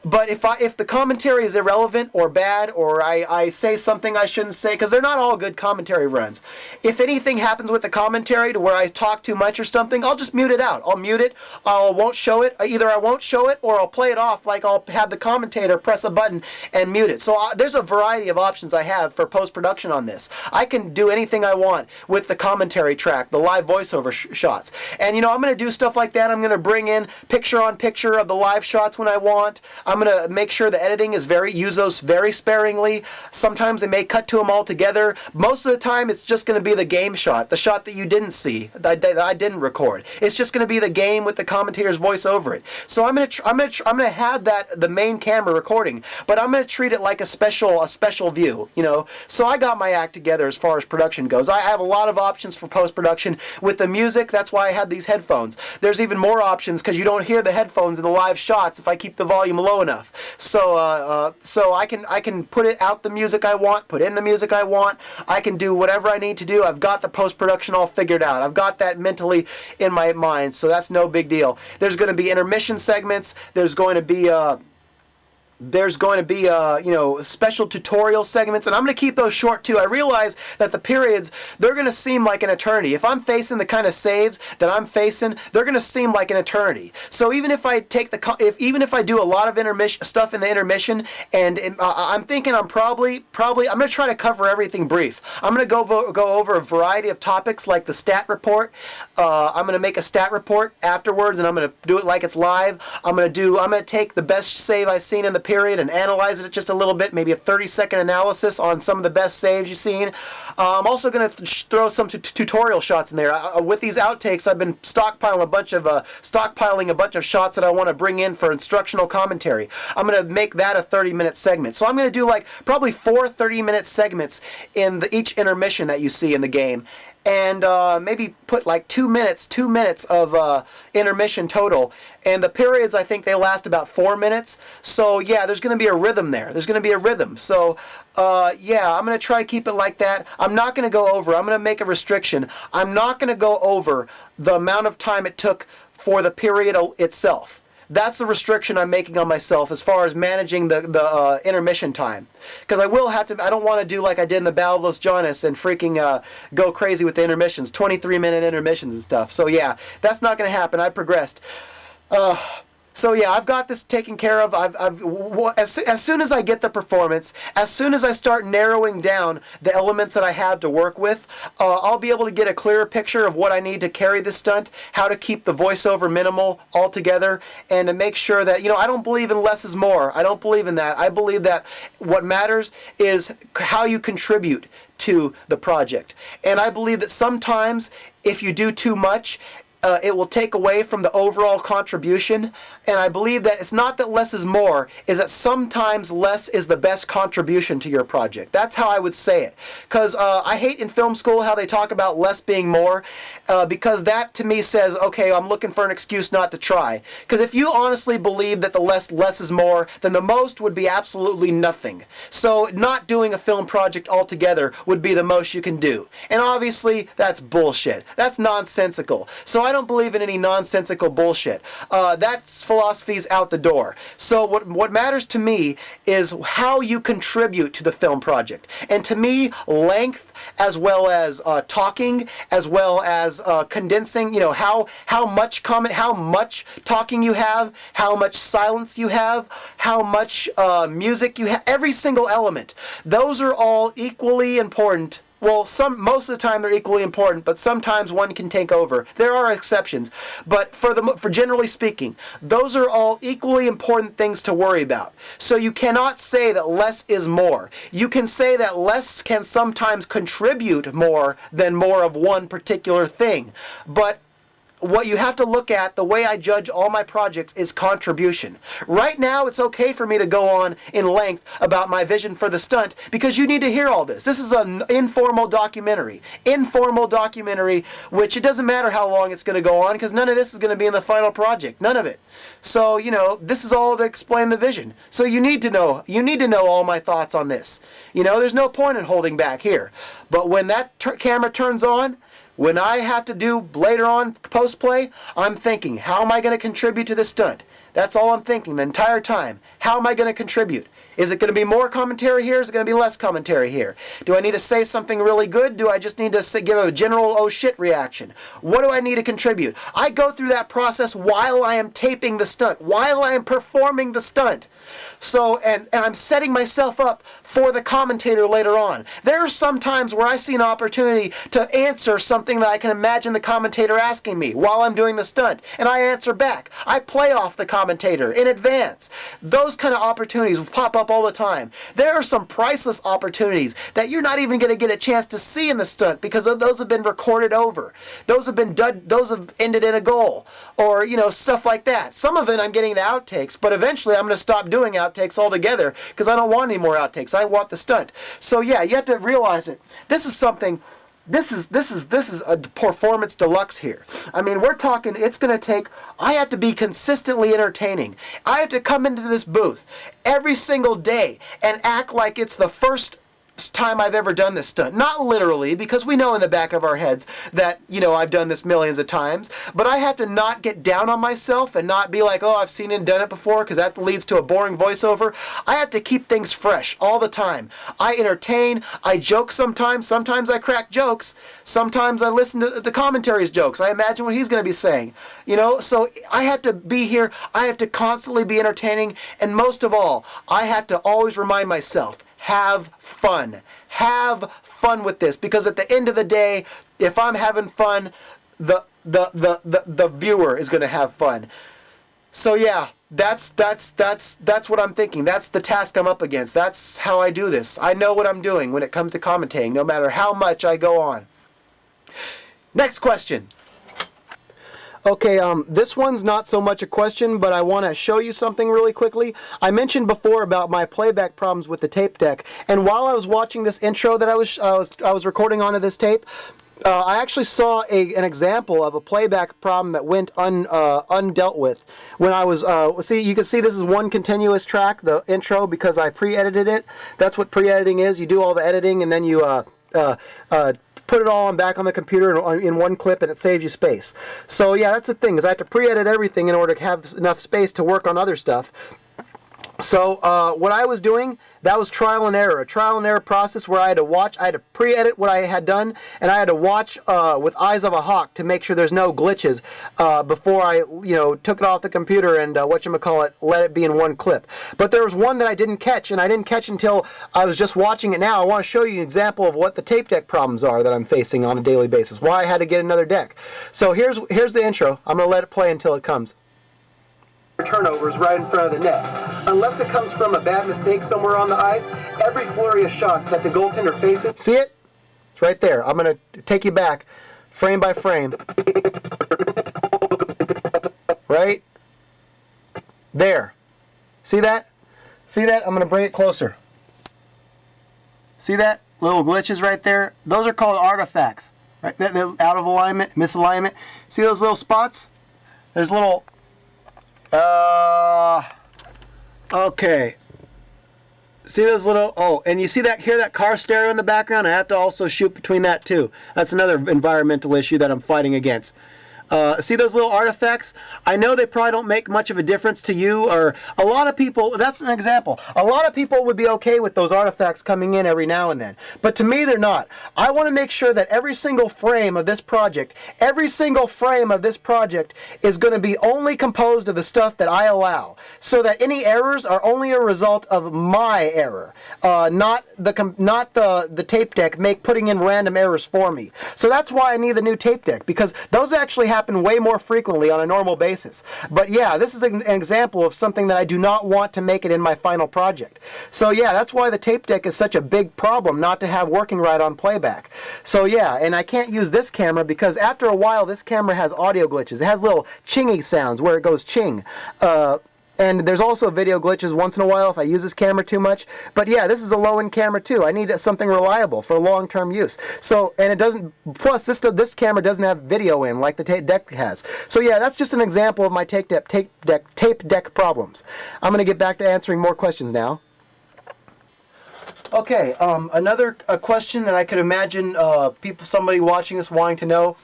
But if the commentary is irrelevant or bad, or I say something I shouldn't say, because they're not all good commentary runs. If anything happens with the commentary to where I talk too much or something, I'll just mute it out. I'll mute it. I won't show it. Either I won't show it or I'll play it off, like I'll have the commentator press a button and mute it. So there's a variety of options I have for post-production on this. I can do anything I want with the commentary track, the live voiceover shots. And, you know, I'm going to do stuff like that. I'm going to bring in picture-on-picture of the live shots when I want. I'm going to make sure the editing is use those very sparingly. Sometimes they may cut to them all together. Most of the time, it's just going to be the game shot, the shot that you didn't see, that I didn't record. It's just going to be the game with the commentator's voice over it. So I'm going to have the main camera recording, but I'm going to treat it like a special view. You know, so I got my act together as far as production goes. I have a lot of options for post production with the music. That's why I had these headphones. There's even more options because you don't hear the headphones in the live shots if I keep the volume low enough. So I can put it out the music I want, put in the music I want. I can do whatever I need to do. I've got the post-production all figured out. I've got that mentally in my mind, so that's no big deal. There's going to be intermission segments. There's going to be you know, special tutorial segments, and I'm going to keep those short too. I realize that the periods, they're going to seem like an eternity. If I'm facing the kind of saves that I'm facing, they're going to seem like an eternity. So even if I take even if I do a lot of intermission stuff in the intermission, and I'm thinking I'm probably I'm going to try to cover everything brief. I'm going to go over a variety of topics like the stat report. I'm going to make a stat report afterwards, and I'm going to do it like it's live. I'm going to take the best save I've seen in the period and analyze it just a little bit, maybe a 30-second analysis on some of the best saves you've seen. I'm also going to throw some tutorial shots in there. With these outtakes, I've been stockpiling a bunch of shots that I want to bring in for instructional commentary. I'm going to make that a 30-minute segment. So I'm going to do like probably 4 30-minute segments in each intermission that you see in the game. And maybe put like 2 minutes of intermission total. And the periods, I think they last about 4 minutes. So yeah, there's going to be a rhythm there. There's going to be a rhythm. So yeah, I'm going to try to keep it like that. I'm not going to go over. I'm going to make a restriction. I'm not going to go over the amount of time it took for the period itself. That's the restriction I'm making on myself as far as managing the intermission time. Because I will have to, I don't want to do like I did in the Battle of Los Jonas and freaking go crazy with the intermissions, 23-minute intermissions and stuff. So yeah, that's not going to happen. I progressed. So yeah, I've got this taken care of. As soon as I get the performance, as soon as I start narrowing down the elements that I have to work with, I'll be able to get a clearer picture of what I need to carry this stunt, how to keep the voiceover minimal altogether, and to make sure that, you know, I don't believe in less is more. I don't believe in that. I believe that what matters is how you contribute to the project. And I believe that sometimes if you do too much, it will take away from the overall contribution. And I believe that it's not that less is more, is that sometimes less is the best contribution to your project. That's how I would say it. Because I hate in film school how they talk about less being more, because that to me says, okay, I'm looking for an excuse not to try. Because if you honestly believe that the less is more, then the most would be absolutely nothing. So not doing a film project altogether would be the most you can do. And obviously that's bullshit. That's nonsensical. So I don't believe in any nonsensical bullshit. That philosophy's out the door. So what matters to me is how you contribute to the film project. And to me, length, as well as talking, as well as condensing, you know, how much talking you have, how much silence you have, how much music you have, every single element. Those are all equally important. Well, most of the time they're equally important, but sometimes one can take over. There are exceptions, but for generally speaking, those are all equally important things to worry about. So you cannot say that less is more. You can say that less can sometimes contribute more than more of one particular thing, but what you have to look at, the way I judge all my projects, is contribution. Right now, it's okay for me to go on in length about my vision for the stunt because you need to hear all this. This is an informal documentary. Informal documentary, which it doesn't matter how long it's going to go on because none of this is going to be in the final project. None of it. So, you know, this is all to explain the vision. So you need to know all my thoughts on this. You know, there's no point in holding back here. But when that camera turns on, when I have to do later on post-play, I'm thinking, how am I going to contribute to this stunt? That's all I'm thinking the entire time. How am I going to contribute? Is it going to be more commentary here? Is it going to be less commentary here? Do I need to say something really good? Do I just need to give a general oh shit reaction? What do I need to contribute? I go through that process while I am taping the stunt, while I am performing the stunt. So, and I'm setting myself up for the commentator later on. There are some times where I see an opportunity to answer something that I can imagine the commentator asking me while I'm doing the stunt, and I answer back. I play off the commentator in advance. Those kind of opportunities pop up all the time. There are some priceless opportunities that you're not even going to get a chance to see in the stunt because those have been recorded over. Those have ended in a goal, or you know, stuff like that. Some of it I'm getting the outtakes, but eventually I'm going to stop doing outtakes altogether because I don't want any more outtakes. I want the stunt. So yeah, you have to realize it. This is something. This is a performance deluxe here. I mean, we're talking. It's going to take. I have to be consistently entertaining. I have to come into this booth every single day and act like it's the first time I've ever done this stunt. Not literally, because we know in the back of our heads that, you know, I've done this millions of times, but I have to not get down on myself and not be like, oh, I've seen it and done it before, because that leads to a boring voiceover. I have to keep things fresh all the time. I entertain, I joke sometimes I crack jokes, sometimes I listen to the commentary's jokes, I imagine what he's going to be saying, you know, so I have to be here, I have to constantly be entertaining, and most of all, I have to always remind myself, have fun. Have fun with this, because at the end of the day, if I'm having fun, the viewer is going to have fun. So yeah, that's what I'm thinking. That's the task I'm up against. That's how I do this. I know what I'm doing when it comes to commentating, no matter how much I go on. Next question. Okay, this one's not so much a question, but I want to show you something really quickly. I mentioned before about my playback problems with the tape deck, and while I was watching this intro that I was recording onto this tape, I actually saw an example of a playback problem that went undealt with. When I was, see, you can see this is one continuous track, the intro, because I pre-edited it. That's what pre-editing is. You do all the editing, and then you put it all back on the computer in one clip, and it saves you space. So yeah, that's the thing, is I have to pre-edit everything in order to have enough space to work on other stuff. So what I was doing, that was trial and error, a trial and error process where I had to pre-edit what I had done, and I had to watch with eyes of a hawk to make sure there's no glitches before I, took it off the computer and let it be in one clip. But there was one that I didn't catch, and I didn't catch until I was just watching it now. I want to show you an example of what the tape deck problems are that I'm facing on a daily basis, why I had to get another deck. So here's the intro. I'm going to let it play until it comes. Turnovers right in front of the net. Unless it comes from a bad mistake somewhere on the ice, every flurry of shots that the goaltender faces... See it? It's right there. I'm going to take you back frame by frame. right there. See that? See that? I'm going to bring it closer. See that? Little glitches right there? Those are called artifacts. Right? They're out of alignment, misalignment. See those little spots? There's little... okay. See those little... Oh, and you see that? Hear that car stereo in the background? I have to also shoot between that too. That's another environmental issue that I'm fighting against. See those little artifacts? I know they probably don't make much of a difference to you, or a lot of people, that's an example. A lot of people would be okay with those artifacts coming in every now and then. But to me, they're not. I want to make sure that every single frame of this project is going to be only composed of the stuff that I allow. So that any errors are only a result of my error. Not the tape deck putting in random errors for me. So that's why I need the new tape deck, because those actually happen way more frequently on a normal basis. But yeah, this is an example of something that I do not want to make it in my final project. So yeah, that's why the tape deck is such a big problem not to have working right on playback. So yeah, and I can't use this camera because after a while this camera has audio glitches. It has little chingy sounds where it goes ching. And there's also video glitches once in a while if I use this camera too much. But yeah, this is a low-end camera too. I need something reliable for long-term use. So, and it doesn't, plus this camera doesn't have video in like the tape deck has. So yeah, that's just an example of my tape deck problems. I'm going to get back to answering more questions now. Okay, another question that I could imagine somebody watching this wanting to know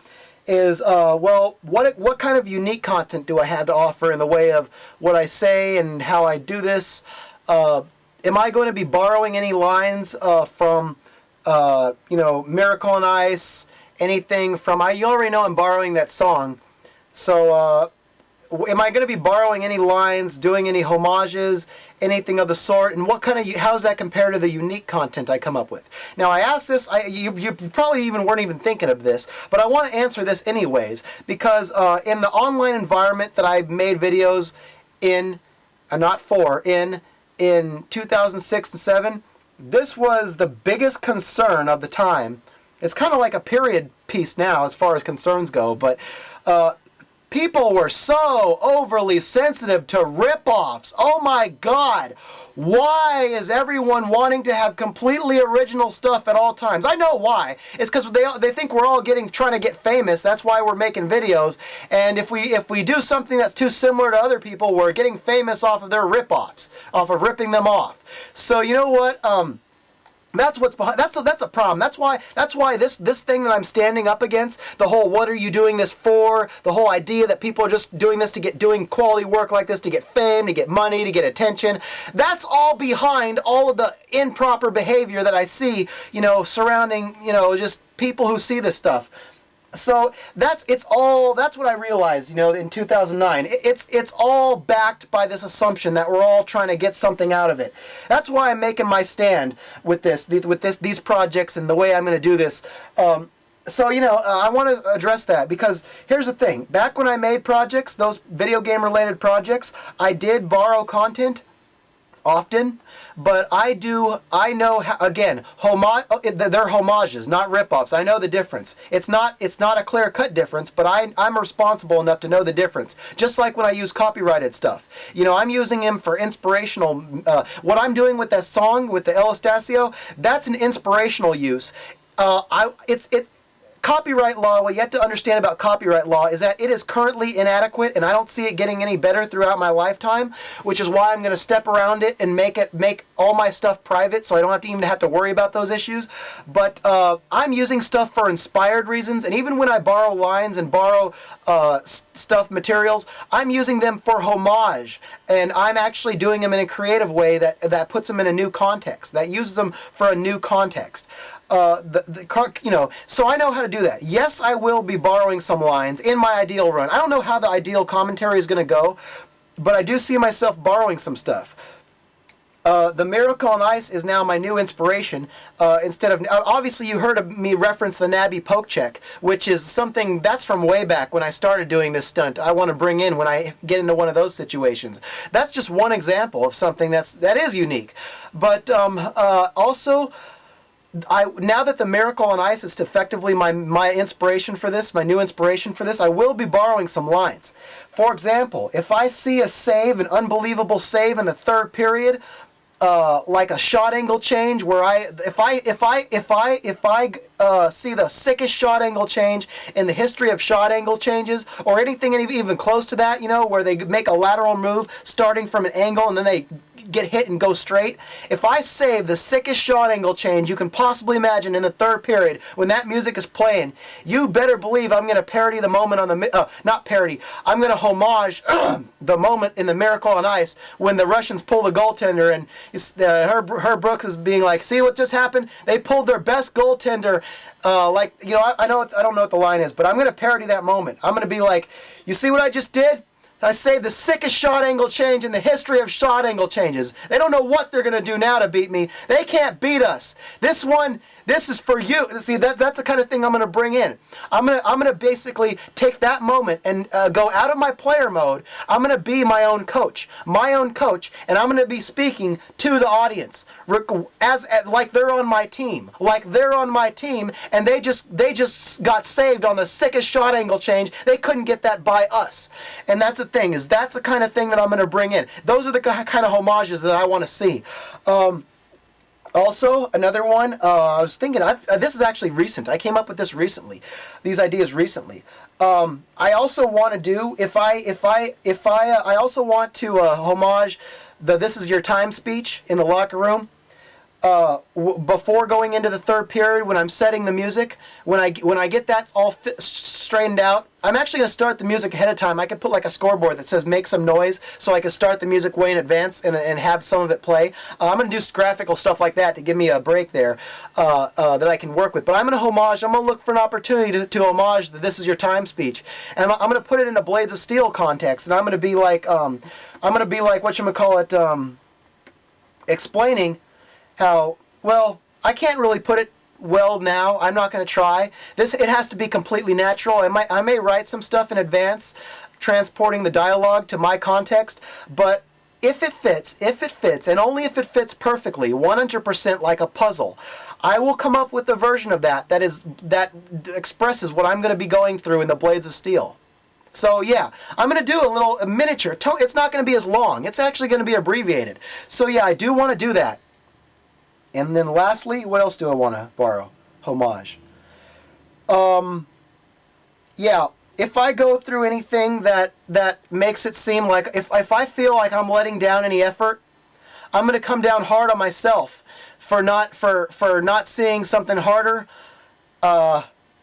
is, well, what kind of unique content do I have to offer in the way of what I say and how I do this? Am I going to be borrowing any lines from, Miracle on Ice, anything from, you already know I'm borrowing that song, so am I going to be borrowing any lines, doing any homages, anything of the sort, and what kind of, how does that compare to the unique content I come up with? Now I asked this, you probably weren't even thinking of this, but I want to answer this anyways, because in the online environment that I've made videos in 2006 and 7, this was the biggest concern of the time. It's kind of like a period piece now as far as concerns go, but people were so overly sensitive to rip-offs. Oh my God. Why is everyone wanting to have completely original stuff at all times? I know why. It's because they think we're all trying to get famous. That's why we're making videos. And if we do something that's too similar to other people, we're getting famous off of their rip-offs, off of ripping them off. So you know what? That's what's behind. That's a problem. That's why this thing that I'm standing up against, the whole "what are you doing this for?" the whole idea that people are just doing this to doing quality work like this to get fame, to get money, to get attention. That's all behind all of the improper behavior that I see, surrounding, just people who see this stuff. So that's what I realized, in 2009. It's all backed by this assumption that we're all trying to get something out of it. That's why I'm making my stand with these projects and the way I'm going to do this. So I want to address that because here's the thing. Back when I made projects, those video game related projects, I did borrow content often, but I know how, again, they're homages, not rip-offs. I know the difference. It's not a clear-cut difference, but I'm responsible enough to know the difference. Just like when I use copyrighted stuff. I'm using them for inspirational. What I'm doing with that song, with the El Estacio, that's an inspirational use. Copyright law, what you have to understand about copyright law is that it is currently inadequate, and I don't see it getting any better throughout my lifetime, which is why I'm going to step around it and make all my stuff private so I don't even have to worry about those issues. But I'm using stuff for inspired reasons, and even when I borrow lines and borrow materials, I'm using them for homage, and I'm actually doing them in a creative way that puts them in a new context, that uses them for a new context. So I know how to do that. Yes, I will be borrowing some lines in my ideal run. I don't know how the ideal commentary is going to go, but I do see myself borrowing some stuff. The Miracle on Ice is now my new inspiration. Instead of obviously you heard of me reference the Nabby poke check, which is something that's from way back when I started doing this stunt. I want to bring in when I get into one of those situations. That's just one example of something that is unique. But also, now that the Miracle on Ice is effectively my inspiration for this, my new inspiration for this, I will be borrowing some lines. For example, if I see a save, an unbelievable save in the third period, like a shot angle change, where if I see the sickest shot angle change in the history of shot angle changes, or anything even close to that, you know, where they make a lateral move starting from an angle and then they get hit and go straight. If I save the sickest shot angle change you can possibly imagine in the third period when that music is playing, you better believe I'm going to parody the moment on the not parody. I'm going to homage the moment in the Miracle on Ice when the Russians pull the goaltender and Herb Brooks is being like, "See what just happened? They pulled their best goaltender." Like, you know, I don't know what the line is, but I'm going to parody that moment. I'm going to be like, "You see what I just did? I saved the sickest shot angle change in the history of shot angle changes. They don't know what they're going to do now to beat me. They can't beat us. This one, this is for you." See, that's the kind of thing I'm going to bring in. I'm going to basically take that moment and go out of my player mode. I'm going to be my own coach, and I'm going to be speaking to the audience as like they're on my team, and they just got saved on the sickest shot angle change. They couldn't get that by us, and that's the thing, is that's the kind of thing that I'm going to bring in. Those are the kind of homages that I want to see. Also, another one, I was thinking, this is actually recent. I came up with this recently, these ideas recently. I also want to do, I also want to homage the "This Is Your Time" speech in the locker room. Before going into the third period, when I'm setting the music, when I get that all straightened out, I'm actually going to start the music ahead of time. I could put like a scoreboard that says "make some noise," so I can start the music way in advance and have some of it play. I'm going to do graphical stuff like that to give me a break there that I can work with. But I'm going to look for an opportunity to homage the "This Is Your Time" speech, and I'm going to put it in a Blades of Steel context, and I'm going to be like whatchamacallit, explaining how, well, I can't really put it well now. I'm not going to try. It has to be completely natural. I may write some stuff in advance, transporting the dialogue to my context, but if it fits, and only if it fits perfectly, 100% like a puzzle, I will come up with a version of that expresses what I'm going to be going through in the Blades of Steel. So yeah, I'm going to do a miniature. It's not going to be as long. It's actually going to be abbreviated. So yeah, I do want to do that. And then lastly, what else do I want to borrow? Homage. Yeah, if I go through anything that makes it seem like, if I feel like I'm letting down any effort, I'm going to come down hard on myself for not seeing something harder.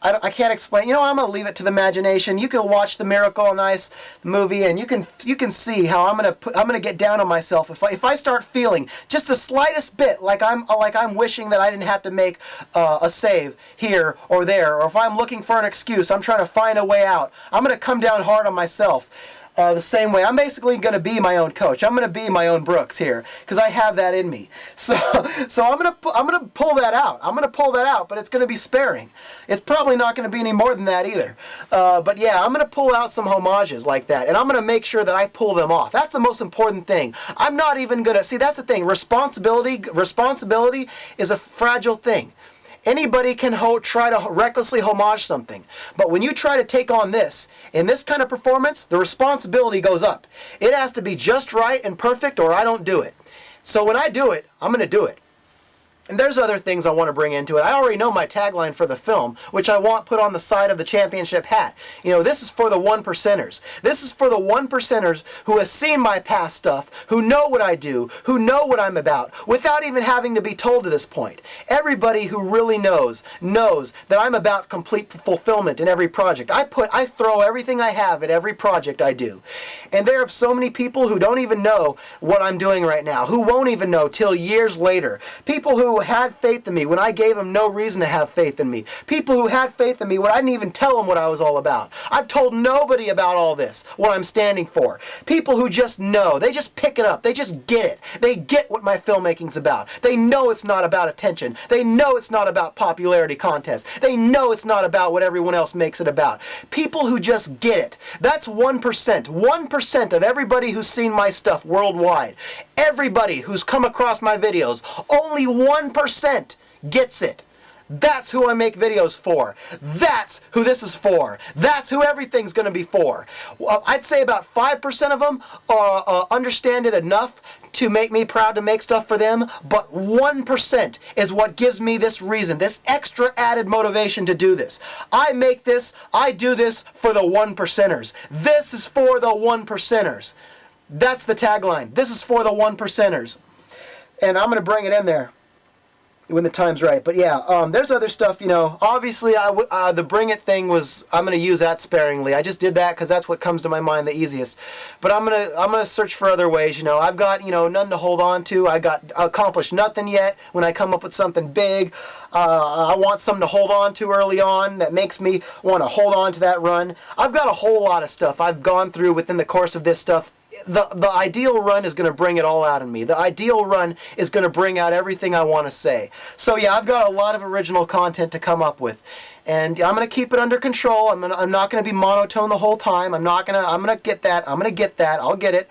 I can't explain. You know, I'm gonna leave it to the imagination. You can watch the Miracle on Ice movie, and you can see how I'm gonna get down on myself if I start feeling just the slightest bit like I'm wishing that I didn't have to make a save here or there, or if I'm looking for an excuse, I'm trying to find a way out. I'm gonna come down hard on myself. The same way. I'm basically going to be my own coach. I'm going to be my own Brooks here because I have that in me. So I'm going to pull that out. I'm going to pull that out, but it's going to be sparing. It's probably not going to be any more than that either. But yeah, I'm going to pull out some homages like that, and I'm going to make sure that I pull them off. That's the most important thing. I'm not even going to see. That's the thing. Responsibility is a fragile thing. Anybody can try to recklessly homage something. But when you try to take on this, in this kind of performance, the responsibility goes up. It has to be just right and perfect, or I don't do it. So when I do it, I'm going to do it. And there's other things I want to bring into it. I already know my tagline for the film, which I want put on the side of the championship hat. You know, this is for the 1%ers. This is for the 1%ers who have seen my past stuff, who know what I do, who know what I'm about, without even having to be told to this point. Everybody who really knows that I'm about complete fulfillment in every project. I throw everything I have at every project I do. And there are so many people who don't even know what I'm doing right now, who won't even know till years later. People who had faith in me when I gave them no reason to have faith in me. People who had faith in me when I didn't even tell them what I was all about. I've told nobody about all this, what I'm standing for. People who just know. They just pick it up. They just get it. They get what my filmmaking's about. They know it's not about attention. They know it's not about popularity contests. They know it's not about what everyone else makes it about. People who just get it. That's 1%. 1% of everybody who's seen my stuff worldwide. Everybody who's come across my videos. Only 1% gets it. That's who I make videos for. That's who this is for. That's who everything's going to be for. I'd say about 5% of them understand it enough to make me proud to make stuff for them, but 1% is what gives me this reason, this extra added motivation to do this. I make this, I do this for the 1%ers. This is for the 1%ers. That's the tagline. This is for the 1%ers. And I'm going to bring it in there when the time's right. But yeah, there's other stuff, you know. Obviously, the bring it thing was, I'm going to use that sparingly. I just did that because that's what comes to my mind the easiest. But I'm gonna search for other ways, you know. I've got, you know, nothing to hold on to. I got accomplished nothing yet. When I come up with something big, I want something to hold on to early on that makes me want to hold on to that run. I've got a whole lot of stuff I've gone through within the course of this stuff. The ideal run is going to bring it all out in me. The ideal run is going to bring out everything I want to say. So yeah, I've got a lot of original content to come up with, and I'm going to keep it under control. I'm not going to be monotone the whole time. I'm going to get that. I'll get it.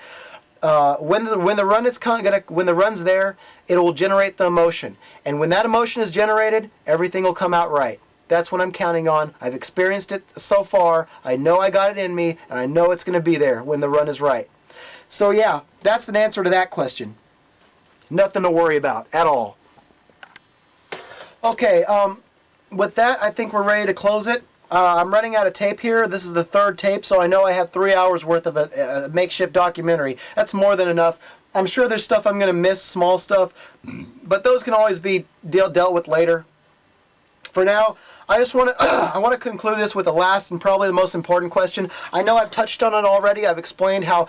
When the run's there, it will generate the emotion, and when that emotion is generated, everything will come out right. That's what I'm counting on. I've experienced it so far. I know I got it in me, and I know it's going to be there when the run is right. So yeah, that's an answer to that question. Nothing to worry about at all. Okay, with that, I think we're ready to close it. I'm running out of tape here. This is the third tape, so I know I have 3 hours worth of a makeshift documentary. That's more than enough. I'm sure there's stuff I'm going to miss, small stuff, but those can always be dealt with later. For now, I just want to I want to conclude this with the last and probably the most important question. I know I've touched on it already. I've explained how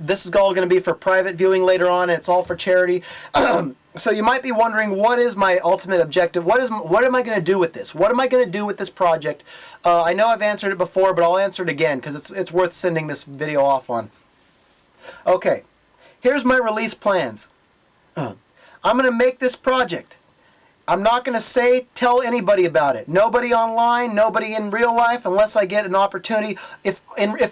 this is all going to be for private viewing later on, and it's all for charity. So you might be wondering, what is my ultimate objective? What am I going to do with this? What am I going to do with this project? I know I've answered it before, but I'll answer it again because it's worth sending this video off on. Okay, here's my release plans. I'm going to make this project. I'm not going to tell anybody about it. Nobody online, nobody in real life, unless I get an opportunity. If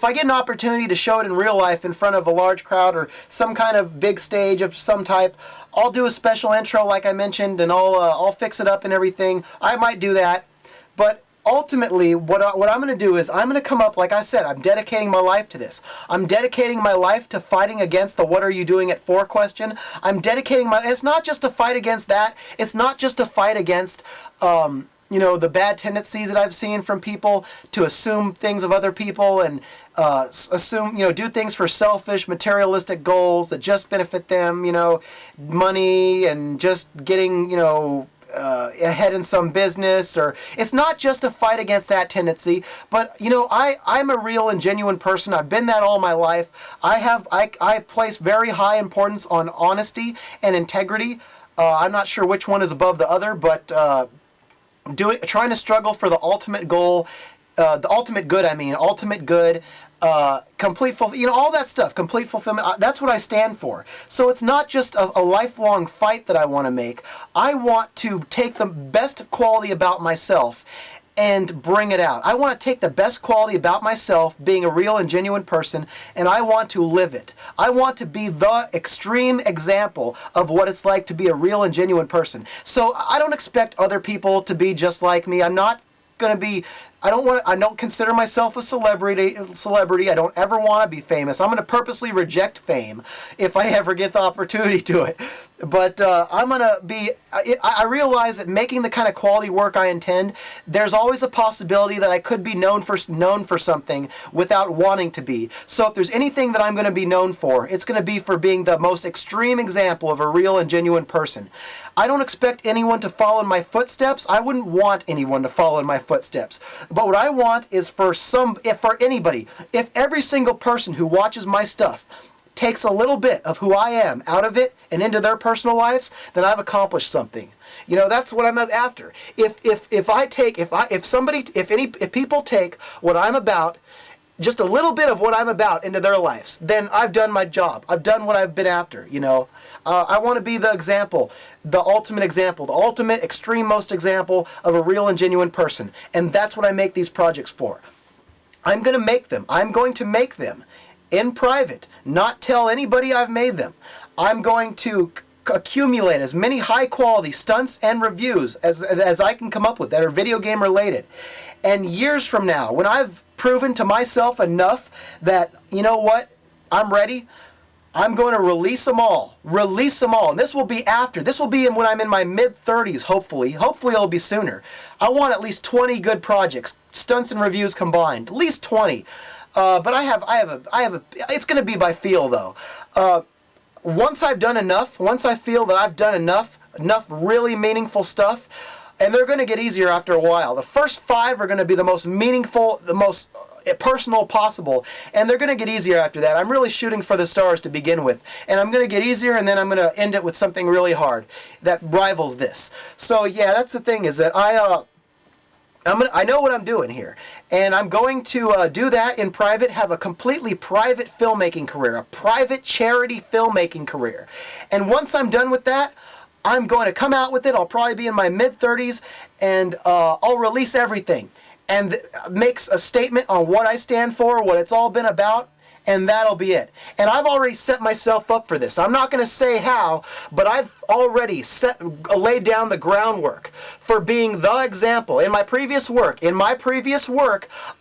I get an opportunity to show it in real life in front of a large crowd or some kind of big stage of some type, I'll do a special intro like I mentioned, and I'll fix it up and everything. I might do that, but ultimately, what I'm going to do is I'm going to come up, like I said, I'm dedicating my life to this. I'm dedicating my life to fighting against the "what are you doing at 4" question. I'm dedicating it's not just to fight against that. It's not just to fight against, you know, the bad tendencies that I've seen from people to assume things of other people and assume, you know, do things for selfish, materialistic goals that just benefit them, you know, money and just getting, you know, ahead in some business. Or it's not just a fight against that tendency, but you know, I'm a real and genuine person. I've been that all my life. I place very high importance on honesty and integrity. I'm not sure which one is above the other, but trying to struggle for the ultimate goal, the ultimate good. Ultimate good. Complete you know, all that stuff, complete fulfillment, that's what I stand for. So it's not just a lifelong fight that I want to make. I want to take the best quality about myself and bring it out. I want to take the best quality about myself, being a real and genuine person, and I want to live it. I want to be the extreme example of what it's like to be a real and genuine person. So I don't expect other people to be just like me. I'm not going to be, I don't consider myself a celebrity. I don't ever want to be famous. I'm going to purposely reject fame if I ever get the opportunity to it. But I'm going to be, I realize that making the kind of quality work I intend, there's always a possibility that I could be known for something without wanting to be. So if there's anything that I'm going to be known for, it's going to be for being the most extreme example of a real and genuine person. I don't expect anyone to follow in my footsteps. I wouldn't want anyone to follow in my footsteps. But what I want is for anybody, if every single person who watches my stuff takes a little bit of who I am out of it and into their personal lives, then I've accomplished something. You know, that's what I'm after. If people take what I'm about, just a little bit of what I'm about into their lives, then I've done my job. I've done what I've been after, you know. I want to be the example, the ultimate extreme most example of a real and genuine person. And that's what I make these projects for. I'm going to make them. I'm going to make them in private, not tell anybody I've made them. I'm going to accumulate as many high quality stunts and reviews as I can come up with that are video game related. And years from now, when I've proven to myself enough that, you know what, I'm ready, I'm going to release them all. Release them all. And this will be when I'm in my mid-30s, hopefully. Hopefully it'll be sooner. I want at least 20 good projects, stunts and reviews combined. At least 20. But it's going to be by feel, though. Once I've done enough, once I feel that I've done enough really meaningful stuff, and they're going to get easier after a while. The first 5 are going to be the most meaningful, the most personal possible, and they're going to get easier after that. I'm really shooting for the stars to begin with, and I'm going to get easier, and then I'm going to end it with something really hard that rivals this. So yeah, that's the thing, is that I know what I'm doing here, and I'm going to do that in private, have a completely private filmmaking career, a private charity filmmaking career. And once I'm done with that, I'm going to come out with it. I'll probably be in my mid-30s, and I'll release everything and makes a statement on what I stand for, what it's all been about, and that'll be it. And I've already set myself up for this. I'm not going to say how, but I've already laid down the groundwork for being the example. In my previous work,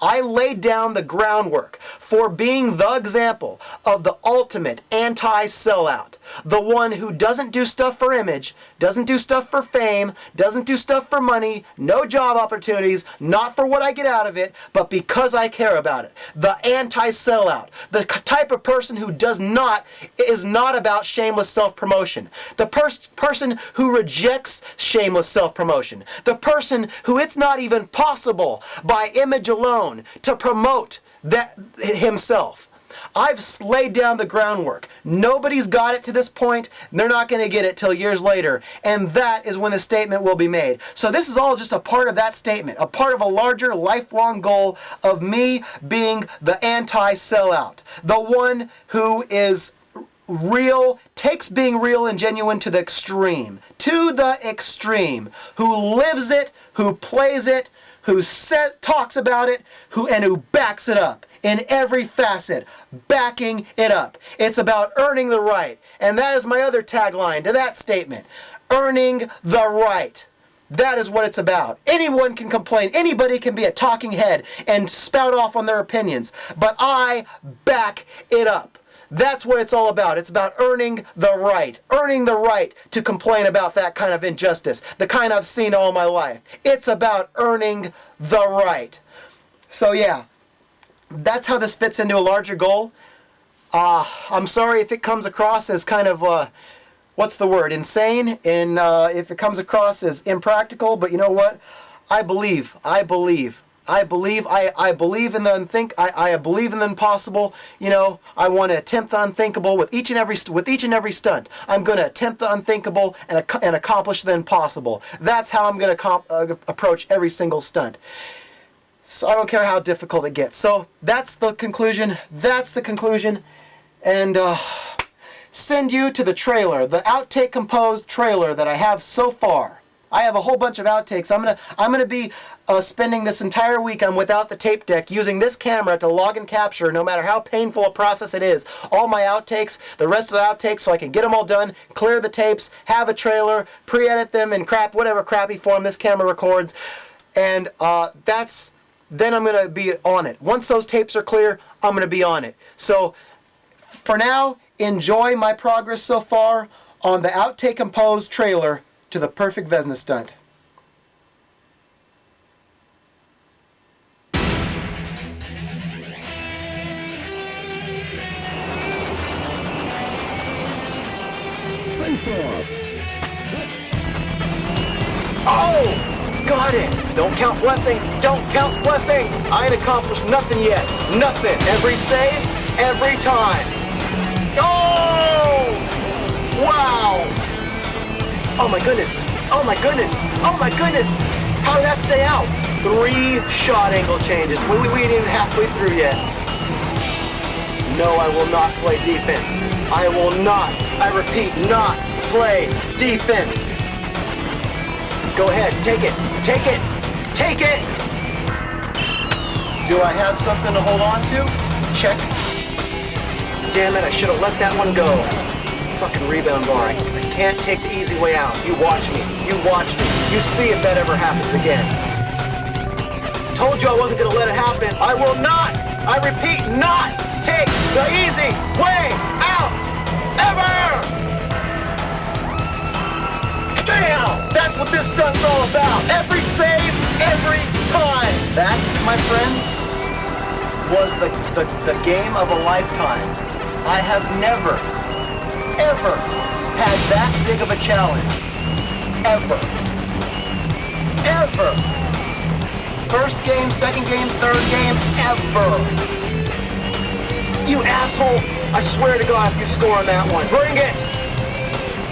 I laid down the groundwork for being the example of the ultimate anti-sellout. The one who doesn't do stuff for image, doesn't do stuff for fame, doesn't do stuff for money, no job opportunities, not for what I get out of it, but because I care about it. The anti-sellout. The type of person who is not about shameless self-promotion. The person who rejects shameless self-promotion. The person who it's not even possible by image alone to promote that himself. I've laid down the groundwork. Nobody's got it to this point. They're not going to get it till years later. And that is when the statement will be made. So this is all just a part of that statement, a part of a larger lifelong goal of me being the anti-sellout. The one who is real, takes being real and genuine to the extreme. To the extreme. Who lives it, who plays it, who talks about it, and who backs it up. In every facet, backing it up. It's about earning the right. And that is my other tagline to that statement. Earning the right. That is what it's about. Anyone can complain. Anybody can be a talking head and spout off on their opinions. But I back it up. That's what it's all about. It's about earning the right. Earning the right to complain about that kind of injustice. The kind I've seen all my life. It's about earning the right. So yeah. That's how this fits into a larger goal. I'm sorry if it comes across as kind of, what's the word, insane, and if it comes across as impractical, but you know what? I believe in the I believe in the impossible. You know, I want to attempt the unthinkable with each and every stunt. I'm going to attempt the unthinkable and accomplish the impossible. That's how I'm going to approach every single stunt. So I don't care how difficult it gets. So that's the conclusion. And send you to the trailer, the outtake composed trailer that I have so far. I have a whole bunch of outtakes. I'm gonna be spending this entire week without the tape deck, using this camera to log and capture, no matter how painful a process it is, all my outtakes, the rest of the outtakes, so I can get them all done, clear the tapes, have a trailer, pre-edit them in whatever crappy form this camera records, and then I'm going to be on it. Once those tapes are clear, I'm going to be on it. So, for now, enjoy my progress so far on the outtake composed trailer to the Perfect Vezina Stunt. Oh! Got it! Don't count blessings! Don't count blessings! I ain't accomplished nothing yet. Nothing. Every save, every time. Oh! Wow! Oh my goodness! Oh my goodness! Oh my goodness! How did that stay out? 3 shot angle changes. We ain't even halfway through yet. No, I will not play defense. I will not, I repeat, not play defense. Go ahead, take it, take it, take it! Do I have something to hold on to? Check. Damn it, I should have let that one go. Fucking rebound bar. I can't take the easy way out. You watch me. You watch me. You see if that ever happens again. Told you I wasn't gonna let it happen. I will not, I repeat, not take the easy way out. Ever! Damn! That's what this stunt's all about. Every save, every time. That, my friends, was the game of a lifetime. I have never, ever had that big of a challenge. Ever. Ever. First game, second game, third game, ever. You asshole. I swear to God if you score on that one. Bring it.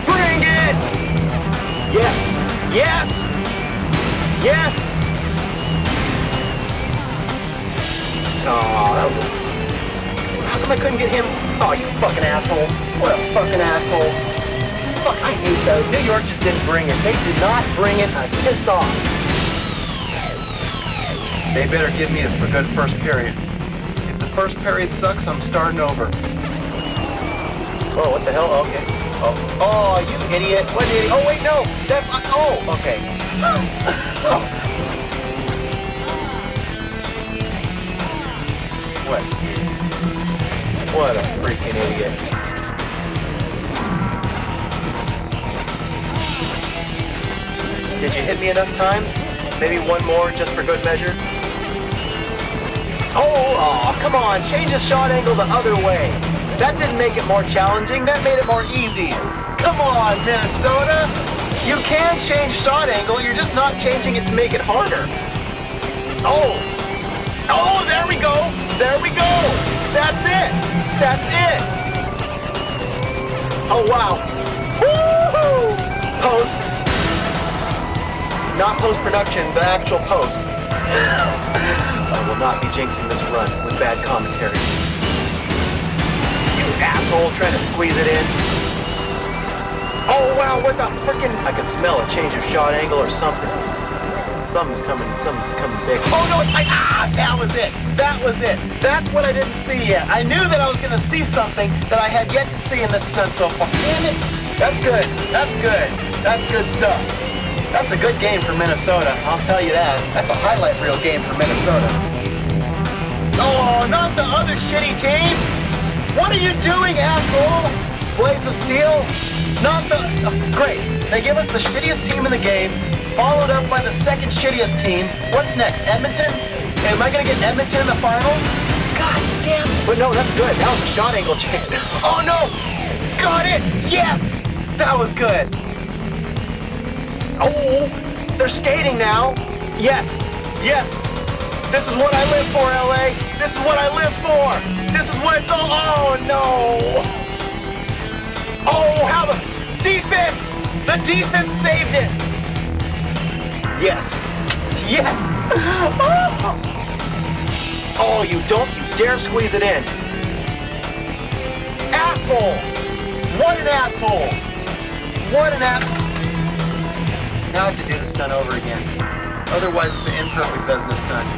Bring it. Yes. Yes. Yes. Oh, that was how come I couldn't get him? Oh, you fucking asshole. What a fucking asshole. Fuck, I hate those. New York just didn't bring it. They did not bring it. I'm pissed off. They better give me a good first period. If the first period sucks, I'm starting over. Oh, what the hell? Okay. Oh, you idiot. What idiot? Oh, wait, no. That's... Oh, okay. What? What a freaking idiot. Did you hit me enough times? Maybe one more just for good measure? Oh, come on. Change the shot angle the other way. That didn't make it more challenging. That made it more easy. Come on, Minnesota. You can change shot angle. You're just not changing it to make it harder. Oh, there we go. There we go. That's it. That's it. Oh, wow. Woo-hoo. Post. Not post-production, the actual post. I will not be jinxing this run with bad commentary. You asshole trying to squeeze it in. Oh, wow, what the frickin'... I could smell a change of shot angle or something. Something's coming big. Oh, no, that was it. That was it. That's what I didn't see yet. I knew that I was going to see something that I had yet to see in this stunt so far. Damn it. That's good. That's good. That's good stuff. That's a good game for Minnesota, I'll tell you that. That's a highlight reel game for Minnesota. Oh, not the other shitty team! What are you doing, asshole? Blades of Steel? Not the... Oh, great. They give us the shittiest team in the game, followed up by the second shittiest team. What's next, Edmonton? Am I gonna get Edmonton in the finals? God damn. But no, that's good. That was a shot angle change. Oh, no! Got it! Yes! That was good. Oh, they're skating now. Yes, yes. This is what I live for, LA. This is what I live for. This is what it's all. Oh, no. Oh, how the defense. The defense saved it. Yes. Yes. Oh, you dare squeeze it in. Asshole. What an asshole. What an asshole. Now I have to do the stunt over again. Otherwise, it's an imperfect Vezina stunt.